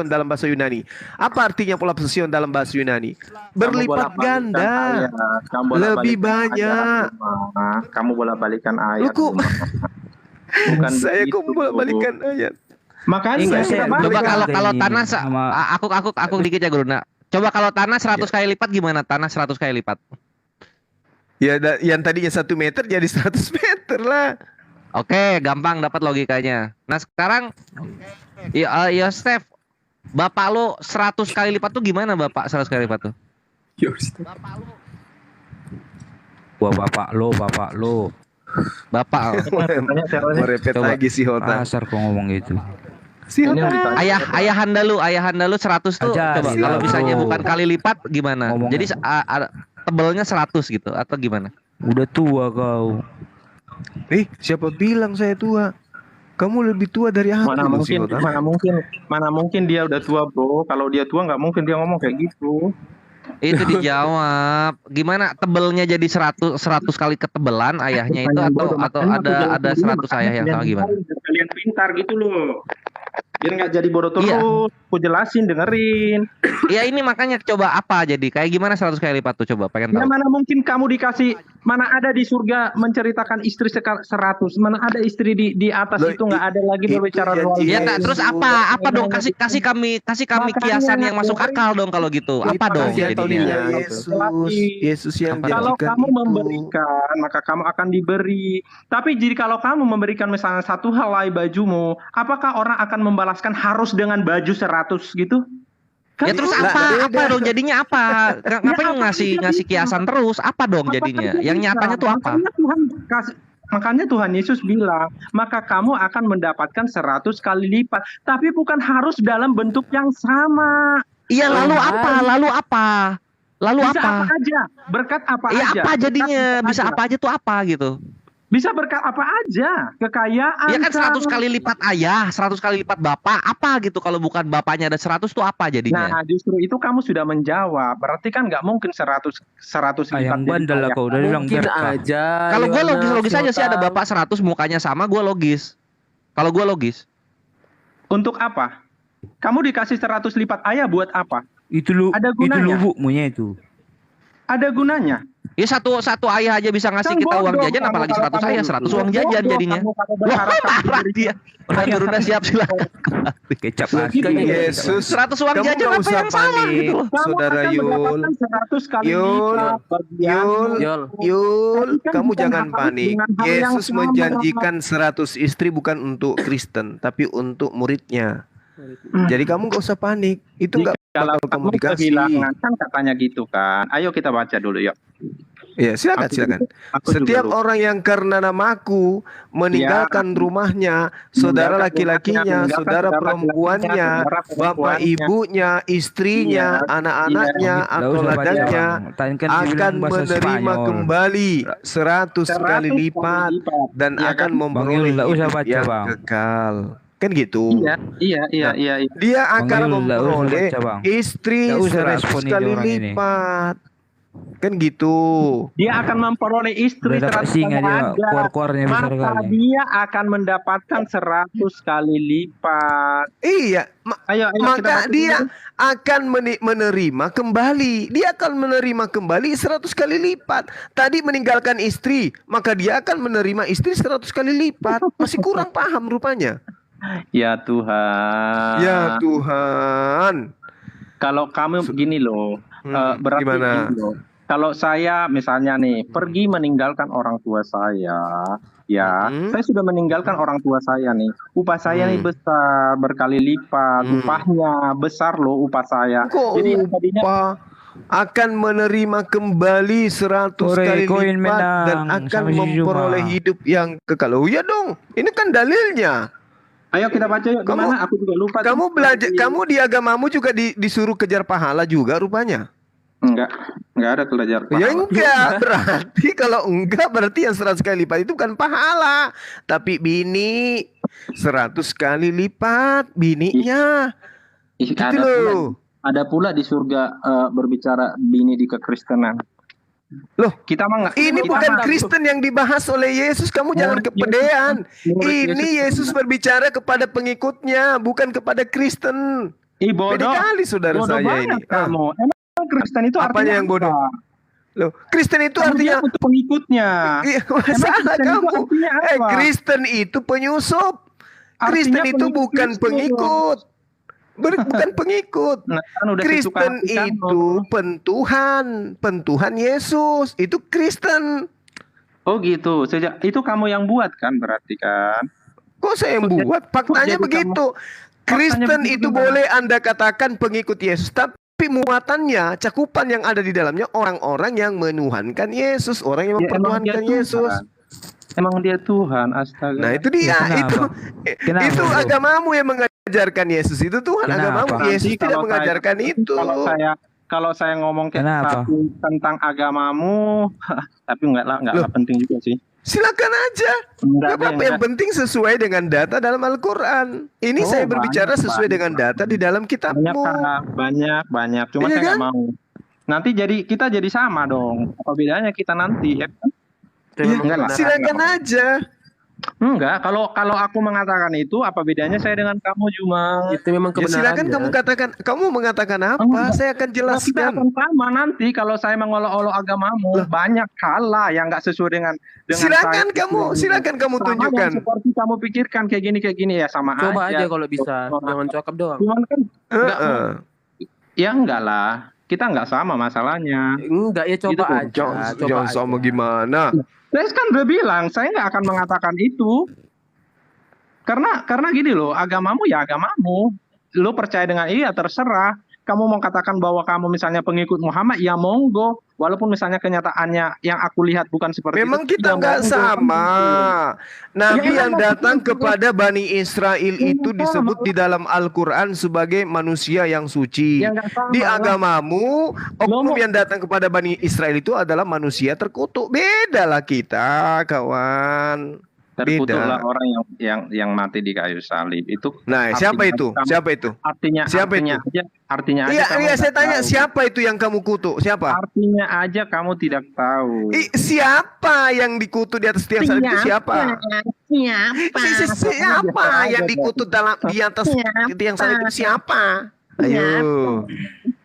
dalam bahasa Yunani. Apa artinya polapsalion dalam bahasa Yunani? Berlipat ganda. Lebih banyak. Kamu bolak-balikan ayat. Loh, kok Bukan saya begitu. kok bolak-balikan ayat. Makanya Enggak, kita balik. coba kalau tanah aku dikit ya Guruna. Coba kalau tanah 100 kali lipat gimana? Tanah 100 kali lipat. Ya yang tadinya 1 meter jadi 100 meter lah. Oke, gampang dapat logikanya. Nah, sekarang ya Steph, Bapak lo 100 kali lipat tuh gimana Bapak 100 kali lipat tuh? Wah, bapak lo. Bapak. Merepet lagi si Hota. Asar kau ngomong gitu. Si Hota. Ayahanda lu 100 tuh Ajarin coba lah, kalau misalnya bro. bukan kali lipat gimana? Ngomongnya. Jadi tebelnya 100 gitu atau gimana? Udah tua kau. Siapa bilang saya tua? Kamu lebih tua dari aku. Mana loh, si mungkin, Hota. mana mungkin dia udah tua bro. Kalau dia tua nggak mungkin dia ngomong kayak gitu. Itu dijawab. Gimana tebelnya jadi 100 kali ketebelan ayahnya itu atau ada 100 ayah yang sama gimana? Kalian pintar gitu loh. Biar nggak jadi bodoh terus. Aku jelasin, dengerin. Iya ini makanya coba apa jadi kayak gimana 100 kali lipat tuh coba pengen Ya tahu. mana mungkin kamu dikasih, mana ada di surga menceritakan istri 100, mana ada istri di atas itu nggak ada lagi berbicara soal Iya tak terus apa dong kasih kami kiasan yang masuk akal dong kalau gitu apa dong jadinya? Yesus yang kalau janjikan kamu itu. memberikan maka kamu akan diberi. Tapi jika kalau kamu memberikan misalnya satu helai bajumu, apakah orang akan membalaskan harus dengan baju 100 gitu? Ya terus apa dong jadinya apa? Ngapain ngasih kiasan terus? Apa dong jadinya? Yang nyatanya tuh apa? Makanya Tuhan Yesus bilang, maka kamu akan mendapatkan 100 kali lipat. Tapi bukan harus dalam bentuk yang sama. Iya lalu apa? Lalu Bisa apa? apa aja? Berkat apa Ya aja? apa jadinya? Berkat Bisa apa aja tuh apa gitu? Bisa berkat apa aja? Kekayaan. Ya kan 100 kali lipat ayah, 100 kali lipat bapak, apa gitu kalau bukan bapaknya ada 100 tuh apa jadinya? Nah, justru itu kamu sudah menjawab. Berarti kan nggak mungkin 100 lipat. Yang bandel lah kau udah bilang berkah. Kalau gue logis aja sih ada bapak 100 mukanya sama, gue logis. Kalau gue logis. Untuk apa? Kamu dikasih 100 lipat ayah buat apa? Ada gunanya. Itu lubukmunya itu. Ada gunanya. Ya satu ayah aja bisa ngasih Kan kita uang bodoh jajan kamu apalagi kalau 100 ayah, 100 uang bodoh jajan jadinya. kamu kalau Wah, berharap kamu marah diberi- dia. Udah siap silakan. Kecap Yesus 100 uang kamu jajan nggak apa usah yang salah panik, gitu loh. saudara Kamu akan Yul. mendapatkan 100 kali Yul, lipat bagianmu. Yul, Tapi kan kamu bukan jangan harus panik. dengan hal yang Yesus sama. menjanjikan 100 istri bukan untuk Kristen, tapi untuk muridnya. Jadi kamu gak usah panik. Itu nggak Kalau bakal kamu dikasih. kehilangan kan katanya gitu kan. Ayo kita baca dulu yuk. Ya, silakan, silakan. Setiap orang yang karena namaku meninggalkan rumahnya, saudara laki-lakinya, saudara perempuannya, bapak ibunya, istrinya, anak-anaknya, atau ladangnya akan menerima kembali 100 kali lipat dan akan memperoleh hidup yang kekal. Kan gitu. Iya. Dia akan memperoleh istri 100 kali lipat. Kan gitu. Dia akan memperoleh istri 100 kali maka dia akan mendapatkan 100 kali lipat. Iya, maka dia akan menerima kembali. Dia akan menerima kembali 100 kali lipat. Tadi meninggalkan istri, maka dia akan menerima istri 100 kali lipat. Masih kurang paham rupanya. Ya Tuhan. Ya Tuhan. Kalau kamu begini loh, berarti gimana? gini loh. Kalau saya misalnya nih pergi meninggalkan orang tua saya, ya, saya sudah meninggalkan orang tua saya nih. Upah saya nih besar, berkali lipat. Upahnya besar loh upah saya. Jadi tadinya akan menerima kembali 100 kali lipat dan akan memperoleh hidup yang kekal. Oh iya dong, ini kan dalilnya. Ayo kita baca yuk. Gimana? Aku juga lupa. Kamu belajar, kamu di agamamu juga disuruh kejar pahala juga rupanya. Enggak ada belajar pahala. Ya enggak, berarti kalau enggak berarti yang 100 kali lipat itu bukan pahala, tapi bini 100 kali lipat bininya. Ada pula di surga berbicara bini di kekristenan. Loh, kita mah ini bukan Kristen yang dibahas oleh Yesus, kamu jangan kepedean. Ini Yesus berbicara kepada pengikutnya, bukan kepada Kristen. Beda kali saudara saya ini. Kamu. Kristen itu apanya yang bodoh? Loh, Kristen itu artinya untuk pengikutnya. Salah kamu. Kristen itu penyusup. Kristen itu bukan pengikut. Bukan pengikut. Kristen itu pentuhan Yesus. Itu Kristen. Oh gitu. Sejak itu kamu yang buat kan berarti kan? Kok saya yang buat? Faktanya begitu. Kristen itu boleh Anda katakan pengikut Yesus, tapi muatannya, cakupan yang ada di dalamnya orang-orang yang menuhankan Yesus, orang yang mempertuhankan Yesus. Emang dia Tuhan, astaga. Nah itu dia, itu agamamu yang mengajarkan Yesus, itu Tuhan. Agamamu, Yesus tidak mengajarkan itu. Kalau saya ngomong tentang agamamu, tapi enggak penting juga sih. Silakan aja. Apa yang penting sesuai dengan data dalam Al-Quran. Ini saya berbicara sesuai dengan data di dalam kitabmu. Banyak. Cuma saya nggak mau. Nanti kita jadi sama dong. Apa bedanya kita nanti? Silakan aja. Enggak, kalau aku mengatakan itu apa bedanya saya dengan kamu Juma? Itu memang kebenaran. Silakan kamu katakan, kamu mengatakan apa? Saya akan jelaskan. Kita akan sama nanti kalau saya mengolok-olok agamamu, banyak hal yang nggak sesuai dengan silakan kamu tunjukkan. Seperti kamu pikirkan kayak gini ya sama aja. Coba aja kalau bisa, jangan cakap doang. Cuman kan ya enggak lah. Kita nggak sama masalahnya. Enggak ya coba aja. Jangan sama gimana? Saya kan udah bilang, saya nggak akan mengatakan itu. Karena gini loh, agamamu ya agamamu. Lo percaya dengan iya terserah. Kamu mau katakan bahwa kamu misalnya pengikut Muhammad, ya monggo. Walaupun misalnya kenyataannya yang aku lihat bukan seperti memang itu. Memang kita nggak sama. Nabi yang datang kepada Bani Israel itu disebut di dalam Al-Quran sebagai manusia yang suci. Di agamamu, oknum yang datang kepada Bani Israel itu adalah manusia terkutuk. Beda lah kita, kawan. Terkutuklah orang yang mati di kayu salib itu. Nah, siapa itu? Artinya Iya, saya tanya siapa itu yang kamu kutuk? Siapa? Artinya aja kamu tidak tahu. Siapa yang dikutuk di atas tiang salib itu siapa? Siapa yang dikutuk di atas tiang salib itu siapa? Ayo.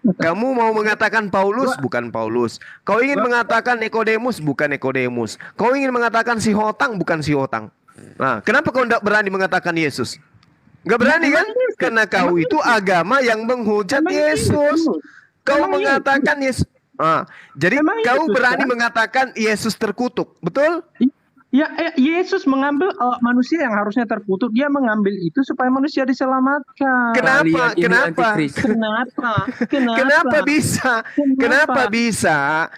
Kamu mau mengatakan Paulus, bukan Paulus. Kau ingin mengatakan Nikodemus, bukan Nikodemus. Kau ingin mengatakan si Hotang, bukan si Hotang. Nah, kenapa kau tidak berani mengatakan Yesus? Gak berani kan? Karena kau itu agama yang menghujat Yesus. Kau mengatakan Yesus. Jadi kau berani mengatakan Yesus terkutuk, betul? Ya, Yesus mengambil manusia yang harusnya terkutuk, dia mengambil itu supaya manusia diselamatkan. Kenapa? Kenapa? Kenapa bisa? Kenapa bisa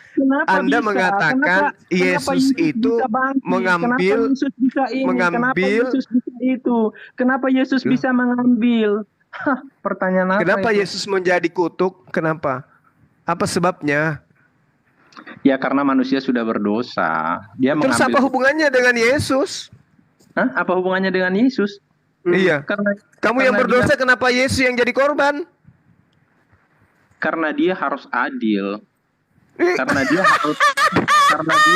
Anda mengatakan Yesus itu mengambil Kenapa Yesus bisa mengambil? Pertanyaan apa? Kenapa itu? Yesus menjadi kutuk? Kenapa? Apa sebabnya? Ya karena manusia sudah berdosa. Dia Terus apa hubungannya dengan Yesus? Hah? Apa hubungannya dengan Yesus? Iya. Kamu yang berdosa, kenapa Yesus yang jadi korban? Karena dia harus adil. Karena dia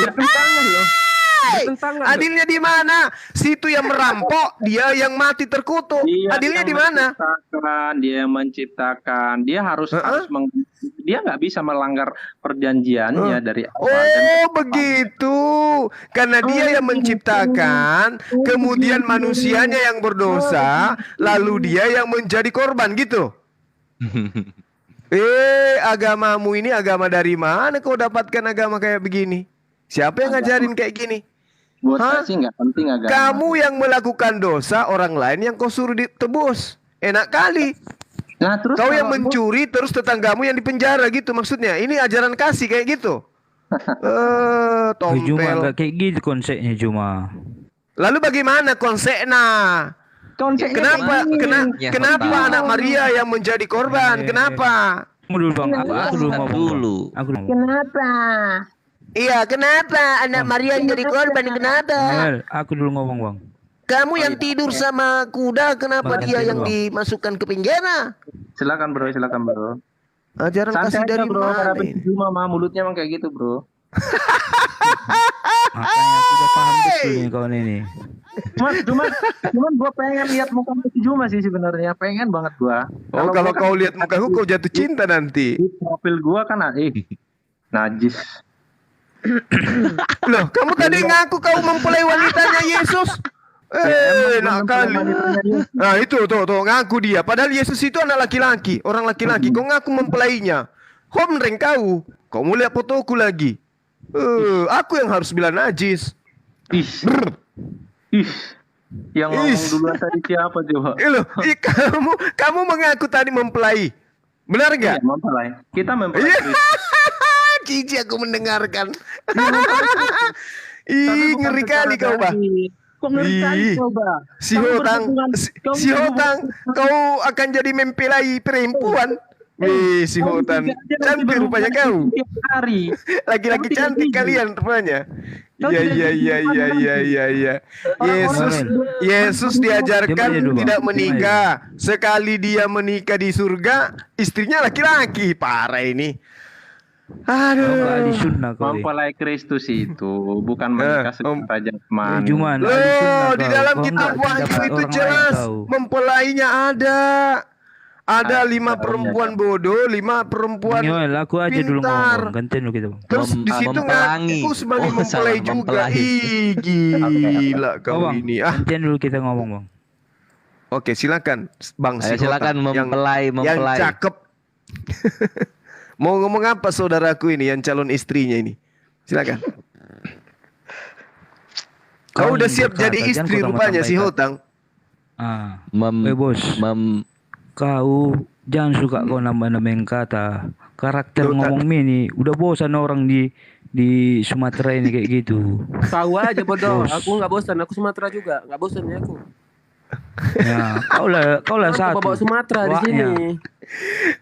bertentangan loh. Adilnya di mana? Situ yang merampok, dia yang mati terkutuk. Adilnya di mana? Dia yang menciptakan. Dia harus dia nggak bisa melanggar perjanjiannya dari awal. Oh begitu. Karena dia yang menciptakan, kemudian manusianya yang berdosa, lalu dia yang menjadi korban gitu. Agamamu ini agama dari mana kau dapatkan agama kayak begini? Siapa yang ngajarin kayak gini? Buat saya sih nggak penting agama. Kamu yang melakukan dosa, orang lain yang kau suruh ditebus. Enak kali. Nah, terus kau yang mencuri, terus tetanggamu yang dipenjara gitu maksudnya. Ini ajaran kasih kayak gitu. Tompel. Cuma nggak kayak gitu konsepnya cuma. Lalu bagaimana konsepnya? Kenapa anak Maria yang menjadi korban? Kenapa? Dulu bang, aku dulu ngomong dulu. Kenapa? Iya, kenapa anak Maria yang jadi korban? Kenapa? Aku dulu ngomong bang. Kamu yang tidur sama kuda, kenapa dia yang dimasukkan ke penjara? Silakan bro. Ajaran kasih dari bro, mana? Cuma mulutnya emang kayak gitu bro. Makanya aku udah paham betul nih kawan ini. Cuman gue pengen lihat muka Juma sih sebenarnya, pengen banget gue. Oh kalau kau lihat mukaku kau jatuh cinta nanti. Profil gue kan najis. Loh, kamu tadi ngaku kau mempelai wanitanya Yesus. Enak kali. Nah itu tuh ngaku dia. Padahal Yesus itu anak laki-laki, orang laki-laki. Kau ngaku mempelainya. Homreng kau. Kau mau lihat fotoku lagi. Aku yang harus bilang najis. Yang ngomong duluan tadi siapa coba? Kamu mengaku tadi mempelai. Benar nggak? Mempelai. Kita mempelai. Cici aku mendengarkan. Ngeri kali kau, Bah. Kok ngeri kali kau, Bah? Si Hotang, kau akan jadi mempelai perempuan. Si Hotan, cantik rupanya kau. Laki-laki cantik kalian rupanya. Iya. Yesus diajarkan tidak menikah. Sekali dia menikah di surga, istrinya laki-laki. Parah ini. Aduh. Mempelai Kristus itu bukan menikah secara jasmani. Di dalam kitab Wahyu itu jelas mempelainya ada. Ada 5 perempuan bodoh, 5 perempuan aku aja dulu ngomong, gantian lu gitu. Terus di situ ngaku sebagai mempelai juga. Gila kau ini. Gantian dulu kita ngomong, Bang. Oke, silakan Bang Ayo, silakan mempelai. Yang cakep. Mau ngomong apa saudaraku ini yang calon istrinya ini? Silakan. Kau udah siap jadi istri rupanya si Hotang. Bos. Kau jangan suka kau nambah-nambahin kata. Karakter ngomong ini udah bosan orang di Sumatera ini kayak gitu. Tahu aja bodoh. Aku nggak bosan. Aku Sumatera juga. Nggak bosan ya aku. Ya, kau lah satu. Bawa Sumatera di sini.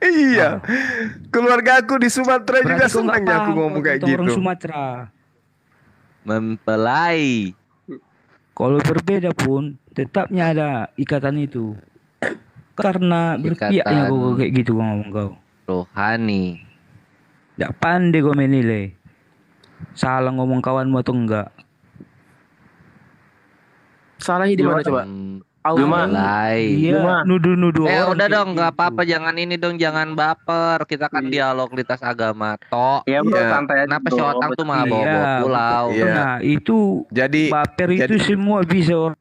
Iya. Keluarga aku di Sumatera juga senangnya aku ngomong kayak gitu. Orang Sumatera. Mempelai. Kalau berbeda pun tetapnya ada ikatan itu. Karena berpihaknya kau kayak gitu ngomong kau. Rohani. Tidak pandai kau menilai. Salah ngomong kawanmu atau enggak? Salahnya di mana coba? Iya, nuduh-nuduh. Udah dong, nggak apa-apa. Jangan ini dong, jangan baper. Kita kan dialog lintas agama. Ya bro, santai aja. Kenapa si Otang tuh malah bawa pulau? Nah itu jadi baper itu semua bisa.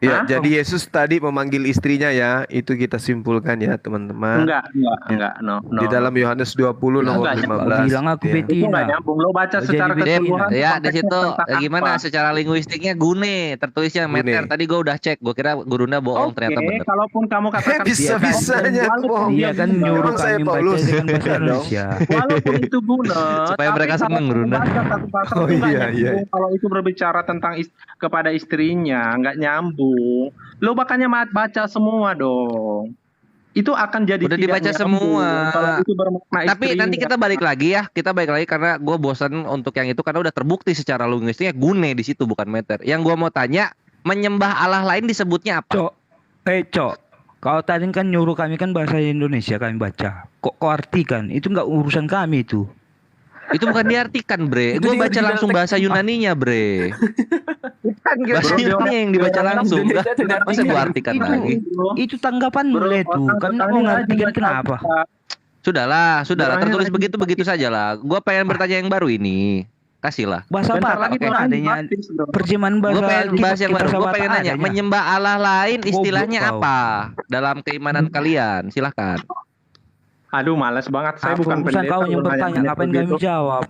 Ya, Hah? jadi Yesus tadi memanggil istrinya ya, itu kita simpulkan ya teman-teman. Enggak, no. Di dalam Yohanes 20 nomor Enggak, 15. bilang aku gitu ya. Itu nggak nyambung. Lo baca secara keseluruhan. Ya di konteksnya situ tentang gimana apa? secara linguistiknya gune tertulisnya meter. Tadi gue udah cek, gue kira Gurunda bohong, ternyata bener. Kalaupun kamu katakan Bisa-bisanya bohong. Dia kan nyuruh kami baca Paulus. dengan bahasa Indonesia. Walaupun itu guna, Supaya tapi mereka seneng, kalau Gurunda. baca satu pasal Oh, itu nggak iya, iya. nyambung. Kalau itu berbicara tentang kepada istrinya, nggak nyambung. Lo makanya baca semua dong. Itu akan jadi Udah tidak dibaca nyambung semua. kalau itu bermakna Tapi nanti istrinya. kita balik lagi ya, karena gue bosan untuk yang itu karena udah terbukti secara linguistiknya gune di situ bukan meter. Yang gue mau tanya, menyembah Allah lain disebutnya apa? Cok, kau tadi kan nyuruh kami kan bahasa Indonesia kami baca. Kok kau artikan? Itu nggak urusan kami itu. Itu bukan diartikan, bre. Itu Gue baca di langsung bahasa Yunaninya, bre. Bahasa Yunani yang dibaca langsung. Masa gue artikan lagi? Itu tanggapan boleh tuh. Kami nggak mau ngartikan kenapa. Sudahlah. Tertulis begitu saja lah. Gue pengen bertanya yang baru ini. Kasihlah. Bahasa Batak kan adanya terjemahan Gue bahasa. pengen bahas yang baru. Gue pengen nanya, adanya. menyembah Allah lain istilahnya Goblok kau. apa dalam keimanan kalian? Silahkan. Aduh, malas banget. Saya Apa bukan urusan pendeta. kau yang lo bertanya? nanya-nanya Ngapain kami begitu. jawab?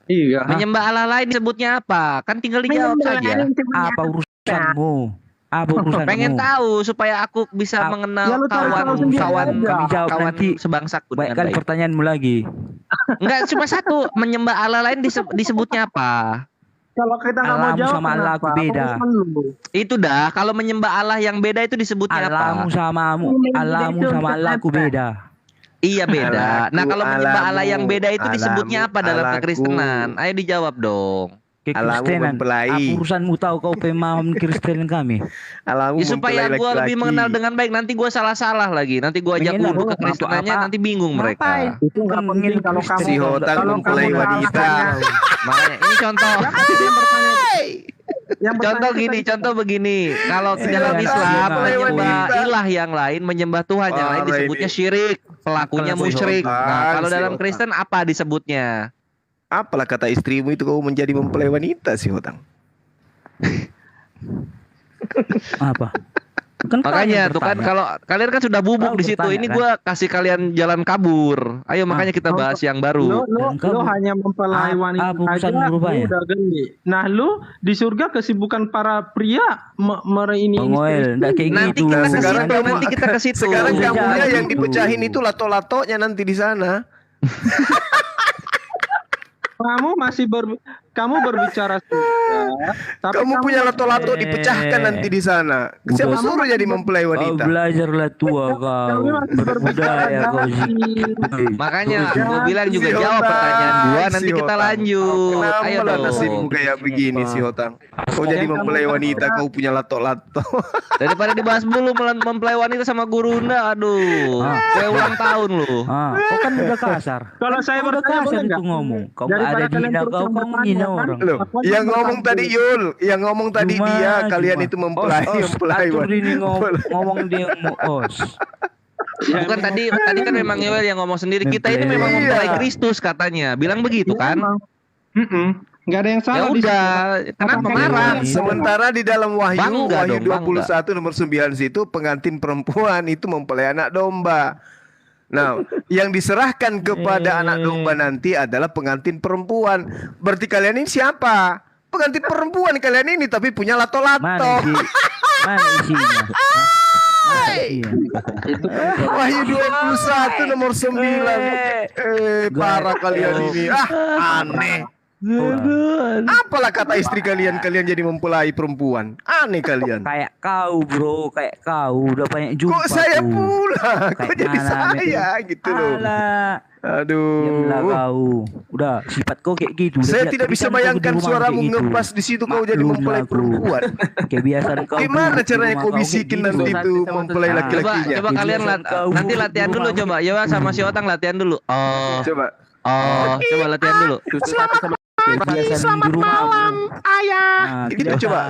Iya. Menyembah Allah lain disebutnya apa? Kan tinggal dijawab saja. Apa urusanmu? Apa urusanmu? Pengen tahu supaya aku bisa mengenal Ya, lu cari tahu kawan sendiri aja. Kami jawab nanti. sebangsaku Baik dengan kan baik. pertanyaanmu lagi. Enggak, cuma satu. Menyembah Allah lain disebutnya apa? Kalau kita nggak mau Allahmu jawab, sama Allah aku kenapa? beda. Apa urusan lu? Itu dah. Kalau menyembah Allah yang beda itu disebutnya Allahmu apa? Allahmu sama Allah aku beda. Iya beda. Nah kalau menyembah Allah yang beda itu disebutnya alamu, apa dalam alaku. kekristenan? Ayo dijawab dong. Kekristenan. Apa urusanmu tahu kau pemahaman Kristen kami? Alamu Ya, supaya gue lebih mengenal dengan baik. Nanti gue salah-salah lagi. Nanti gue ajak Mengenal dulu ke untuk kristenannya. apa? Nanti bingung mereka. Ngapain? Itu nggak penting kalau kamu Si Hotang mempelai wanita. Makanya ini contoh. Contoh gini, contoh begini. Kalau Si dalam Hotang Islam mempelai menyembah wanita. ilah yang lain, menyembah Tuhan yang lain Parah disebutnya ini. syirik. Pelakunya Si musyrik. Hotang, Nah, kalau si dalam Hotang. Kristen apa disebutnya? Apalah kata istrimu itu kau menjadi mempelai wanita si Hotang. Apa? Kan Makanya tuh kan kalau kalian kan sudah bubuk Kau di situ. bertanya, Ini kan? gua kasih kalian jalan kabur. Ayo makanya kita bahas yang baru. Lo hanya mempelai wanita apa aja, urusan lu rupanya? udah gede. Nah, lu di surga kesibukan para pria ini Pengoel, nggak kayak Nanti gitu. kita ke Sekarang situ, kamu- nanti kita ke situ. Sekarang Udah kamunya jadi yang itu. dipecahin itu lato-latonya nanti di sana. Kamu berbicara surga, tapi Kamu punya lato-lato dipecahkan nanti di sana. Siapa suruh jadi mempelai Kau wanita? belajarlah tua kau. Berbudaya kau sih. Makanya gue bilang juga jawab pertanyaan gua. Nanti kita lanjut. Ayo Kenapa dong. nasibmu kayak begini si Hotang? Kau jadi mempelai wanita, kau punya lato-lato. Daripada dibahas dulu mempelai wanita sama Gurunda. Aduh. Kayak ulang tahun lu. Kau kan udah kasar. Kalau saya Kau udah bertanya kasar boleh itu nggak? ngomong. Kau Daripada nggak ada kalian dina terus kau yang kau bertanya, menghina kan? orang. Loh, yang ngomong tadi Yul, yang ngomong tadi Cuma, dia, kalian itu mempelai atur ini wanita. ngomong dia mau os. Bukan tadi kan memang Yowel yang ngomong sendiri. Kita ini memang Iya. mempelai Kristus katanya. Bilang begitu kan? Nggak ada yang Ya salah di udah. situ. Kenapa Makanya marah? Sementara di dalam Wahyu, Bangga Wahyu dong, 21 nomor 9 situ pengantin perempuan itu mempelai anak domba. Nah, yang diserahkan kepada anak domba nanti adalah pengantin perempuan. Berarti kalian ini siapa? Pengantin perempuan kalian ini tapi punya lato-lato. Mana isinya? Wahyu 21 nomor 9. Parah kalian ini. Aneh. Apalah kata istri kalian jadi mempelai perempuan? Aneh kalian. Kayak kau bro, kayak kau udah banyak jumpa. Kok saya tuh. pula? Kok Kayak jadi mana, saya gitu loh. Alah. Diamlah Aduh. kau. Udah sifat kau kayak gitu. Udah Saya lihat tidak bisa tulisan kau di bayangkan rumah suaramu kayak gitu. ngepas di situ kau jadi Maklum mempelai lah, perempuan. Kebiasaan kau. Gimana dulu di caranya rumah kau kayak bisikin gitu. nanti itu mempelai Coba, laki-lakinya? coba kalian nanti latihan dulu coba. Yowa sama si Otang latihan dulu. Oh. Coba. Oh, coba latihan dulu. Selamat malam, ayah. Gitu coba.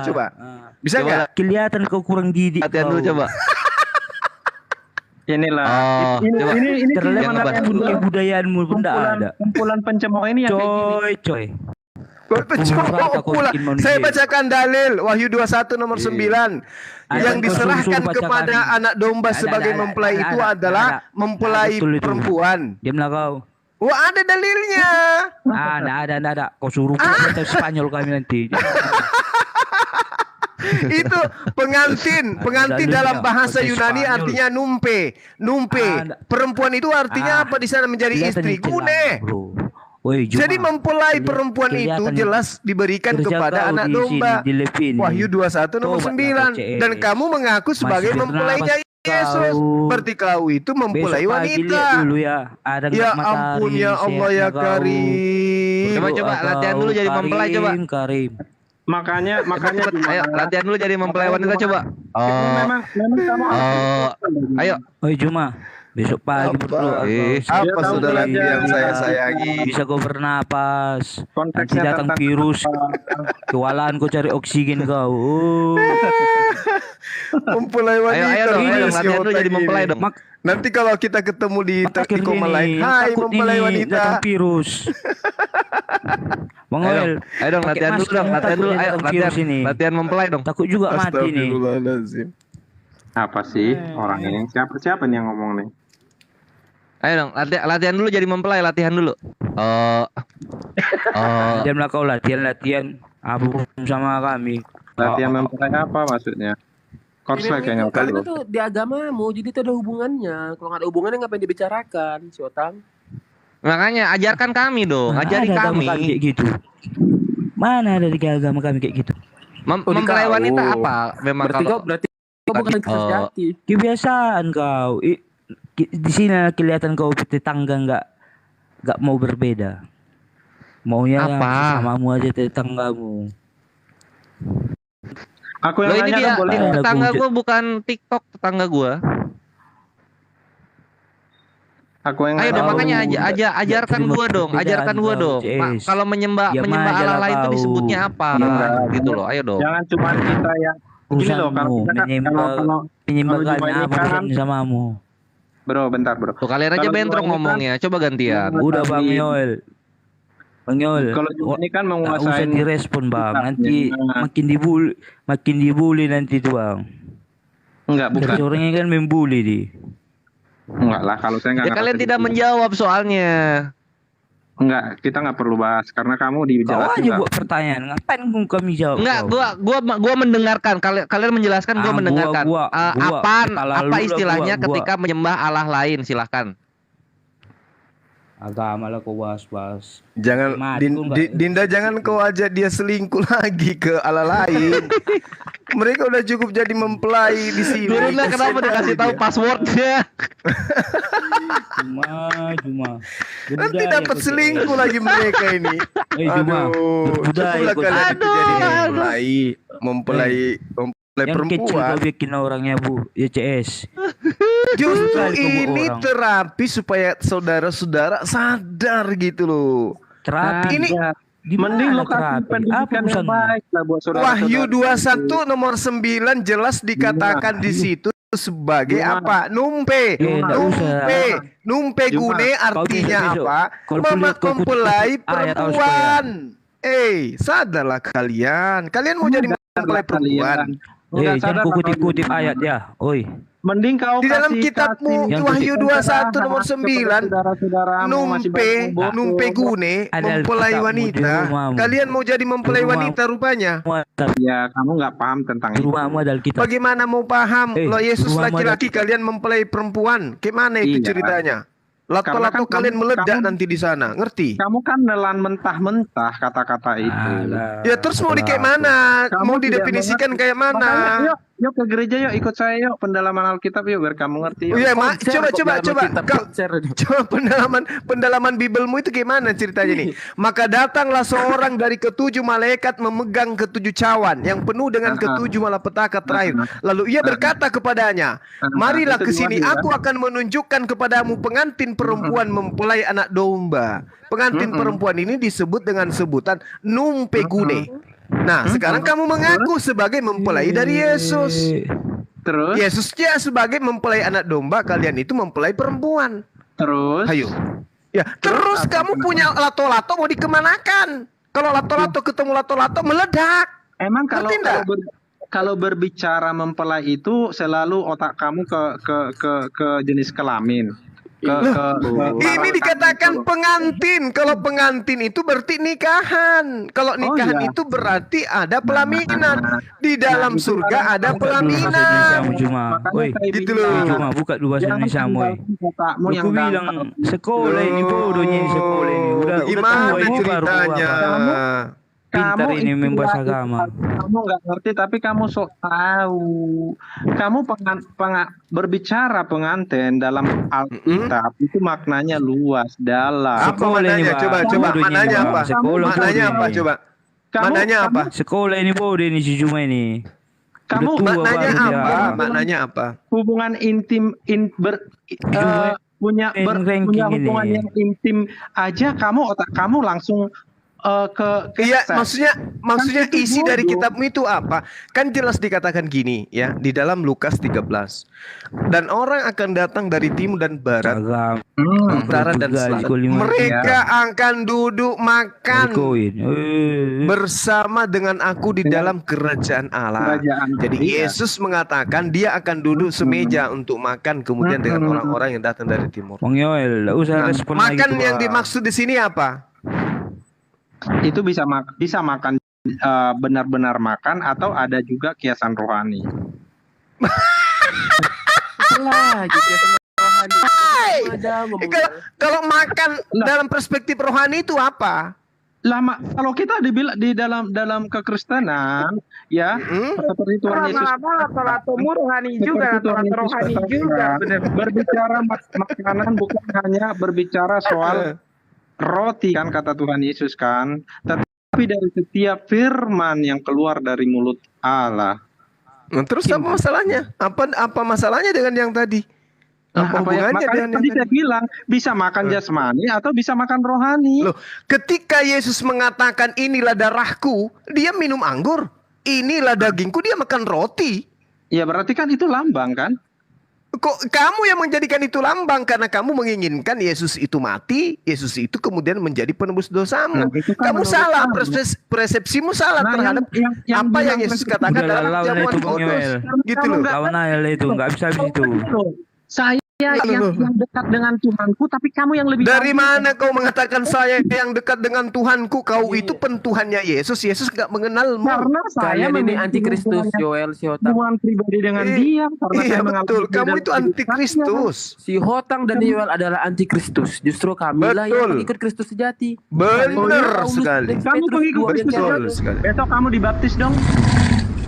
Bisa Coba nggak? Kelihatan kau kurang didik. Latihan dulu kau. coba. Inilah. Oh, coba. Ini Yang mana ngebahas yang dulu. Kebudayaanmu pun tidak ada. kumpulan pencemooh ini yang kayak gini. Coy. Pencemooh pula. Saya bacakan dalil Wahyu 21 nomor 9. Yang diserahkan kepada anak domba sebagai mempelai itu adalah mempelai perempuan. Diamlah kau. Wah, ada dalilnya. Enggak ada. Kau suruh kita Spanyol kami nanti. Itu pengantin dalam bahasa Yunani artinya numpe. Perempuan itu artinya apa di sana menjadi istri? Gune. Jadi mempelai perempuan itu jelas diberikan kepada anak domba. Wahyu 21 nomor 9. Dan kamu mengaku sebagai mempelainya Yesus. Berarti kau itu mempelai wanita. Ya ampun ya Allah ya Karim. Coba latihan dulu jadi mempelai coba. Karim. Makanya ayo latihan dulu jadi mempelai wanita coba. Memang kamu ayo. Juma. Besok pagi bro. Apa saudara yang saya sayangi? Bisa kau bernapas. Nanti datang virus. Kewalahan kau cari oksigen kau. Mempelai wanita. Ayo dong, latihan dulu jadi mempelai dong. Nanti kalau kita ketemu di Taktikoma lain, hai mempelai wanita. Datang virus. Bang Oel, ayo dong latihan dulu dong, ayo latihan mempelai dong. Takut juga mati nih. Apa sih orang ini? Siapa nih yang ngomong nih? Ayo dong, latihan dulu jadi mempelai, latihan dulu. Diamlah kau latihan. Apa sama kami? Latihan mempelai apa maksudnya? Korslet kayaknya kali itu tuh di agamamu, jadi itu ada hubungannya. Kalau nggak ada hubungannya ngapain dibicarakan, si Otang? Makanya ajarkan kami dong, ajari kami. Kayak gitu. Mana ada di agama kami kayak gitu? Mempelai wanita apa? Memang berarti kau bukan sejati. Kebiasaan kau. Di sini kelihatan kau tetangga nggak mau berbeda. Maunya samamu aja tetanggamu. Aku yang ini dia tetangga gua bukan TikTok tetangga gua. Aku yang ayo dong makanya ajarkan gua dong. Kalau menyembah Allah lain itu disebutnya apa? Gitu loh. Ayo dong. Jangan cuma kita yang ini loh kalau menyembah kami samamu. Bro, bentar bro. Tuh kalian aja bentrok ngomongnya. Coba gantian. Udah Bang Yoel. Kalau ini kan menguasai. Usah direspon Bang. Nanti makin dibully nanti tuh Bang. Enggak, bukan. Orangnya kan membuli di. Enggak lah, kalau saya enggak. Kalian tidak menjawab soalnya. Enggak, kita nggak perlu bahas karena kamu dijelasin. Kau aja buat pertanyaan, ngapain kami jawab? Enggak, gua mendengarkan. Kalian menjelaskan, gua mendengarkan. Apa istilahnya ketika menyembah Allah lain? Silahkan. Agama lah kau bahas. Jangan Dinda jangan kau ajak dia selingkuh lagi ke Allah lain. Mereka udah cukup jadi mempelai di sini. Turunlah kenapa dikasih tahu passwordnya? Cuma. Nanti dapat selingkuh lagi mereka ini. Cukuplah kalian itu jadi mempelai perempuan. Kau bikin orangnya Bu, YCS. Justru ini terapi supaya saudara-saudara sadar gitu loh. Terapi ini mending lo kasih pendidikan yang baik lah buat saudara. Wahyu 21 nomor 9 jelas dikatakan di situ sebagai apa? Numpe gune artinya apa? Mempelai perempuan. Sadarlah kalian. Kalian mau jadi mempelai perempuan. Jangan kutip ayat ya. Oi. Mending kau di dalam kitabmu Wahyu 21 nomor 9 numpe gune mempelai wanita. Kalian mau jadi mempelai wanita rupanya. Ya kamu nggak paham tentang itu. Bagaimana mau paham? Lo Yesus laki-laki kalian mempelai perempuan. Gimana itu ceritanya? Lato-lato kalian meledak nanti di sana, ngerti? Kamu kan nelan mentah-mentah kata-kata itu. Ya terus mau di kayak mana? Mau didefinisikan kayak mana? Yuk ke gereja yuk, ikut saya yuk pendalaman Alkitab yuk biar kamu ngerti. Iya, coba pendalaman Bibelmu itu gimana ceritanya nih? Maka datanglah seorang dari ketujuh malaikat memegang ketujuh cawan yang penuh dengan ketujuh malapetaka terakhir. Lalu ia berkata kepadanya, marilah ke sini, aku akan menunjukkan kepadamu pengantin perempuan mempelai anak domba. Pengantin perempuan ini disebut dengan sebutan numpegune. Nah, sekarang kamu mengaku sebagai mempelai dari Yesus. Terus? Yesusnya sebagai mempelai anak domba, kalian itu mempelai perempuan. Terus? Ayo. Ya, terus kamu punya lato-lato mau dikemanakan? Kalau lato-lato ketemu lato-lato meledak. Emang kalau Ngerti nggak? kalau berbicara mempelai itu selalu otak kamu ke jenis kelamin. Ini dikatakan pengantin. Kalau pengantin itu berarti nikahan. Kalau nikahan itu berarti ada pelaminan. Di dalam surga ada pelaminan. Gitu loh. Cuma buka dulu bahasa Indonesia moy. Aku bilang sekolah ini bodohnya ini sekolah ini. Udah Gimana tua ini baru ceritanya? pintar ini membahas agama. Kamu nggak ngerti tapi kamu sok tahu. Kamu berbicara pengantin dalam Alkitab itu maknanya luas, dalam. Apa maknanya? Coba maknanya apa? Maknanya apa? Coba. Maknanya apa? Sekolah ini bodoh ini si Juma ini. Kamu maknanya apa? Maknanya apa? Hubungan intim punya hubungan yang intim aja otak kamu langsung iya, maksudnya isi dari kitabmu itu apa? Kan jelas dikatakan gini ya di dalam Lukas 13. Dan orang akan datang dari timur dan barat, utara dan selatan. Mereka akan duduk makan bersama dengan aku di dalam kerajaan Allah. Jadi Yesus mengatakan dia akan duduk semeja untuk makan kemudian dengan orang-orang yang datang dari timur. Makan yang dimaksud di sini apa? Itu bisa makan benar-benar makan atau ada juga kiasan rohani. Kalau makan dalam perspektif rohani itu apa? Kalau kita di dalam kekristenan ya seperti Tuhan Yesus rohani juga berbicara makanan bukan hanya berbicara soal roti kan kata Tuhan Yesus kan, tapi dari setiap firman yang keluar dari mulut Allah. Nah, terus apa masalahnya? Apa masalahnya dengan yang tadi? Apa hubungannya dengan yang tadi? Saya bilang bisa makan jasmani atau bisa makan rohani. Loh, ketika Yesus mengatakan inilah darahku, dia minum anggur. Inilah dagingku, dia makan roti. Ya berarti kan itu lambang kan? Kok kamu yang menjadikan itu lambang karena kamu menginginkan Yesus itu mati, Yesus itu kemudian menjadi penebus dosamu. Kamu salah, persepsimu salah terhadap apa yang Yesus katakan dalam jamuan kudus. Gitu loh. Lawan aja itu, nggak bisa begitu. Saya yang dekat dengan Tuhanku, tapi kamu yang lebih. Dari mana kau mengatakan saya yang dekat dengan Tuhanku? Kau itu pentuhannya Yesus. Yesus nggak mengenalmu. Karena saya ini antikristus, Joel, si Hotang. Hubungan pribadi dengan dia. Karena iya betul, kamu itu antikristus. Si Hotang dan Joel adalah antikristus. Justru kami lah yang pengikut Kristus sejati. Benar sekali. Kamu pengikut Kristus sejati. Besok kamu dibaptis dong.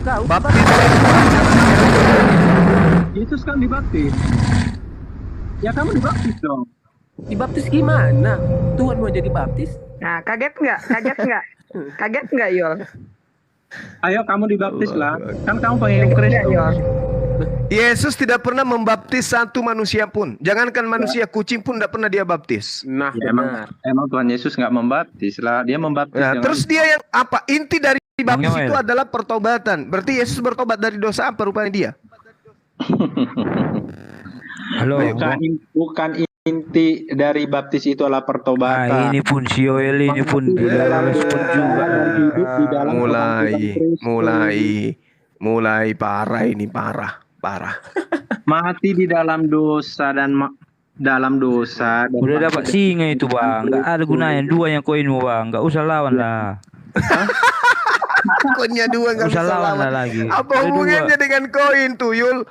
Kau baptis. Yesus kan dibaptis. Ya kamu dibaptis dong. Dibaptis gimana? Tuhan mau jadi baptis? Nah, kaget nggak? Kaget nggak, Yol? Ayo kamu dibaptis lah. Kan kamu pengikut Kristus. Yesus tidak pernah membaptis satu manusia pun. Jangankan manusia, kucing pun tidak pernah dia baptis. Nah, ya, emang Tuhan Yesus nggak membaptis lah. Dia membaptis. Nah, terus dia yang apa? Inti dari baptis itu adalah pertobatan. Berarti Yesus bertobat dari dosa apa rupanya dia? Halo, bukan inti dari baptis itu adalah pertobatan. Ini pun si Yoel ini pun respon juga di dalam mulai parah ini parah. Mati di dalam dosa dan dalam dosa. Dan udah dapat singa itu bang, nggak ada gunanya dua yang koinmu bang, nggak usah lawan lah. Koinnya dua nggak usah lawan lagi. Apa hubungannya dengan koin tuh Yul?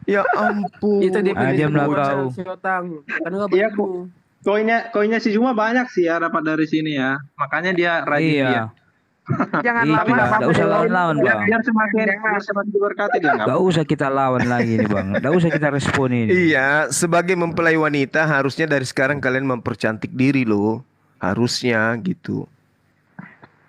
Ya ampun. Itu definisi melakau. Iya, koinnya si Juma banyak sih ya dapat dari sini ya. Makanya dia rajin dia. Jangan nggak usah lawan bang. Biar semakin diberkati dia. Nggak usah kita lawan lagi nih bang. Nggak usah kita respon ini. Iya, sebagai mempelai wanita harusnya dari sekarang kalian mempercantik diri loh. Harusnya gitu.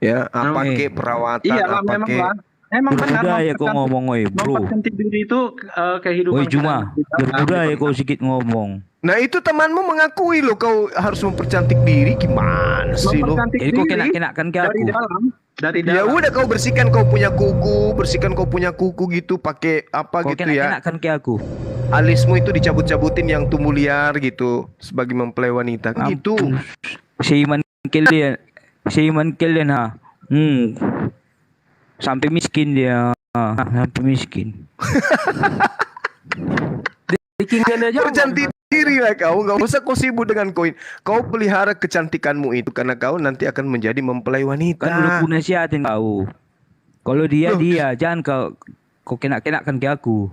Ya, apa ke perawatan, apa ke. Emang benar ya kau ngomong bro. Mempercantik diri itu kehidupan. Cuma berbudaya kau sedikit ngomong. Nah itu temanmu mengakui loh kau harus mempercantik diri, gimana sih lo? Jadi kau kena-kenakan ke aku. Dari dalam. Ya udah kau bersihkan kau punya kuku gitu pakai apa kau gitu ya. Kau kena-kenakan ke aku. Alismu itu dicabut-cabutin yang tumbuh liar gitu sebagai mempelai wanita gitu. Si Iman dia Seiman kalian ha. Sampai miskin dia. Sampai miskin. Bercantik diri lah kau, nggak usah kau sibuk dengan koin. Kau pelihara kecantikanmu itu karena kau nanti akan menjadi mempelai wanita. Kan udah ku nasihatin kau. Kalau dia jangan kau kenak-kenakkan ke aku.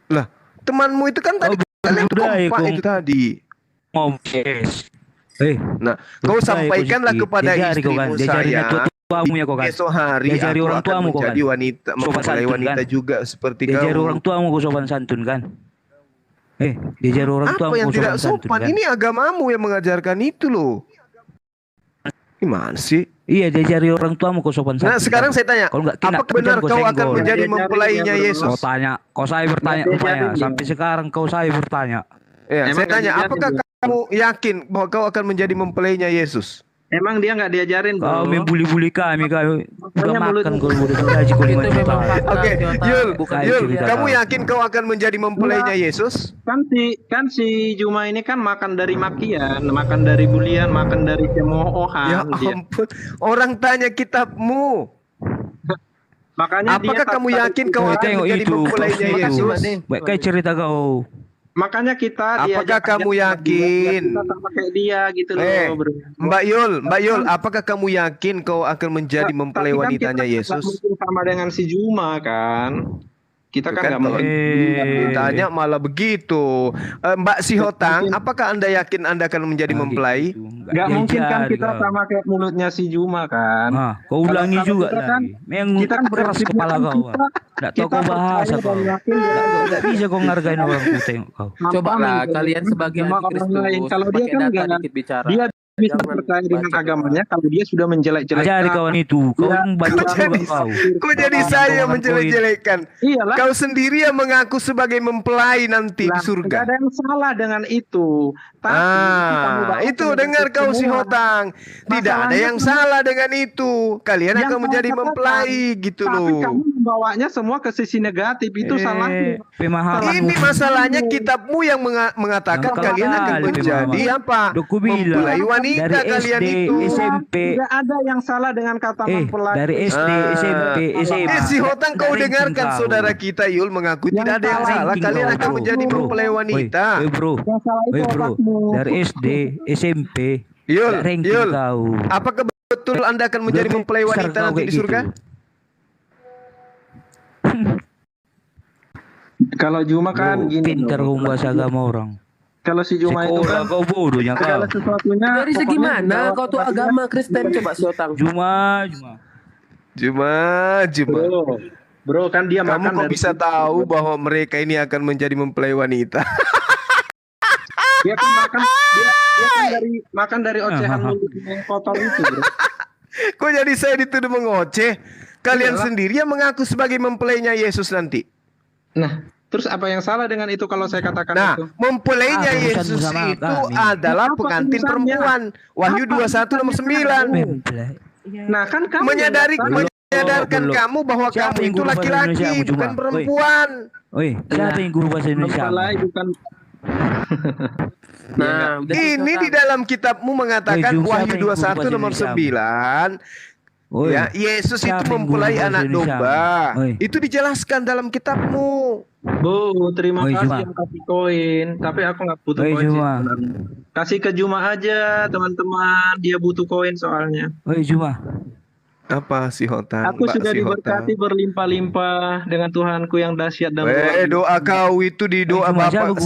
Lah, temanmu itu kan tadi kalian kompak itu tadi. Nah, kau sampaikanlah kepada istrimu saya. Besok hari aku akan menjadi wanita, mempelai wanita juga seperti kau. Diajari orang tuamu kau sopan santun kan? Diajari orang tuamu apa yang kau tidak sopan santun sopan? kan? Ini agamamu yang mengajarkan itu loh. Gimana sih? Iya, diajari orang tuamu kau sopan santun. Nah, sekarang saya tanya, apakah benar kau akan menjadi mempelainya Yesus? Kau tanya, kau saya bertanya rupanya. Sampai sekarang kau saya bertanya. Ya, saya tanya, apakah kamu yakin bahwa kau akan menjadi mempelainya Yesus? Emang dia nggak diajarin, bro? Kau membuli-buli kami, kau udah makan kau udah gaji kau 5 juta. Oke, Yul, kamu yakin kau akan menjadi mempelainya Yesus? Kan si Juma ini kan makan dari makian, makan dari bulian, makan dari cemoohan. Ya ampun, orang tanya kitabmu. Makanya apakah kamu yakin kau akan menjadi mempelainya Yesus? Baik kayak cerita kau. Makanya kita apakah kamu yakin? Kita sama kayak dia gitu loh, bro. Mbak Yul, apakah kamu yakin kau akan menjadi mempelai wanitanya Yesus? Mungkin sama dengan si Juma kan. Kita kan nggak mau ditanya malah begitu. Mbak Sihotang, apakah Anda yakin Anda akan menjadi mempelai? Nggak mungkin kan kita sama kayak mulutnya si Juma kan. Kau ulangi juga lagi. Memang kita kan keras kepala kau. Nggak tahu kau bahasa kau. Nggak bisa kau ngargain orang ku tengok kau. Coba lah kalian sebagai antikristus. Kalau dia kan nggak bicara. Dia bisa percaya dengan agamanya kalau dia sudah menjelek-jelekkan. Ajari kawan itu, kau baca juga kau. Kok jadi saya menjelek-jelekan? Iyalah. Kau sendiri yang mengaku sebagai mempelai nanti di surga. Tidak ada yang salah dengan itu. Itu dengar kau si Hotang. Tidak ada yang salah dengan itu. Kalian akan menjadi mempelai gitu loh. Tapi kamu membawanya semua ke sisi negatif, itu salahnya. Ini masalahnya kitabmu yang mengatakan kalian akan menjadi apa? Mempelai wanita dari kalian SD, itu. SMP. Tidak ada yang salah dengan kata mempelai. Dari SD, SMP, SMA. Si Hotang kau dengarkan saudara kita Yul mengaku tidak ada yang salah. Kalian akan menjadi mempelai wanita. Bro. Dari SD, SMP. Yul, apakah betul Anda akan menjadi mempelai wanita nanti di surga? Kalau Juma kan gini. Pintar kau bahasa agama orang. Kalau si Juma itu kan kau bodohnya kau. segala sesuatunya Dari segi mana kau tuh agama Kristen coba si Otang. Juma. Bro, kan dia kamu makan kok bisa tahu bahwa mereka ini akan menjadi mempelai wanita? Dia kan makan dari ocehan mulutnya yang kotor itu, bro. Kok jadi saya dituduh mengoceh? Kalian sendiri yang mengaku sebagai mempelainya Yesus nanti. Nah, terus apa yang salah dengan itu kalau saya katakan itu? Mempelainya Yesus itu adalah pengantin perempuan. Wahyu 21 nomor 9. Nah, kan kamu menyadarkan kamu bahwa kamu itu laki-laki, bukan perempuan. Siapa yang guru bahasa Indonesia? Nah, ini di dalam kitabmu mengatakan Wahyu 21 nomor 9. Ya, Yesus itu mempelai anak domba. Itu dijelaskan dalam kitabmu. Bu, terima kasih yang kasih koin. Tapi aku nggak butuh koin sih. Kasih ke Juma aja, teman-teman. Dia butuh koin soalnya. Juma. Apa si Hotang? Aku sudah diberkati berlimpah-limpah dengan Tuhanku yang dahsyat dan luar biasa. Doa kau itu di doa Bapak.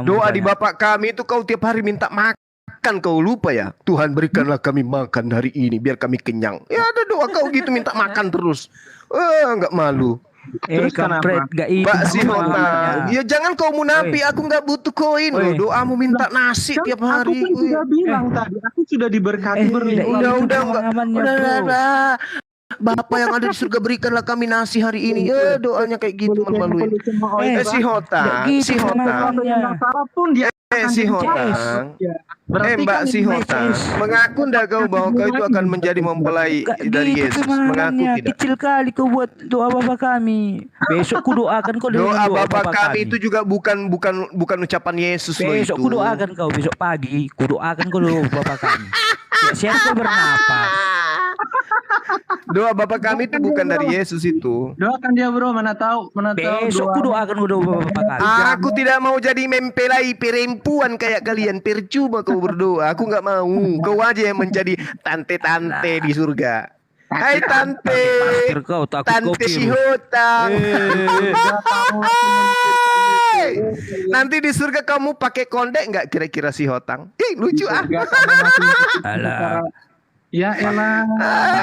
Doa di Bapak kami itu kau tiap hari minta makan. Kan kau lupa ya, Tuhan berikanlah kami makan hari ini biar kami kenyang. Ya ada doa kau gitu minta makan terus. Nggak malu. Terus kenapa? Mbak Sihotang, ya jangan kau munafik. Aku nggak butuh koin loh. Doamu minta nasi tiap hari. Aku kan sudah bilang tadi, aku sudah diberkati berlimpah. Udah. Bapak yang ada di surga berikanlah kami nasi hari ini. Doanya kayak gitu malu. Si Hotang. Mbak Sihotang, mengaku ndak kau bahwa kau itu akan menjadi mempelai dari Yesus? Mengaku tidak? Kecil kali kau buat doa Bapak kami. Besok ku doakan kau dengan doa Bapak kami itu juga bukan ucapan Yesus loh itu. Besok ku doakan kau besok pagi. Ku doakan kau doa Bapak kami. Siapa bernapas? Doa Bapak kami itu bukan dari Yesus itu. Doakan dia bro, mana tahu Besok ku doakan doa Bapak kami. Aku tidak mau jadi mempelai perempuan kayak kalian. Percuma kau berdoa. Aku nggak mau. Kau aja yang menjadi tante-tante di surga. Hai tante. Kau takut Tante kopi, si lu. Hotang. Nanti di surga kamu pakai kondek nggak kira-kira si Hotang? Ih lucu ah. Alah. Ya elah.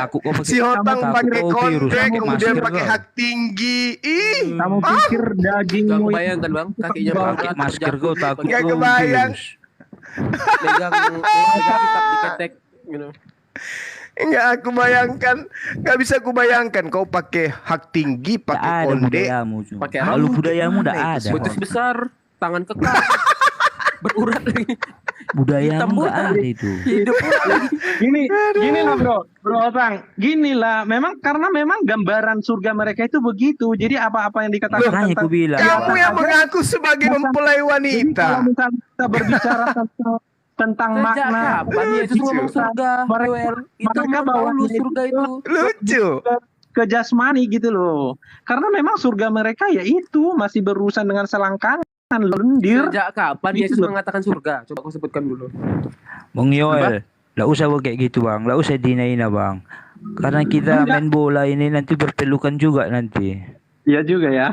Aku kok Si Hotang pakai kondek pakai kemudian masker, pakai kau. hak tinggi. Ih. Kamu pikir dagingmu Bayangkan bang, kakinya Pakai masker kau takut Nggak kau kebayang. virus. megang kitab diketek gitu. Enggak aku bayangkan, nggak bisa aku bayangkan kau pakai hak tinggi, pakai Ada kondek. budayamu cuma. Pakai Kalau rambut. budayamu udah Mana itu ada. Betis besar, tangan kekar, berurat lagi. Budayamu nggak ada itu. Hidup lagi. Gini lah bro Otang, gini lah, karena memang gambaran surga mereka itu begitu. Jadi apa-apa yang dikatakan Makanya aku bilang. Kamu yang mengaku sebagai mempelai Jadi kalau wanita. misalnya kita berbicara tentang Sejak makna, kapan Yesus ngomong surga? Joel? Itu mereka menurut Paulus bawanya surga itu. Lucu. ke jasmani gitu loh. Karena memang surga mereka ya itu masih berurusan dengan selangkangan, lendir. Sejak kapan Gitu Yesus loh. mengatakan surga? Coba aku sebutkan dulu. Bang Yoel, nggak usah kayak gitu bang, nggak usah dinaina bang. Karena kita main bola ini nanti berpelukan juga nanti. Iya juga ya.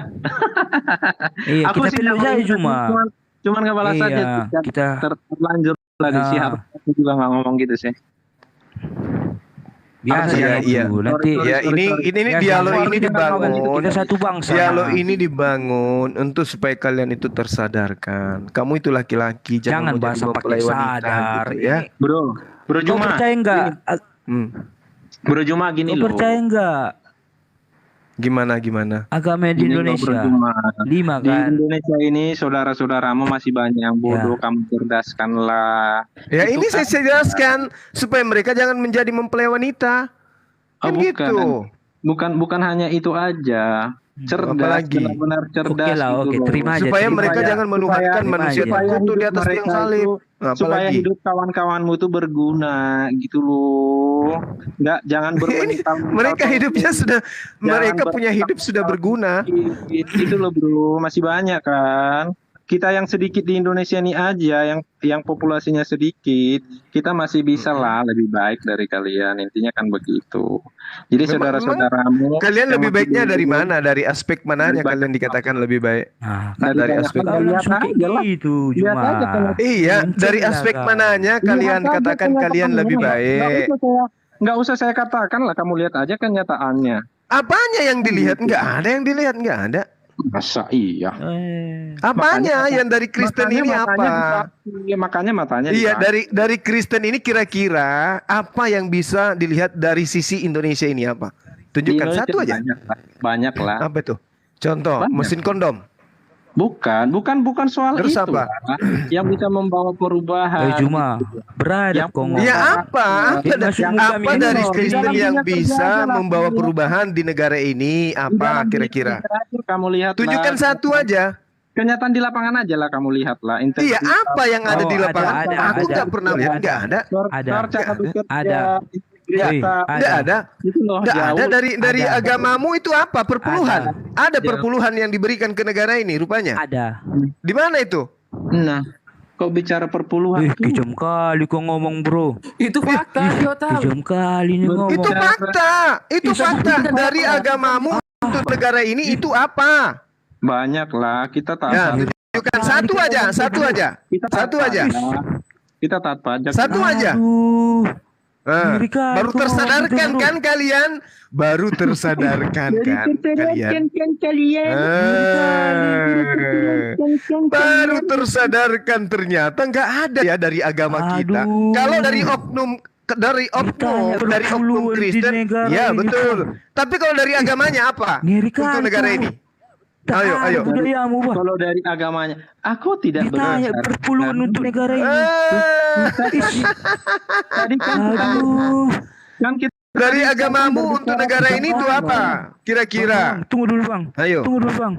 Iya, Aku kita sih peluk nggak saja mau- cuman ngebalas Iya, saja. kita Terlanjur lagi sih, Nah. harusnya aku juga nggak ngomong gitu sih. biasa Iya, gitu. iya. Nanti Ya ini biasa, dialog sorry, ini kita dibangun. kita satu bangsa. Dialog ini dibangun untuk supaya kalian itu tersadarkan. Kamu itu laki-laki, Jangan jangan mau bahasa jadi pakai mempelai wanita sadar. gitu ya. Bro Kau Juma, percaya enggak? Bro Juma gini Kau loh. percaya enggak? Gimana? Agama di Gini loh, Indonesia. Bro Juma. 5 Di kan? Indonesia ini saudara-saudaramu masih banyak yang bodoh, kamu cerdaskanlah. Ya Itu ini kan- saya jelaskan supaya mereka jangan menjadi mempelai wanita. Kan bukan. gitu. Bukan hanya itu aja. Cerdas, apalagi? benar-benar cerdas. Oke lah, gitu oke, loh. terima aja. Supaya terima mereka aja. jangan menuhankan Terima manusia aja. terkutuk di atas mereka tiang salib. itu, Nah, supaya apalagi? hidup kawan-kawanmu itu berguna gitu loh. Jangan bermental. Mereka hidupnya sudah, mereka punya hidup sudah berguna. Itu loh bro, masih banyak kan. Kita yang sedikit di Indonesia ini aja, yang populasinya sedikit, kita masih bisa lah lebih baik dari kalian. Intinya kan begitu. Jadi saudara-saudaramu, Kalian yang lebih masih baiknya dari dulu, mana? Dari aspek mananya Lebih baik. kalian dikatakan lebih baik? dari Dari aspek banyak hal, lihat aja lah. Itu Lihat cuma. aja kalau- Iya, dari aspek mananya kalian Lihat aja katakan kalian kenyataannya. lebih baik? Nggak usah saya katakan lah, kamu lihat aja kenyataannya. Apanya yang dilihat? Nggak ada yang dilihat, nggak ada. Masa iya? Apanya yang dari Kristen ini apa? Makanya matanya. Iya, ditarik. dari Kristen ini kira-kira apa yang bisa dilihat dari sisi Indonesia ini apa? Tunjukkan Di satu aja. Banyak lah. Apa itu? Contoh, Banyak. mesin kondom. Bukan soal Terus itu. apa? Lah. Yang bisa membawa perubahan. Cuma beradab kok ngomong. Ya apa? Dia Apa, masuk apa kami dari ini. Kristen Dalam yang dunia bisa kerja aja lah, membawa dunia- perubahan di negara ini? Apa kira-kira? Kamu lihat Tunjukkan satu aja. Kenyataan di lapangan aja lah, kamu lihat lah. Iya, apa yang ada di Oh, lapangan? ada, Aku ada. nggak pernah lihat, nggak ada. Ada. Nggak Ada. Nggak ada. Itu loh, Nggak jauh. ada dari Ada. agamamu itu apa? Perpuluhan. Ada Jauh. perpuluhan yang diberikan ke negara ini rupanya. Ada. Di mana itu? Nah, kok bicara perpuluhan? Kejam kali kok ngomong bro. Itu fakta, Yota. Kejam kali nih ngomong. Itu fakta. Itu fakta dari agamamu untuk negara ini itu apa? Banyak lah, kita taat. Ya, tunjukkan satu aja, satu aja. Kita taat Satu aja. pajak. Kita taat pajak. Satu aja. Nah, baru tersadarkan kan kalian? Baru tersadarkan kan kalian? Baru tersadarkan ternyata nggak ada ya dari agama kita. Kalau dari oknum dari oknum Kristen, ya betul. Tapi kalau dari agamanya apa untuk negara ini? Ayo. Kalau dari agamanya, aku tidak Ditanya berdasar. perpuluhan untuk negara ini. Tadi kan kita Dari agamamu untuk negara ini itu apa? Kira-kira? Tunggu dulu bang. Ayo. Tunggu dulu bang.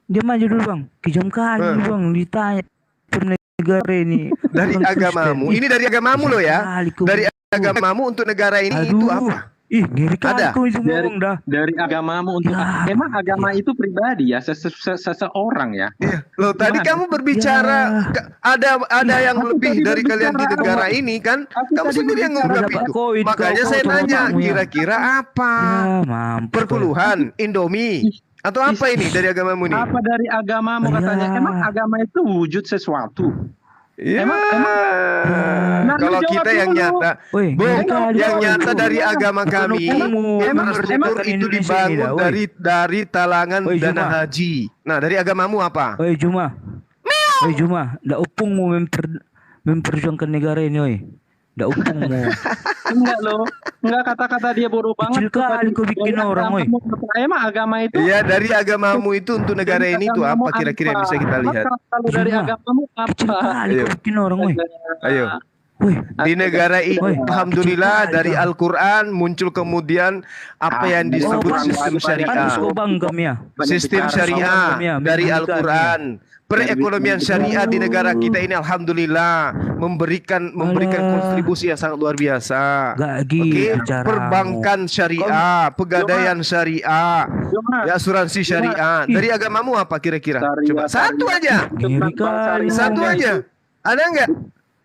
Diam aja dulu bang. Kejam kali bang ditanya per negara ini. Dari Orang agamamu. Kristen. Ini dari agamamu loh ya. Kali kau Dari agamamu untuk negara ini itu apa? Ih, ngiri kali Ada. kau itu ngomong dah. Dari agamamu untuk emang agama itu pribadi ya, seseorang ya. Loh, tadi kamu berbicara ada yang lebih dari kalian di negara ini kan? Kamu sendiri yang ngungkap itu. Makanya saya nanya, kira-kira apa? Perpuluhan, Indomie, atau apa ini dari agamamu nih? Apa dari agamamu katanya? Emang agama itu wujud sesuatu? Ya, Nah, kalau lu kita jawab yang dulu. nyata, yang nyata dari agama kami, infrastruktur itu dibangun dari talangan dana haji. Nah, dari agamamu apa? Oi Juma, ndak upungmu memperjuangkan negara ini, oi. Ndak upungmu. Enggak loh, enggak kata-kata dia bodoh banget. Kecil kali kau bikin orang, oi. Emang agama itu? Iya, dari agamamu itu untuk negara ini itu apa kira-kira yang bisa kita lihat? Kalau dari agamamu apa? Ayo. Bikin orang, oi. Ayo. Di negara ini, alhamdulillah dari Al-Quran muncul kemudian apa yang disebut sistem syariah. Sistem syariah dari Al-Quran. Perekonomian syariah di negara kita ini alhamdulillah memberikan kontribusi yang sangat luar biasa. Oke, perbankan syariah, pegadaian syariah, asuransi syariah. Dari agamamu apa kira-kira? Coba satu aja. Satu aja. Ada enggak?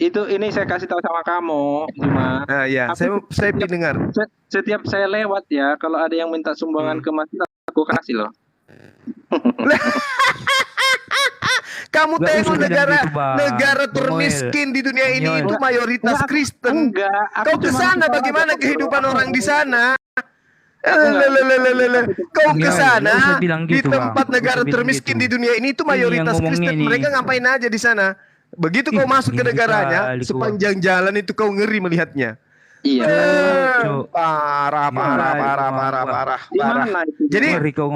Ini saya kasih tahu sama kamu, Juma. Nah, ya, saya dengar. Setiap saya lewat ya, kalau ada yang minta sumbangan ke masjid, aku kasih loh. Kamu tengok negara termiskin di dunia ini itu mayoritas Kristen. Kau ke sana bagaimana kehidupan orang di sana? Kau ke sana di tempat negara termiskin di dunia ini itu mayoritas Kristen. Mereka ngapain aja di sana? Begitu kau masuk ke negaranya, sepanjang jalan itu kau ngeri melihatnya. Iya. Parah.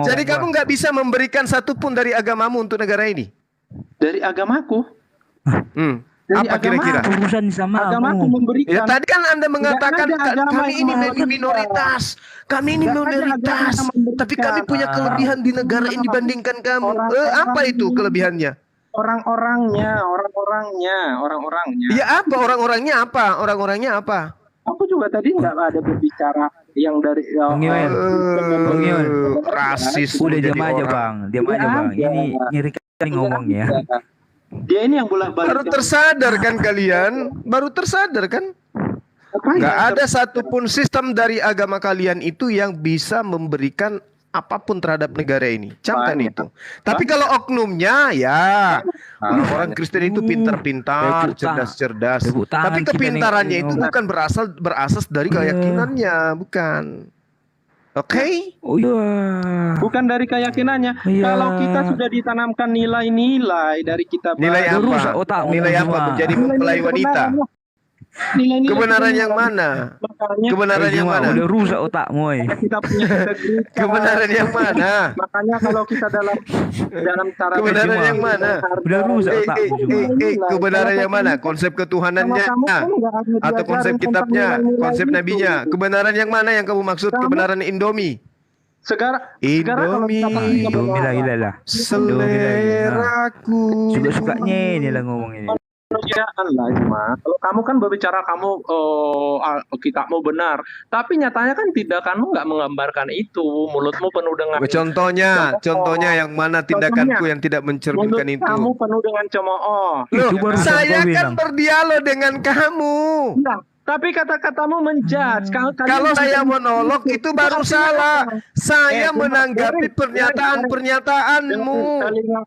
Jadi kamu nggak bisa memberikan satupun dari agamamu untuk negara ini. Dari agamaku? Apa kira-kira? Urusan sama agamaku memberikan. Ya, tadi kan Anda mengatakan kami ini minoritas. Kami ini minoritas. Tapi kami punya kelebihan di negara ini dibandingkan kamu. Apa itu kelebihannya? Orang-orangnya. Ya apa orang-orangnya apa? Aku juga tadi nggak ada berbicara yang dari rasis. Udah diam aja bang. Ini nyeri kali ngomongnya. Dia ini yang bolak-balik. Baru tersadar kan kalian? Nggak ada satupun sistem dari agama kalian itu yang bisa memberikan apapun terhadap negara ini. Camkan itu. Tapi kalau oknumnya ya orang Kristen itu pintar-pintar, cerdas-cerdas. Tapi kepintarannya itu bukan berasas dari keyakinannya, bukan. Oke? Oh iya. Bukan dari keyakinannya. Kalau kita sudah ditanamkan nilai-nilai dari kitab. Nilai apa? Nilai apa? Menjadi mempelai wanita. Nilai-nilai kebenaran yang mana? Kebenaran yang mana? Udah rusak otakmu. Kita punya integritas. Kebenaran yang mana? Makanya kalau kita dalam cara kebenaran yang mana? Udah rusak otakmu. Kebenaran yang mana? Konsep ketuhanannya atau konsep kitabnya, konsep nabinya? Kebenaran yang mana yang kamu maksud? Kebenaran Indomie? Indomie lah. Seleraku. Suka-sukanya ini lah ngomong ini. Lah cuma kalau kamu kan berbicara kamu kitabmu benar, tapi nyatanya kan tindakanmu nggak menggambarkan itu. Mulutmu penuh dengan contohnya yang mana tindakanku yang tidak mencerminkan itu. Kamu penuh dengan cemooh. Saya kan berdialog dengan kamu. Tapi kata-katamu menjudge. Kalau saya monolog itu baru salah. Saya menanggapi pernyataan-pernyataanmu.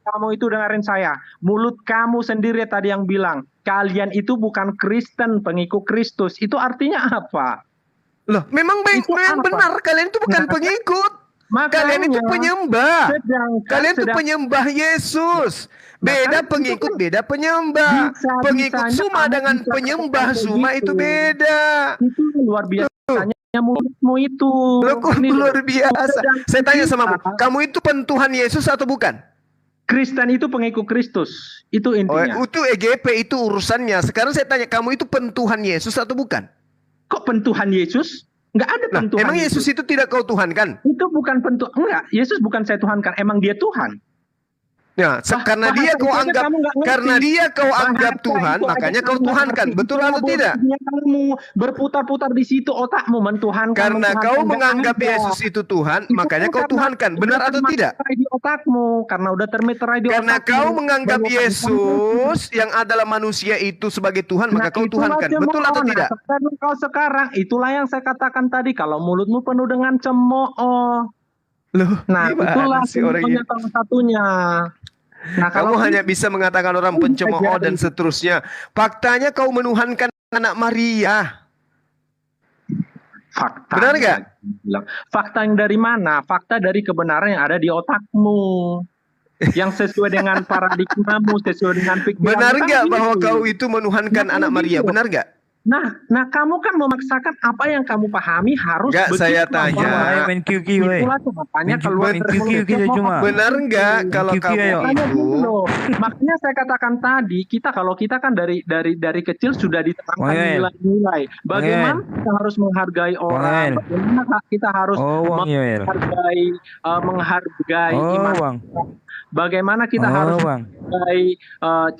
Kamu itu dengerin saya. Mulut kamu sendiri tadi yang bilang kalian itu bukan Kristen, pengikut Kristus. Itu artinya apa? Loh, memang benar kalian itu bukan pengikut. Kalian itu penyembah. Kalian itu penyembah Yesus. Beda pengikut, beda penyembah. Pengikut Suma dengan penyembah Suma itu beda. Itu luar biasanya mulutmu itu. Luar biasa. Saya tanya sama kamu itu pentuhan Yesus atau bukan? Kristen itu pengikut Kristus. Itu intinya. Itu EGP, itu urusannya. Sekarang saya tanya, kamu itu pentuhan Yesus atau bukan? Kok pentuhan Yesus? Enggak ada pentuhan. Emang Yesus itu tidak kau tuhankan? Itu bukan pentuhan. Enggak, Yesus bukan saya tuhankan. Emang dia Tuhan. Ya, karena dia kau anggap, karena dia kau anggap Tuhan, makanya kau tuhankan. Betul atau tidak? Kamu berputar-putar di situ otakmu mentuhankan. Karena kau menganggap Yesus itu Tuhan, makanya kau tuhankan. Benar atau tidak? Di otakmu, karena udah termeterai di otakmu. Karena kau menganggap Yesus yang adalah manusia itu sebagai Tuhan, maka kau tuhankan. Betul atau tidak? Kau sekarang, itulah yang saya katakan tadi. Kalau mulutmu penuh dengan cemooh. Nah, itulah semuanya salah satunya. Nah, kamu hanya bisa mengatakan orang pencemooh dan seterusnya. Faktanya kau menuhankan anak Maria. Benar nggak? Fakta yang dari mana? Fakta dari kebenaran yang ada di otakmu. Yang sesuai dengan paradigmamu, sesuai dengan pikiran. Benar nggak bahwa kau itu menuhankan anak Maria? Benar nggak? Nah, kamu kan memaksakan apa yang kamu pahami harus begitu. Saya tanya. Main QQ, benar nggak kalau kamu itu? Makanya saya katakan tadi, kalau kita kan dari kecil sudah ditanamkan nilai-nilai. Bagaimana kita harus menghargai orang? Bagaimana kita harus menghargai iman? Bagaimana kita harus menghargai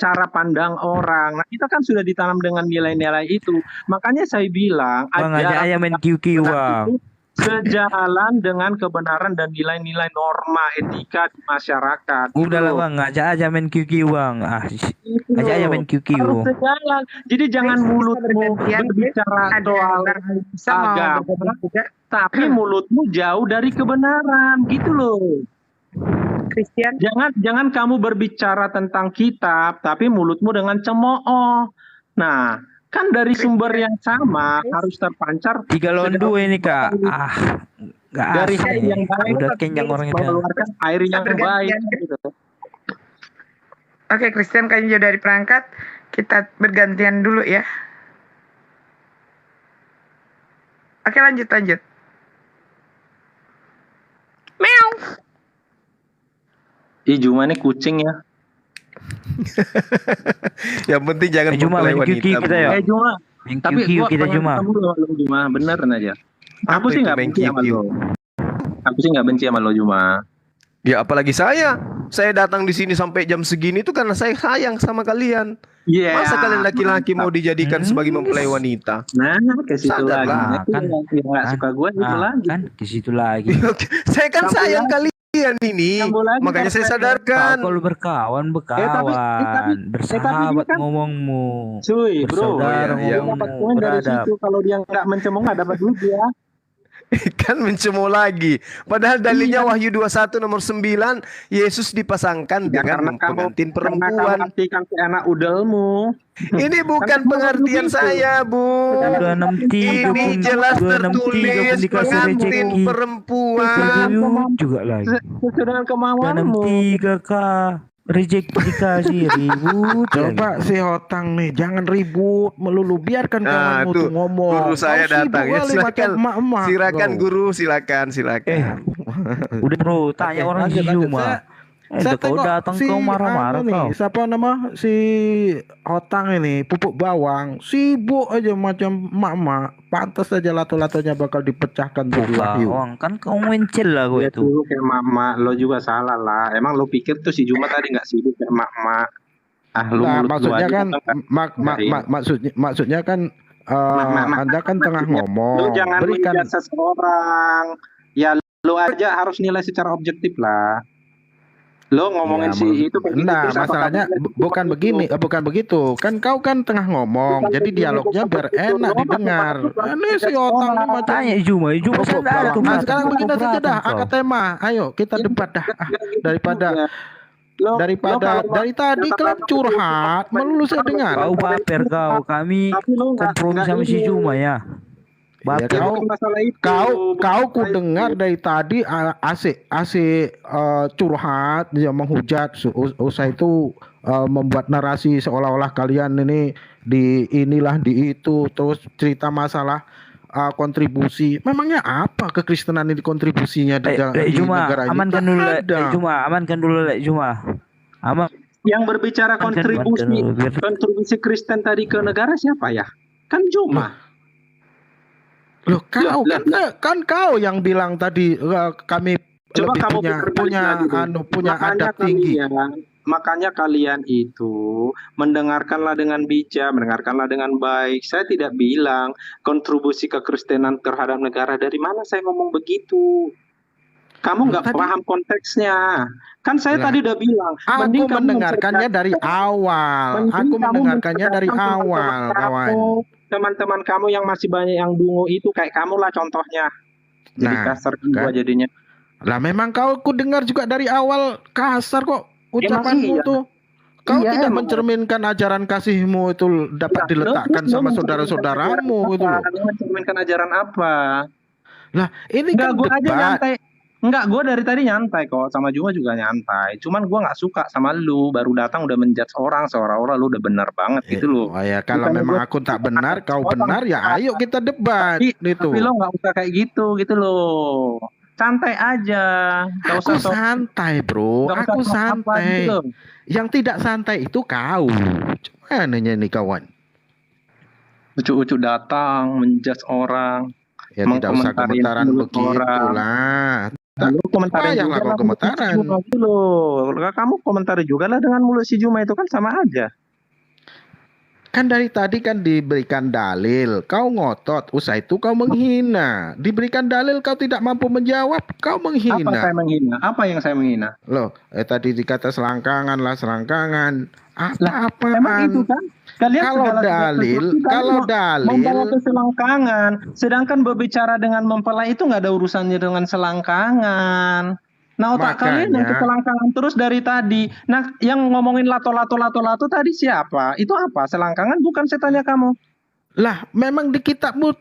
cara pandang orang? Nah, kita kan sudah ditanam dengan nilai-nilai itu. Makanya saya bilang aja main QQ, Bang. Sejalan dengan kebenaran dan nilai-nilai norma etika di masyarakat. Udah lah, Bang, ngajak aja main QQ, Bang. Ngajak aja main QQ. Harus sejalan. Jadi jangan mulutmu berbicara soal agama, tapi mulutmu jauh dari kebenaran, gitu loh. Christian, jangan kamu berbicara tentang kitab, tapi mulutmu dengan cemooh. Nah, kan dari sumber yang sama harus terpancar. 3 lawan 2 ini, Kak. Nggak dari asik. air yang baik, Udah kenyang orangnya. mengeluarkan air yang baik. Gitu. Oke, Christian kayaknya jauh dari perangkat. Kita bergantian dulu ya. Oke, lanjut. Meow. Juma ini kucing ya. Yang penting jangan mempelai wanita. Kita ya. Juma. Tapi gua kita Juma. Juma, beneran aja. Aku sih nggak benci sama lo. Juma. Ya apalagi saya datang di sini sampai jam segini itu karena saya sayang sama kalian. Masa kalian laki-laki mau dijadikan sebagai mempelai wanita? Nah, ke situ lagi. Kan nggak suka gue itu lagi. Kan ke situ lagi. Saya kan sayang kalian ini, makanya saya sadarkan. Kalau berkawan, bersahabat ngomongmu. Cuy, bro, ngomongmu, dapat poin dari situ. Kalau dia nggak mencemooh nggak dapat duit ya. Kan mencemooh lagi. Padahal dalilnya Wahyu 21 nomor 9, Yesus dipasangkan dengan pengantin perempuan. Artikan anak udelmu. Ini bukan pengertian saya, Bu. Ini jelas tertulis pengantin perempuan. Juga lagi. Sesuai dengan kemauanmu. 63K. Rejeki dikasih ribut. Coba si Hotang nih, jangan ribut melulu, biarkan kawanmu tuh ngomong. Guru saya datang ya, silakan guru, silakan. Udah bro, tanya orang di rumah. Saya kau datang kau marah-marah kau. Siapa nama si Hotang ini, pupuk bawang, sibuk aja macam emak-emak. Pantas aja lato-latonya bakal dipecahkan tuh Wahyu. Kan kau mencel lah gue itu. Kayak emak-emak, lo juga salah lah. Emang lo pikir tuh si Juma tadi nggak sibuk kayak emak-emak? Maksudnya kan, maksudnya kan, Anda kan tengah ngomong. Lo jangan menjudge seseorang. Ya lo aja harus nilai secara objektif lah. Lo ngomongin itu masalahnya bukan begitu. Kan kau kan tengah ngomong, jadi dialognya biar enak didengar. Ini si Otang macam tanya Juma ada tuh. Nah, sekarang begini saja dah, angkat tema. Ayo kita debat dah. Daripada dari tadi kalian curhat, melulu saya dengar. Kau baper kau, kami kompromi sama si Juma ya. Kau ku dengar dari tadi asik curhat, dia menghujat, usai itu membuat narasi seolah-olah kalian ini di itu, terus cerita masalah kontribusi. Memangnya apa kekristenan ini kontribusinya di negara ini? Amankan dulu Juma. Yang berbicara kontribusi Kristen tadi ke negara siapa ya? Kan Juma. Loh, kau yang bilang tadi kami Coba lebih kamu punya pikir balik punya lagi deh. punya adab tinggi. Makanya kalian itu mendengarkanlah dengan bijak, mendengarkanlah dengan baik. Saya tidak bilang kontribusi kekristenan terhadap negara, dari mana saya ngomong begitu. Kamu nggak paham konteksnya. Kan saya Lah, tadi udah bilang, aku mending kamu mendengarkannya dari awal. Aku mendengarkannya dari awal, kawan. Teman-teman kamu yang masih banyak yang dungu itu kayak kamu lah contohnya. Jadi Nah, kasar juga kan? jadinya. Lah memang aku dengar juga dari awal kasar kok ucapanmu iya. tuh. Kau Iya, tidak emang. mencerminkan ajaran kasihmu itu dapat diletakkan sama saudara-saudaramu gitu loh. Mencerminkan ajaran apa? Lah, ini Enggak, kan gue aja debat. nyantai. Enggak, gue dari tadi nyantai kok. Sama Juma juga nyantai. Cuman gue nggak suka sama lu. Baru datang udah menjudge orang seolah-olah lu udah benar banget gitu loh. Oh ya, kalau Bukan memang gua- aku tak benar, kau benar ya ayo kita debat gitu. Tapi lo nggak usah kayak gitu loh. Santai aja. Nggak Aku usah santai, bro. nggak usah Aku sok apa santai. gitu loh. Yang tidak santai itu kau. Gimana nih kawan? Ucu-ucu datang menjudge orang. Ya tidak usah mengkomentarin gemetaran mulut begitulah. Lu komentarin Payah juga lah kau lah mulut si gemetaran. Juma itu loh. Kamu komentari juga lah dengan mulut si Juma itu kan sama aja. Kan dari tadi kan diberikan dalil, kau ngotot, usai itu kau menghina. Diberikan dalil kau tidak mampu menjawab, kau Apa menghina. saya menghina? Apa yang saya menghina? Loh, tadi dikata selangkangan lah, selangkangan. Emang Apa-apaan? itu kan kalian Kalau segala dalil, sesuatu kalian kalau membawa dalil, ke selangkangan, sedangkan berbicara dengan mempelai itu nggak ada urusannya dengan selangkangan. Nah, otak kalian yang makanya, keselangkangan terus dari tadi. Nah, yang ngomongin lato tadi siapa? Itu apa? Selangkangan bukan, saya tanya kamu. lah memang di kitabmu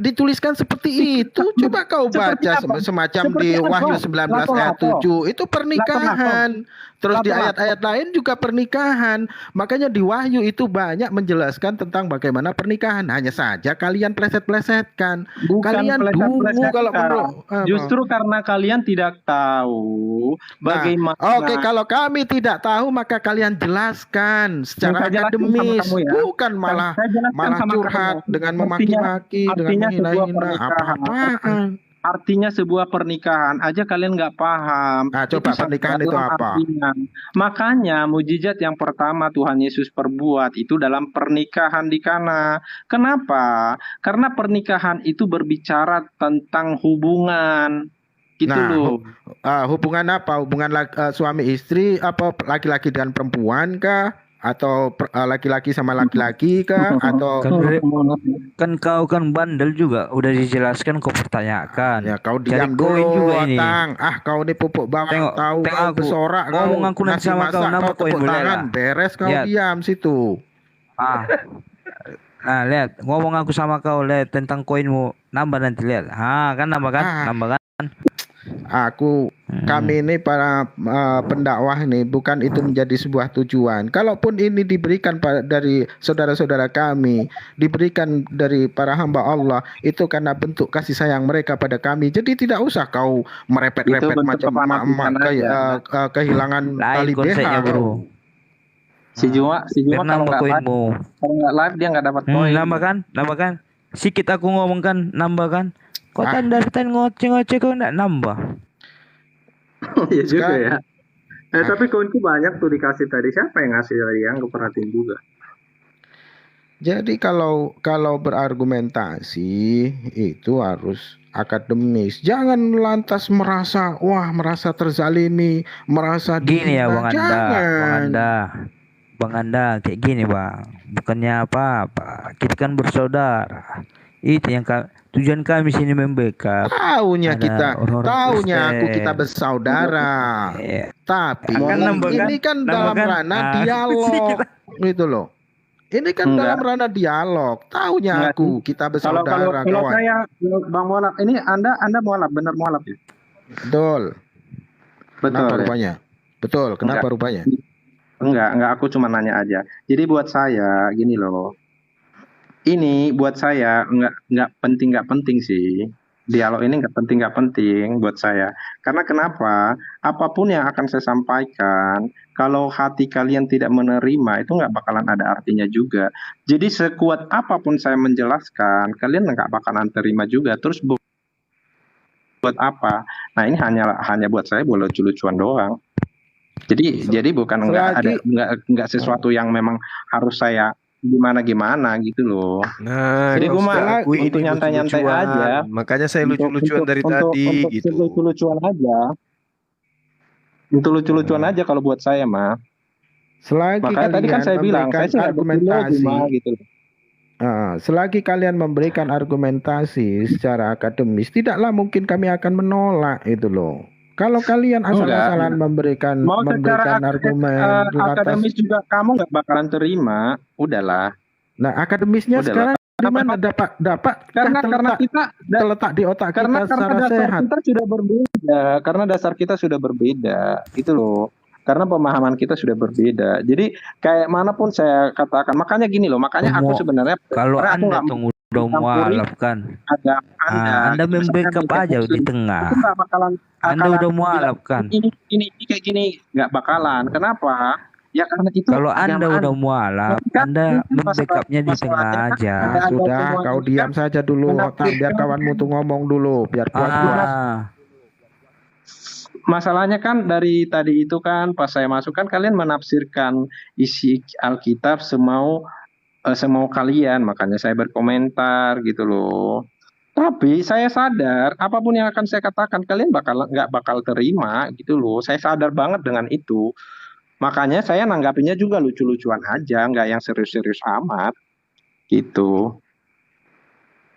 dituliskan seperti itu. Coba kau Seperti baca apa? semacam Seperti di apa? Wahyu 19 ayat Lato-lato. 7 itu pernikahan. Terus di Lato-lato. ayat-ayat lain juga pernikahan. Makanya di Wahyu itu banyak menjelaskan tentang bagaimana pernikahan. Hanya saja kalian pleset-plesetkan. Bukan Kalian dungu pleset-plesetkan. kalau menurut Justru karena kalian tidak tahu bagaimana. Oke, kalau kami tidak tahu maka kalian jelaskan secara Saya jelaskan sama akademis, kamu ya. bukan malah Saya jelaskan malah sama curhat kamu. dengan Artinya- memaki-maki, dengan artinya sebuah menghina-hina pernikahan. apa-apaan. Artinya sebuah pernikahan aja kalian nggak paham. Nah, coba Itu pernikahan itu dalam apa? artinya. Makanya mujizat yang pertama Tuhan Yesus perbuat itu dalam pernikahan di Kana. Kenapa? Karena pernikahan itu berbicara tentang hubungan. Gitu Nah, loh. hubungan apa? Hubungan suami istri, apa laki-laki dengan perempuan kah? Atau laki-laki sama laki-laki kah? Atau Kan kau kan bandel juga, udah dijelaskan kau pertanyakan. ya kau Cari diam koin dulu, juga ini. Otang. Ah, kau ini pupuk bawang, Tengok- tahu tengok kau aku. bersorak, kau Ngomong aku nanti nasi sama kau, masak, nama kau koin tepuk boleh tangan, lah. beres kau Lihat. diam situ. Ah. Nah, lihat, ngomong aku sama kau lihat tentang koinmu, nambah nanti lihat. Kan nambah kan? Nambah kan? Kami ini para pendakwah ini bukan itu menjadi sebuah tujuan. Kalaupun ini diberikan dari saudara-saudara kami, diberikan dari para hamba Allah, itu karena bentuk kasih sayang mereka pada kami. Jadi tidak usah kau merepet-repet Itu bentuk macam emak-emak kefanatikan aja. kehilangan Lain tali konsepnya, BH. bro. Si Juma Biar kalau nambah nggak live, koinmu. kalau nggak live dia nggak dapat koin. Nambah kan? Sikit aku ngomong kan, nambah kan? Kok dari tadi ngoceh-ngoceh kau nggak nambah? Iya juga ya. Tapi koinku banyak tuh dikasih tadi. Siapa yang ngasih tadi? Yang gue perhatiin juga. Jadi kalau berargumentasi itu harus akademis. Jangan lantas merasa terzalimi, merasa Gini ya dihina. Jangan. Bang Anda kayak gini bang, bukannya apa-apa. Kita kan bersaudara. Itu yang tujuan kami sini membackup. Taunya Ada kita, orang-orang taunya aku Kristen. kita bersaudara. Tapi Kan nambah kan? ini kan Nambah dalam kan? ranah Ah. dialog, gitu loh. Ini kan Enggak. dalam ranah dialog. Taunya Enggak aku sih. kita Kalau bersaudara, kawan. saya Bang Mualaf, ini Anda mualaf, benar mualaf ya? Betul. Kenapa Betul ya? rupanya? Betul. Kenapa Enggak. rupanya? Enggak, aku cuma nanya aja. Jadi buat saya gini loh. Ini buat saya nggak penting sih. Dialog ini nggak penting buat saya. Karena kenapa? Apapun yang akan saya sampaikan, kalau hati kalian tidak menerima, itu nggak bakalan ada artinya juga. Jadi sekuat apapun saya menjelaskan, kalian nggak bakalan terima juga. Terus buat buat apa? Nah ini hanya buat saya buat lucu-lucuan doang. Jadi bukan nggak sesuatu yang memang harus saya gimana gitu loh. Nah, Jadi gue mah akui untuk ini nyantai-nyantai lucu-lucuan. aja. Makanya saya lucu-lucuan dari tadi untuk gitu. lucu-lucuan aja. Untuk lucu-lucuan aja kalau buat saya mah. Selagi Makanya tadi kan kalian saya bilang, saya memberikan sih nggak argumentasi, gitu. selagi kalian memberikan argumentasi secara akademis, tidaklah mungkin kami akan menolak itu loh. Kalau kalian asal-asalan memberikan Mau secara argumen di atas, akademis juga kamu nggak bakalan terima, udahlah. nah akademisnya sekarang di mana dapat Karena kita terletak di otak karena kita secara dasar sehat. kita sudah berbeda, karena dasar kita sudah berbeda, gitu loh. Karena pemahaman kita sudah berbeda. Jadi kayak manapun saya katakan, makanya gini loh, makanya aku sebenarnya Kalau aku Anda nggak udah mualaf kan, Anda membackup aja di tengah. itu nggak bakalan Anda udah mualaf kan. ini kayak gini nggak bakalan. Kenapa? Ya karena itu Kalau Anda agama udah mualaf, Anda membackupnya di tengah aja. Sudah, kau diam saja dulu, Otak, biar kawanmu tuh ngomong dulu, biar kuat. Masalahnya kan dari tadi itu kan pas saya masuk kan kalian menafsirkan isi Alkitab semau kalian, makanya saya berkomentar gitu loh. Tapi saya sadar apapun yang akan saya katakan kalian nggak bakal terima gitu loh. Saya sadar banget dengan itu. Makanya saya nanggapinya juga lucu-lucuan aja, nggak yang serius-serius amat gitu.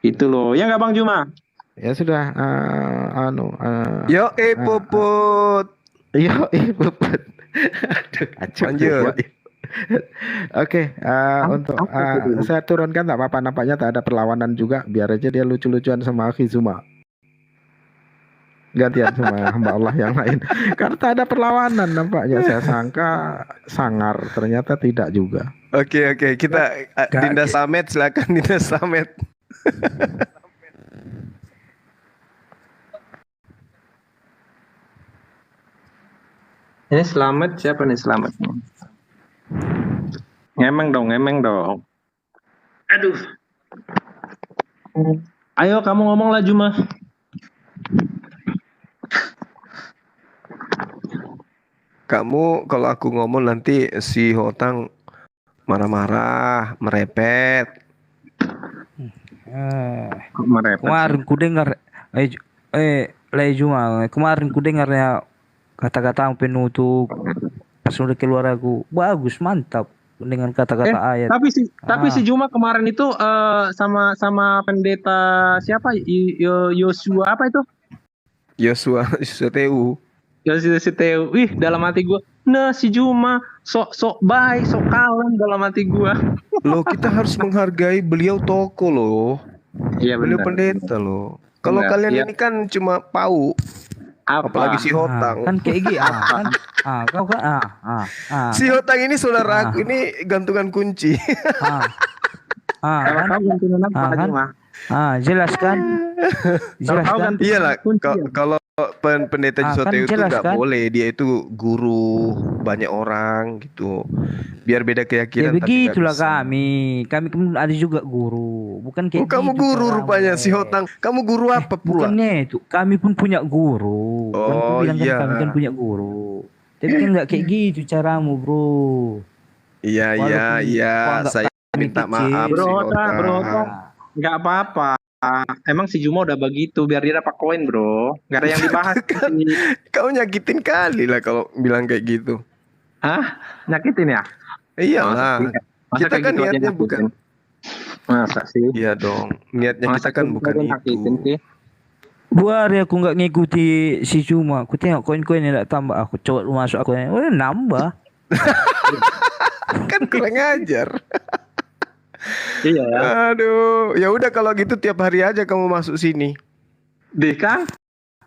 Itu loh. Ya nggak Bang Juma? Ya sudah, Yo, Puput. Puput. Aduh, kacau. Lanjut. Oke, untuk saya turunkan tak apa-apa, nampaknya tak ada perlawanan juga, biar aja dia lucu-lucuan sama Khizuma. Gantian sama hamba Allah yang lain. Karena tak ada perlawanan nampaknya, saya sangka sangar, ternyata tidak juga. Oke, kita Dinda Samet, silakan Dinda Samet. Ini Selamat siapa nih Selamatnya? Ngemeng dong. Aduh. Ayo kamu ngomong lah Juma. Kamu kalau aku ngomong nanti si Hotang marah-marah, merepet. Kemarin ku dengar Juma, kemarin ku dengarnya kata-kata penutup pas udah keluar aku bagus, mantap dengan kata-kata ayat. Tapi si Juma kemarin itu sama pendeta siapa? Yosua apa itu? Yosua TU. Yosua TU. Wih, dalam hati gue, nah si Juma sok baik, sok kalem dalam hati gue. Loh, kita harus menghargai beliau tokoh loh. Iya, beliau benar. pendeta loh. Kalau kalian ini kan cuma pau. Apalagi si Hotang. Kan kayak gitu. Kau kan Si Hotang ini saudara aku, ini gantungan kunci. Jelas kan? Iyalah, kalau pendeta Yosua itu nggak boleh, dia itu guru banyak orang gitu. Biar beda keyakinan. Ya begitulah kami kan ada juga guru, bukan kayak kamu guru rupanya si Hotang. Kamu guru apa pula? Bukannya itu, kami pun punya guru. Oh iya. Kami kan punya guru. Tapi kan nggak kayak gitu caramu, bro. Iya. Saya minta maaf Bro si Hotang. Hotang. Nggak apa-apa. Emang si Juma udah begitu, biar dia dapat koin bro. Nggak ada yang dibahas. Kau nyakitin kali lah kalau bilang kayak gitu. Hah? Nyakitin ya? Iyalah. Masa Kita kan gitu aja niatnya nyakitin? bukan. Masa sih? Iya dong. Niatnya kita kan bukan itu. Buat aku nggak ngikuti si Juma, aku tengok koin-koinnya tidak tambah, aku coba masuk aku nambah. Kan kurang ajar. Iya. Aduh, ya udah kalau gitu tiap hari aja kamu masuk sini. Deh kan?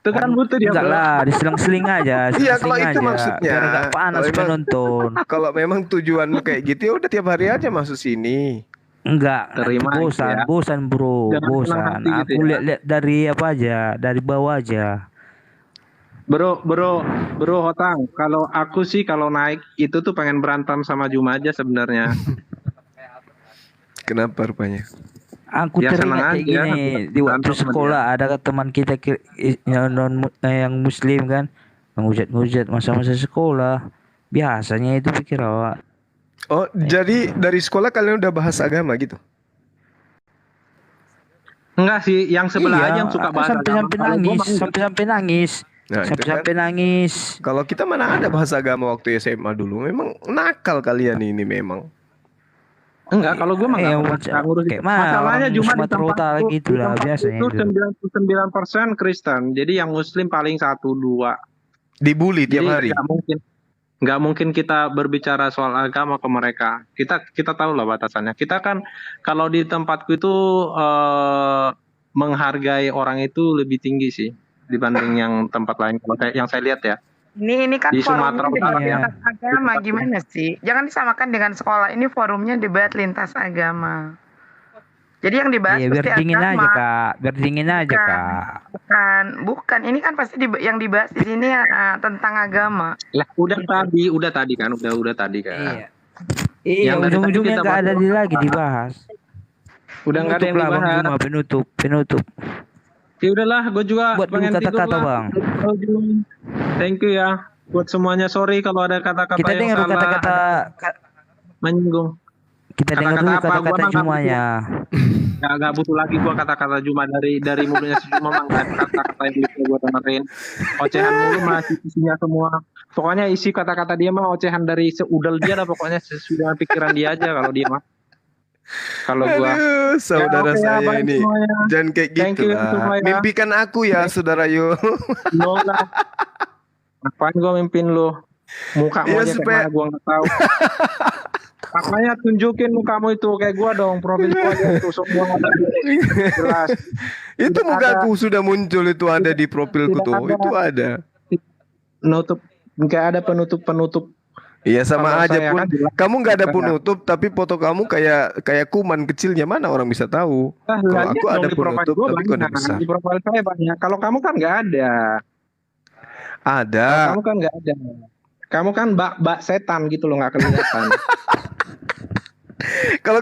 Itu kan butuh dia. Enggak lah, diseling-seling aja. Iya kalau itu maksudnya. Biar agak panas penonton. Kalau memang tujuanmu kayak gitu ya udah tiap hari aja masuk sini. Enggak, bosan bro, bosan. Aku lihat-lihat dari apa aja, dari bawah aja. Bro Hotang, kalau aku sih kalau naik itu tuh pengen berantem sama Juma aja sebenarnya. Kenapa rupanya? Aku Ya senang teringat kayak aja. gini di waktu Berantem sama sekolah ada teman kita yang muslim kan ngujat-ngujat masa-masa sekolah. Biasanya itu pikir awak. Oh, jadi dari sekolah kalian udah bahas agama gitu? Enggak sih, yang sebelah Iya, aja yang suka bahas agama. sampai-sampai Kalau gua nangis, mah enggak. sampai-sampai nangis. Nah, itu Sampai-sampai kan. nangis. Kalau kita mana ada bahas agama waktu SMA dulu. Memang nakal kalian ini memang. Enggak, kalau gue mah enggak pernah macam nggak ngurusin. kayak mana Masalahnya orang cuma di Sumatera Utara tempatku, gitu di lah tempatku biasanya itu itu. 99% Kristen. Jadi yang Muslim paling 1-2. Dibully tiap Jadi hari. nggak mungkin kita berbicara soal agama ke mereka. Kita tahu lah batasannya. Kita kan kalau di tempatku itu menghargai orang itu lebih tinggi sih dibanding yang tempat lain. Kalau yang saya lihat ya. Ini kan Di forumnya Sumatera Utara debat ya. lintas agama, gimana sih? Jangan disamakan dengan sekolah. Ini forumnya debat lintas agama. Jadi yang dibahas Iya, biar pasti dingin aja agama. kak, biar dingin aja Bukan, kak. bukan. Ini kan pasti yang dibahas di sini tentang agama. Lah udah tadi kan, udah tadi kan. Iya. Iya, Yang dari tadi ujung-ujungnya kita nggak ada bahas lagi dibahas. Udah nggak ada yang Penutup lah, Bang dibahas. Juma, penutup. Ya udahlah, gue juga Buat dulu pengen tidur kata-kata, lah. Bang. Thank you ya. Buat semuanya, sorry kalau ada kata-kata Kita yang dengar salah, kata-kata, menyinggung. kita dengar dulu kata-kata Jumanya. Gak butuh lagi gua kata-kata Juma dari mulutnya si Juma mah nggak ada kata-kata yang bisa gua dengerin. Ocehan mulu masih isinya semua. Pokoknya isi kata-kata dia mah ocehan dari seudel dia lah, pokoknya sesudah pikiran dia aja kalau dia mah. Kalau gua. Aduh, saudara oke ya, saya bye ini. semuanya. Jangan kayak Thank gitu you lah. semua ya. Mimpikan aku ya, saudara Yo. Lo lah. Ngapain gua mimpin lo? Mukamu Iya, aja kayak supaya- mana gua nggak tahu. Makanya tunjukin mukamu itu kayak gua dong, profil gua aja tuh semua ada jelas. Itu Tidak mukaku sudah muncul, itu ada di profilku tidak tuh. ada. Itu ada. Nutup, nggak ada penutup. Iya sama Kalau aja saya pun. kan jelas. Kamu nggak ada Ada. penutup, tapi foto kamu kayak kuman kecilnya, mana orang bisa tahu. Nah, Kalau lihat aku dong ada di profil penutup, gua tapi kode banyak. besar. Di profil saya banyak. Kalau kamu kan nggak ada. Ada. Kalau kamu kan nggak ada. Kamu kan bak setan gitu loh, nggak kelihatan. Kalau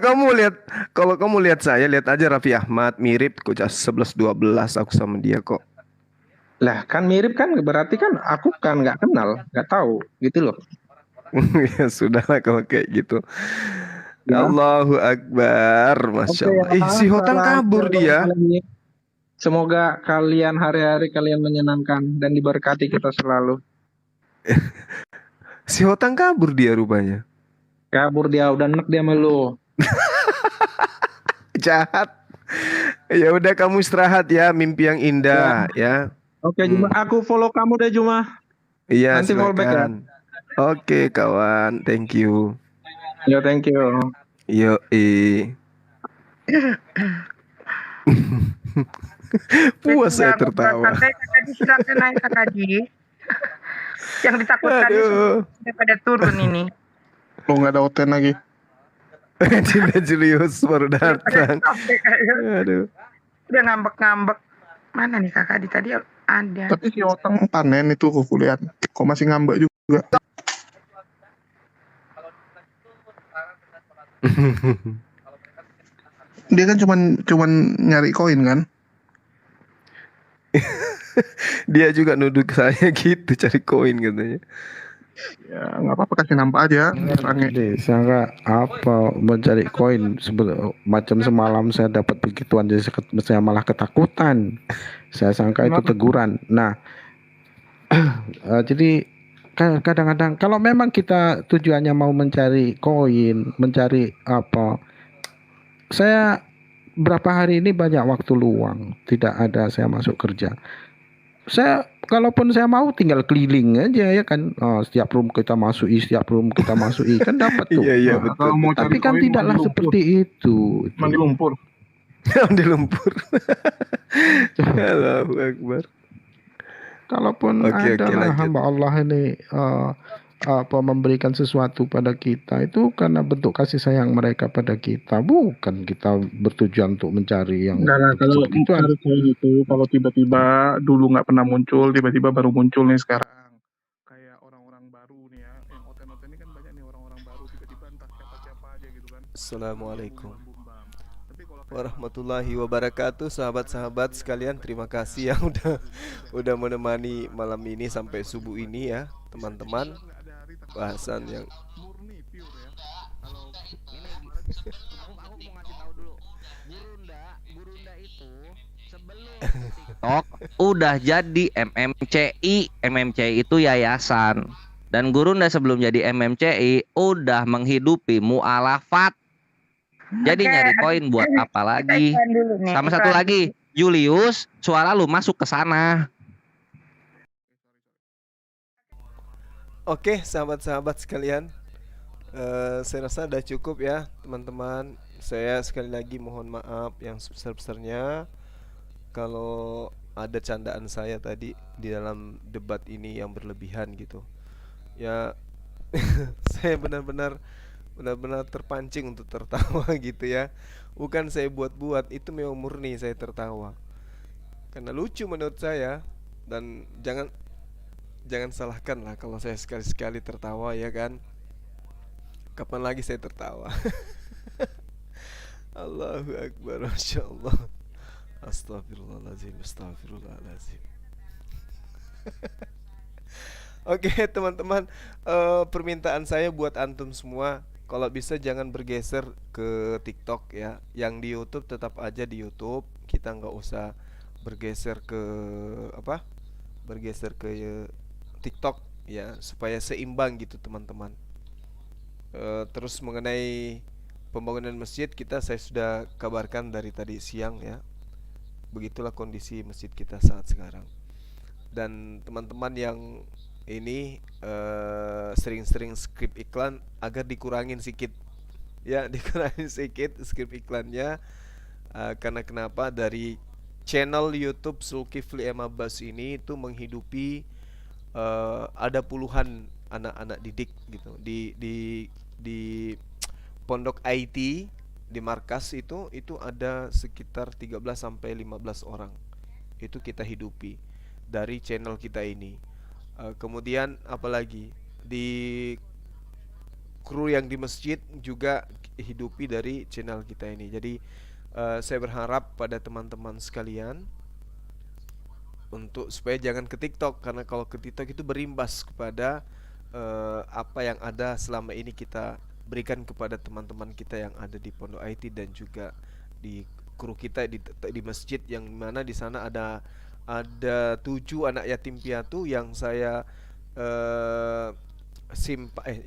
kamu lihat saya, lihat aja Raffi Ahmad, mirip kok 11-12 aku sama dia kok. Lah kan mirip kan, berarti kan aku kan nggak kenal, nggak tahu gitu loh. Ya sudahlah kalau kayak gitu. Ya. Allahu Akbar, Masya Oke, Allah. Si Hotang salam kabur shalom dia. malam ini. Semoga kalian hari-hari kalian menyenangkan dan diberkati kita selalu. Si Hotang kabur dia rupanya. Kabur dia, udah enak dia sama lu. Jahat. Ya udah kamu istirahat ya, mimpi yang indah ya. Oke, Juma, aku follow kamu deh Juma. Iya, Nanti follow back ya. silakan. Oke kawan, thank you. Yo, thank you. Yo, puas saya tertawa. Kakak silakan naik Kakak Di. Yang ditakutkan Aduh. daripada turun ini. Lo nggak ada Oten lagi. Cinta Julius baru datang. Aduh. Udah ngambek-ngambek. Mana nih Kakak Di tadi ada. Tapi si Otang panen itu kok lihat. Kok masih ngambek juga. Dia kan cuman nyari koin kan. Dia juga nuduh saya gitu, cari koin katanya. Ya nggak apa-apa, kasih nampak aja. Jadi saya nggak apa mencari koin macam semalam saya dapat begituan, jadi saya malah ketakutan. Saya sangka itu teguran. Nah, jadi kadang-kadang kalau memang kita tujuannya mau mencari koin, mencari apa, saya berapa hari ini banyak waktu luang, tidak ada saya masuk kerja. Saya kalaupun saya mau tinggal keliling aja ya kan, setiap room kita masuki, kan dapat tuh. Iya, Nah, betul. Kalau mau tapi cari kan koin, tidaklah mandi lumpur. seperti itu. Mandi lumpur. Di lumpur. Allahu Akbar. Kalaupun Oke, ada lanjut. hamba Allah ini memberikan sesuatu pada kita, itu karena bentuk kasih sayang mereka pada kita, bukan kita bertujuan untuk mencari yang Enggak lah, kalau seperti itu. harus kayak gitu. Kalau tiba-tiba dulu nggak pernah muncul, tiba-tiba baru muncul nih sekarang. Kayak orang-orang baru nih ya, yang Oten-Oten ini kan banyak nih orang-orang baru, tiba-tiba entah siapa-siapa aja gitu kan. Assalamualaikum. Tapi warahmatullahi wabarakatuh. Sahabat-sahabat sekalian, terima kasih yang udah menemani malam ini sampai subuh ini ya, teman-teman. Bahasan yang TikTok udah jadi MMCI. MMCI itu yayasan. Dan Gurunda sebelum jadi MMCI udah menghidupi mualafat. Jadi nyari koin buat apa lagi? Sama satu lagi, Julius, suara lu masuk ke sana. Oke, sahabat-sahabat sekalian, saya rasa udah cukup ya teman-teman. Saya sekali lagi mohon maaf yang sebesar-besarnya kalau ada candaan saya tadi di dalam debat ini yang berlebihan gitu. Ya, saya benar-benar terpancing untuk tertawa gitu ya. Bukan saya buat-buat, itu memang murni saya tertawa karena lucu menurut saya. Dan jangan salahkan lah kalau saya sekali-sekali tertawa ya kan. Kapan lagi saya tertawa? Allahu Akbar, Masya Allah. Astagfirullahaladzim, astagfirullahaladzim. Oke teman-teman, permintaan saya buat antum semua, kalau bisa jangan bergeser ke TikTok ya. Yang di YouTube tetap aja di YouTube. Kita nggak usah bergeser ke TikTok ya, supaya seimbang gitu teman-teman. Terus mengenai pembangunan masjid saya sudah kabarkan dari tadi siang ya. Begitulah kondisi masjid kita saat sekarang. Dan teman-teman yang ini sering-sering skip iklan agar dikurangin sedikit ya, dikurangin sedikit skip iklannya. Karena kenapa, dari channel YouTube Zulkifli M. Abbas ini itu menghidupi ada puluhan anak-anak didik gitu di pondok IT di markas itu ada sekitar 13 sampai 15 orang. Itu kita hidupi dari channel kita ini. Kemudian apalagi di kru yang di masjid juga hidupi dari channel kita ini. Jadi saya berharap pada teman-teman sekalian untuk supaya jangan ke TikTok, karena kalau ke TikTok itu berimbas kepada apa yang ada selama ini kita berikan kepada teman-teman kita yang ada di pondok IT dan juga di kru kita di masjid, yang mana di sana ada 7 anak yatim piatu yang saya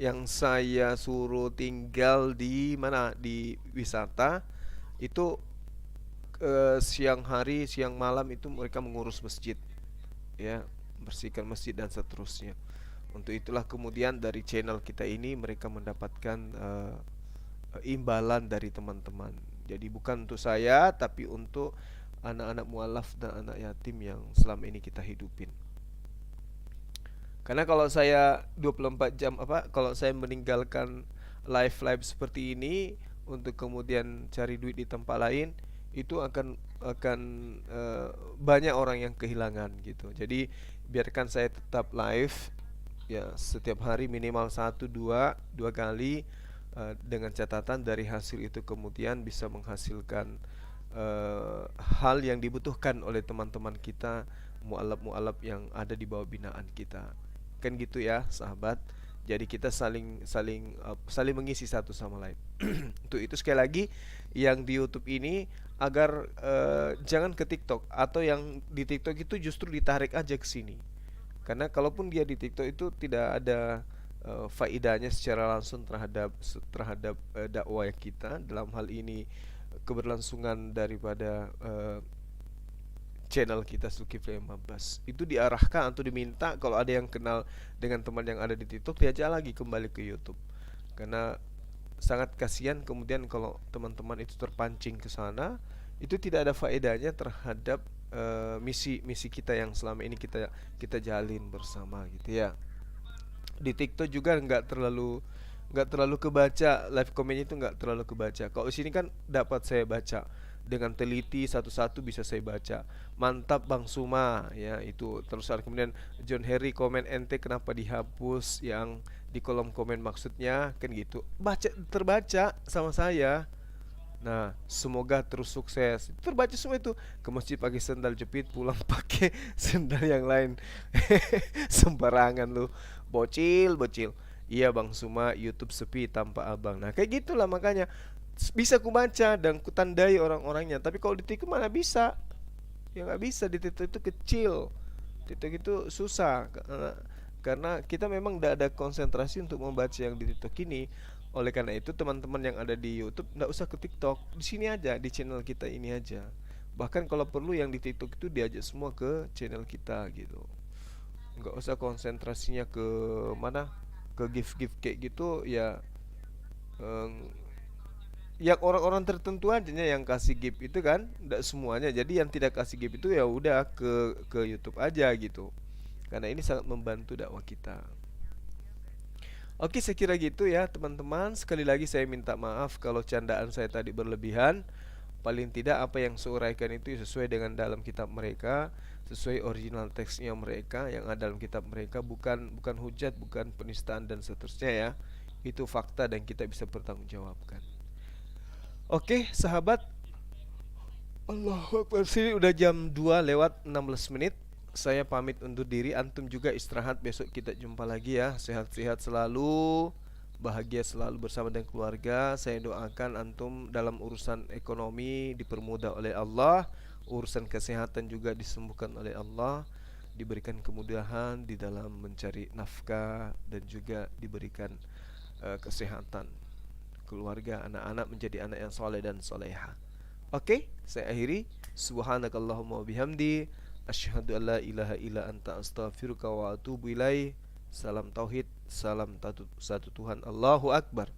yang saya suruh tinggal di mana, di wisata itu. Siang hari, siang malam itu mereka mengurus masjid ya, bersihkan masjid dan seterusnya. Untuk itulah kemudian dari channel kita ini mereka mendapatkan imbalan dari teman-teman. Jadi bukan untuk saya, tapi untuk anak-anak mualaf dan anak yatim yang selama ini kita hidupin. Karena kalau saya 24 jam kalau saya meninggalkan live seperti ini untuk kemudian cari duit di tempat lain, itu akan banyak orang yang kehilangan gitu. Jadi biarkan saya tetap live ya, setiap hari minimal 1-2 kali, dengan catatan dari hasil itu kemudian bisa menghasilkan hal yang dibutuhkan oleh teman-teman kita, mualaf yang ada di bawah binaan kita. Kan gitu ya sahabat. Jadi kita saling mengisi satu sama lain. Untuk itu sekali lagi yang di YouTube ini agar jangan ke TikTok, atau yang di TikTok itu justru ditarik aja ke sini. Karena kalaupun dia di TikTok itu tidak ada faidahnya secara langsung terhadap dakwah kita, dalam hal ini keberlangsungan daripada channel kita Zulkifli M. Abbas. Itu diarahkan atau diminta kalau ada yang kenal dengan teman yang ada di TikTok, diajak lagi kembali ke YouTube. Karena sangat kasihan kemudian kalau teman-teman itu terpancing ke sana, itu tidak ada faedahnya terhadap misi kita yang selama ini kita jalin bersama gitu ya. Di TikTok juga nggak terlalu kebaca, live komennya itu nggak terlalu kebaca. Kalau sini kan dapat saya baca dengan teliti, satu-satu bisa saya baca. Mantap Bang Suma ya, itu. Terus kemudian John Harry komen ente kenapa dihapus yang di kolom komen, maksudnya kan gitu. Terbaca sama saya. Nah, semoga terus sukses. Terbaca semua itu. Ke masjid pakai sandal jepit, pulang pakai sandal yang lain. Sembarangan lu. Bocil, bocil. Iya Bang Suma, YouTube sepi tanpa abang. Nah, kayak gitulah makanya bisa ku baca dan ku tandai orang-orangnya. Tapi kalau di TikTok mana bisa? Ya nggak bisa, di TikTok itu kecil. TikTok itu susah karena kita memang tidak ada konsentrasi untuk membaca yang di TikTok ini. Oleh karena itu teman-teman yang ada di YouTube nggak usah ke TikTok, di sini aja, di channel kita ini aja. Bahkan kalau perlu yang di TikTok itu diajak semua ke channel kita gitu. Nggak usah konsentrasinya ke mana, ke gift-gift kayak gitu ya. Ya orang-orang tertentu aja yang kasih gift itu kan, nggak semuanya. Jadi yang tidak kasih gift itu ya udah ke YouTube aja gitu. Karena ini sangat membantu dakwah kita. Oke, saya kira gitu ya teman-teman. Sekali lagi saya minta maaf kalau candaan saya tadi berlebihan. Paling tidak apa yang saya uraikan itu sesuai dengan dalam kitab mereka, sesuai original teksnya mereka yang ada dalam kitab mereka, bukan hujat, bukan penistaan dan seterusnya ya. Itu fakta dan kita bisa bertanggungjawabkan. Oke, sahabat. Allahu Akbar. Sini udah jam 2 lewat 16 menit. Saya pamit undur diri, antum juga istirahat, besok kita jumpa lagi ya. Sehat-sehat selalu, bahagia selalu bersama dengan keluarga. Saya doakan antum dalam urusan ekonomi dipermudah oleh Allah, urusan kesehatan juga disembuhkan oleh Allah, diberikan kemudahan di dalam mencari nafkah dan juga diberikan kesehatan keluarga, anak-anak menjadi anak yang soleh dan soleha. Oke, saya akhiri. Subhanakallahumma wabihamdi, asyhadu an la ilaha illa anta astaghfiruka wa atubu ilaih. Salam tauhid, salam satu Tuhan. Allahu Akbar.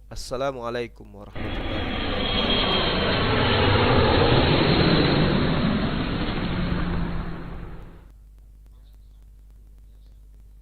Assalamualaikum warahmatullahi wabarakatuh.